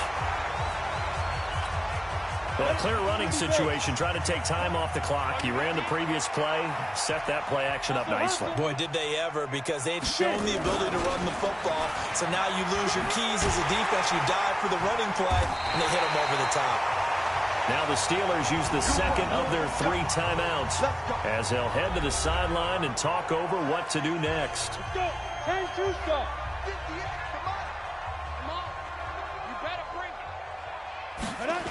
Well, a clear running situation. Try to take time off the clock. He ran the previous play, set that play action up nicely. Boy, did they ever, because they'd shown the ability to run the football. So now you lose your keys as a defense. You dive for the running play, and they hit them over the top. Now the Steelers use the second of their 3 timeouts as they'll head to the sideline and talk over what to do next. Let's go. Change to stuff. Come on. You better bring it.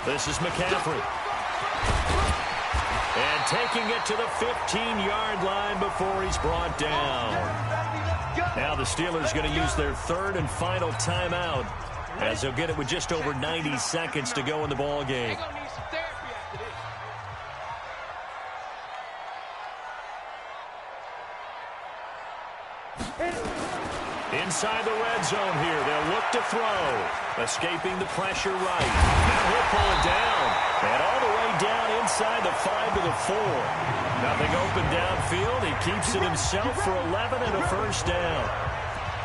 This is McCaffrey. And taking it to the 15-yard line before he's brought down. Now the Steelers going to use their 3rd and final timeout as they'll get it with just over 90 seconds to go in the ball game. Inside the red zone here, they'll look to throw. Escaping the pressure right. Now he'll pull it down. And all the way down inside the 5 to the 4. Nothing open downfield. He keeps it himself for 11 and a first down.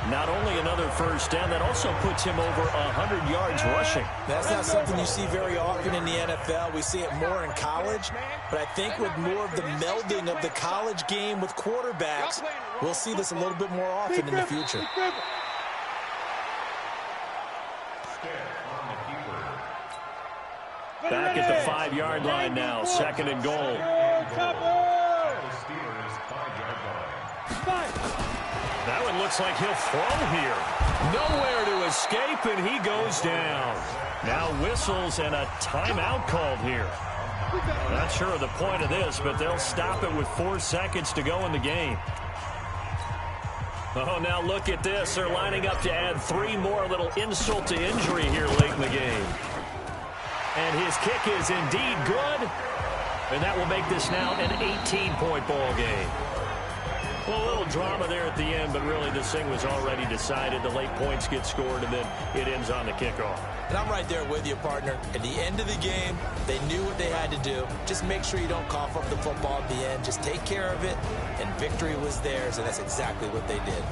Not only another first down, that also puts him over 100 yards rushing. That's not something you see very often in the NFL. We see it more in college. But I think with more of the melding of the college game with quarterbacks, we'll see this a little bit more often in the future. Back at the 5-yard line now, 2nd and goal. That one looks like he'll throw here. Nowhere to escape, and he goes down. Now whistles and a timeout called here. Not sure of the point of this, but they'll stop it with 4 seconds to go in the game. Oh, now look at this. They're lining up to add 3 more, little insult to injury here late in the game. And his kick is indeed good. And that will make this now an 18-point ball game. Well, a little drama there at the end, but really this thing was already decided. The late points get scored, and then it ends on the kickoff. And I'm right there with you, partner. At the end of the game, they knew what they had to do. Just make sure you don't cough up the football at the end. Just take care of it, and victory was theirs, and that's exactly what they did.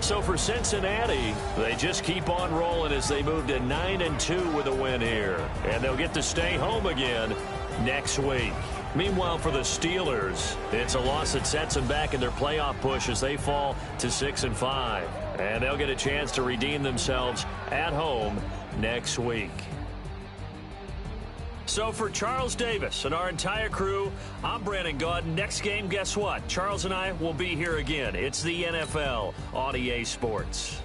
So for Cincinnati, they just keep on rolling as they move to 9-2 with a win here. And they'll get to stay home again next week. Meanwhile, for the Steelers, it's a loss that sets them back in their playoff push as they fall to 6-5. And they'll get a chance to redeem themselves at home next week. So for Charles Davis and our entire crew, I'm Brandon Gaudin. Next game, guess what? Charles and I will be here again. It's the NFL on EA Sports.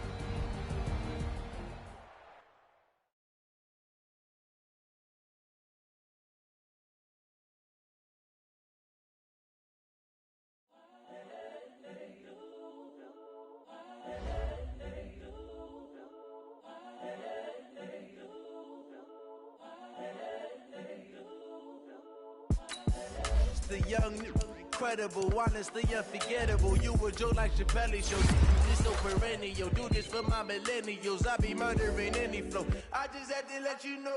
The young, incredible, honestly unforgettable. You a Joe like Chappelle show. This so perennial. Do this for my millennials. I be murdering any flow. I just had to let you know.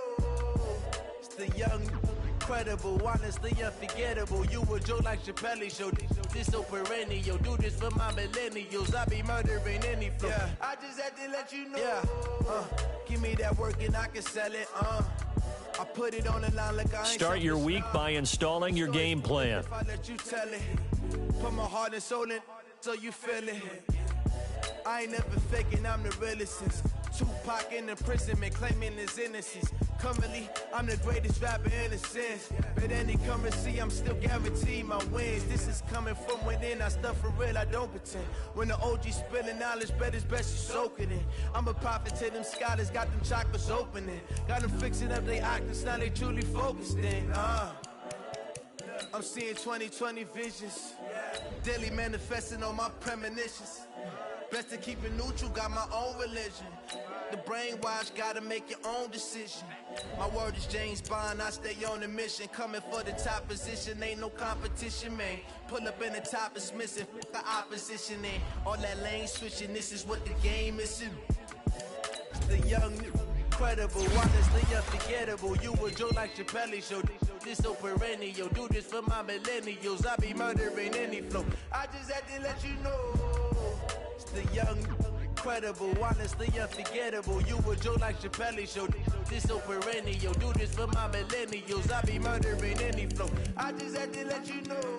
It's the young, incredible, honestly unforgettable. You a Joe like Chappelle show. This so perennial. Do this for my millennials. I be murdering any flow. Yeah. I just had to let you know. Yeah. Give me that work and I can sell it. I put it on the line like I ain't. Start your week by installing your game plan. If I let you tell it, put my heart and soul in so you feel it. I ain't never faking, I'm the realest since Tupac in imprisonment, claiming his innocence. Currently, I'm the greatest rapper in a sense. But any currency, I'm still guaranteed my wins. This is coming from within, I stuff for real, I don't pretend. When the OG spilling knowledge, bet it's best you soak it in. I'm a prophet to them scholars, got them chakras opening. Got them fixing up they octaves, now they truly focused in. I'm seeing 2020 visions. Daily manifesting on my premonitions. Best to keep it neutral, got my own religion. The brainwash, gotta make your own decision. My word is James Bond, I stay on a mission. Coming for the top position, ain't no competition, man. Pull up in the top is missing, the opposition in. All that lane switching, this is what the game is in. The young, incredible, honestly unforgettable. You a Joe like Chappelle show. This so perennial, do this for my millennials. I be murdering any flow. I just had to let you know. It's the young, incredible, honestly unforgettable. You a Joe like Chappelle show. This so perennial, do this for my millennials. I be murdering any flow. I just had to let you know.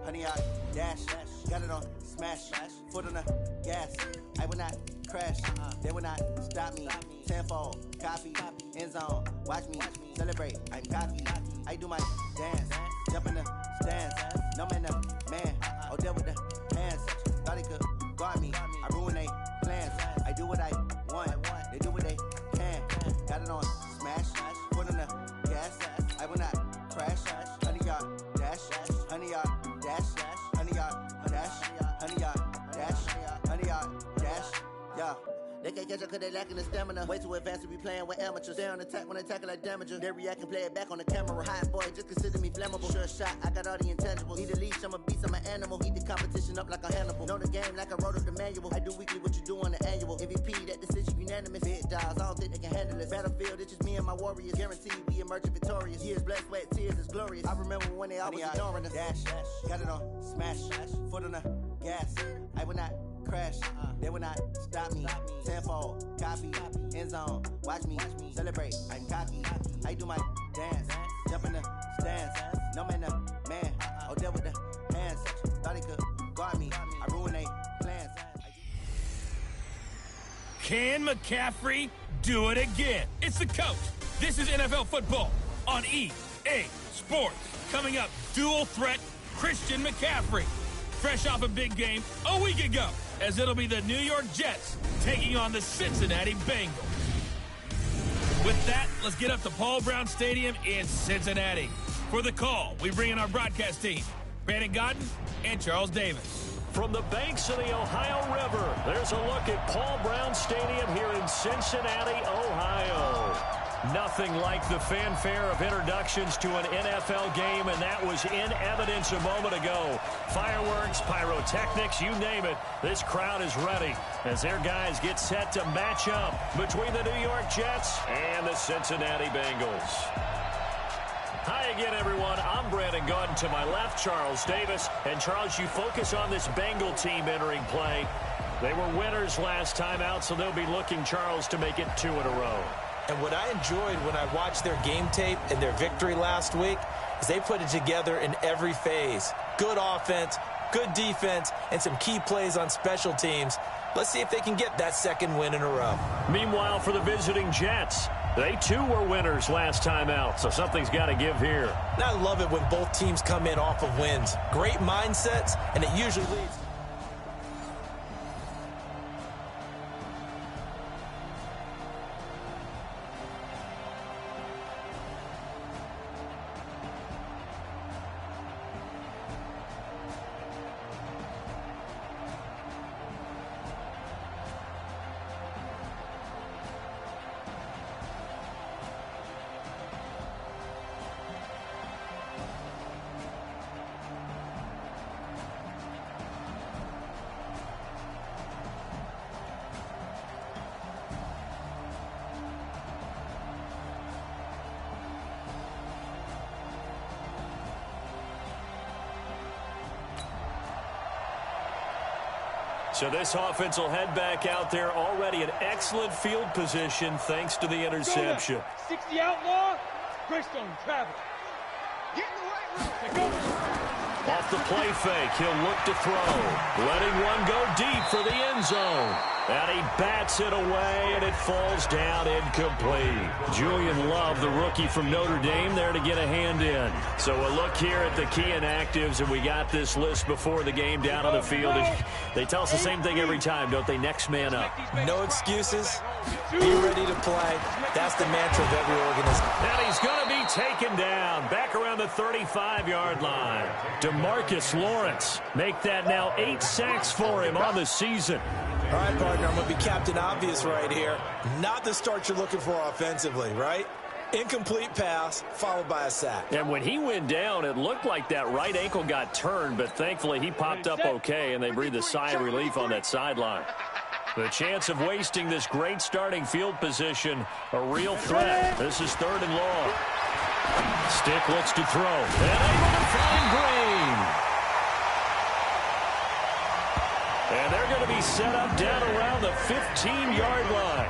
Honey, I dash, got it on smash, foot on the gas. I will not crash, they will not stop me. Tenfold, copy, end zone, watch me celebrate. I'm cocky, I do my dance, jump in the stands. No man, the man, oh, deal with the hands. Thought he could guard me, I ruin they plans. I do what I want, they do what they can. Got it on smash, foot on the gas. I will not crash, honey, y'all dash, honey, y'all dash, honey, y'all dash, honey, y'all dash, honey, y'all dash, yeah. They can't catch up cause they lacking the stamina. Way too advanced to be playing with amateurs. Stay on attack when they tackle like damager. They react and play it back on the camera. Hot boy, just consider me flammable. Sure shot, I got all the intangibles. Need a leash, I'm a beast, I'm an animal. Heat the competition up like a Hannibal. Know the game like I wrote up the manual. I do weekly what you do on the annual. MVP, that decision unanimous. Big dials, I don't think they can handle this. Battlefield, it's just me and my warriors. Guaranteed we emerge victorious. Years, blood, sweat, tears, it's glorious. I remember when they always ignoring us. Dash, got it on smash, foot on the gas. I will not crash, they will not stop me. Tenfold, copy, end zone, watch me celebrate. I'm cocky, I do my dance, jump in the stands. No man, the man, oh, deal with the hands. Thought he could guard me, I ruin they plans. Can McCaffrey do it again? It's the coach. This is NFL football on EA Sports. Coming up, dual threat Christian McCaffrey. Fresh off a big game a week ago, as it'll be the New York Jets taking on the Cincinnati Bengals. With that, let's get up to Paul Brown Stadium in Cincinnati. For the call, we bring in our broadcast team, Brandon Godden and Charles Davis. From the banks of the Ohio River, there's a look at Paul Brown Stadium here in Cincinnati, Ohio. Nothing like the fanfare of introductions to an NFL game, and that was in evidence a moment ago. Fireworks, pyrotechnics, you name it, this crowd is ready as their guys get set to match up between the New York Jets and the Cincinnati Bengals. Hi again, everyone. I'm Brandon Godden. To my left, Charles Davis. And, Charles, you focus on this Bengal team entering play. They were winners last time out, so they'll be looking, Charles, to make it 2 in a row. And what I enjoyed when I watched their game tape and their victory last week is they put it together in every phase. Good offense, good defense, and some key plays on special teams. Let's see if they can get that second win in a row. Meanwhile, for the visiting Jets, they too were winners last time out, so something's got to give here. And I love it when both teams come in off of wins. Great mindsets, and it usually leads. So this offense will head back out there, already in excellent field position thanks to the interception. 60 outlaw, Greystone travel. Get in the right room. Off the play fake, he'll look to throw. Letting one go deep for the end zone. And he bats it away, and it falls down incomplete. Julian Love, the rookie from Notre Dame, there to get a hand in. So a look here at the key inactives, and we got this list before the game down on the field. They tell us the same thing every time, don't they? Next man up. No excuses. Be ready to play. That's the mantra of every organization. And he's going to be taken down back around the 35-yard line. DeMarcus Lawrence make that now 8 sacks for him on the season. All right, partner, I'm going to be Captain Obvious right here. Not the start you're looking for offensively, right? Incomplete pass, followed by a sack. And when he went down, it looked like that right ankle got turned, but thankfully he popped up okay, and they breathed a sigh of relief on that sideline. The chance of wasting this great starting field position, a real threat. This is 3rd and long. Stick looks to throw. And able to find Green. And they're going to be set up down around the 15-yard line.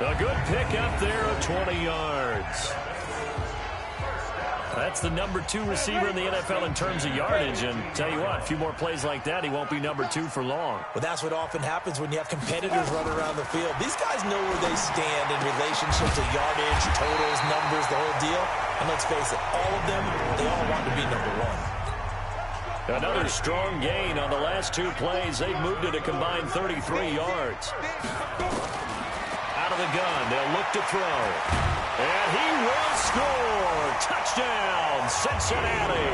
A good pickup there of 20 yards. That's the number 2 receiver in the NFL in terms of yardage. And tell you what, a few more plays like that, he won't be number 2 for long. Well, that's what often happens when you have competitors running around the field. These guys know where they stand in relationship to yardage, totals, numbers, the whole deal. And let's face it, all of them, they all want to be number 1. Another strong gain on the last 2 plays. They've moved it a combined 33 yards. Out of the gun, they'll look to throw. And he will score. Touchdown, Cincinnati.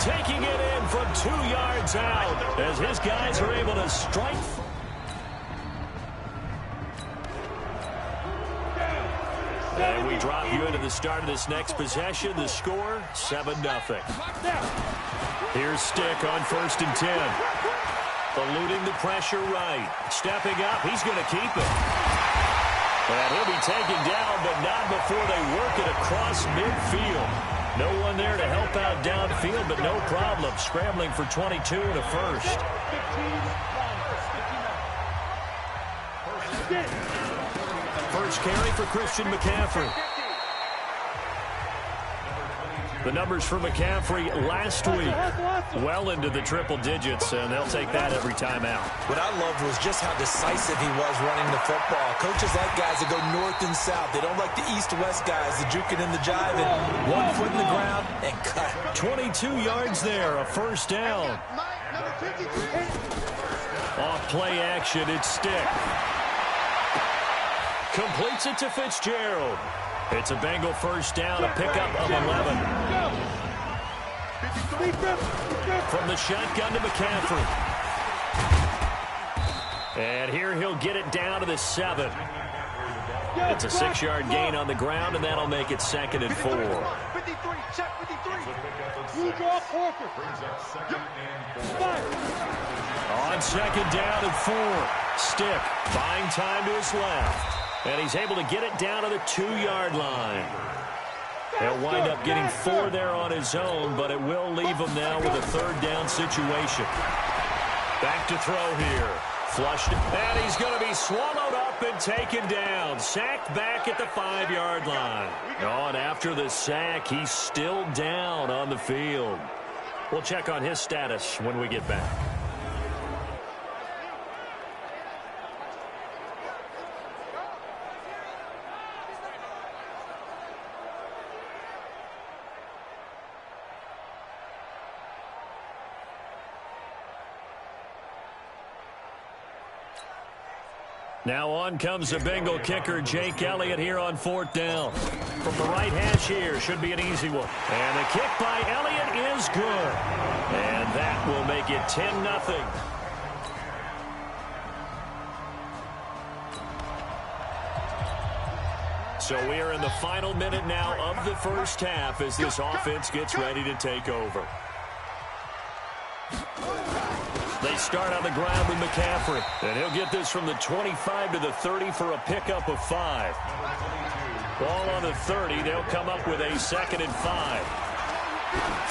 Taking it in from 2 yards out as his guys are able to strike. And we drop you into the start of this next possession. The score, 7-0. Here's Stick on 1st and 10. Eluding the pressure right. Stepping up, he's going to keep it. And he'll be taken down, but not before they work it across midfield. No one there to help out downfield, but no problem. Scrambling for 22 to first. First carry for Christian McCaffrey. The numbers for McCaffrey last week, well into the triple digits, and they'll take that every time out. What I loved was just how decisive he was running the football. Coaches like guys that go north and south. They don't like the east-west guys, the juking and the jiving. 1 foot in the ground and cut. 22 yards there, a first down. Off play action, it's Stick. Completes it to Fitzgerald. It's a Bengal first down, a pickup of 11. From the shotgun to McCaffrey. And here he'll get it down to the 7. It's a 6-yard gain on the ground, and that'll make it 2nd and 4. 53, check 53. On 2nd down and 4. Stick buying time to his left. And he's able to get it down to the 2-yard line. He'll wind up getting 4 there on his own, but it will leave him now with a 3rd down situation. Back to throw here. Flushed, and he's going to be swallowed up and taken down. Sacked back at the 5-yard line. Oh, and after the sack, he's still down on the field. We'll check on his status when we get back. Now on comes the Bengal kicker, Jake Elliott, here on 4th down. From the right hash here, should be an easy one. And the kick by Elliott is good. And that will make it 10-0. So we are in the final minute now of the first half as this offense gets ready to take over. They start on the ground with McCaffrey. And he'll get this from the 25 to the 30 for a pickup of 5. Ball on the 30. They'll come up with a 2nd and 5.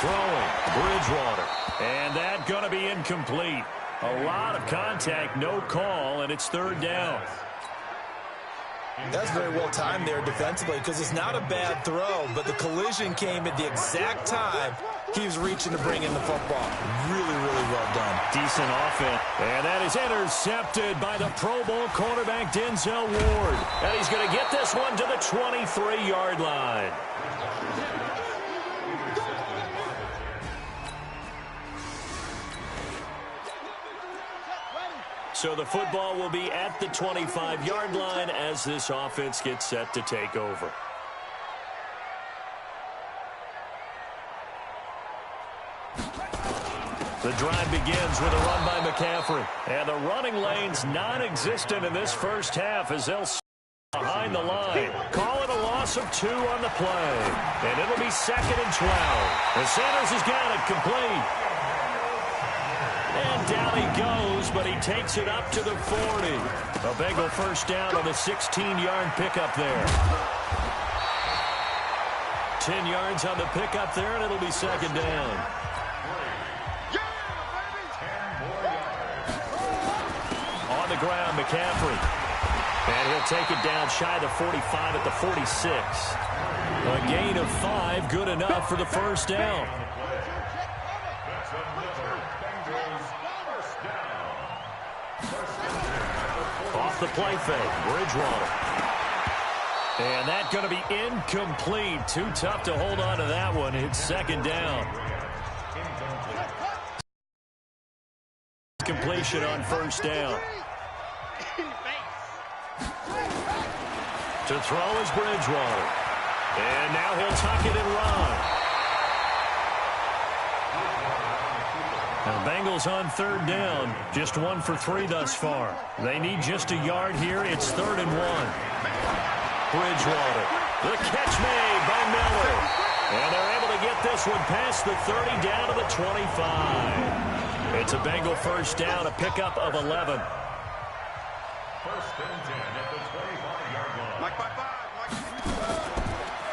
Throwing. Bridgewater. And that going to be incomplete. A lot of contact, no call, and it's 3rd down. That's very well timed there defensively because it's not a bad throw, but the collision came at the exact time he was reaching to bring in the football. Really, really well done. Decent offense. And that is intercepted by the Pro Bowl cornerback Denzel Ward. And he's going to get this one to the 23-yard line. So the football will be at the 25-yard line as this offense gets set to take over. The drive begins with a run by McCaffrey. And the running lane's non-existent in this first half as they'll behind the line. Call it a loss of 2 on the play. And it'll be 2nd and 12. And Sanders has got it complete. And down he goes, but he takes it up to the 40. A Bengal first down on the 16-yard pickup there. 10 yards on the pickup there, and it'll be 2nd down. On the ground, McCaffrey. And he'll take it down shy of the 45 at the 46. A gain of 5, good enough for the first down. Off the play fake, Bridgewater. And that's going to be incomplete. Too tough to hold on to that one. It's 2nd down. Completion on first down. To throw is Bridgewater. And now he'll tuck it and run. Now, Bengals on 3rd down. Just 1 for 3 thus far. They need just a yard here. It's 3rd and 1. Bridgewater. The catch made by Miller. And they're able to get this one past the 30 down to the 25. It's a Bengal first down, a pickup of 11. 1st and 10 at the 25-yard line.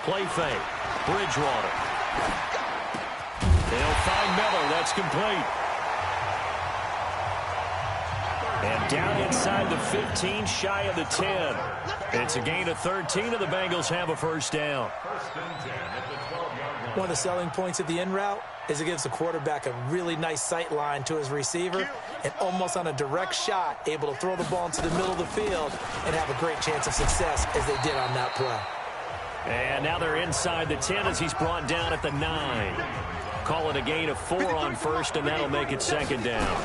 Play fake. Bridgewater. They'll find Miller. That's complete. And down inside the 15, shy of the 10. It's a gain of 13, and the Bengals have a first down. 1st and 10 at the 12-yard line. One of the selling points of the in route is it gives the quarterback a really nice sight line to his receiver and almost on a direct shot able to throw the ball into the middle of the field and have a great chance of success as they did on that play. And now they're inside the 10 as he's brought down at the 9. Call it a gain of 4 on first, and that'll make it 2nd down.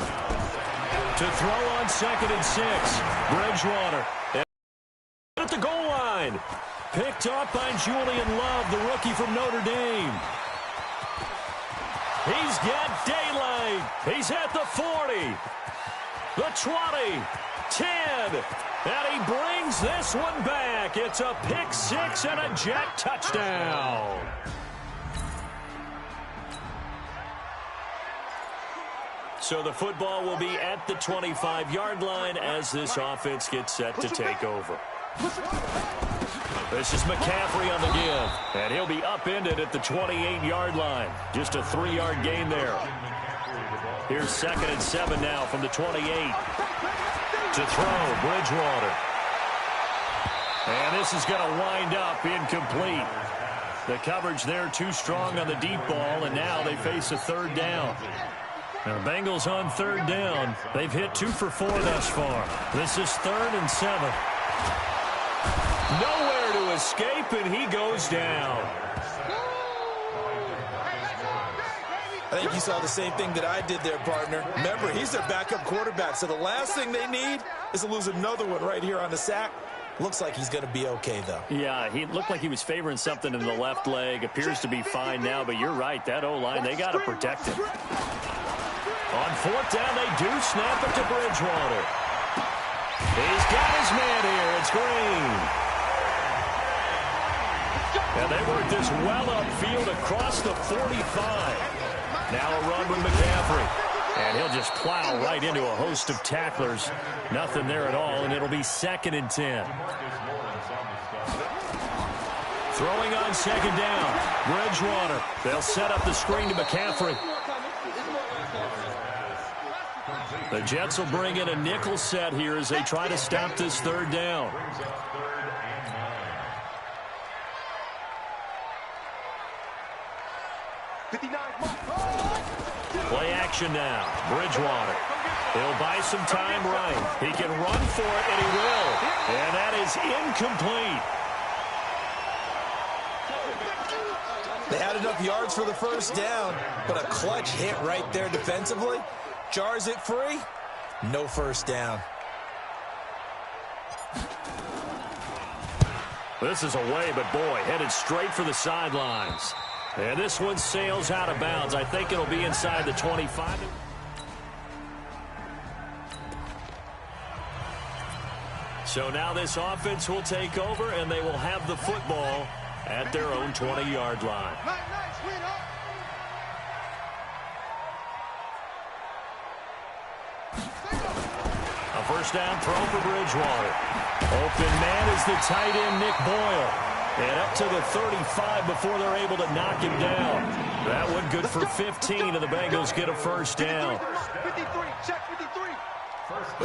To throw on 2nd and 6, Bridgewater. At the goal line. Picked up by Julian Love, the rookie from Notre Dame. He's got daylight. He's at the 40, the 20, 10, and he brings this one back. It's a pick 6 and a Jet touchdown. So the football will be at the 25-yard line as this offense gets set to take over. This is McCaffrey on the give, and he'll be upended at the 28-yard line. Just a 3-yard gain there. Here's 2nd and 7 now from the 28. To throw, Bridgewater. And this is going to wind up incomplete. The coverage there too strong on the deep ball, and now they face a 3rd down. Now, the Bengals on 3rd down. They've hit 2 for 4 thus far. This is 3rd and 7. Nowhere to escape, and he goes down. I think you saw the same thing that I did there, partner. Remember, he's their backup quarterback, so the last thing they need is to lose another one right here on the sack. Looks like he's going to be okay, though. Yeah, he looked like he was favoring something in the left leg. Appears to be fine now, but you're right. That O-line, they got to protect him. On 4th down, they do snap it to Bridgewater. He's got his man here. It's Green. And they work this well upfield across the 45. Now a run with McCaffrey. And he'll just plow right into a host of tacklers. Nothing there at all, and it'll be 2nd and 10. Throwing on 2nd down. Bridgewater. They'll set up the screen to McCaffrey. The Jets will bring in a nickel set here as they try to stop this 3rd down. formation now. Bridgewater. He'll buy some time right. He can run for it, and he will. And that is incomplete. They had enough yards for the first down, but a clutch hit right there defensively. Jars it free. No first down. This is away, but boy, headed straight for the sidelines. And this one sails out of bounds. I think it'll be inside the 25. So now this offense will take over, and they will have the football at their own 20-yard line. A first down throw for Bridgewater. Open man is the tight end, Nick Boyle. And up to the 35 before they're able to knock him down. That one good for 15, and the Bengals get a first down. 53, check 53.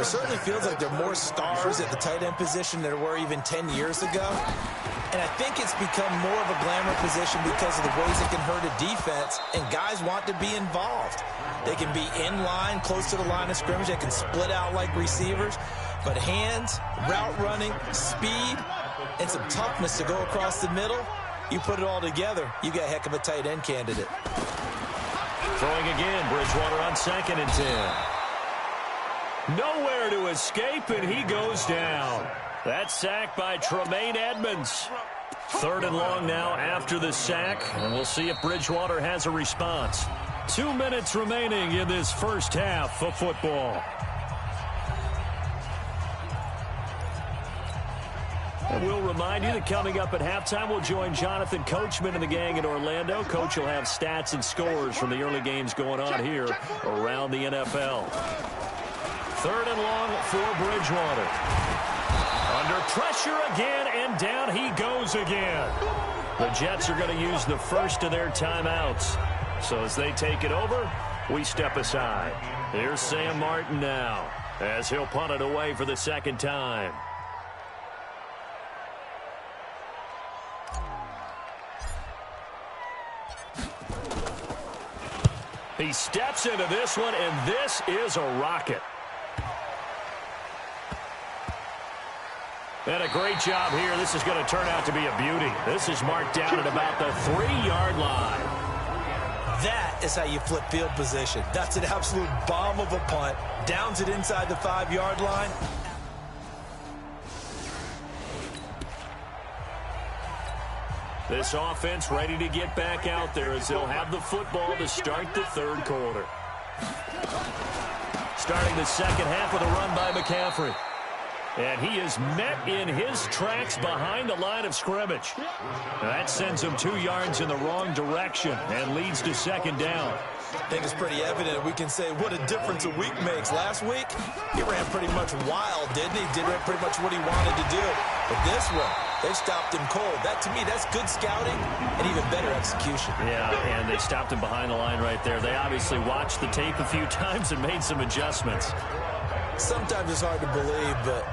It certainly feels like there are more stars at the tight end position than there were even 10 years ago. And I think it's become more of a glamour position because of the ways it can hurt a defense, and guys want to be involved. They can be in line, close to the line of scrimmage. They can split out like receivers. But hands, route running, speed, and some toughness to go across the middle, you put it all together, you got a heck of a tight end candidate. Throwing again, Bridgewater on 2nd and 10. Nowhere to escape, and he goes down. That sack by Tremaine Edmonds. 3rd and long now after the sack, and we'll see if Bridgewater has a response. 2 minutes remaining in this first half of football. And we'll remind you that coming up at halftime, we'll join Jonathan Coachman and the gang in Orlando. Coach will have stats and scores from the early games going on here around the NFL. 3rd and long for Bridgewater. Under pressure again, and down he goes again. The Jets are going to use the first of their timeouts. So as they take it over, we step aside. Here's Sam Martin now, as he'll punt it away for the 2nd time. He steps into this one, and this is a rocket. And a great job here. This is going to turn out to be a beauty. This is marked down at about the 3-yard line. That is how you flip field position. That's an absolute bomb of a punt. Downs it inside the 5-yard line. This offense ready to get back out there as they'll have the football to start the 3rd quarter. Starting the 2nd half with a run by McCaffrey. And he is met in his tracks behind the line of scrimmage. That sends him 2 yards in the wrong direction and leads to 2nd down. I think it's pretty evident. We can say what a difference a week makes. Last week, he ran pretty much wild, didn't he? Did pretty much what he wanted to do. But this one, they stopped him cold. That, to me, that's good scouting and even better execution. Yeah, and they stopped him behind the line right there. They obviously watched the tape a few times and made some adjustments. Sometimes it's hard to believe, but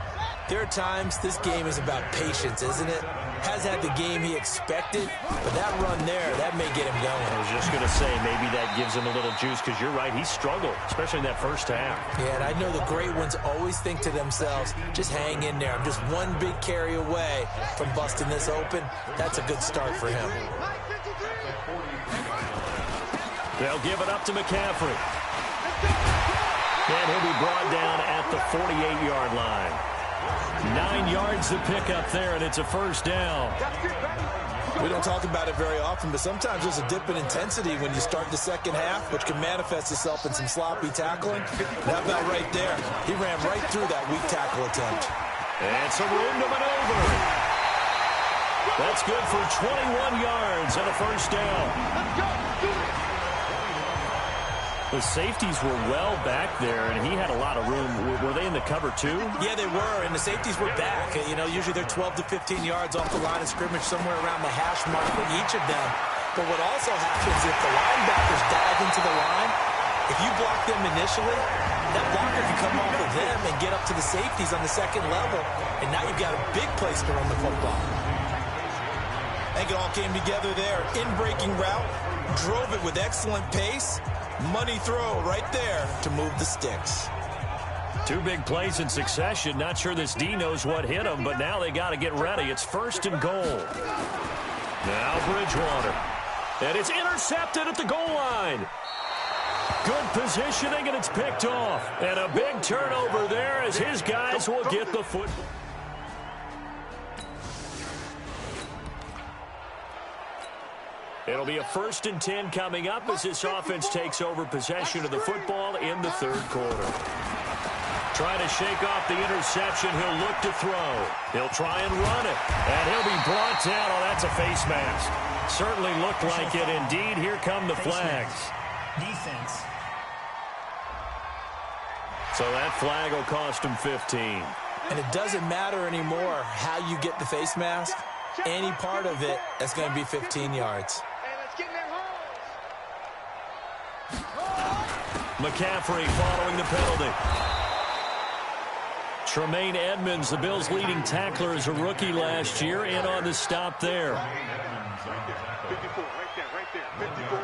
there are times this game is about patience, isn't it? Has had the game he expected, but that run there, that may get him going. I was just going to say, maybe that gives him a little juice, because you're right, he struggled, especially in that first half. Yeah, and I know the great ones always think to themselves, just hang in there. I'm just one big carry away from busting this open. That's a good start for him. They'll give it up to McCaffrey. And he'll be brought down at the 48-yard line. 9 yards to pick up there, and it's a first down. We don't talk about it very often, but sometimes there's a dip in intensity when you start the 2nd half, which can manifest itself in some sloppy tackling. How about right there? He ran right through that weak tackle attempt. And some room to maneuver. That's good for 21 yards and a first down. The safeties were well back there, and he had a lot of room. Were they in the cover, too? Yeah, they were, and the safeties were back. You know, usually they're 12 to 15 yards off the line of scrimmage, somewhere around the hash mark for each of them. But what also happens if the linebackers dive into the line, if you block them initially, that blocker can come off of them and get up to the safeties on the 2nd level, and now you've got a big place to run the football. I think it all came together there. In-breaking route, drove it with excellent pace. Money throw right there to move the sticks. Two big plays in succession. Not sure this D knows what hit him, but now they got to get ready. It's 1st and goal. Now Bridgewater. And it's intercepted at the goal line. Good positioning, and it's picked off. And a big turnover there as his guys will get the football. It'll be a 1st and 10 coming up as this offense takes over possession of the football in the 3rd quarter. Trying to shake off the interception. He'll look to throw. He'll try and run it. And he'll be brought down. Oh, that's a face mask. Certainly looked like it. Indeed, here come the flags. Defense. So that flag will cost him 15. And it doesn't matter anymore how you get the face mask. Any part of it, that's going to be 15 yards. McCaffrey following the penalty. Tremaine Edmonds, the Bills' leading tackler as a rookie last year, in on the stop there. 54, right there, 54.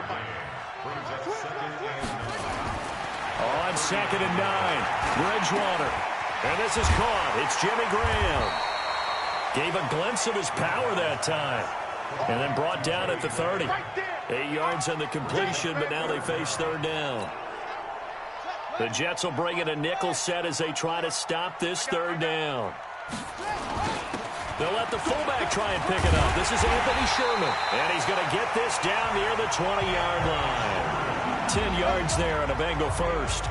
On 2nd and 9, Bridgewater. And this is caught. It's Jimmy Graham. Gave a glimpse of his power that time. And then brought down at the 30. 8 yards on the completion, but now they face 3rd down. The Jets will bring in a nickel set as they try to stop this 3rd down. They'll let the fullback try and pick it up. This is Anthony Sherman. And he's going to get this down near the 20-yard line. 10 yards there on a Bengal first.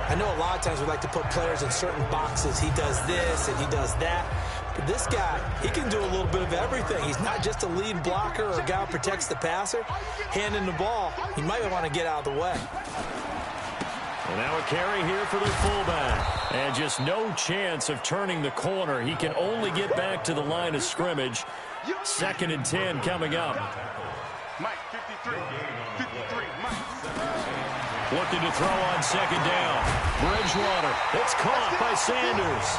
I know a lot of times we like to put players in certain boxes. He does this and he does that. But this guy, he can do a little bit of everything. He's not just a lead blocker or a guy who protects the passer. Handing the ball, he might want to get out of the way. And now a carry here for the fullback. And just no chance of turning the corner. He can only get back to the line of scrimmage. 2nd and 10 coming up. Mike, 53, Mike. Looking to throw on 2nd down. Bridgewater. It's caught by Sanders.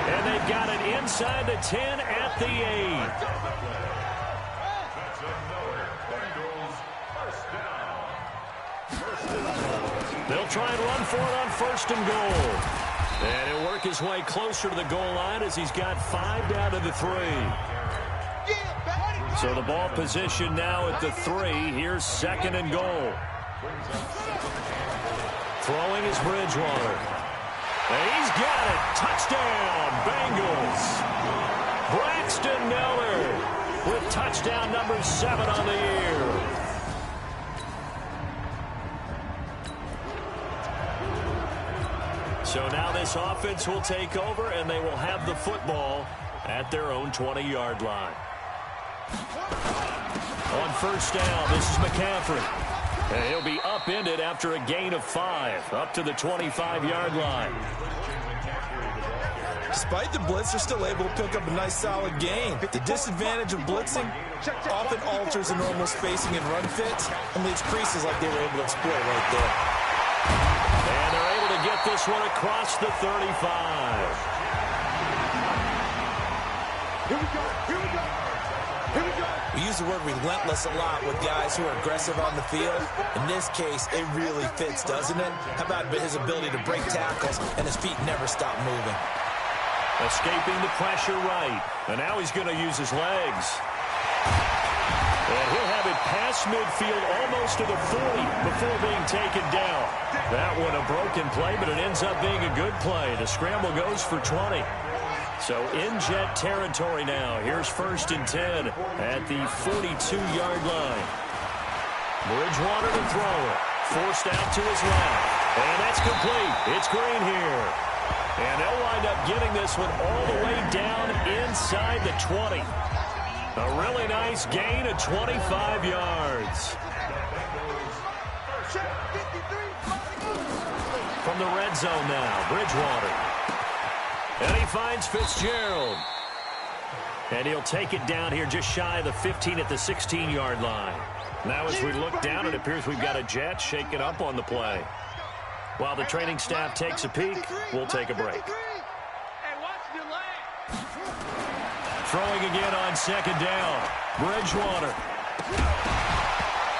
And they've got it inside the 10 at the 8. They'll try and run for it on 1st and goal. And he'll work his way closer to the goal line as he's got 5 down to the 3. So the ball position now at the 3. Here's 2nd and goal. Throwing is Bridgewater. And he's got it. Touchdown, Bengals. Braxton Miller with touchdown number 7 on the year. So now this offense will take over, and they will have the football at their own 20-yard line. On 1st down, this is McCaffrey. And he'll be upended after a gain of 5, up to the 25-yard line. Despite the blitz, they're still able to pick up a nice, solid gain. The disadvantage of blitzing often alters the normal spacing and run fits and leaves creases like they were able to exploit right there. And they're able to get this one across the 35. Here we go. We use the word relentless a lot with guys who are aggressive on the field. In this case, it really fits, doesn't it? How about his ability to break tackles and his feet never stop moving? Escaping the pressure right. And now he's going to use his legs. And he'll have it past midfield almost to the 40 before being taken down. That one a broken play, but it ends up being a good play. The scramble goes for 20. So in Jet territory now. Here's 1st and 10 at the 42-yard line. Bridgewater to throw it. Forced out to his left. And that's complete. It's Green here. And they'll wind up getting this one all the way down inside the 20. A really nice gain of 25 yards. From the red zone now, Bridgewater. And he finds Fitzgerald. And he'll take it down here just shy of the 15 at the 16-yard line. Now as we look down, it appears we've got a Jet shaken up on the play. While the training staff takes a peek, we'll take a break. Throwing again on 2nd down. Bridgewater.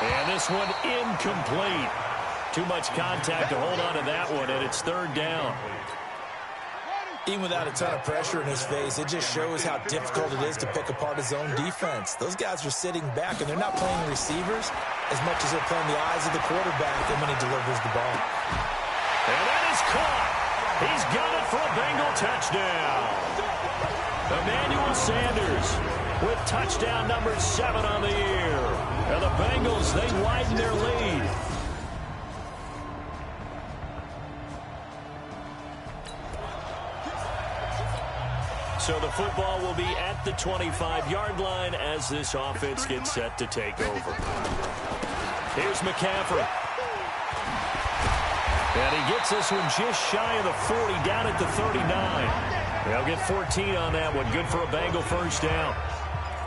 And this one incomplete. Too much contact to hold on to that one, and it's third down. Even without a ton of pressure in his face, it just shows how difficult it is to pick apart his own defense. Those guys are sitting back, and they're not playing receivers as much as they're playing the eyes of the quarterback and when he delivers the ball. And that is caught. He's got it for a Bengal touchdown. Emmanuel Sanders with touchdown number 7 on the year. And the Bengals, they widen their lead. So the football will be at the 25-yard line as this offense gets set to take over. Here's McCaffrey. And he gets this one just shy of the 40, down at the 39. They'll get 14 on that one. Good for a Bengal first down.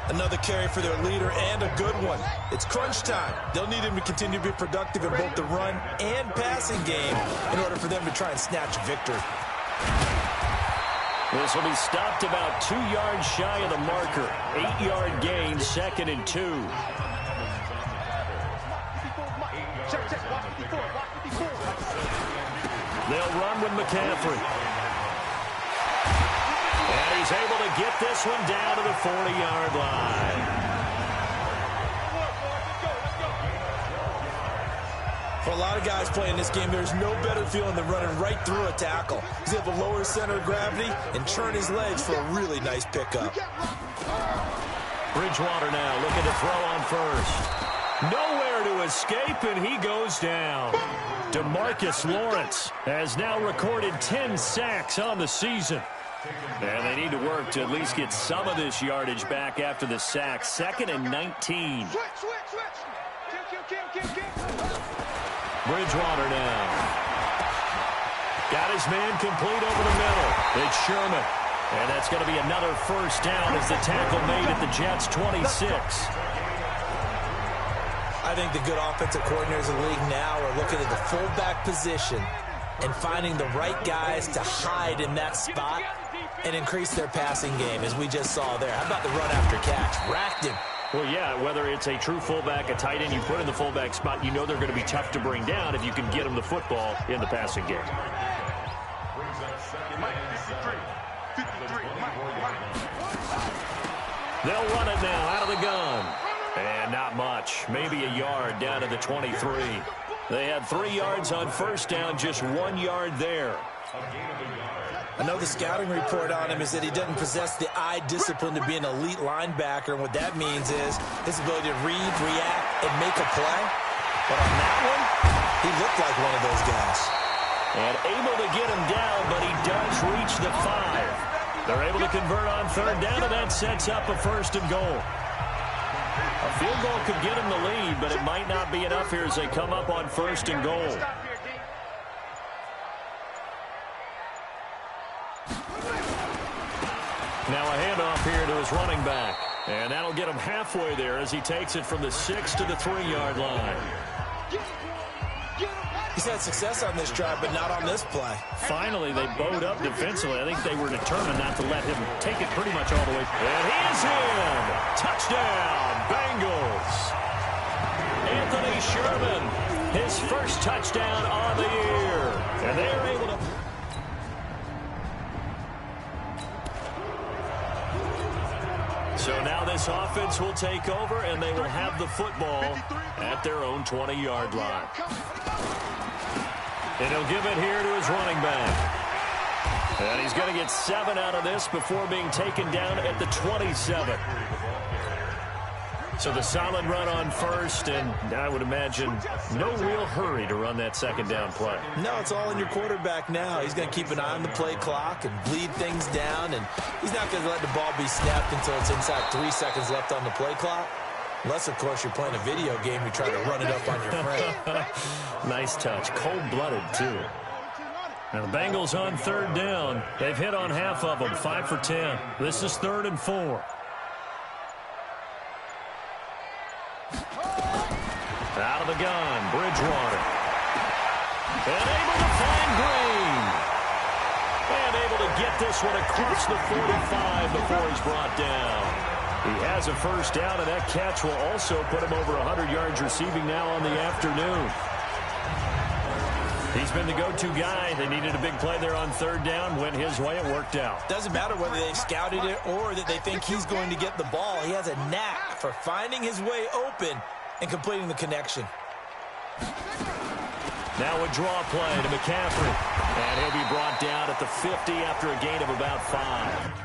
Another carry for their leader, and a good one. It's crunch time. They'll need him to continue to be productive in both the run and passing game in order for them to try and snatch a victory. This will be stopped about 2 yards shy of the marker. 8-yard gain, 2nd and 2. They'll run with McCaffrey. And he's able to get this one down to the 40-yard line. For a lot of guys playing this game, there's no better feeling than running right through a tackle. He's able to lower his center of gravity and turn his legs for a really nice pickup. Bridgewater now looking to throw on first. Nowhere to escape, and he goes down. DeMarcus Lawrence has now recorded 10 sacks on the season. And they need to work to at least get some of this yardage back after the sack. 2nd and 19. Bridgewater now. Got his man complete over the middle. It's Sherman. And that's going to be another first down as the tackle made at the Jets' 26. I think the good offensive coordinators in the league now are looking at the fullback position and finding the right guys to hide in that spot and increase their passing game, as we just saw there. How about the run after catch? Racked him. Well, yeah, whether it's a true fullback, a tight end you put in the fullback spot, you know they're going to be tough to bring down if you can get them the football in the passing game. They'll run it now out of the gun. And not much. Maybe a yard down to the 23. They had 3 yards on first down, just 1 yard there. I know the scouting report on him is that he doesn't possess the eye discipline to be an elite linebacker, and what that means is his ability to read, react, and make a play. But on that one, he looked like one of those guys. And able to get him down, but he does reach the 5. They're able to convert on third down, and that sets up a 1st and goal. A field goal could get him the lead, but it might not be enough here as they come up on 1st and goal. Now a handoff here to his running back. And that'll get him halfway there as he takes it from the 6 to the 3-yard line. He's had success on this drive, but not on this play. Finally, they bowed up defensively. I think they were determined not to let him take it pretty much all the way. And he is in! Touchdown, Bengals! Anthony Sherman, his first touchdown on the year. And they are able to... So now this offense will take over, and they will have the football at their own 20-yard line. And he'll give it here to his running back. And he's going to get 7 out of this before being taken down at the 27. So the solid run on first, and I would imagine no real hurry to run that 2nd down play. No, it's all in your quarterback now. He's going to keep an eye on the play clock and bleed things down, and he's not going to let the ball be snapped until it's inside 3 seconds left on the play clock. Unless, of course, you're playing a video game, you try to run it up on your friend. Nice touch. Cold-blooded, too. Now the Bengals on third down. They've hit on half of them, 5 for 10. This is 3rd and 4. Out of the gun, Bridgewater. And able to find Green. And able to get this one across the 45 before he's brought down. He has a first down, and that catch will also put him over 100 yards receiving now on the afternoon. He's been the go-to guy. They needed a big play there on third down. Went his way. It worked out. Doesn't matter whether they scouted it or that they think he's going to get the ball. He has a knack for finding his way open and completing the connection. Now a draw play to McCaffrey. And he'll be brought down at the 50 after a gain of about 5.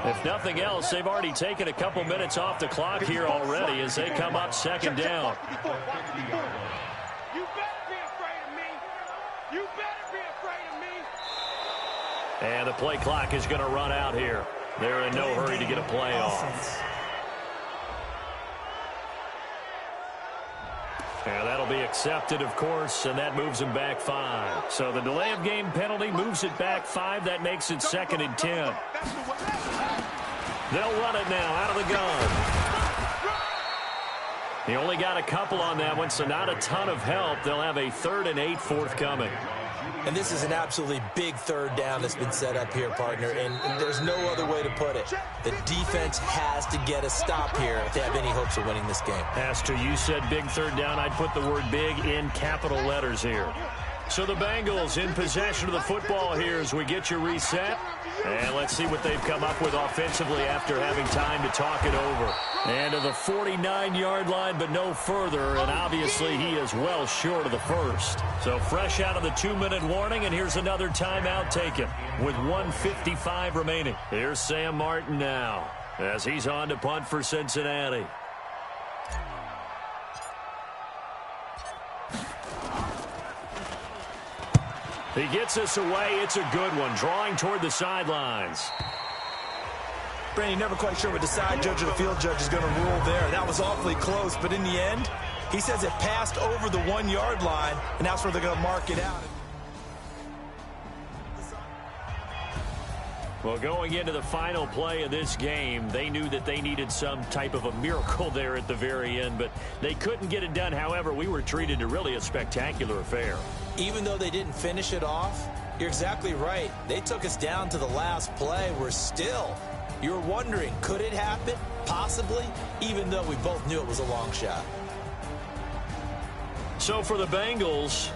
If nothing else, they've already taken a couple minutes off the clock here already as they come up second down. You better be afraid of me. You better be afraid of me. And the play clock is going to run out here. They're in no hurry to get a play off. And that'll be accepted, of course, and that moves them back 5. So the delay of game penalty moves it back 5. That makes it 2nd and 10. They'll run it now out of the gun. He only got a couple on that one, so not a ton of help. They'll have a 3rd and 8 forthcoming. And this is an absolutely big 3rd down that's been set up here, partner, and there's no other way to put it. The defense has to get a stop here if they have any hopes of winning this game. As to you said big 3rd down, I'd put the word big in capital letters here. So the Bengals in possession of the football here as we get you reset. And let's see what they've come up with offensively after having time to talk it over. And to the 49-yard line, but no further. And obviously he is well short of the first. So fresh out of the 2-minute warning, and here's another timeout taken with 1:55 remaining. Here's Sam Martin now as he's on to punt for Cincinnati. He gets us away. It's a good one. Drawing toward the sidelines. Brandon, never quite sure what the side judge or the field judge is going to rule there. That was awfully close, but in the end, he says it passed over the 1-yard line, and that's where they're going to mark it out. Well, going into the final play of this game, they knew that they needed some type of a miracle there at the very end, but they couldn't get it done. However, we were treated to really a spectacular affair. Even though they didn't finish it off, you're exactly right. They took us down to the last play. You're wondering, could it happen? Possibly, even though we both knew it was a long shot. So for the Bengals,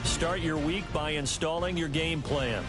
start your week by installing your game plan.